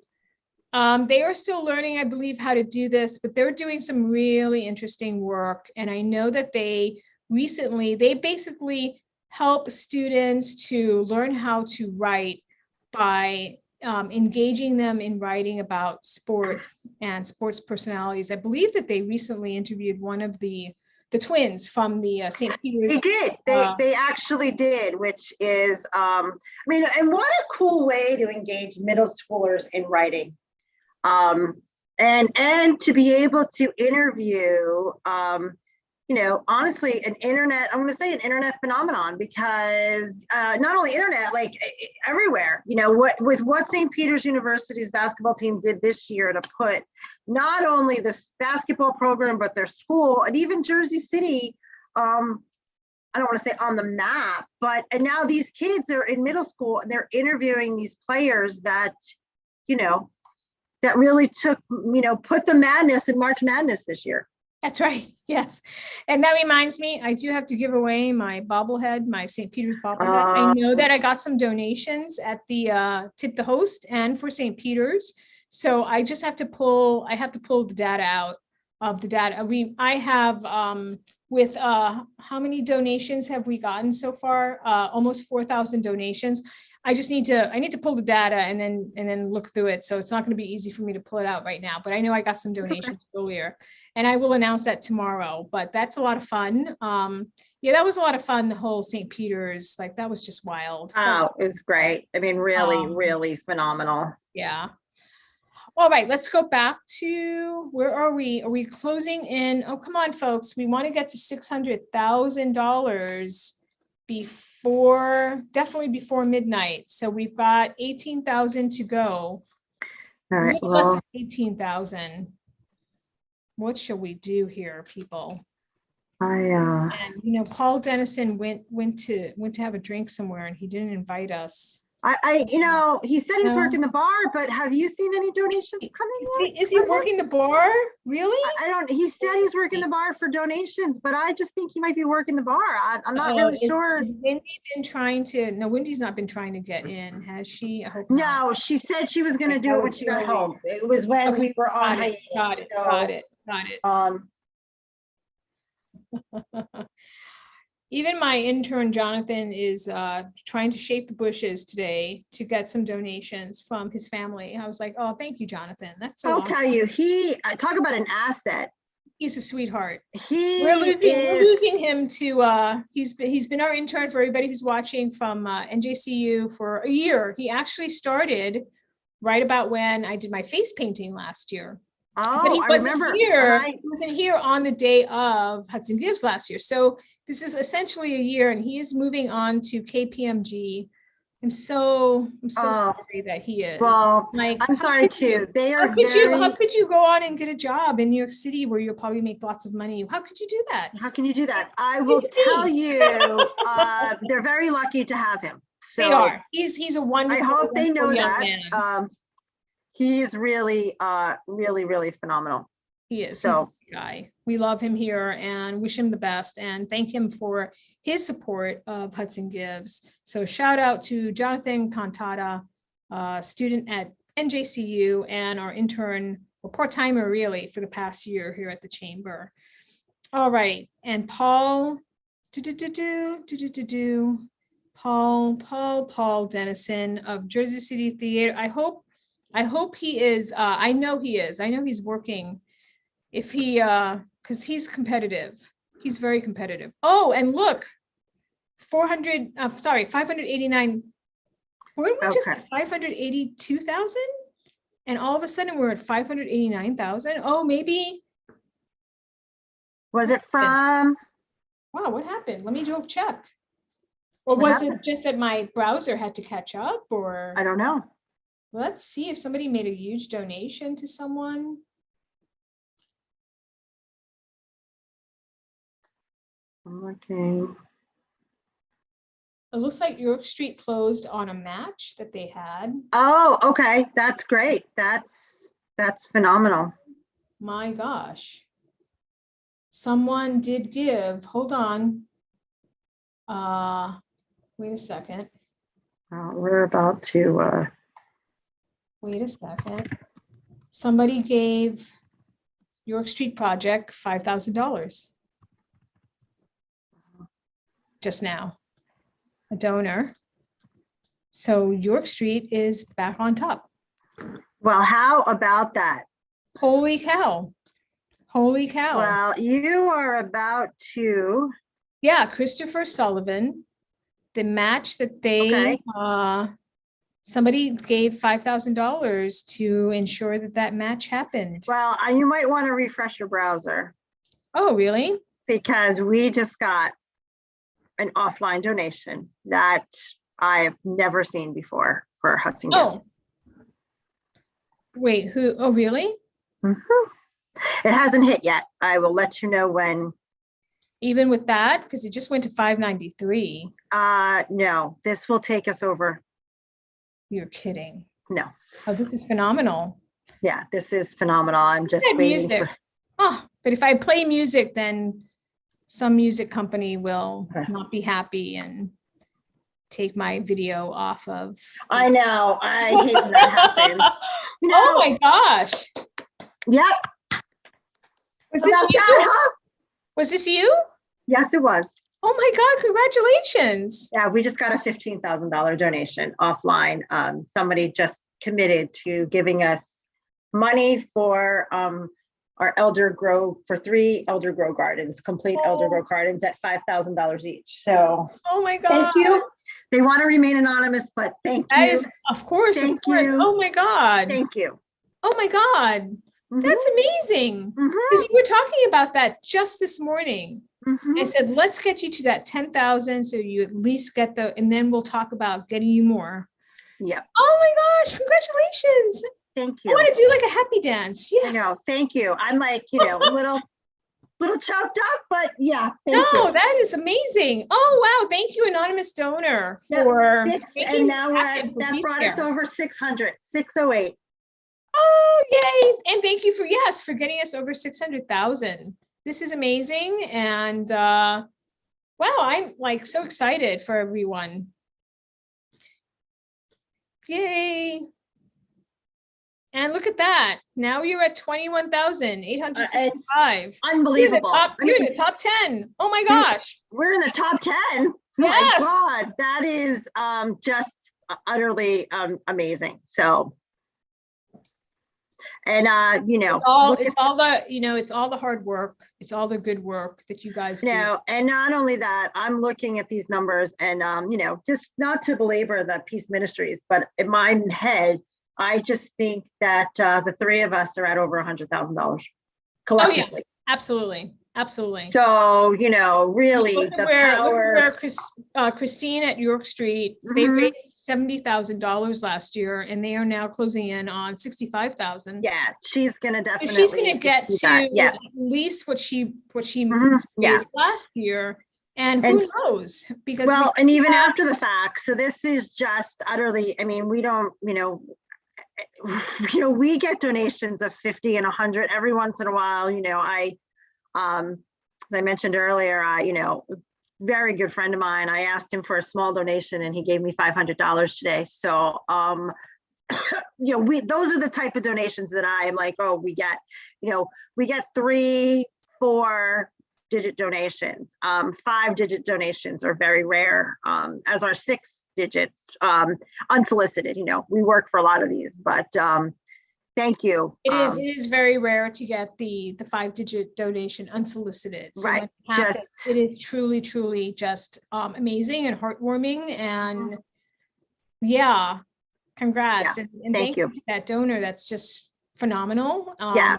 They are still learning, I believe, how to do this, but they're doing some really interesting work. And I know that they basically help students to learn how to write by engaging them in writing about sports and sports personalities. I believe that they recently interviewed one of the twins from the St. Peter's. They did. They actually did, which is, I mean, and what a cool way to engage middle schoolers in writing. And to be able to interview, you know, honestly, I'm going to say an internet phenomenon, because not only internet, like everywhere, you know, what St. Peter's University's basketball team did this year to put not only this basketball program, but their school and even Jersey City, I don't want to say on the map, and now these kids are in middle school and they're interviewing these players that, you know, that really took, you know, put the madness in March Madness this year. That's right. Yes. And that reminds me, I do have to give away my bobblehead, my St. Peter's bobblehead. I know that I got some donations at the Tip the Host and for St. Peter's. So I just have to pull the data out of the data. I have with how many donations have we gotten so far? Almost 4,000 donations. I need to pull the data and then look through it. So it's not going to be easy for me to pull it out right now, but I know I got some donations earlier, and I will announce that tomorrow. But that's a lot of fun. Yeah, that was a lot of fun. The whole St. Peter's, like, that was just wild. Oh, it was great. I mean, really, really phenomenal. Yeah. All right, let's go back to, where are we? Are we closing in? Oh, come on, folks. We want to get to $600,000 definitely before midnight. So we've got 18,000 to go. All right, Less than 18,000. What shall we do here, people? And you know, Paul Dennison went to have a drink somewhere, and he didn't invite us. You know, he said he's working the bar, but have you seen any donations coming in? Is he working the bar? Really? He said he's working the bar for donations, but I just think he might be working the bar. I'm not really sure. Has Wendy been trying to, no, Wendy's not been trying to get in, has she? I hope No, not. she said she was gonna do it when she got home. It was when we were on hiatus. Got it. Even my intern, Jonathan, is trying to shape the bushes today to get some donations from his family. I was like, oh, thank you, Jonathan. That's so I'll awesome. tell you, talk about an asset. He's a sweetheart. We're losing him to, he's been our intern for everybody who's watching from NJCU for a year. He actually started right about when I did my face painting last year. But he wasn't here. He wasn't here on the day of Hudson Gibbs last year. So this is essentially a year, and he is moving on to KPMG. I'm so sorry that he is. Well, I'm sorry too. They are how could you go on and get a job in New York City where you'll probably make lots of money? How could you do that? How can you do that? I will tell you, they're very lucky to have him. So they are. He's a wonderful. I hope they know young that. Man. He is really, really phenomenal. He is. So he's a guy. We love him here and wish him the best and thank him for his support of Hudson Gibbs. So shout out to Jonathan Cantata, student at NJCU and our intern, or part-timer really, for the past year here at the Chamber. All right, and Paul, Paul Dennison of Jersey City Theater. I hope he is, I know he is. I know he's working. If he, because he's competitive. He's very competitive. Oh, and look, 589. Weren't we just at 582,000? And all of a sudden we're at 589,000. Oh, maybe. Was it from? Wow, what happened? Let me do a check. Or was it just that my browser had to catch up, or? I don't know. Let's see if somebody made a huge donation to someone. I'm looking. It looks like York Street closed on a match that they had. Oh, okay. That's great. That's phenomenal. My gosh. Someone did give, hold on. Wait a second. We're about to wait a second. Somebody gave York Street Project $5,000 just now. a donor. So York Street is back on top. Well, how about that? Holy cow. Holy cow. Well, you are about to. Yeah, Christopher Sullivan, the match that they, somebody gave $5,000 to ensure that that match happened. Well, you might want to refresh your browser. Oh, really? Because we just got an offline donation that I've never seen before for Hudson Gibbs. Wait, who? Oh, really? It hasn't hit yet. I will let you know when. Even with that, because it just went to 593. No, this will take us over. You're kidding. No. Oh, this is phenomenal. Yeah, this is phenomenal. I'm just Good waiting music. for. Oh, but if I play music, then some music company will not be happy and take my video off of. I know. I hate when that happens. You know, Oh my gosh. Yep. Was this About you? that, huh? Was this you? Yes, it was. Oh my God, congratulations. Yeah, we just got a $15,000 donation offline. Somebody just committed to giving us money for our Elder Grove, for 3 Elder Grove gardens, complete Elder Grove gardens at $5,000 each. So oh my God. Thank you. They want to remain anonymous, but thank That you. is, of course, Thank of course. you. Oh my God. Thank you. Oh my God. That's amazing. Because you were talking about that just this morning. I said, let's get you to that 10,000 so you at least get and then we'll talk about getting you more. Yeah. Oh my gosh, congratulations. Thank I you. want to do like a happy dance. Yes. I know. Thank you. I'm like, a little choked up, but yeah. Thank you. That is amazing. Oh, wow. Thank you, anonymous donor, for making and now this we're happen at, for that Peace brought us Care. over 608. Oh, yay. And thank you for getting us over 600,000. This is amazing. And wow, I'm like so excited for everyone. Yay. And look at that. Now you're at 21,865. Unbelievable. You're in the top 10. Oh my gosh. We're in the top 10. Oh Yes. my God. That is just utterly amazing. So, and it's all the hard work. It's all the good work that you guys do. And not only that, I'm looking at these numbers and, just not to belabor the Peace Ministries, but in my head, I just think that the 3 of us are at over $100,000 collectively. Oh, yeah. Absolutely. Absolutely. So, really Look at the where power. Christine at York Street, they raised $70,000 last year, and they are now closing in on 65,000. Yeah, she's gonna definitely. She's gonna get exceed to that. Yeah. at least what she Yeah. raised last year, and who knows? Because and even after the fact, so this is just utterly. I mean, we don't. We get donations of 50 and 100 every once in a while. As I mentioned earlier, very good friend of mine. I asked him for a small donation and he gave me $500 today. So, those are the type of donations that I am like, oh, we get 3, 4 digit donations. 5-digit donations are very rare, as are 6 digits, unsolicited. We work for a lot of these, but thank you. It is very rare to get the 5-digit donation unsolicited. So right. it is truly, truly just amazing and heartwarming. And yeah, congrats. Yeah, and thank you to that donor. That's just phenomenal. Yeah.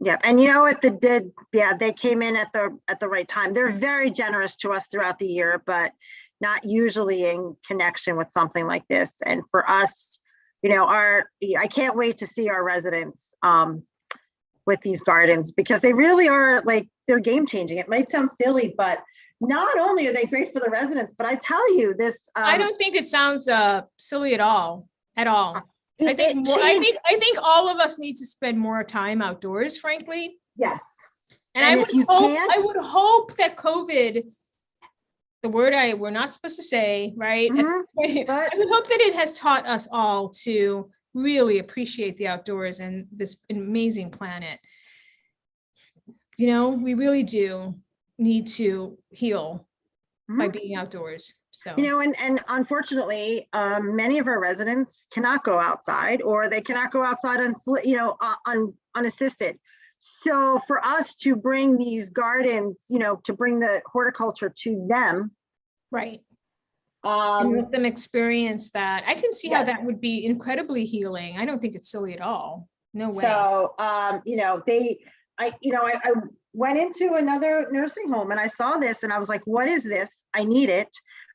Yeah. And what they came in at the right time. They're very generous to us throughout the year, but not usually in connection with something like this. And for us, I can't wait to see our residents with these gardens, because they really are they're game changing. It might sound silly, but not only are they great for the residents, but I tell you this. I don't think it sounds silly at all. I think all of us need to spend more time outdoors, frankly. Yes. And I would hope that COVID, the word we're not supposed to say, right? I would hope that it has taught us all to really appreciate the outdoors and this amazing planet. We really do need to heal by being outdoors. So, and unfortunately, many of our residents cannot go outside, or they cannot go outside unassisted. So for us to bring these gardens, to bring the horticulture to them. right. And let them experience that. I can see how Yes. that would be incredibly healing. I don't think it's silly at all. No way. So, I went into another nursing home and I saw this and I was like, what is this? I need it.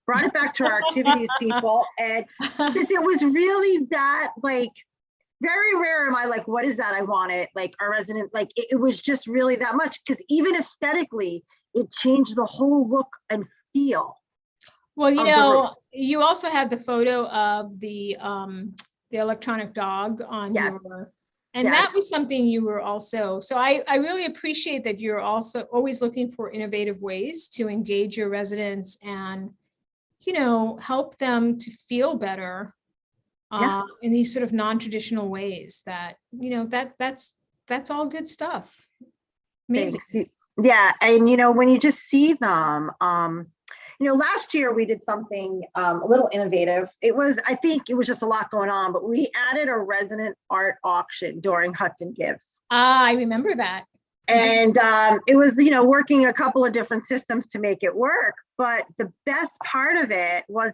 Brought it back to our activities people. And because it was really that, like, very rare am I like, what is that? I want it. Like our resident, like it was just really that much, because even aesthetically, it changed the whole look and feel. Well, of the room. you also had the photo of the electronic dog on Yes. your, and that was something you were also, so I really appreciate that you're also always looking for innovative ways to engage your residents and, help them to feel better in these sort of non-traditional ways that, that's all good stuff. Amazing. Thanks. Yeah, and when you just see them, last year we did something a little innovative. I think it was just a lot going on, but we added a resident art auction during Hudson Gives. I remember that. And it was, working a couple of different systems to make it work. But the best part of it was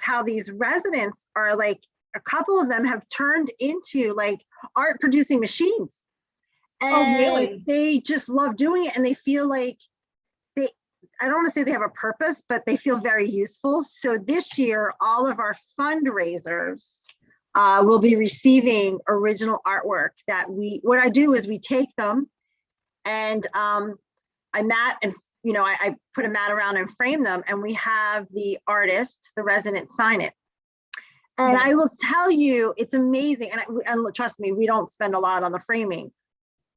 how these residents are like, a couple of them have turned into like art producing machines. And Oh, really? they just love doing it, and they feel like I don't want to say they have a purpose, but they feel very useful. So this year, all of our fundraisers will be receiving original artwork that what I do is we take them and I mat and, I put a mat around and frame them, and we have the artist, the resident, sign it. And I will tell you, it's amazing. And trust me, we don't spend a lot on the framing,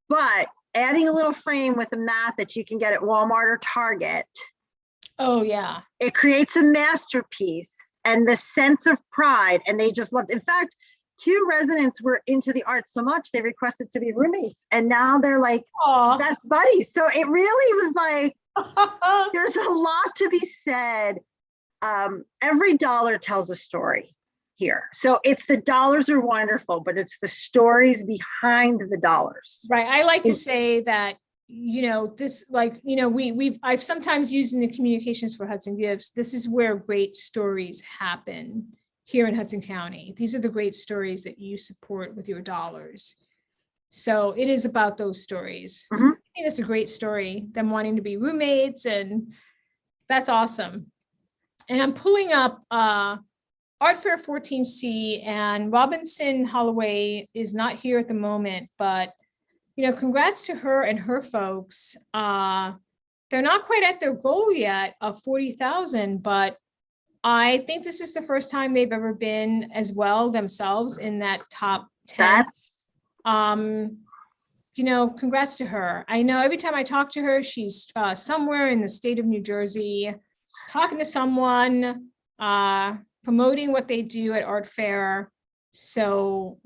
but adding a little frame with a mat that you can get at Walmart or Target. Oh, yeah. It creates a masterpiece and the sense of pride. And they just loved, in fact, 2 residents were into the art so much, they requested to be roommates. And now they're like best buddies. So it really was like, there's a lot to be said. Every dollar tells a story here. So it's the dollars are wonderful, but it's the stories behind the dollars. Right. I like to say that, this, like, I've sometimes used in the communications for Hudson Gives, this is where great stories happen here in Hudson County. These are the great stories that you support with your dollars. So it is about those stories. I think that's a great story, them wanting to be roommates, and that's awesome. And I'm pulling up Art Fair 14C, and Robinson Holloway is not here at the moment, but congrats to her and her folks. They're not quite at their goal yet of 40,000, but I think this is the first time they've ever been as well themselves in that top 10. Congrats to her. I know every time I talk to her, she's somewhere in the state of New Jersey, talking to someone, promoting what they do at Art Fair. So,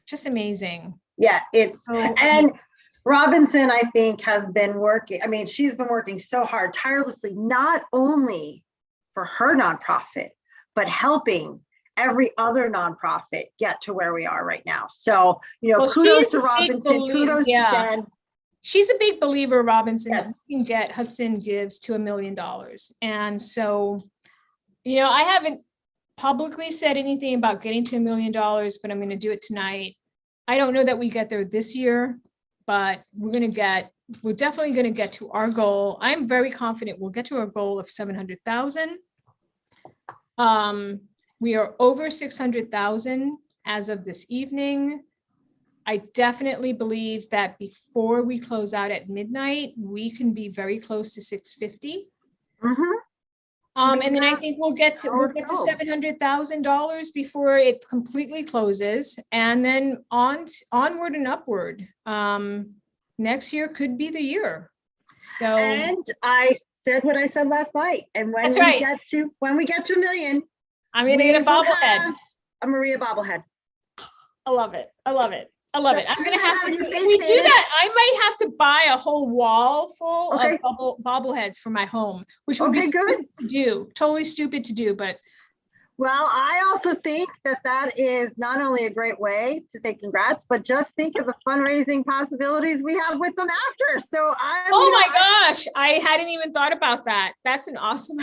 just amazing. Yeah, and Robinson, I think, has been working. I mean, she's been working so hard, tirelessly, not only for her nonprofit, but helping every other nonprofit get to where we are right now. So, kudos to Robinson, kudos to Jen. She's a big believer, Robinson, that we can get Hudson Gives to $1 million. And so, I haven't publicly said anything about getting to $1 million, but I'm going to do it tonight. I don't know that we get there this year, but we're definitely going to get to our goal. I'm very confident we'll get to our goal of 700,000. We are over 600,000 as of this evening. I definitely believe that before we close out at midnight, we can be very close to 650. And then I think we'll get to $700,000 before it completely closes, and then onward and upward. Next year could be the year. So, and I said what I said last night. And when we get to $1 million, I'm gonna get a bobblehead. A Maria bobblehead. I love it. I love it. I love it. I'm gonna have to, Having your if face we do painted. that, I might have to buy a whole wall full Okay. of bobbleheads for my home, which would Okay, be good. stupid to do, totally stupid to do, but Well, I also think that that is not only a great way to say congrats, but just think of the fundraising possibilities we have with them after. So I'm. oh my gosh, I hadn't even thought about that. That's an awesome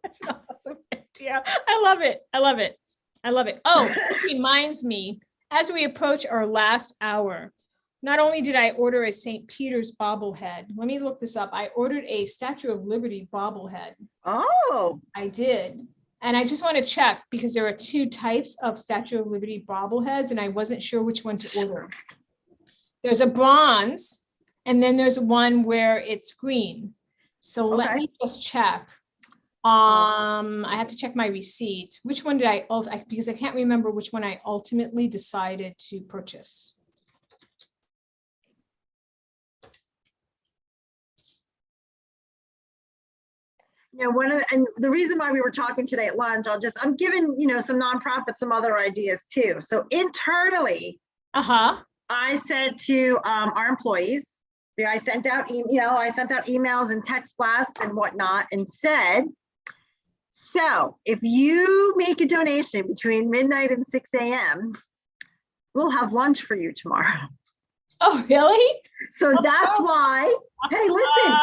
that's an awesome idea. I love it. I love it. I love it. Oh, this reminds me, as we approach our last hour, not only did I order a St. Peter's bobblehead, let me look this up. I ordered a Statue of Liberty bobblehead. Oh. I did. And I just want to check because there are two types of Statue of Liberty bobbleheads and I wasn't sure which one to order. There's a bronze and then there's one where it's green. So let me just check. I have to check my receipt. Which one did because I can't remember which one I ultimately decided to purchase. You know, and the reason why we were talking today at lunch, I'm giving, you know, some nonprofits some other ideas too. So internally, I said to our employees, I sent out, emails and text blasts and whatnot and said, so if you make a donation between midnight and 6 a.m., we'll have lunch for you tomorrow. Oh, really? So that's why, hey, listen,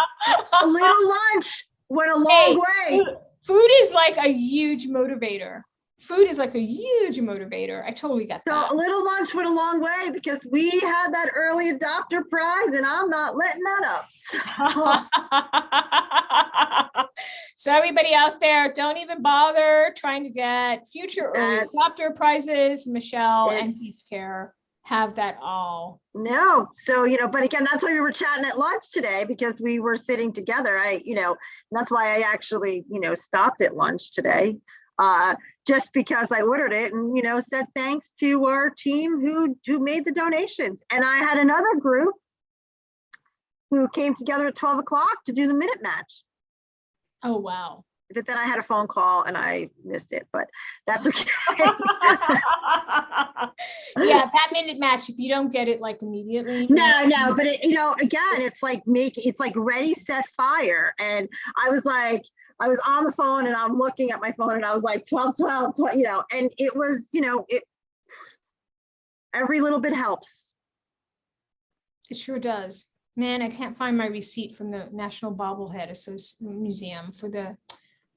a little lunch went a long way. Food is like a huge motivator. Food is like a huge motivator. I totally get So that. a little lunch went a long way because we had that early adopter prize and I'm not letting that up. So everybody out there, don't even bother trying to get future early adopter prizes. Michelle and Peace Care have that all. No, so, you know, but again, that's why we were chatting at lunch today because we were sitting together. That's why I actually, stopped at lunch today. Just because I ordered it and, said thanks to our team who made the donations. And I had another group who came together at 12 o'clock to do the minute match. Oh, wow. But then I had a phone call and I missed it, but that's okay. Yeah, that minute match, if you don't get it like immediately. No, but again, it's like ready, set, fire. And I was on the phone and I'm looking at my phone and I was like 12, and it was, every little bit helps. It sure does. Man, I can't find my receipt from the National Bobblehead Museum for the,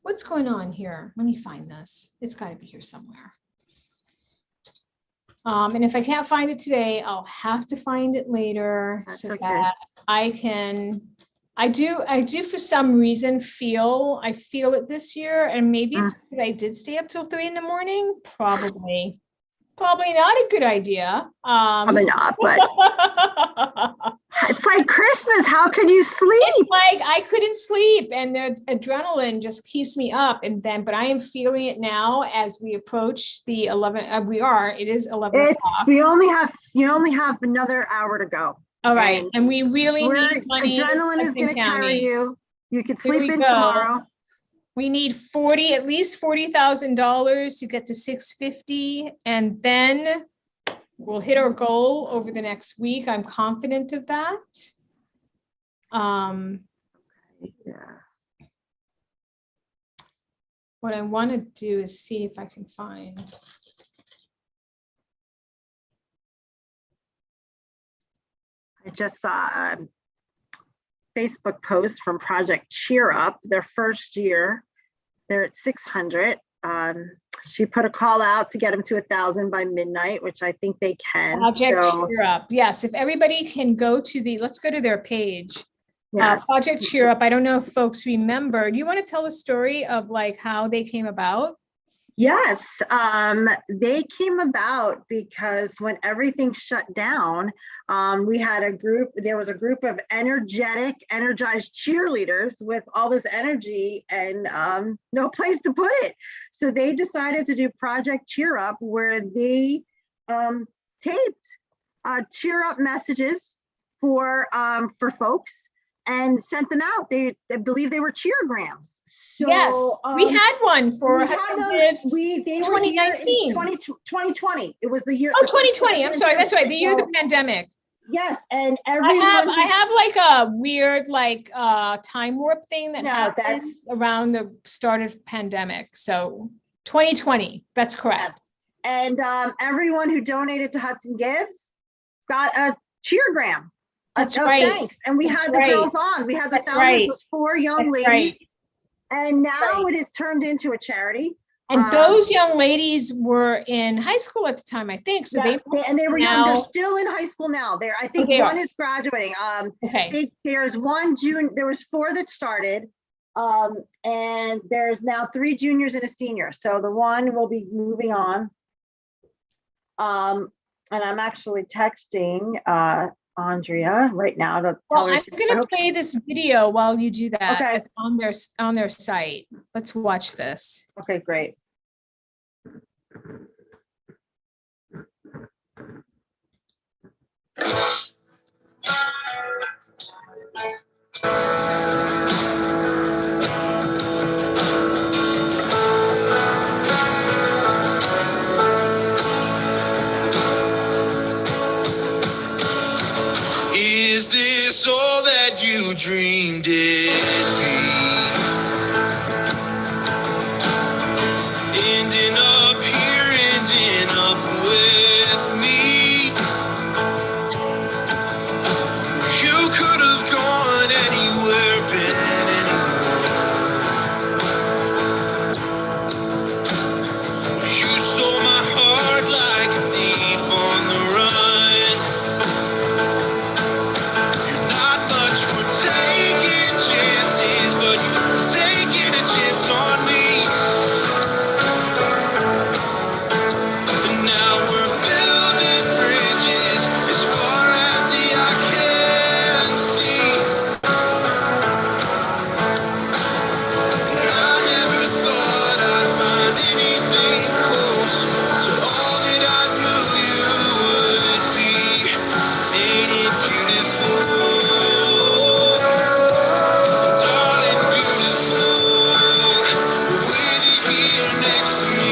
what's going on here? Let me find this. It's got to be here somewhere. And if I can't find it today, I'll have to find it later so that I do for some reason I feel it this year, and maybe it's because I did stay up till 3 a.m. Probably not a good idea. Probably not, but it's like Christmas. How could you sleep? It's like I couldn't sleep, and the adrenaline just keeps me up. But I am feeling it now as we approach the 11. It is 11 o'clock. You only have another hour to go. All right, and we really need money. Adrenaline is going to carry you. You could Here sleep we in go. tomorrow. We need at least $40,000 to get to 650, and then we'll hit our goal over the next week. I'm confident of that. What I want to do is see if I can find. I just saw a Facebook post from Project Cheer Up. Their first year, they're at 600. She put a call out to get them to 1,000 by midnight, which I think they can. Project Cheer Up. Yes, if everybody can go to let's go to their page. Yes. Project Cheer Up. I don't know if folks remember. Do you want to tell the story of like how they came about? Yes, they came about because when everything shut down, we had there was a group of energized cheerleaders with all this energy and no place to put it. So they decided to do Project Cheer Up, where they taped cheer up messages for folks and sent them out. I believe they were cheerograms. So, Yes, we had one for we had Hudson them- Kids they were here in 2019. 2020. It was the year. Oh, 2020. I'm sorry. That's right. The year of the pandemic. Yes, and I everyone. have like a weird time warp thing that No, happened around the start of pandemic. So 2020. That's correct. And everyone who donated to Hudson Gives got a cheergram. That's of right. Thanks. And we That's had the right. girls on. We had the That's founders, right. those 4 young That's ladies. right. And now it is turned into a charity. And those young ladies were in high school at the time, I think. So Yes, they were young. They're still in high school now. I think they one are. is graduating. Okay. There's one June. There was 4 that started, and there's now 3 juniors and a senior. So the one will be moving on. And I'm actually texting Andrea right now to tell her. I'm going to play this video while you do that. Okay. It's on their site. Let's watch this. Okay, great. Is this all that you dreamed it'd be? Ending up here, ending up with me. You could have gone anywhere, been anywhere. You stole my heart like a thief on the run. You're not much for taking chances, but you're taking a chance on me. And now we're building bridges as far as the eye can see. And I never thought I'd find anything close to all that I knew you would be. Ain't it beautiful? Darling, beautiful. With you here next to me.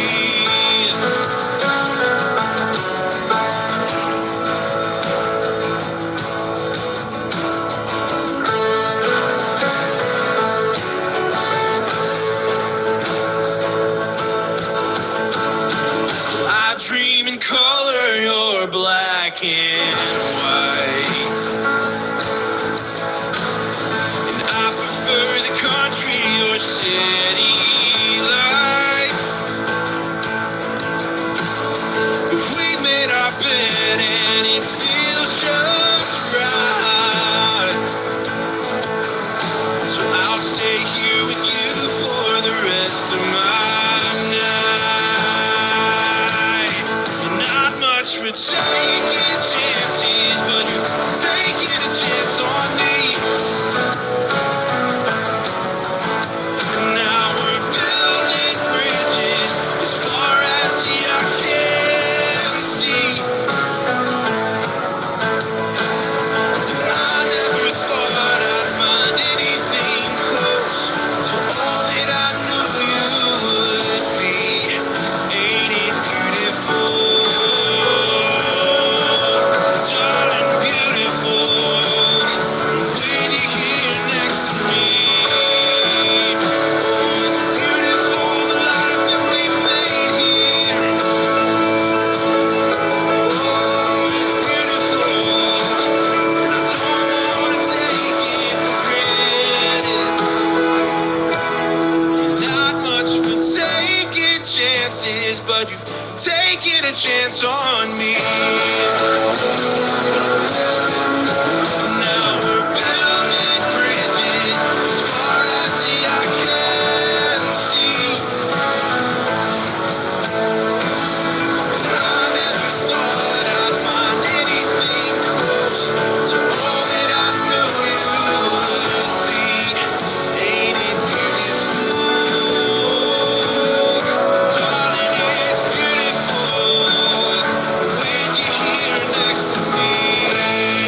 I dream in color, you're black and white. And I prefer the country or city life. We made our bed and it feels just right. So I'll stay here with you for the rest of my nights. You're not much for taking chances, but you're taking a chance on me. And now we're building bridges as far as the eye can see. And I never thought I'd find anything close to all that I knew you would be. Ain't it beautiful? Darling, beautiful. With you here next to me. Oh, it's beautiful, the life that we made here. Oh, it's beautiful. And I don't wanna take it for granted. Not much for taking chances, but you've taken a chance on me. Now we're building bridges as far as the eye can see. And I never thought I'd find anything close to all that I knew you would be. Ain't it beautiful? Darling, it's beautiful. With you here next to me.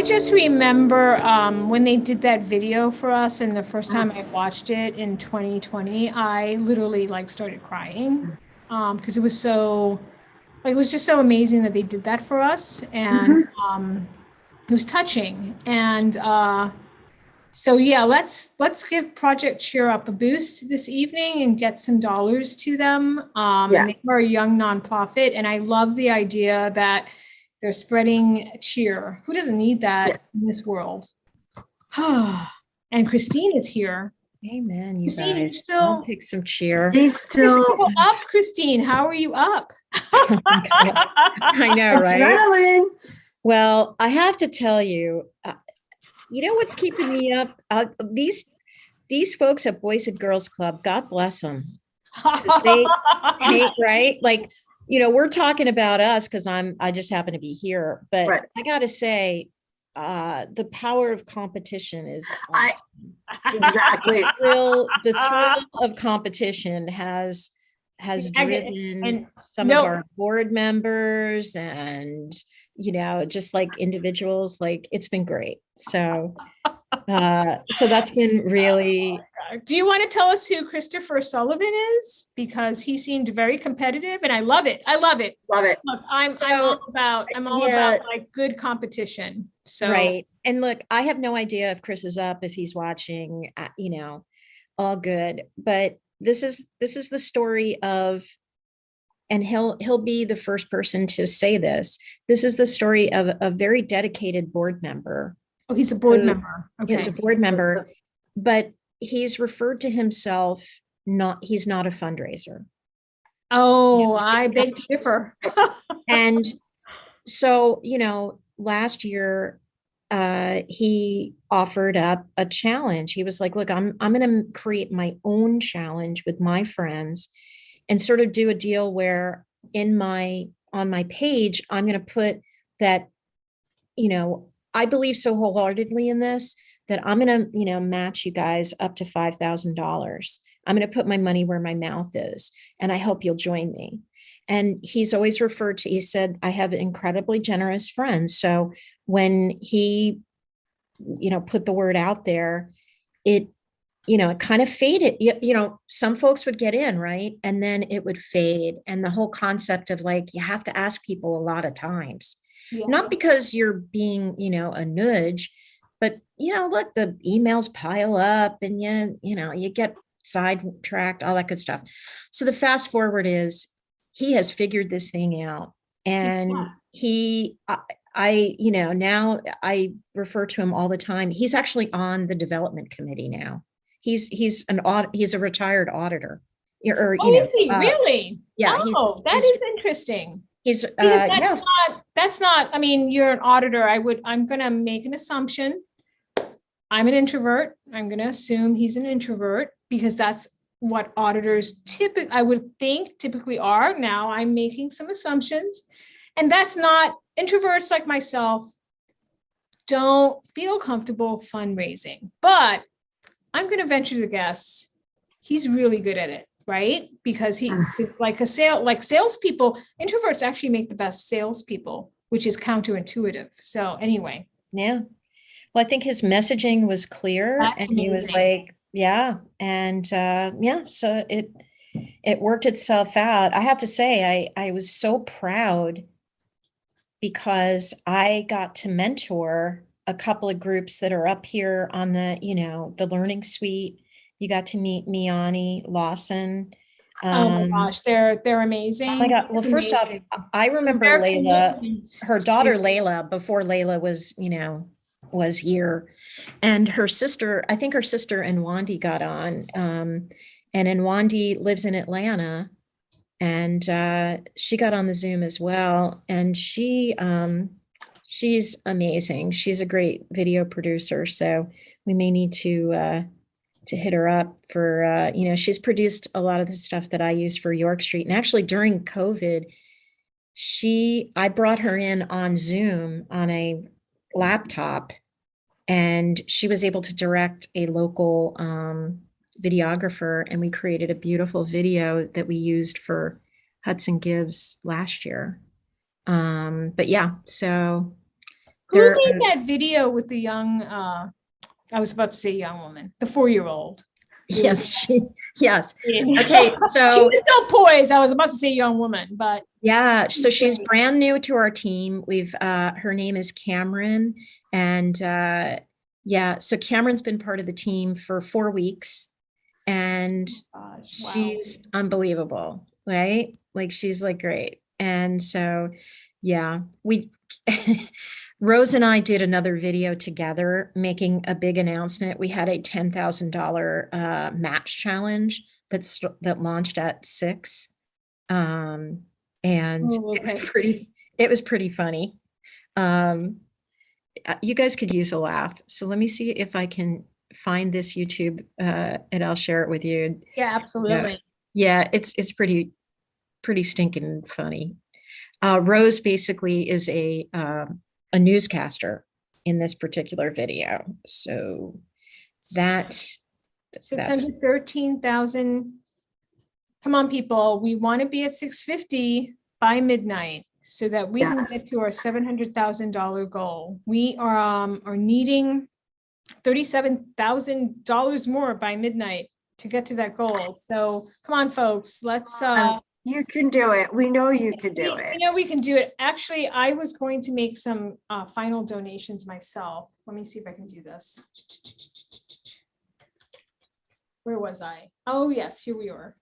just remember when they did that video for us, and the first time I watched it in 2020, I literally like started crying because it was so, like, it was just so amazing that they did that for us, and it was touching. And so yeah, let's give Project Cheer Up a boost this evening and get some dollars to them. And they are a young nonprofit, and I love the idea that they're spreading cheer. Who doesn't need that in this world? And Christine is here. Amen, you Christine, guys. you still I'll pick some cheer. He's still up, Christine. How are you up? I know, right? Adrenaline. Well, I have to tell you, you know what's keeping me up? These folks at Boys and Girls Club, God bless them. Right? Like, you know, we're talking about us because I just happen to be here, but I got to say, the power of competition is awesome. Exactly. The thrill of competition has driven some of our board members and, you know, just like individuals, like it's been great. So that's been really. Do you want to tell us who Christopher Sullivan is? Because he seemed very competitive, and I love it. I love it. Love it. Look, I'm all about like good competition. So right. And look, I have no idea if Chris is up, if he's watching, you know, all good. But this is the story of, and he'll be the first person to say this. This is the story of a very dedicated board member. Oh, he's a board member. Okay. He's a board member, but he's referred to himself he's not a fundraiser. Oh, I beg to differ. And so, you know, last year, he offered up a challenge. He was like, look, I'm going to create my own challenge with my friends and sort of do a deal where on my page, I'm going to put that, you know, I believe so wholeheartedly in this, that I'm going to, you know, match you guys up to $5,000. I'm going to put my money where my mouth is, and I hope you'll join me. And he's always he said, I have incredibly generous friends. So when he, you know, put the word out there, it kind of faded. You know, some folks would get in, right? And then it would fade. And the whole concept of like, you have to ask people a lot of times, not because you're being, you know, a nudge, but, you know, look, the emails pile up and you know, you get sidetracked, all that good stuff. So the fast forward is, he has figured this thing out, and I, you know, now I refer to him all the time. He's actually on the development committee now. He's a retired auditor. Or, you know, is he really? Yeah. Oh, that is interesting. He's yes. That's not, I mean, you're an auditor. I'm going to make an assumption. I'm an introvert. I'm going to assume he's an introvert because that's what auditors typically are. Now I'm making some assumptions, and that's not, introverts like myself don't feel comfortable fundraising, but I'm going to venture to guess he's really good at it, right? Because he's like salespeople, introverts actually make the best salespeople, which is counterintuitive. So anyway. Yeah. Well, I think his messaging was clear. That's and he was like, yeah. And so it worked itself out. I have to say, I was so proud because I got to mentor a couple of groups that are up here on the, you know, the Learning Suite. You got to meet Miani Lawson. Oh my gosh, they're amazing. Oh my God. Well, first off, I remember Layla, her daughter Layla, before Layla was here, and her sister, I think her sister Nwandi got on, and Nwandi lives in Atlanta, and she got on the Zoom as well, and she's amazing. She's a great video producer, so we may need to hit her up for, you know, she's produced a lot of the stuff that I use for York Street. And actually during COVID, I brought her in on Zoom on a laptop, and she was able to direct a local videographer, and we created a beautiful video that we used for Hudson Gives last year. But yeah, so Who They're, made that video with the young, I was about to say young woman, the 4-year-old? yes, yes. Okay, Okay, she so was so poised. I was about to say young woman, but yeah, so she's brand new to our team. Her name is Cameron, and yeah, so Cameron's been part of the team for 4 weeks, and gosh, wow. she's unbelievable, right? Like she's like great. And so, yeah, Rose and I did another video together making a big announcement. We had a $10,000 match challenge that launched at 6. And Oh, it was pretty funny. You guys could use a laugh. So let me see if I can find this YouTube and I'll share it with you. Yeah, absolutely. Yeah, it's pretty stinking funny. Rose basically is a newscaster in this particular video. So that 613,000. Come on, people. We want to be at 650 by midnight so that we can get to our $700,000 goal. We are needing $37,000 more by midnight to get to that goal. So come on, folks, let's you can do it. We know you can do it. You know we can do it. Actually, I was going to make some final donations myself. Let me see if I can do this. Where was I? Oh yes, here we are.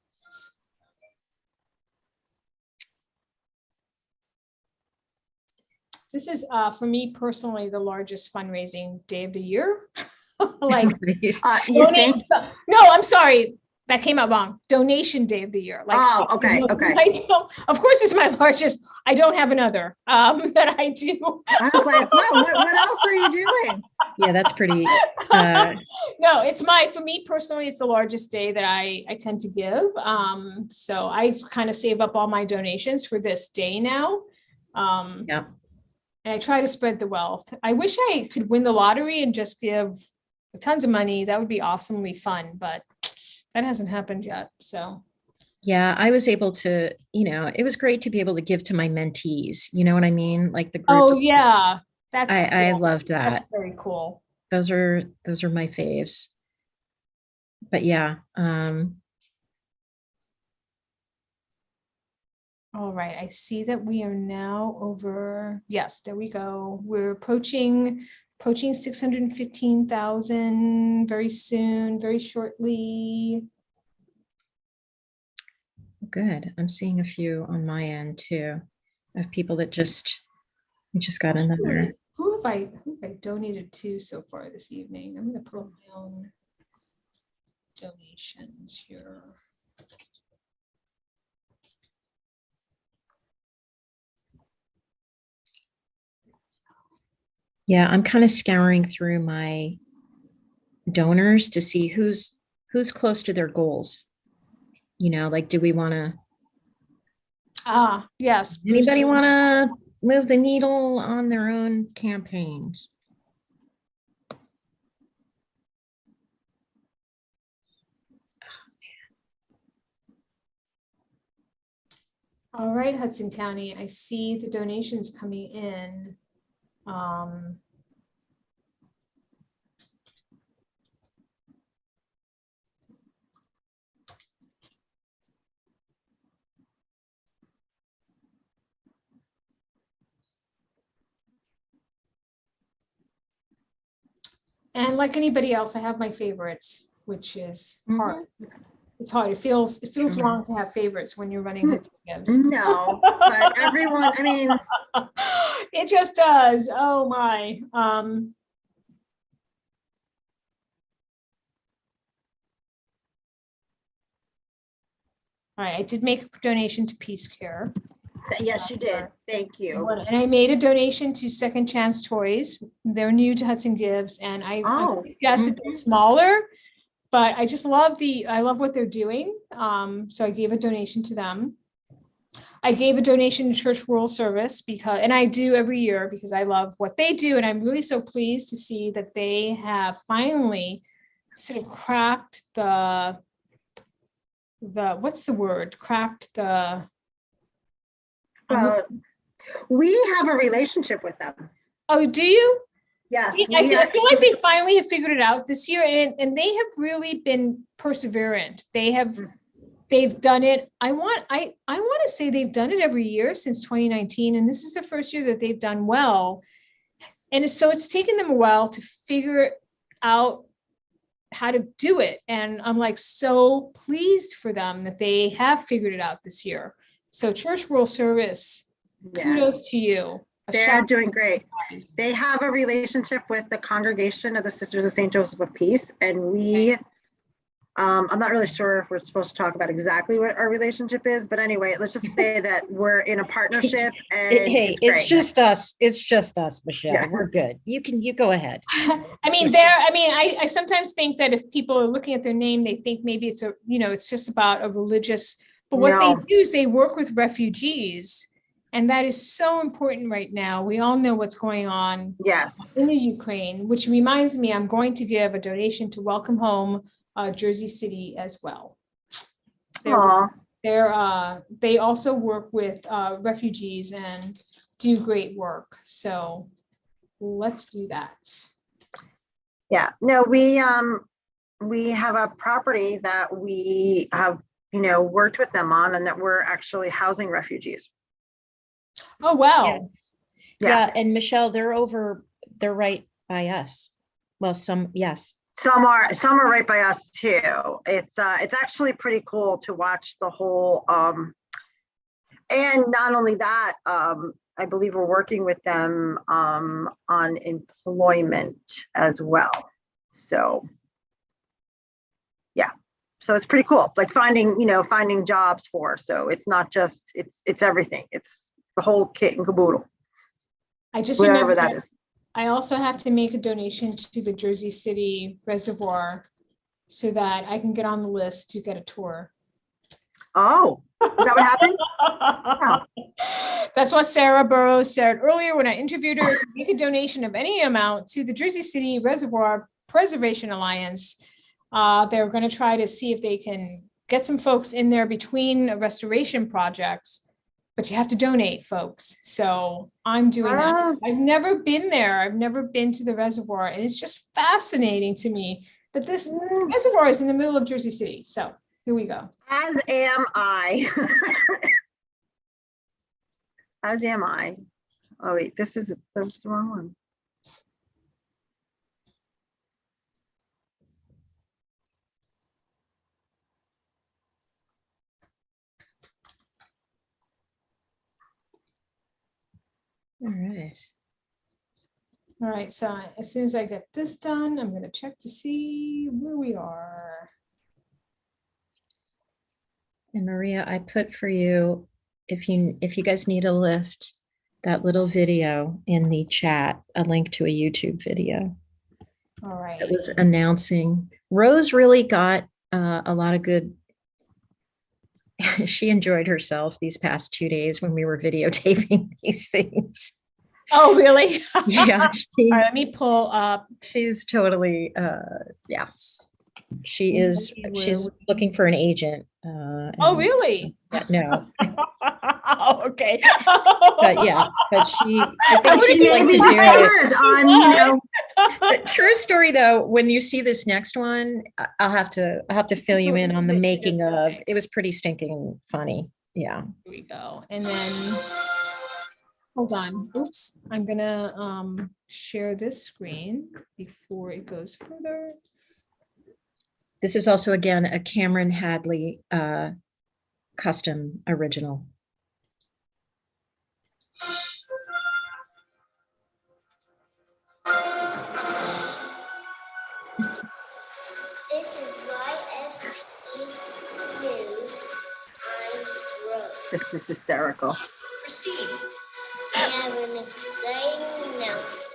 This is for me personally the largest fundraising day of the year. Like you think? No, I'm sorry. That came out wrong. Donation day of the year. Like, oh, okay, okay. Of course, it's my largest. I don't have another that I do. I was like, wow, what else are you doing? Yeah, that's pretty. No, for me personally, it's the largest day that I tend to give. So I kind of save up all my donations for this day now. Yeah. And I try to spread the wealth. I wish I could win the lottery and just give tons of money. That would be awesomely fun, but that hasn't happened yet. So yeah, I was able to, it was great to be able to give to my mentees. You know what I mean? Like the groups. Oh yeah, that's I cool. loved that. That's very cool. Those are my faves. But yeah. All right, I see that we are now over. Yes, there we go. We're approaching 615,000 very soon, very shortly. Good. I'm seeing a few on my end too, of people that just got another. Who have I donated to so far this evening? I'm going to put on my own donations here. Yeah, I'm kind of scouring through my donors to see who's close to their goals. Like, do we want to? Yes. Anybody want to move the needle on their own campaigns? All right, Hudson County, I see the donations coming in. And like anybody else, I have my favorites, which is hard. It's hard. It feels wrong to have favorites when you're running Hudson Gibbs. No, but everyone, I mean, it just does. Oh my. All right, I did make a donation to Peace Care. Yes, you did. Thank you. And I made a donation to Second Chance Toys. They're new to Hudson Gibbs, and I guess they're smaller, but I just love what they're doing. So I gave a donation to them. I gave a donation to Church World Service and I do every year because I love what they do, and I'm really so pleased to see that they have finally sort of cracked the what's the word? Cracked the. We have a relationship with them. Oh, do you? Yes. I feel like they finally have figured it out this year, and they have really been perseverant. They've done it. I want to say they've done it every year since 2019, and this is the first year that they've done well. And so it's taken them a while to figure out how to do it. And I'm like so pleased for them that they have figured it out this year. So Church World Service, kudos to you. They're doing great. They have a relationship with the Congregation of the Sisters of St. Joseph of Peace, and we, I'm not really sure if we're supposed to talk about exactly what our relationship is, but anyway, let's just say that we're in a partnership. And Hey, it's just us. It's just us, Michelle. Yeah. We're good. You go ahead. I sometimes think that if people are looking at their name, they think maybe it's just about a religious, but what they do is they work with refugees. And that is so important right now. We all know what's going on in the Ukraine, which reminds me, I'm going to give a donation to Welcome Home Jersey City as well. They also work with refugees and do great work. So let's do that. Yeah, no, we have a property that we have, worked with them on, and that we're actually housing refugees. Oh, wow. Yeah. And Michelle, they're right by us. Well, yes. Some are right by us too. It's actually pretty cool to watch the whole, and not only that, I believe we're working with them on employment as well. So yeah, so it's pretty cool, like finding jobs for, so it's not just, it's everything. It's the whole kit and caboodle. I just whatever remember that is. I also have to make a donation to the Jersey City Reservoir so that I can get on the list to get a tour. Oh, is that what happened? Oh. That's what Sarah Burrows said earlier when I interviewed her. To make a donation of any amount to the Jersey City Reservoir Preservation Alliance. They're going to try to see if they can get some folks in there between restoration projects. But you have to donate, folks. So I'm doing that. I've never been there. I've never been to the reservoir. And it's just fascinating to me that this reservoir is in the middle of Jersey City. So here we go. As am I. As am I. Oh, wait, that's the wrong one. All right. All right. So as soon as I get this done, I'm going to check to see where we are. And Maria, I put for you, if you guys need a lift, that little video in the chat, a link to a YouTube video. All right. It was announcing. Rose really got a lot of good. She enjoyed herself these past 2 days when we were videotaping these things. Oh, really? Yeah. All right, let me pull up. She's totally, yes. She's looking for an agent. Oh, really? No. Oh, okay. But yeah, but I think she may be discovered on, True story though, when you see this next one, I'll have to fill you in on the making of. It was pretty stinking funny. Yeah. Here we go. And then hold on. Oops. I'm gonna share this screen before it goes further. This is also again a Cameron Hadley custom original. This is YSE News. I'm Rose. This is hysterical. Christine. I have an exciting announcement.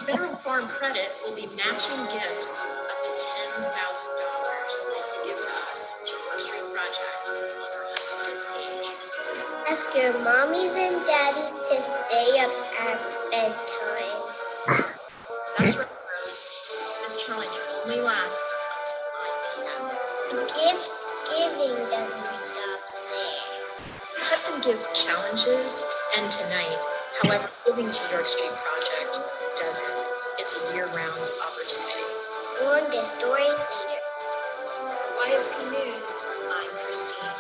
Federal Farm Credit will be matching gifts up to $10,000 that you give to us to our street project for Hudson Hills Page. Ask your mommies and daddies to stay up past bedtime. That's right, Rose. This challenge only lasts until 9 p.m. Gift giving doesn't stop there. Hudson Gift challenges end tonight. However, Moving to York Street project doesn't. It's a year-round opportunity. More on this story later. For YSP News, I'm Christine.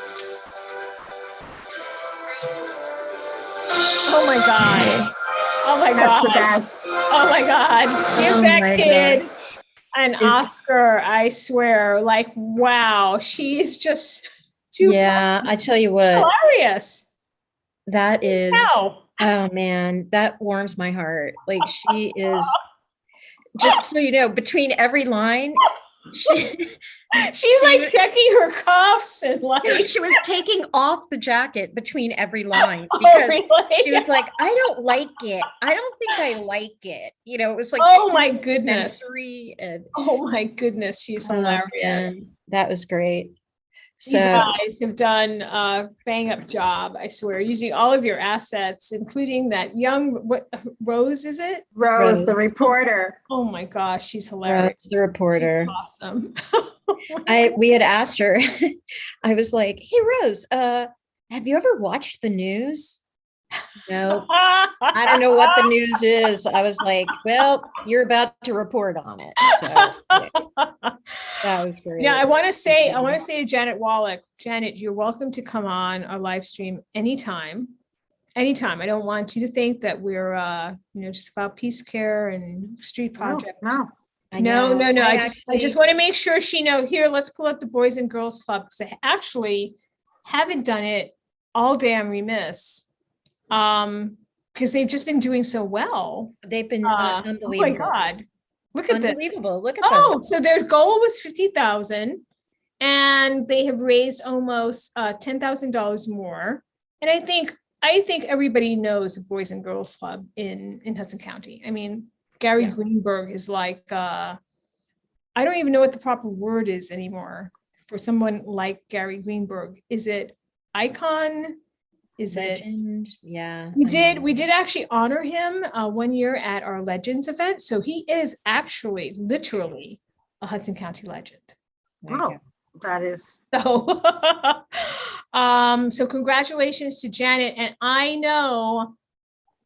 Oh my God. Oh my That's God. the best. Oh my God. Give Oh that my kid God. an Oscar, I swear. Like, wow, she's just too Yeah, I tell you what, hilarious. that is, Wow. oh man, that warms my heart. Like she is, just so you know, between every line, she She's like checking her cuffs and like she was taking off the jacket between every line Oh, because really? she was like, I don't like it. I don't think I like it. You know, it was like Oh too my goodness. sensory and Oh my goodness, she's oh, hilarious. man, that was great. You So guys have done a bang up job, I swear, using all of your assets, including that young, what, Rose, is it? Rose, the Rose. reporter. Oh my gosh, she's hilarious. Rose, the reporter. Awesome. We had asked her, I was like, hey Rose, have you ever watched the news? No, I don't know what the news is. I was like, well, you're about to report on it. So yeah, that was great. Yeah, I want to say to Janet Wallach, Janet, you're welcome to come on our live stream anytime. Anytime. I don't want you to think that we're just about peace care and street project. No. I No. know. I just actually- want to make sure she know. Here, let's pull up the Boys and Girls Club because I actually haven't done it all day. I'm remiss. Because they've just been doing so well. They've been unbelievable. Oh my God. Look at this. Unbelievable. Look at Oh, them. so their goal was 50,000 and they have raised almost $10,000 more. And I think everybody knows the Boys and Girls Club in Hudson County. I mean, Gary Greenberg is like, I don't even know what the proper word is anymore for someone like Gary Greenberg. Is it icon? Is Legend. Yeah. we did actually honor him 1 year at our Legends event. So he is actually literally a Hudson County legend. Oh, that is. So, so congratulations to Janet. And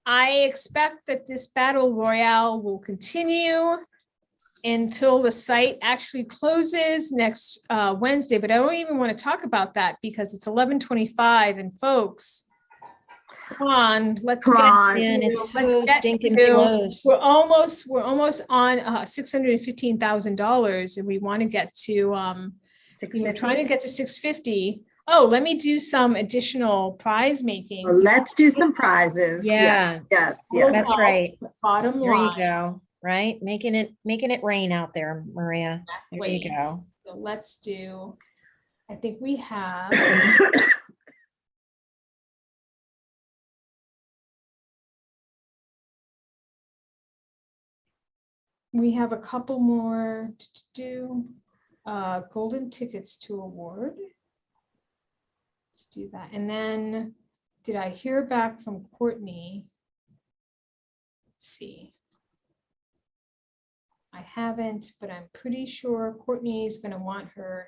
I expect that this battle royale will continue until the site actually closes next Wednesday. But I don't even want to talk about that because it's 11:25 and folks, come on, let's get Man, it's so stinking close. We're almost on $615,000 and we want to get to trying to get to 650. Oh, let me do some additional prize making. Well, let's do some prizes. Yeah. Yes. That's right. Bottom There line. you go. Right? Making it rain out there, Maria. There you Exactly. go. So let's do, I think we have. We have a couple more to do. Golden tickets to award. Let's do that. And then, did I hear back from Courtney? Let's see. I haven't, but I'm pretty sure Courtney is going to want her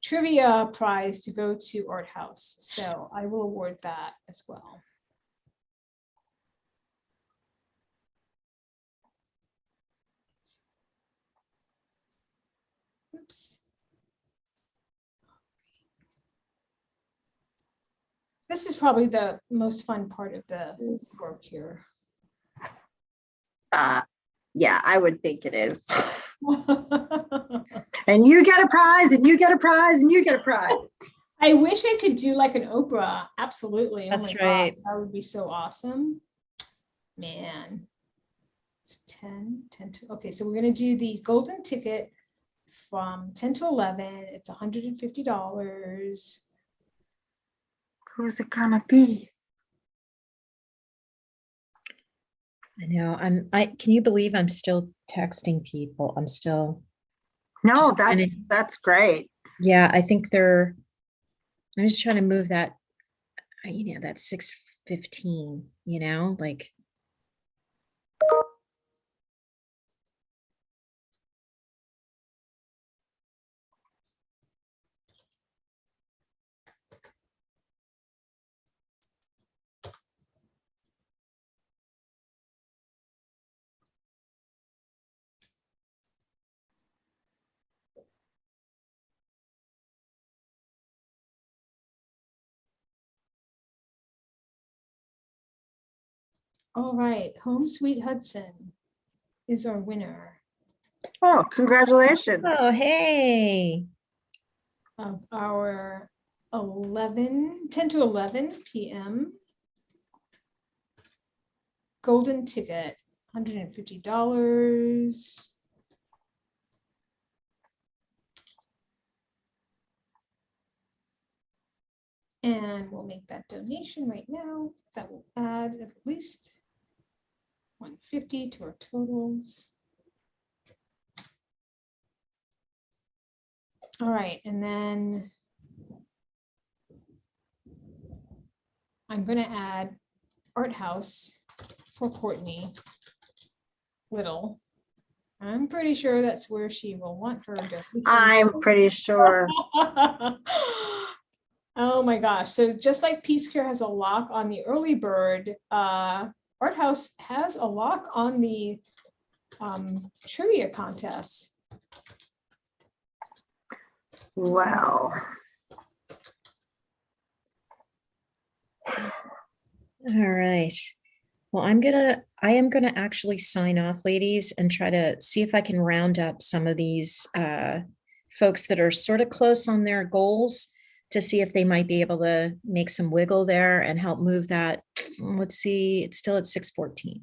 trivia prize to go to Art House. So I will award that as well. Oops. This is probably the most fun part of the work here. Yeah, I would think it is. And you get a prize, and you get a prize, and you get a prize. I wish I could do like an Oprah. Absolutely. That's my right. gosh, that would be so awesome. Man. 10 to, okay, so we're going to do the golden ticket from 10 to 11. It's $150. Who's it gonna be? I know. Can you believe I'm still texting people? I'm still. No, just trying that's great. Yeah, I think I'm just trying to move that, that 6:15, like. All right, Home Sweet Hudson is our winner Oh, congratulations. Oh, hey. of our 10 to 11 p.m. golden ticket, $150. And we'll make that donation right now. That will add at least 150 to our totals. All right, and then I'm going to add Art House for Courtney Little. I'm pretty sure that's where she will want her donation. I'm pretty sure. Oh my gosh. So just like Peace Care has a lock on the early bird, Art House has a lock on the trivia contest. Wow. All right. Well, I am gonna actually sign off, ladies, and try to see if I can round up some of these folks that are sort of close on their goals to see if they might be able to make some wiggle there and help move that. Let's see, it's still at 6:14.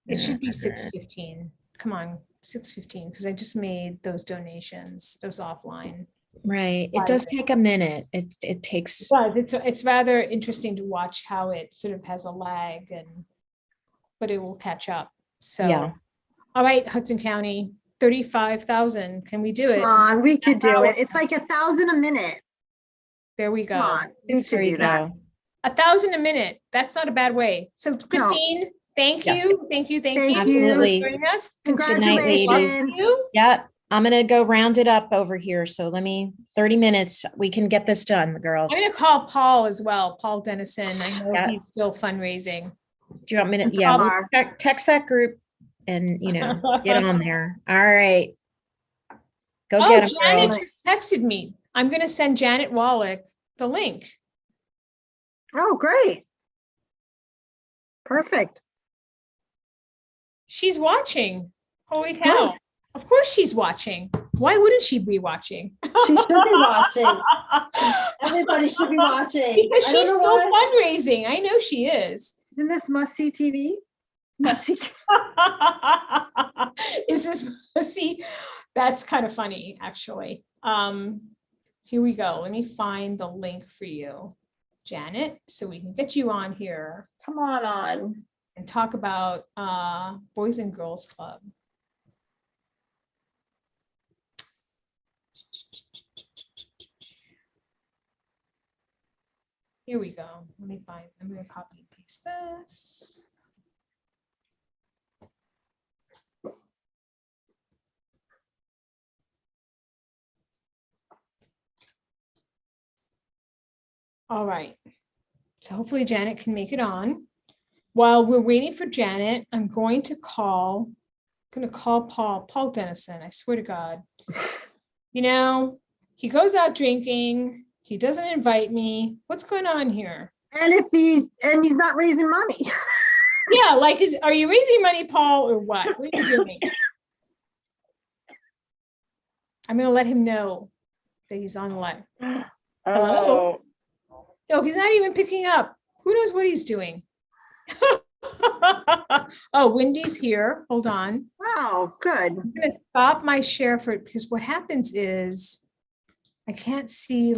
It should be 6:15. Come on, 6:15, because I just made those donations, those offline. Right. It does take a minute. It takes. But it's rather interesting to watch how it sort of has a lag, but it will catch up. So, Yeah. All right, Hudson County, 35,000. Can we do it? Come on, we could do it. It's like 1,000 a minute. There we go. Come on, we could do that. 1,000 a minute. That's not a bad way. So Christine, thank you. Yes. Thank you. Thank you Absolutely. for joining us. Good night, Congratulations. ladies. Yeah, I'm gonna go round it up over here. So 30 minutes. We can get this done, girls. I'm going to call Paul as well, Paul Dennison. I know Yeah. he's still fundraising. Do you want me to? Yeah, we'll text that group and get on there. All right. Go Oh, get them. Janet just texted me. I'm going to send Janet Wallach the link. Oh, great. Perfect. She's watching. Holy cow. Of course she's watching. Why wouldn't she be watching? She should be watching. Everybody should be watching. Because I don't she's know still why. fundraising. I know she is. Isn't this must-see TV? Must-see. Is this see? That's kind of funny, actually. Here we go. Let me find the link for you, Janet, so we can get you on here. Come on. And talk about Boys and Girls Club. Here we go. I'm going to copy and paste this. All right. So hopefully Janet can make it on. While we're waiting for Janet, I'm going to call Paul Dennison. I swear to God. He goes out drinking. He doesn't invite me. What's going on here? And he's not raising money. Yeah, are you raising money, Paul, or what? What are you doing? I'm going to let him know that he's on the line. Hello? No, he's not even picking up. Who knows what he's doing? Oh, Wendy's here. Hold on. Wow, good. I'm going to stop my share because what happens is I can't see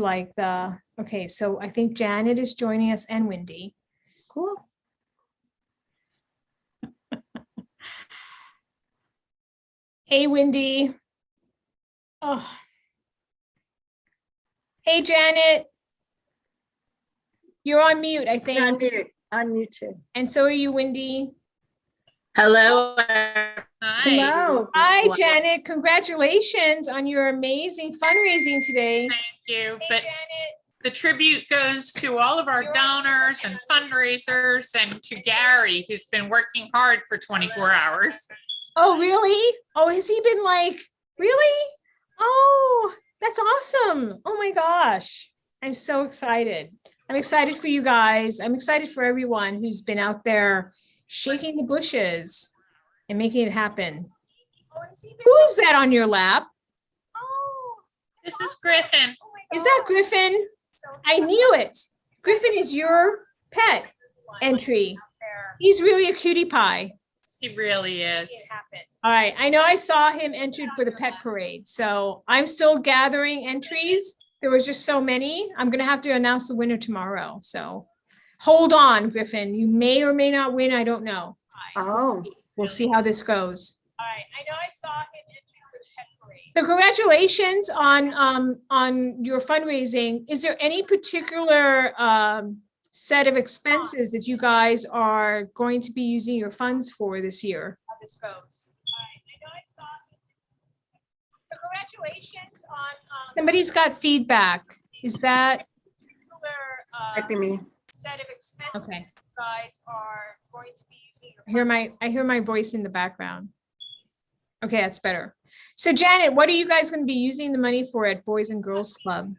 okay, so I think Janet is joining us and Wendy. Cool. Hey, Wendy. Oh. Hey, Janet. You're on mute, I think. Unmute too. And so are you, Wendy. Hello. Hello. Hi, Janet. Congratulations on your amazing fundraising today. Thank you. Hey, But Janet. the tribute goes to all of our donors and fundraisers and to Gary, who's been working hard for 24 hours. Oh, really? Oh, has he been really? Oh, that's awesome. Oh my gosh. I'm so excited. I'm excited for you guys. I'm excited for everyone who's been out there shaking the bushes and making it happen. Who is that on your lap? This is Griffin. Is that Griffin? I knew it. Griffin is your pet entry. He's really a cutie pie. He really is. All right, I know I saw him entered for the pet parade, so I'm still gathering entries. There was just so many. I'm gonna have to announce the winner tomorrow, so hold on, Griffin. You may or may not win, I don't know. Oh. We'll see how this goes. All right, I know I saw him entered for the pet parade. So congratulations on your fundraising. Is there any particular set of expenses that you guys are going to be using your funds for this year? How this goes. Congratulations on. Somebody's got feedback. Is that? Might be me. Set of expenses. Okay. You guys are going to be using. I hear my voice in the background. Okay, that's better. So Janet, what are you guys going to be using the money for at Boys and Girls Club?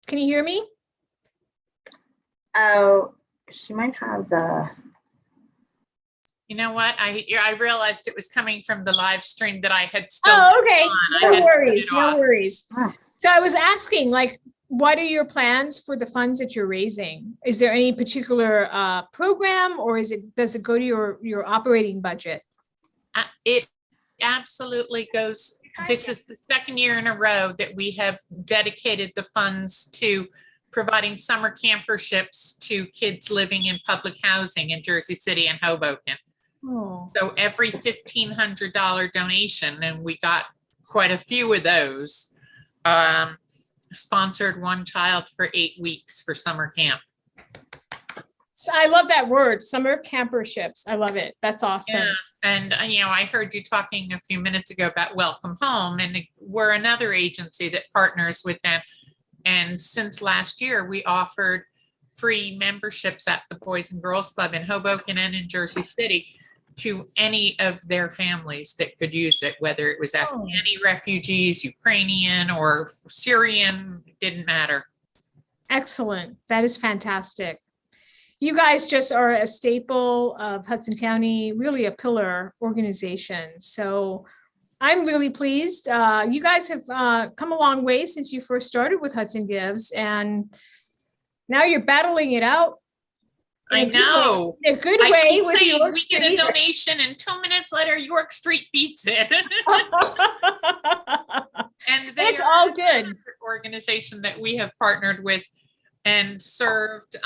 Can you hear me? Oh, she might have the. You know what? I realized it was coming from the live stream that I had still. Oh, okay. On. No worries. No off. worries. So I was asking, like, what are your plans for the funds that you're raising? Is there any particular program, or does it go to your operating budget? It absolutely goes. This is the second year in a row that we have dedicated the funds to providing summer camperships to kids living in public housing in Jersey City and Hoboken. Oh. So every $1,500 donation, and we got quite a few of those, sponsored one child for 8 weeks for summer camp. So I love that word, summer camperships. I love it. That's awesome. Yeah. And, I heard you talking a few minutes ago about Welcome Home, and we're another agency that partners with them. And since last year, we offered free memberships at the Boys and Girls Club in Hoboken and in Jersey City to any of their families that could use it, whether it was Afghani refugees, Ukrainian, or Syrian, it didn't matter. Excellent. That is fantastic. You guys just are a staple of Hudson County, really a pillar organization. So I'm really pleased. You guys have come a long way since you first started with Hudson Gives, and now you're battling it out. I know. In a good I way. keep with saying York we get a Street. donation, and 2 minutes later, York Street beats it. And It's all good. Organization that we have partnered with and served.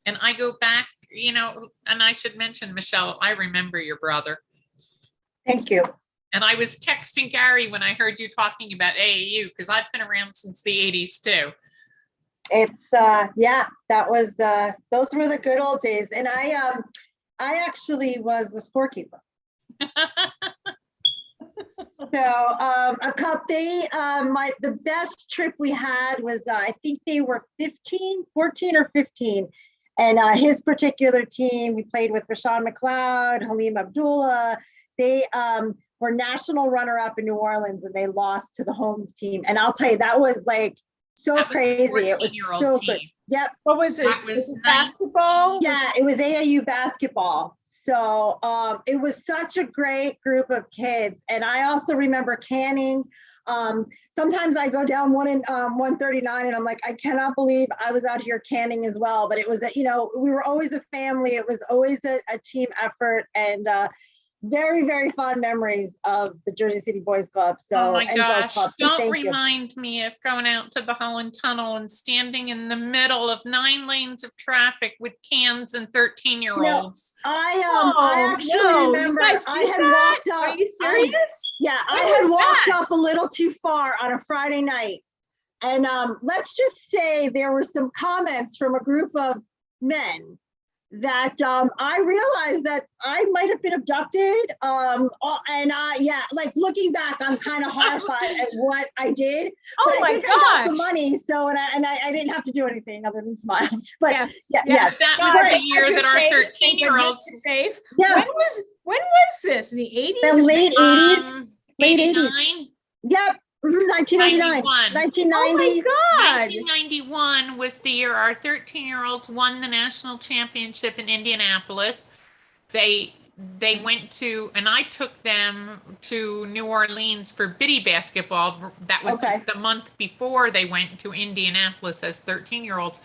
And I go back, and I should mention, Michelle, I remember your brother. Thank you. And I was texting Gary when I heard you talking about AAU, because I've been around since the 80s too. It's yeah, that was those were the good old days. And I actually was the scorekeeper. So the best trip we had was I think they were 14 or 15. And his particular team, we played with Rashawn McLeod, Halim Abdullah. They were national runner-up in New Orleans, and they lost to the home team. And I'll tell you, that was like so crazy. It was so good. Yep. What was this? Was this basketball? Yeah, it was AAU basketball. So it was such a great group of kids. And I also remember canning. Sometimes I go down 139 and I'm like, I cannot believe I was out here canning as well. But it was, we were always a family. It was always a team effort, and very, very fond memories of the Jersey City Boys Club. So, oh my and Girls gosh, Club. So don't thank you. remind me of going out to the Holland Tunnel and standing in the middle of 9 lanes of traffic with cans and 13-year-olds. I actually remember I had walked up. Are you serious? I had walked up a little too far on a Friday night. And let's just say there were some comments from a group of men that I realized that I might have been abducted. Like looking back, I'm kind of horrified at what I did. Oh but my I think I got some gosh. money, so I didn't have to do anything other than smile. But Yes. That was the year that our 13-year-olds. Safe. Yeah. When was this? In the 80s? The late 80s. Late 89? 80s. Yep. 1989, 1990. Oh my God. 1991 was the year our 13-year-olds won the national championship in Indianapolis. They went to, and I took them to New Orleans for biddy basketball. That was the month before they went to Indianapolis as 13-year-olds.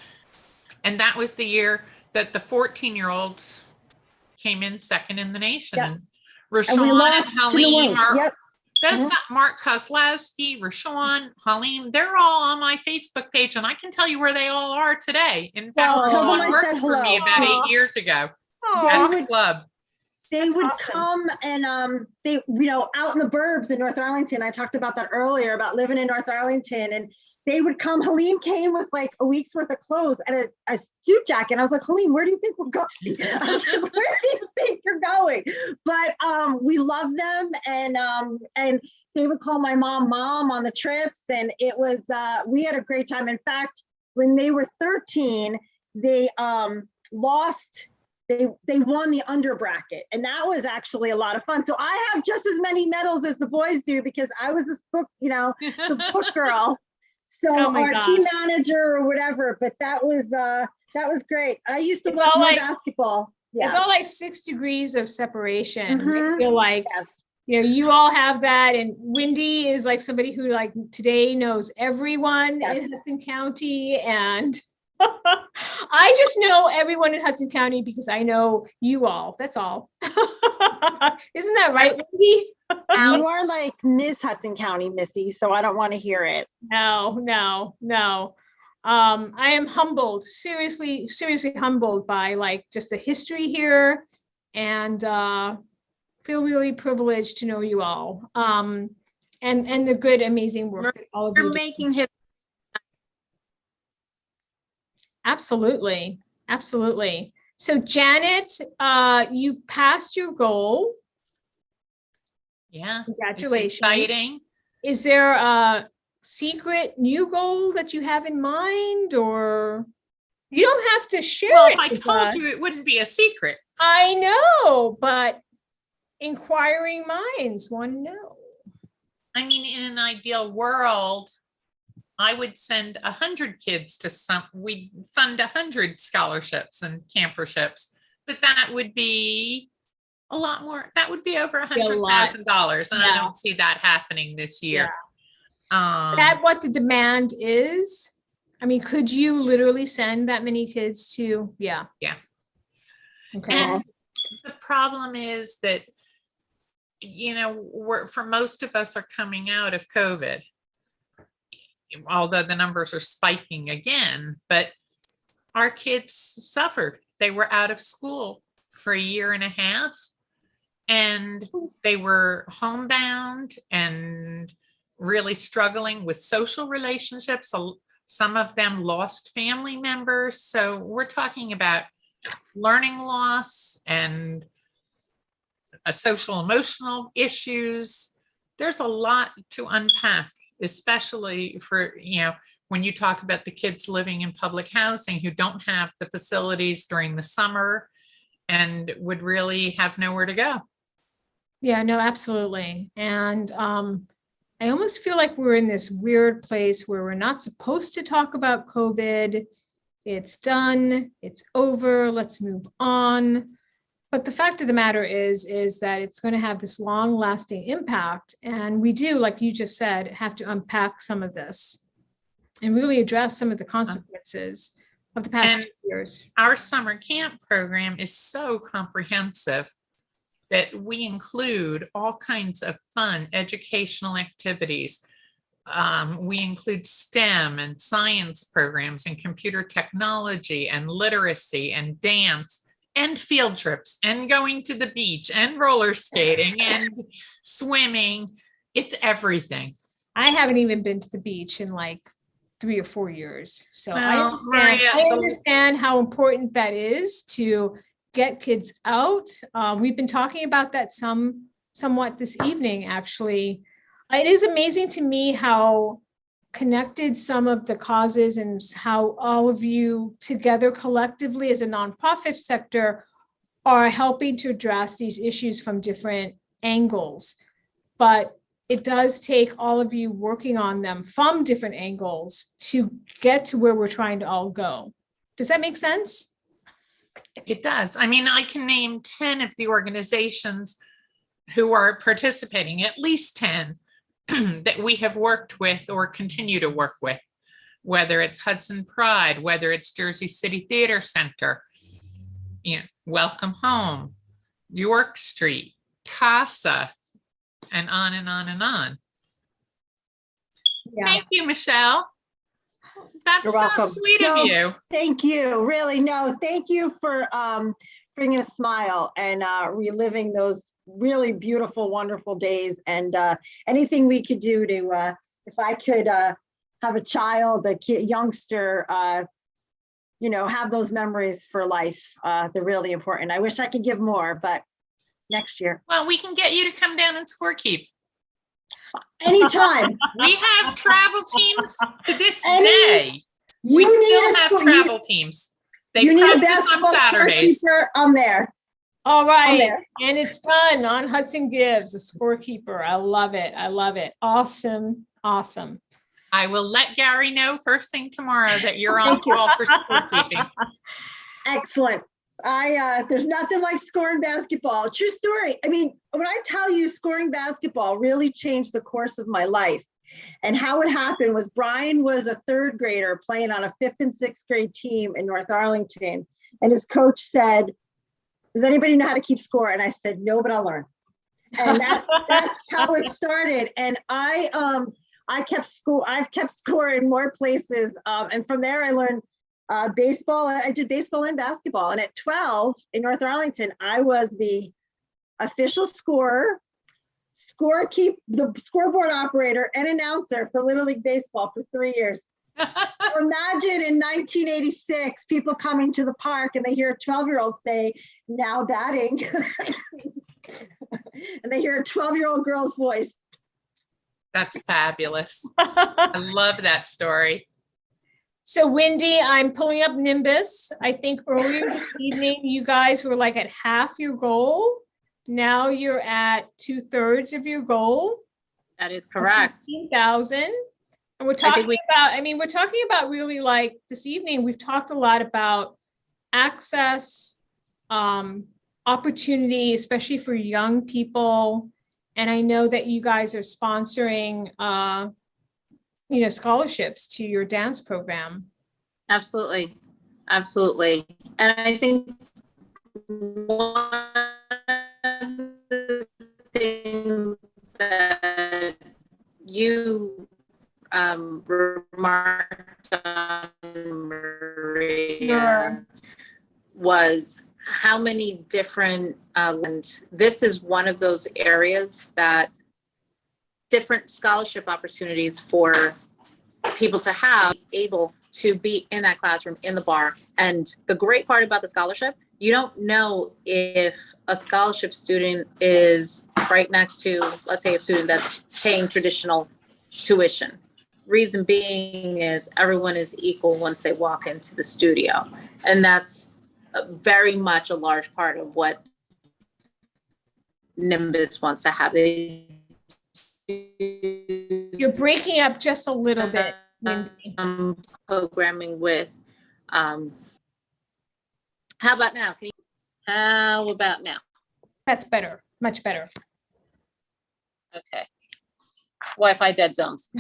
And that was the year that the 14-year-olds came in second in the nation. Yep. And Rashawn and lost to New Halim Orleans. are, Yep. those got Mark Kozlowski, Rashawn, Halim, they're all on my Facebook page, and I can tell you where they all are today. In fact, Well, tell them Rashawn I worked said for me hello. about 8 years ago They at the would- club. They would come and they, out in the burbs in North Arlington. I talked about that earlier about living in North Arlington, and they would come. Halim came with like a week's worth of clothes and a suit jacket. I was like, Halim, where do you think we're going? I was like, where do you think you're going? But we love them, and they would call my mom on the trips, and it was we had a great time. In fact, when they were 13, they lost. They won the under bracket, and that was actually a lot of fun. So I have just as many medals as the boys do because I was this book, the book girl. So Oh my our team God. manager or whatever, but that was great. I used to It's watch all more like- basketball. It's Yeah. all like 6 degrees of separation. I Mhm. feel like, Yes. you all have that. And Wendy is like somebody who like today knows everyone in Hudson County. And I just know everyone in Hudson County because I know you all. That's all. Isn't that right, Wendy? You are like Miss Hudson County, Missy, so I don't want to hear it. No. I am humbled, seriously humbled by like just the history here, and feel really privileged to know you all. And the good, amazing work that all of you You're do. making his Absolutely. So Janet, you've passed your goal. Yeah. Congratulations. Exciting. Is there a secret new goal that you have in mind, or you don't have to share Well, it if I with told us. you, it wouldn't be a secret. I know, but inquiring minds want to know. I mean, in an ideal world, I would send 100 kids to we'd fund 100 scholarships and camperships, but that would be a lot more. That would be over $100,000, and I don't see that happening this year. Is that what the demand is? I mean, could you literally send that many kids to? Yeah. Okay. And the problem is that, for most of us are coming out of COVID, although the numbers are spiking again, but our kids suffered. They were out of school for 1.5 years, and they were homebound and really struggling with social relationships. Some of them lost family members. So we're talking about learning loss and social emotional issues. There's a lot to unpack, especially for, when you talk about the kids living in public housing who don't have the facilities during the summer and would really have nowhere to go. Yeah, no, absolutely. And I almost feel like we're in this weird place where we're not supposed to talk about COVID. It's done, it's over, let's move on. But the fact of the matter is that it's going to have this long lasting impact. And we do, like you just said, have to unpack some of this and really address some of the consequences of the past 2 years. Our summer camp program is so comprehensive that we include all kinds of fun educational activities. We include STEM and science programs and computer technology and literacy and dance and field trips and going to the beach and roller skating and swimming. It's everything. I haven't even been to the beach in like 3 or 4 years. So Well, I Maria, understand how important that is to get kids out. We've been talking about that somewhat this evening, actually. It is amazing to me how connected some of the causes and how all of you together collectively as a nonprofit sector are helping to address these issues from different angles. But it does take all of you working on them from different angles to get to where we're trying to all go. Does that make sense? It does. I mean, I can name 10 of the organizations who are participating, at least 10 that we have worked with or continue to work with, whether it's Hudson Pride, whether it's Jersey City Theater Center, Welcome Home, York Street, CASA, and on and on and on. Yeah. Thank you, Michelle. That's You're so welcome. sweet No, of you. Thank you. Really, no, thank you for bringing a smile and reliving those really beautiful, wonderful days. And anything we could do to, if I could have a child, a kid, youngster, have those memories for life. They're really important. I wish I could give more, but next year. Well, we can get you to come down and scorekeep. Anytime. We have travel teams to this day. We You need still a have score- travel teams. They You need a practice on basketball Saturdays. scorekeeper, I'm there. All right. there. And it's done on Hudson Gives, the scorekeeper. I love it. I love it. Awesome. Awesome. I will let Gary know first thing tomorrow that you're on Thank you. call for scorekeeping. Excellent. There's nothing like scoring basketball. True story. I mean, when I tell you scoring basketball really changed the course of my life. And how it happened was Brian was a third grader playing on a 5th and 6th grade team in North Arlington. And his coach said, does anybody know how to keep score? And I said, no, but I'll learn. And that's how it started. And I've kept score in more places. And from there I learned baseball. I did baseball and basketball. And at 12 in North Arlington, I was the official scorer, the scoreboard operator and announcer for Little League Baseball for 3 years. So imagine in 1986, people coming to the park and they hear a 12-year-old say, now batting. And they hear a 12-year-old girl's voice. That's fabulous. I love that story. So Wendy, I'm pulling up Nimbus. I think earlier this evening, you guys were like at half your goal. Now you're at 2/3 of your goal. That is correct. 15,000. And we're talking we're talking about really like this evening, we've talked a lot about access, opportunity, especially for young people. And I know that you guys are sponsoring, scholarships to your dance program. Absolutely. Absolutely. And I think one of the things that you remarked on, Maria, was how many different, and this is one of those areas that different scholarship opportunities for people to have able to be in that classroom, in the bar. And the great part about the scholarship, you don't know if a scholarship student is right next to, let's say, a student that's paying traditional tuition. Reason being is everyone is equal once they walk into the studio. And that's very much a large part of what Nimbus wants to have. You're breaking up just a little bit, Wendy. Programming with, how about now? How about now? That's better, much better. Okay. Wi-Fi dead zones.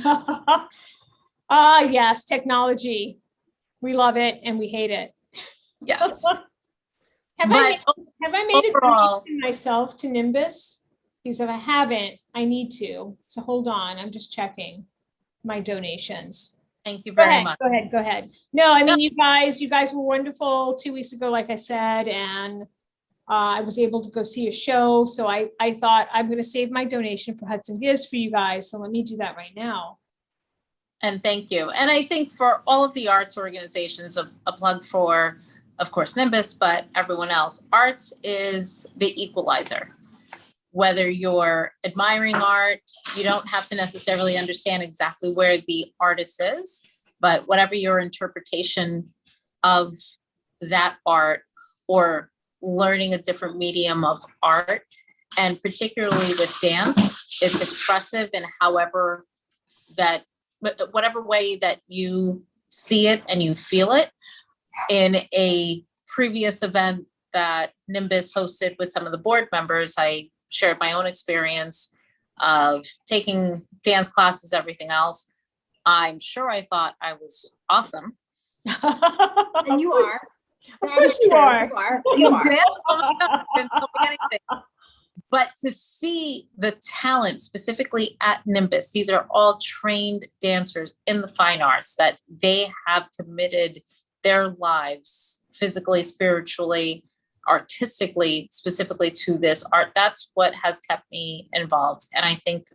Yes, technology. We love it and we hate it. Yes. Have I made a overall- donation myself to Nimbus? Because if I haven't, I need to. So hold on, I'm just checking my donations. Thank you very much. Go ahead. No, I mean, you guys were wonderful 2 weeks ago, like I said, and I was able to go see a show. So I thought I'm going to save my donation for Hudson Gives for you guys. So let me do that right now. And thank you. And I think for all of the arts organizations, a plug for, of course, Nimbus, but everyone else, arts is the equalizer. Whether you're admiring art, you don't have to necessarily understand exactly where the artist is, but whatever your interpretation of that art or learning a different medium of art, and particularly with dance, it's expressive in however that, whatever way that you see it and you feel it. In a previous event that Nimbus hosted with some of the board members, I shared my own experience of taking dance classes, everything else. I'm sure I thought I was awesome. And you are. Of course you are. You are. You You are. did? Oh my God, didn't tell me anything. But to see the talent specifically at Nimbus, these are all trained dancers in the fine arts that they have committed their lives physically, spiritually, artistically, specifically to this art. That's what has kept me involved. And I think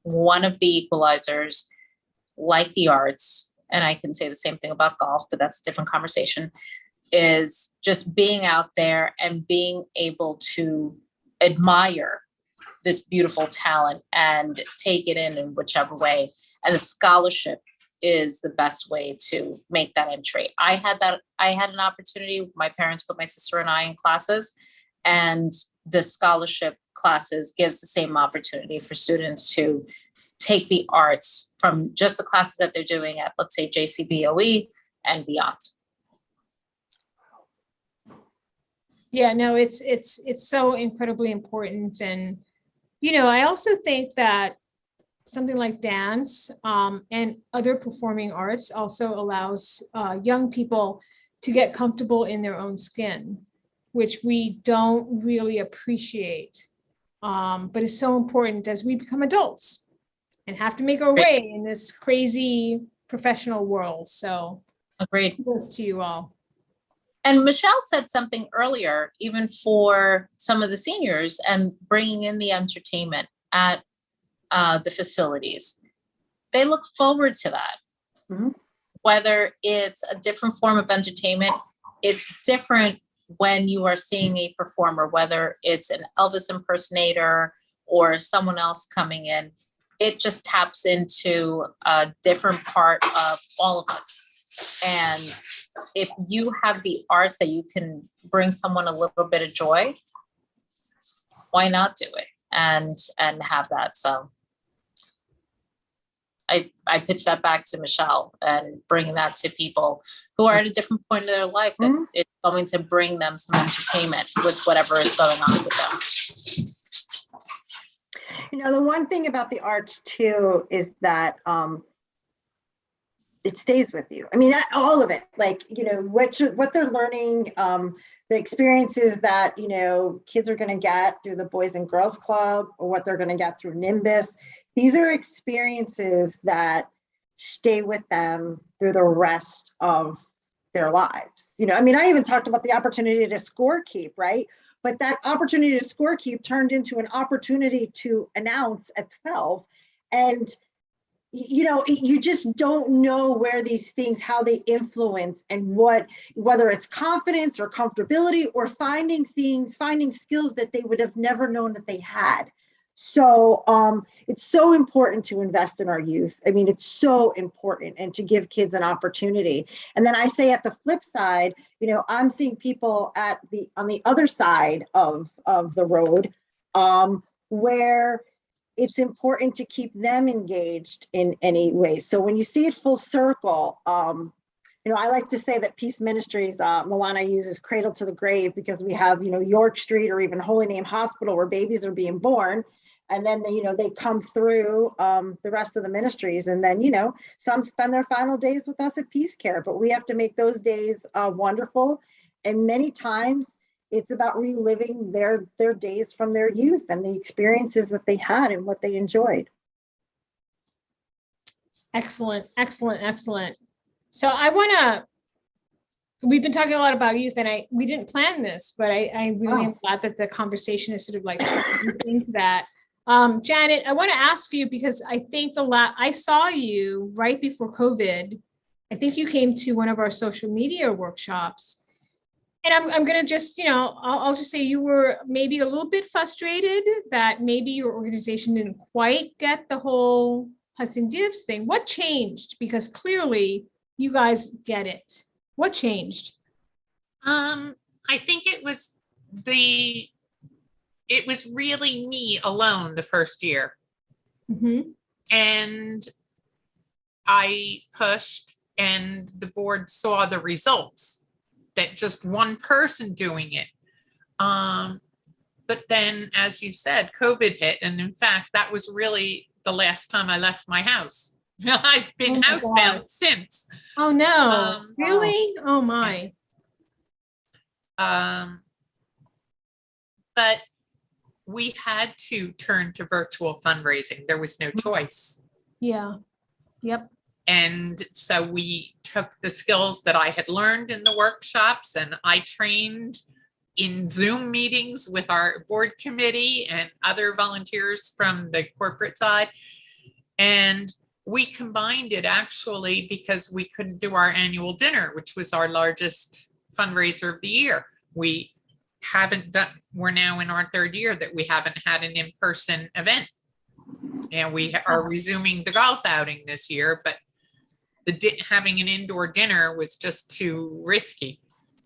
one of the equalizers, like the arts, and I can say the same thing about golf, but that's a different conversation, is just being out there and being able to admire this beautiful talent and take it in whichever way. And the scholarship is the best way to make that entry. I had an opportunity. My parents put my sister and I in classes, and the scholarship classes gives the same opportunity for students to take the arts from just the classes that they're doing at, let's say, JCBOE and beyond. Yeah, no, it's so incredibly important. And, you know, I also think that something like dance and other performing arts also allows young people to get comfortable in their own skin, which we don't really appreciate, but is so important as we become adults and have to make our way in this crazy professional world. So agreed. Kudos to you all. And Michelle said something earlier, even for some of the seniors and bringing in the entertainment at the facilities. They look forward to that. Mm-hmm. Whether it's a different form of entertainment, it's different when you are seeing a performer, whether it's an Elvis impersonator or someone else coming in. It just taps into a different part of all of us. And if you have the arts that you can bring someone a little bit of joy, why not do it and have that? So I pitch that back to Michelle and bringing that to people who are at a different point in their life, that it's going to bring them some entertainment with whatever is going on with them. You know, the one thing about the arts too is that it stays with you. I mean, all of it, like, you know, what they're learning, the experiences that, you know, kids are going to get through the Boys and Girls Club, or what they're going to get through Nimbus. These are experiences that stay with them through the rest of their lives. You know, I mean, I even talked about the opportunity to score keep, right? But that opportunity to score keep turned into an opportunity to announce at 12. And you know, you just don't know where these things, how they influence, and whether it's confidence or comfortability or finding skills that they would have never known that they had. So it's so important to invest in our youth. I mean, it's so important, and to give kids an opportunity. And then I say at the flip side, you know, I'm seeing people on the other side of the road where it's important to keep them engaged in any way. So when you see it full circle, you know, I like to say that Peace Ministries, Milana uses Cradle to the Grave, because we have, you know, York Street or even Holy Name Hospital where babies are being born. And then, you know, they come through the rest of the ministries. And then, you know, some spend their final days with us at Peace Care, but we have to make those days wonderful. And many times, it's about reliving their days from their youth and the experiences that they had and what they enjoyed. Excellent, excellent, excellent. So we've been talking a lot about youth, and we didn't plan this, but I really am glad that the conversation is sort of like turning into that. Janet, I want to ask you, because I think I saw you right before COVID. I think you came to one of our social media workshops. And I'm going to just, you know, I'll just say you were maybe a little bit frustrated that maybe your organization didn't quite get the whole Hudson Gives thing. What changed? Because clearly you guys get it. What changed? I think it was really me alone the first year. And I pushed and the board saw the results that just one person doing it. But then, as you said, COVID hit. And in fact, that was really the last time I left my house. I've been housebound since. Oh, no. Really? Oh, my. But we had to turn to virtual fundraising. There was no choice. Yeah. Yep. And so we took the skills that I had learned in the workshops and I trained in Zoom meetings with our board committee and other volunteers from the corporate side. And we combined it actually because we couldn't do our annual dinner, which was our largest fundraiser of the year. We haven't done, we're now in our third year that we haven't had an in-person event. And we are resuming the golf outing this year, but having an indoor dinner was just too risky.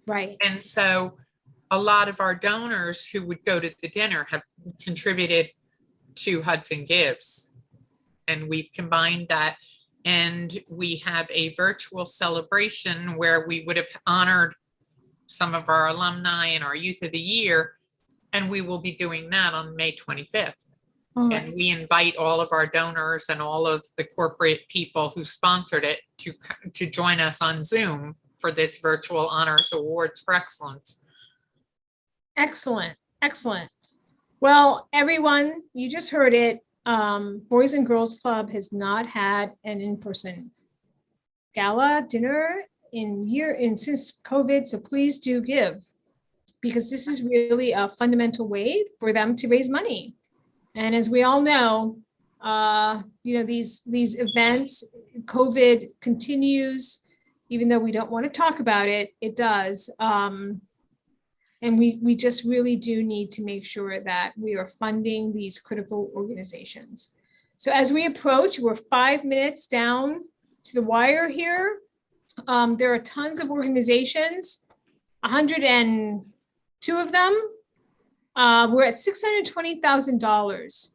Right. And so a lot of our donors who would go to the dinner have contributed to Hudson Gives. And we've combined that. And we have a virtual celebration where we would have honored some of our alumni and our youth of the year. And we will be doing that on May 25th. And we invite all of our donors and all of the corporate people who sponsored it to join us on Zoom for this virtual honors awards for excellence. Excellent. Excellent. Well, everyone, you just heard it. Boys and Girls Club has not had an in-person gala dinner since COVID. So please do give, because this is really a fundamental way for them to raise money. And as we all know, these events, COVID continues, even though we don't want to talk about it, it does. And we just really do need to make sure that we are funding these critical organizations. So as we approach, we're 5 minutes down to the wire here. There are tons of organizations, 102 of them. We're at $620,000.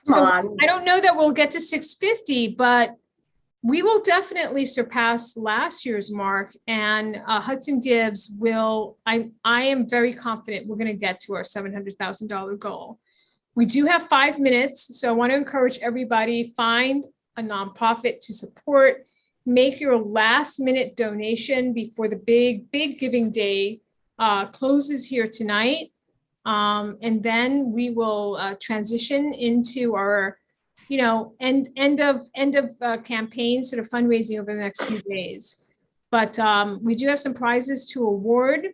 So I don't know that we'll get to 650, but we will definitely surpass last year's mark. And Hudson Gives will, I am very confident we're going to get to our $700,000 goal. We do have 5 minutes. So I want to encourage everybody, find a nonprofit to support, make your last minute donation before the big giving day closes here tonight. And then we will transition into our, end of campaign sort of fundraising over the next few days. But we do have some prizes to award.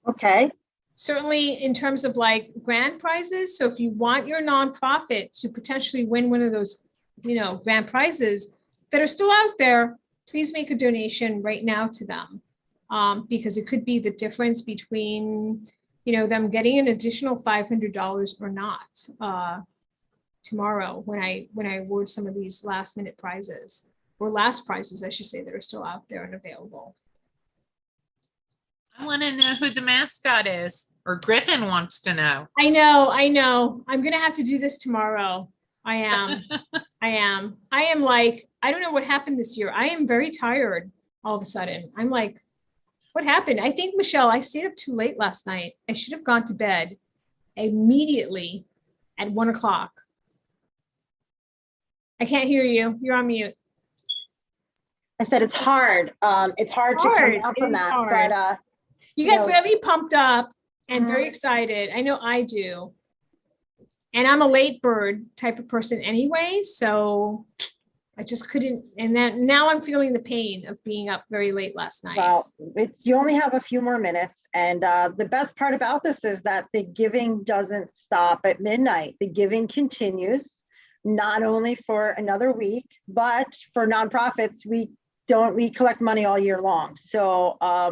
Okay. Certainly in terms of like grand prizes. So if you want your nonprofit to potentially win one of those, grand prizes that are still out there, please make a donation right now to them, because it could be the difference between them getting an additional $500 or not tomorrow when I award some of these last minute prizes, or last prizes, I should say, that are still out there and available. I want to know who the mascot is, or Griffin wants to know. I know. I'm going to have to do this tomorrow. I am. I am like, I don't know what happened this year. I am very tired all of a sudden. I'm like, what happened? I think, Michelle, I stayed up too late last night. I should have gone to bed immediately at 1 o'clock. I can't hear you. You're on mute. I said it's hard. It's hard to come out from that. Hard. But you get very pumped up and very excited. I know I do. And I'm a late bird type of person anyway, so I just couldn't. And then now I'm feeling the pain of being up very late last night. Well, you only have a few more minutes. And the best part about this is that the giving doesn't stop at midnight. The giving continues, not only for another week, but for nonprofits, we collect money all year long. So I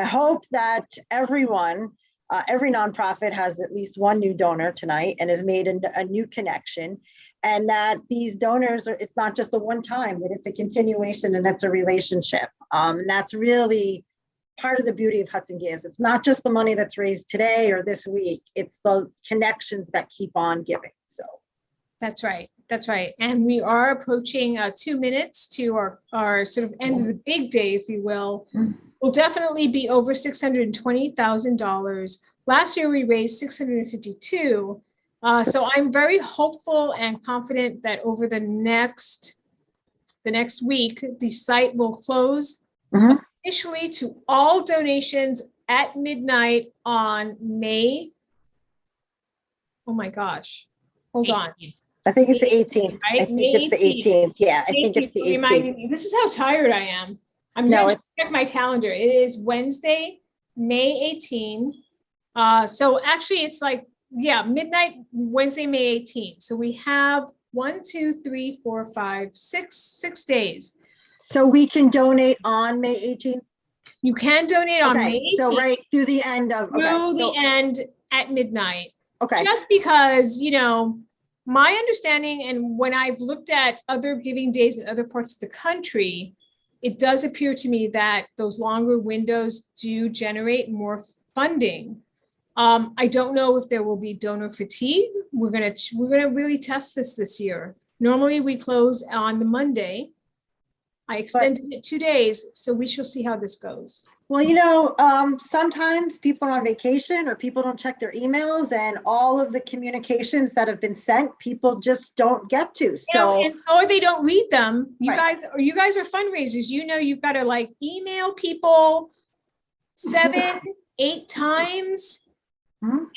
hope that everyone, every nonprofit has at least one new donor tonight and has made a new connection. And that these donors it's not just a one time, that it's a continuation and it's a relationship. And that's really part of the beauty of Hudson Gives. It's not just the money that's raised today or this week, it's the connections that keep on giving. So that's right. That's right. And we are approaching 2 minutes to our sort of end of the big day, if you will. We'll definitely be over $620,000. Last year we raised 652. So I'm very hopeful and confident that over the next week, the site will close officially to all donations at midnight on May. Oh my gosh. Hold on. I think it's the 18th. I Right? think May it's the 18th. Yeah, I Thank think you it's the for reminding 18th. me. This is how tired I am. I'm No, going to it's- check my calendar. It is Wednesday, May 18. So actually it's like, yeah, midnight, Wednesday, May 18. So we have 6 days. So we can donate on May 18th? You can donate on Okay, May 18th. so right through the end of. okay, Through the so- end at midnight. Okay. Just because, my understanding, and when I've looked at other giving days in other parts of the country, it does appear to me that those longer windows do generate more funding. I don't know if there will be donor fatigue. We're gonna really test this year. Normally we close on the Monday. I extended it 2 days, so we shall see how this goes. Well, sometimes people are on vacation or people don't check their emails, and all of the communications that have been sent, people just don't get to. So, Or they don't read them. You Right. guys are fundraisers. You've got to like email people 7, 8 times.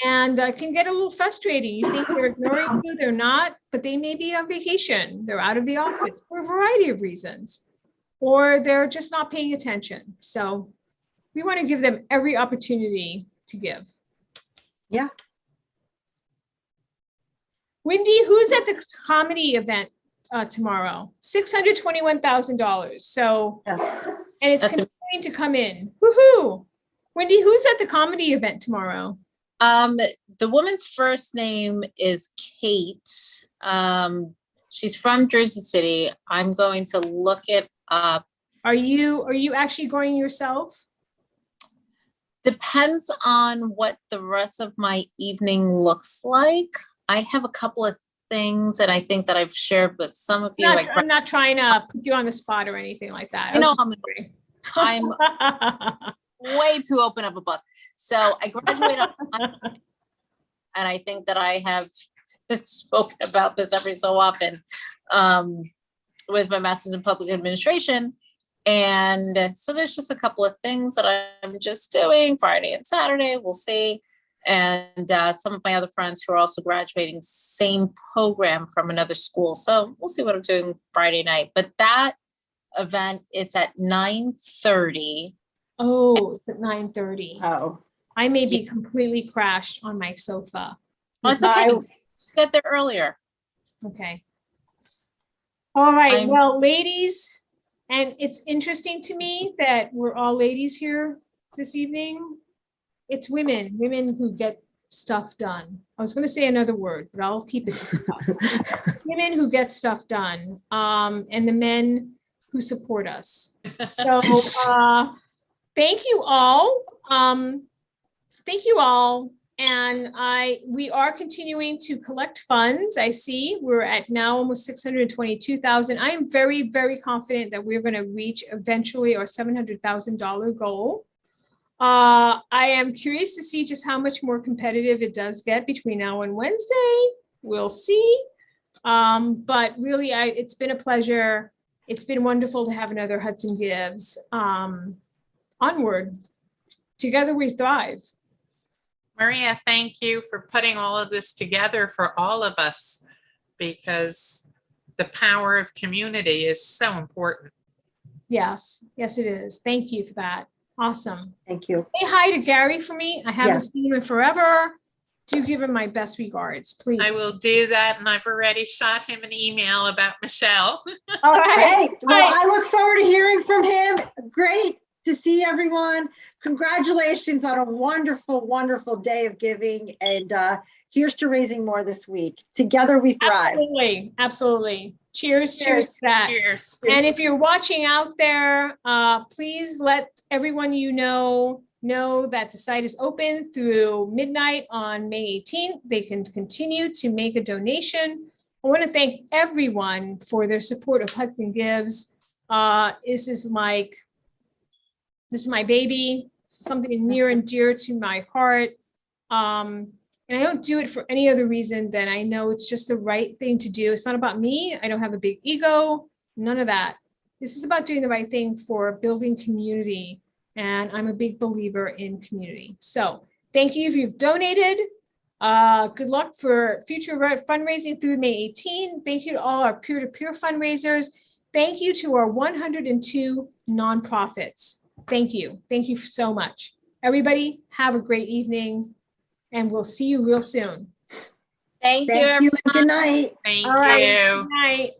And it can get a little frustrating. You think they're ignoring you, they're not, but they may be on vacation. They're out of the office for a variety of reasons, or they're just not paying attention. So we want to give them every opportunity to give. Yeah. Wendy, who's at the comedy event tomorrow? $621,000. So, and it's That's continuing to come in. Woohoo! Wendy, who's at the comedy event tomorrow? The woman's first name is Kate. She's from Jersey City. I'm going to look it up. Are you actually going yourself? Depends on what the rest of my evening looks like. I have a couple of things that I think that I've shared with some of you. I'm not trying to put you on the spot or anything like that. You know, I'm way too open of a book. So I graduated and I think that I have spoken about this every so often with my master's in public administration. And so there's just a couple of things that I'm just doing Friday and Saturday. We'll see. And some of my other friends who are also graduating, same program from another school. So we'll see what I'm doing Friday night. But that event is at 9:30. Oh, it's at 9:30. Oh. I may be completely crashed on my sofa. That's okay. Let's get there earlier. Okay. All right. I'm- Well, ladies, and it's interesting to me that we're all ladies here this evening. It's women who get stuff done. I was going to say another word, but I'll keep it to stuff. Women who get stuff done, and the men who support us. So thank you all. Thank you all. And we are continuing to collect funds. I see we're at now almost 622,000. I am very, very confident that we're going to reach eventually our $700,000 goal. I am curious to see just how much more competitive it does get between now and Wednesday. We'll see. But really, it's been a pleasure. It's been wonderful to have another Hudson Gives. Onward. Together we thrive. Maria, thank you for putting all of this together for all of us, because the power of community is so important. Yes, yes, it is. Thank you for that. Awesome. Thank you. Say hi to Gary for me. I haven't Yes. seen him in forever. Do give him my best regards, please. I will do that, and I've already shot him an email about Michelle. All right. Great. Well, I look forward to hearing from him. Great to see everyone. Congratulations on a wonderful, wonderful day of giving. And here's to raising more this week. Together we thrive. Absolutely. Absolutely. Cheers. Cheers to that. Cheers. And if you're watching out there, please let everyone you know that the site is open through midnight on May 18th. They can continue to make a donation I want to thank everyone for their support of Hudson Gives. This is my baby, something near and dear to my heart. And I don't do it for any other reason than I know it's just the right thing to do. It's not about me. I don't have a big ego, none of that. This is about doing the right thing for building community. And I'm a big believer in community. So thank you if you've donated. Good luck for future fundraising through May 18. Thank you to all our peer-to-peer fundraisers. Thank you to our 102 nonprofits. Thank you. Thank you so much. Everybody have a great evening and we'll see you real soon. Thank you. Thank you and good night. Thank All right, you. good night.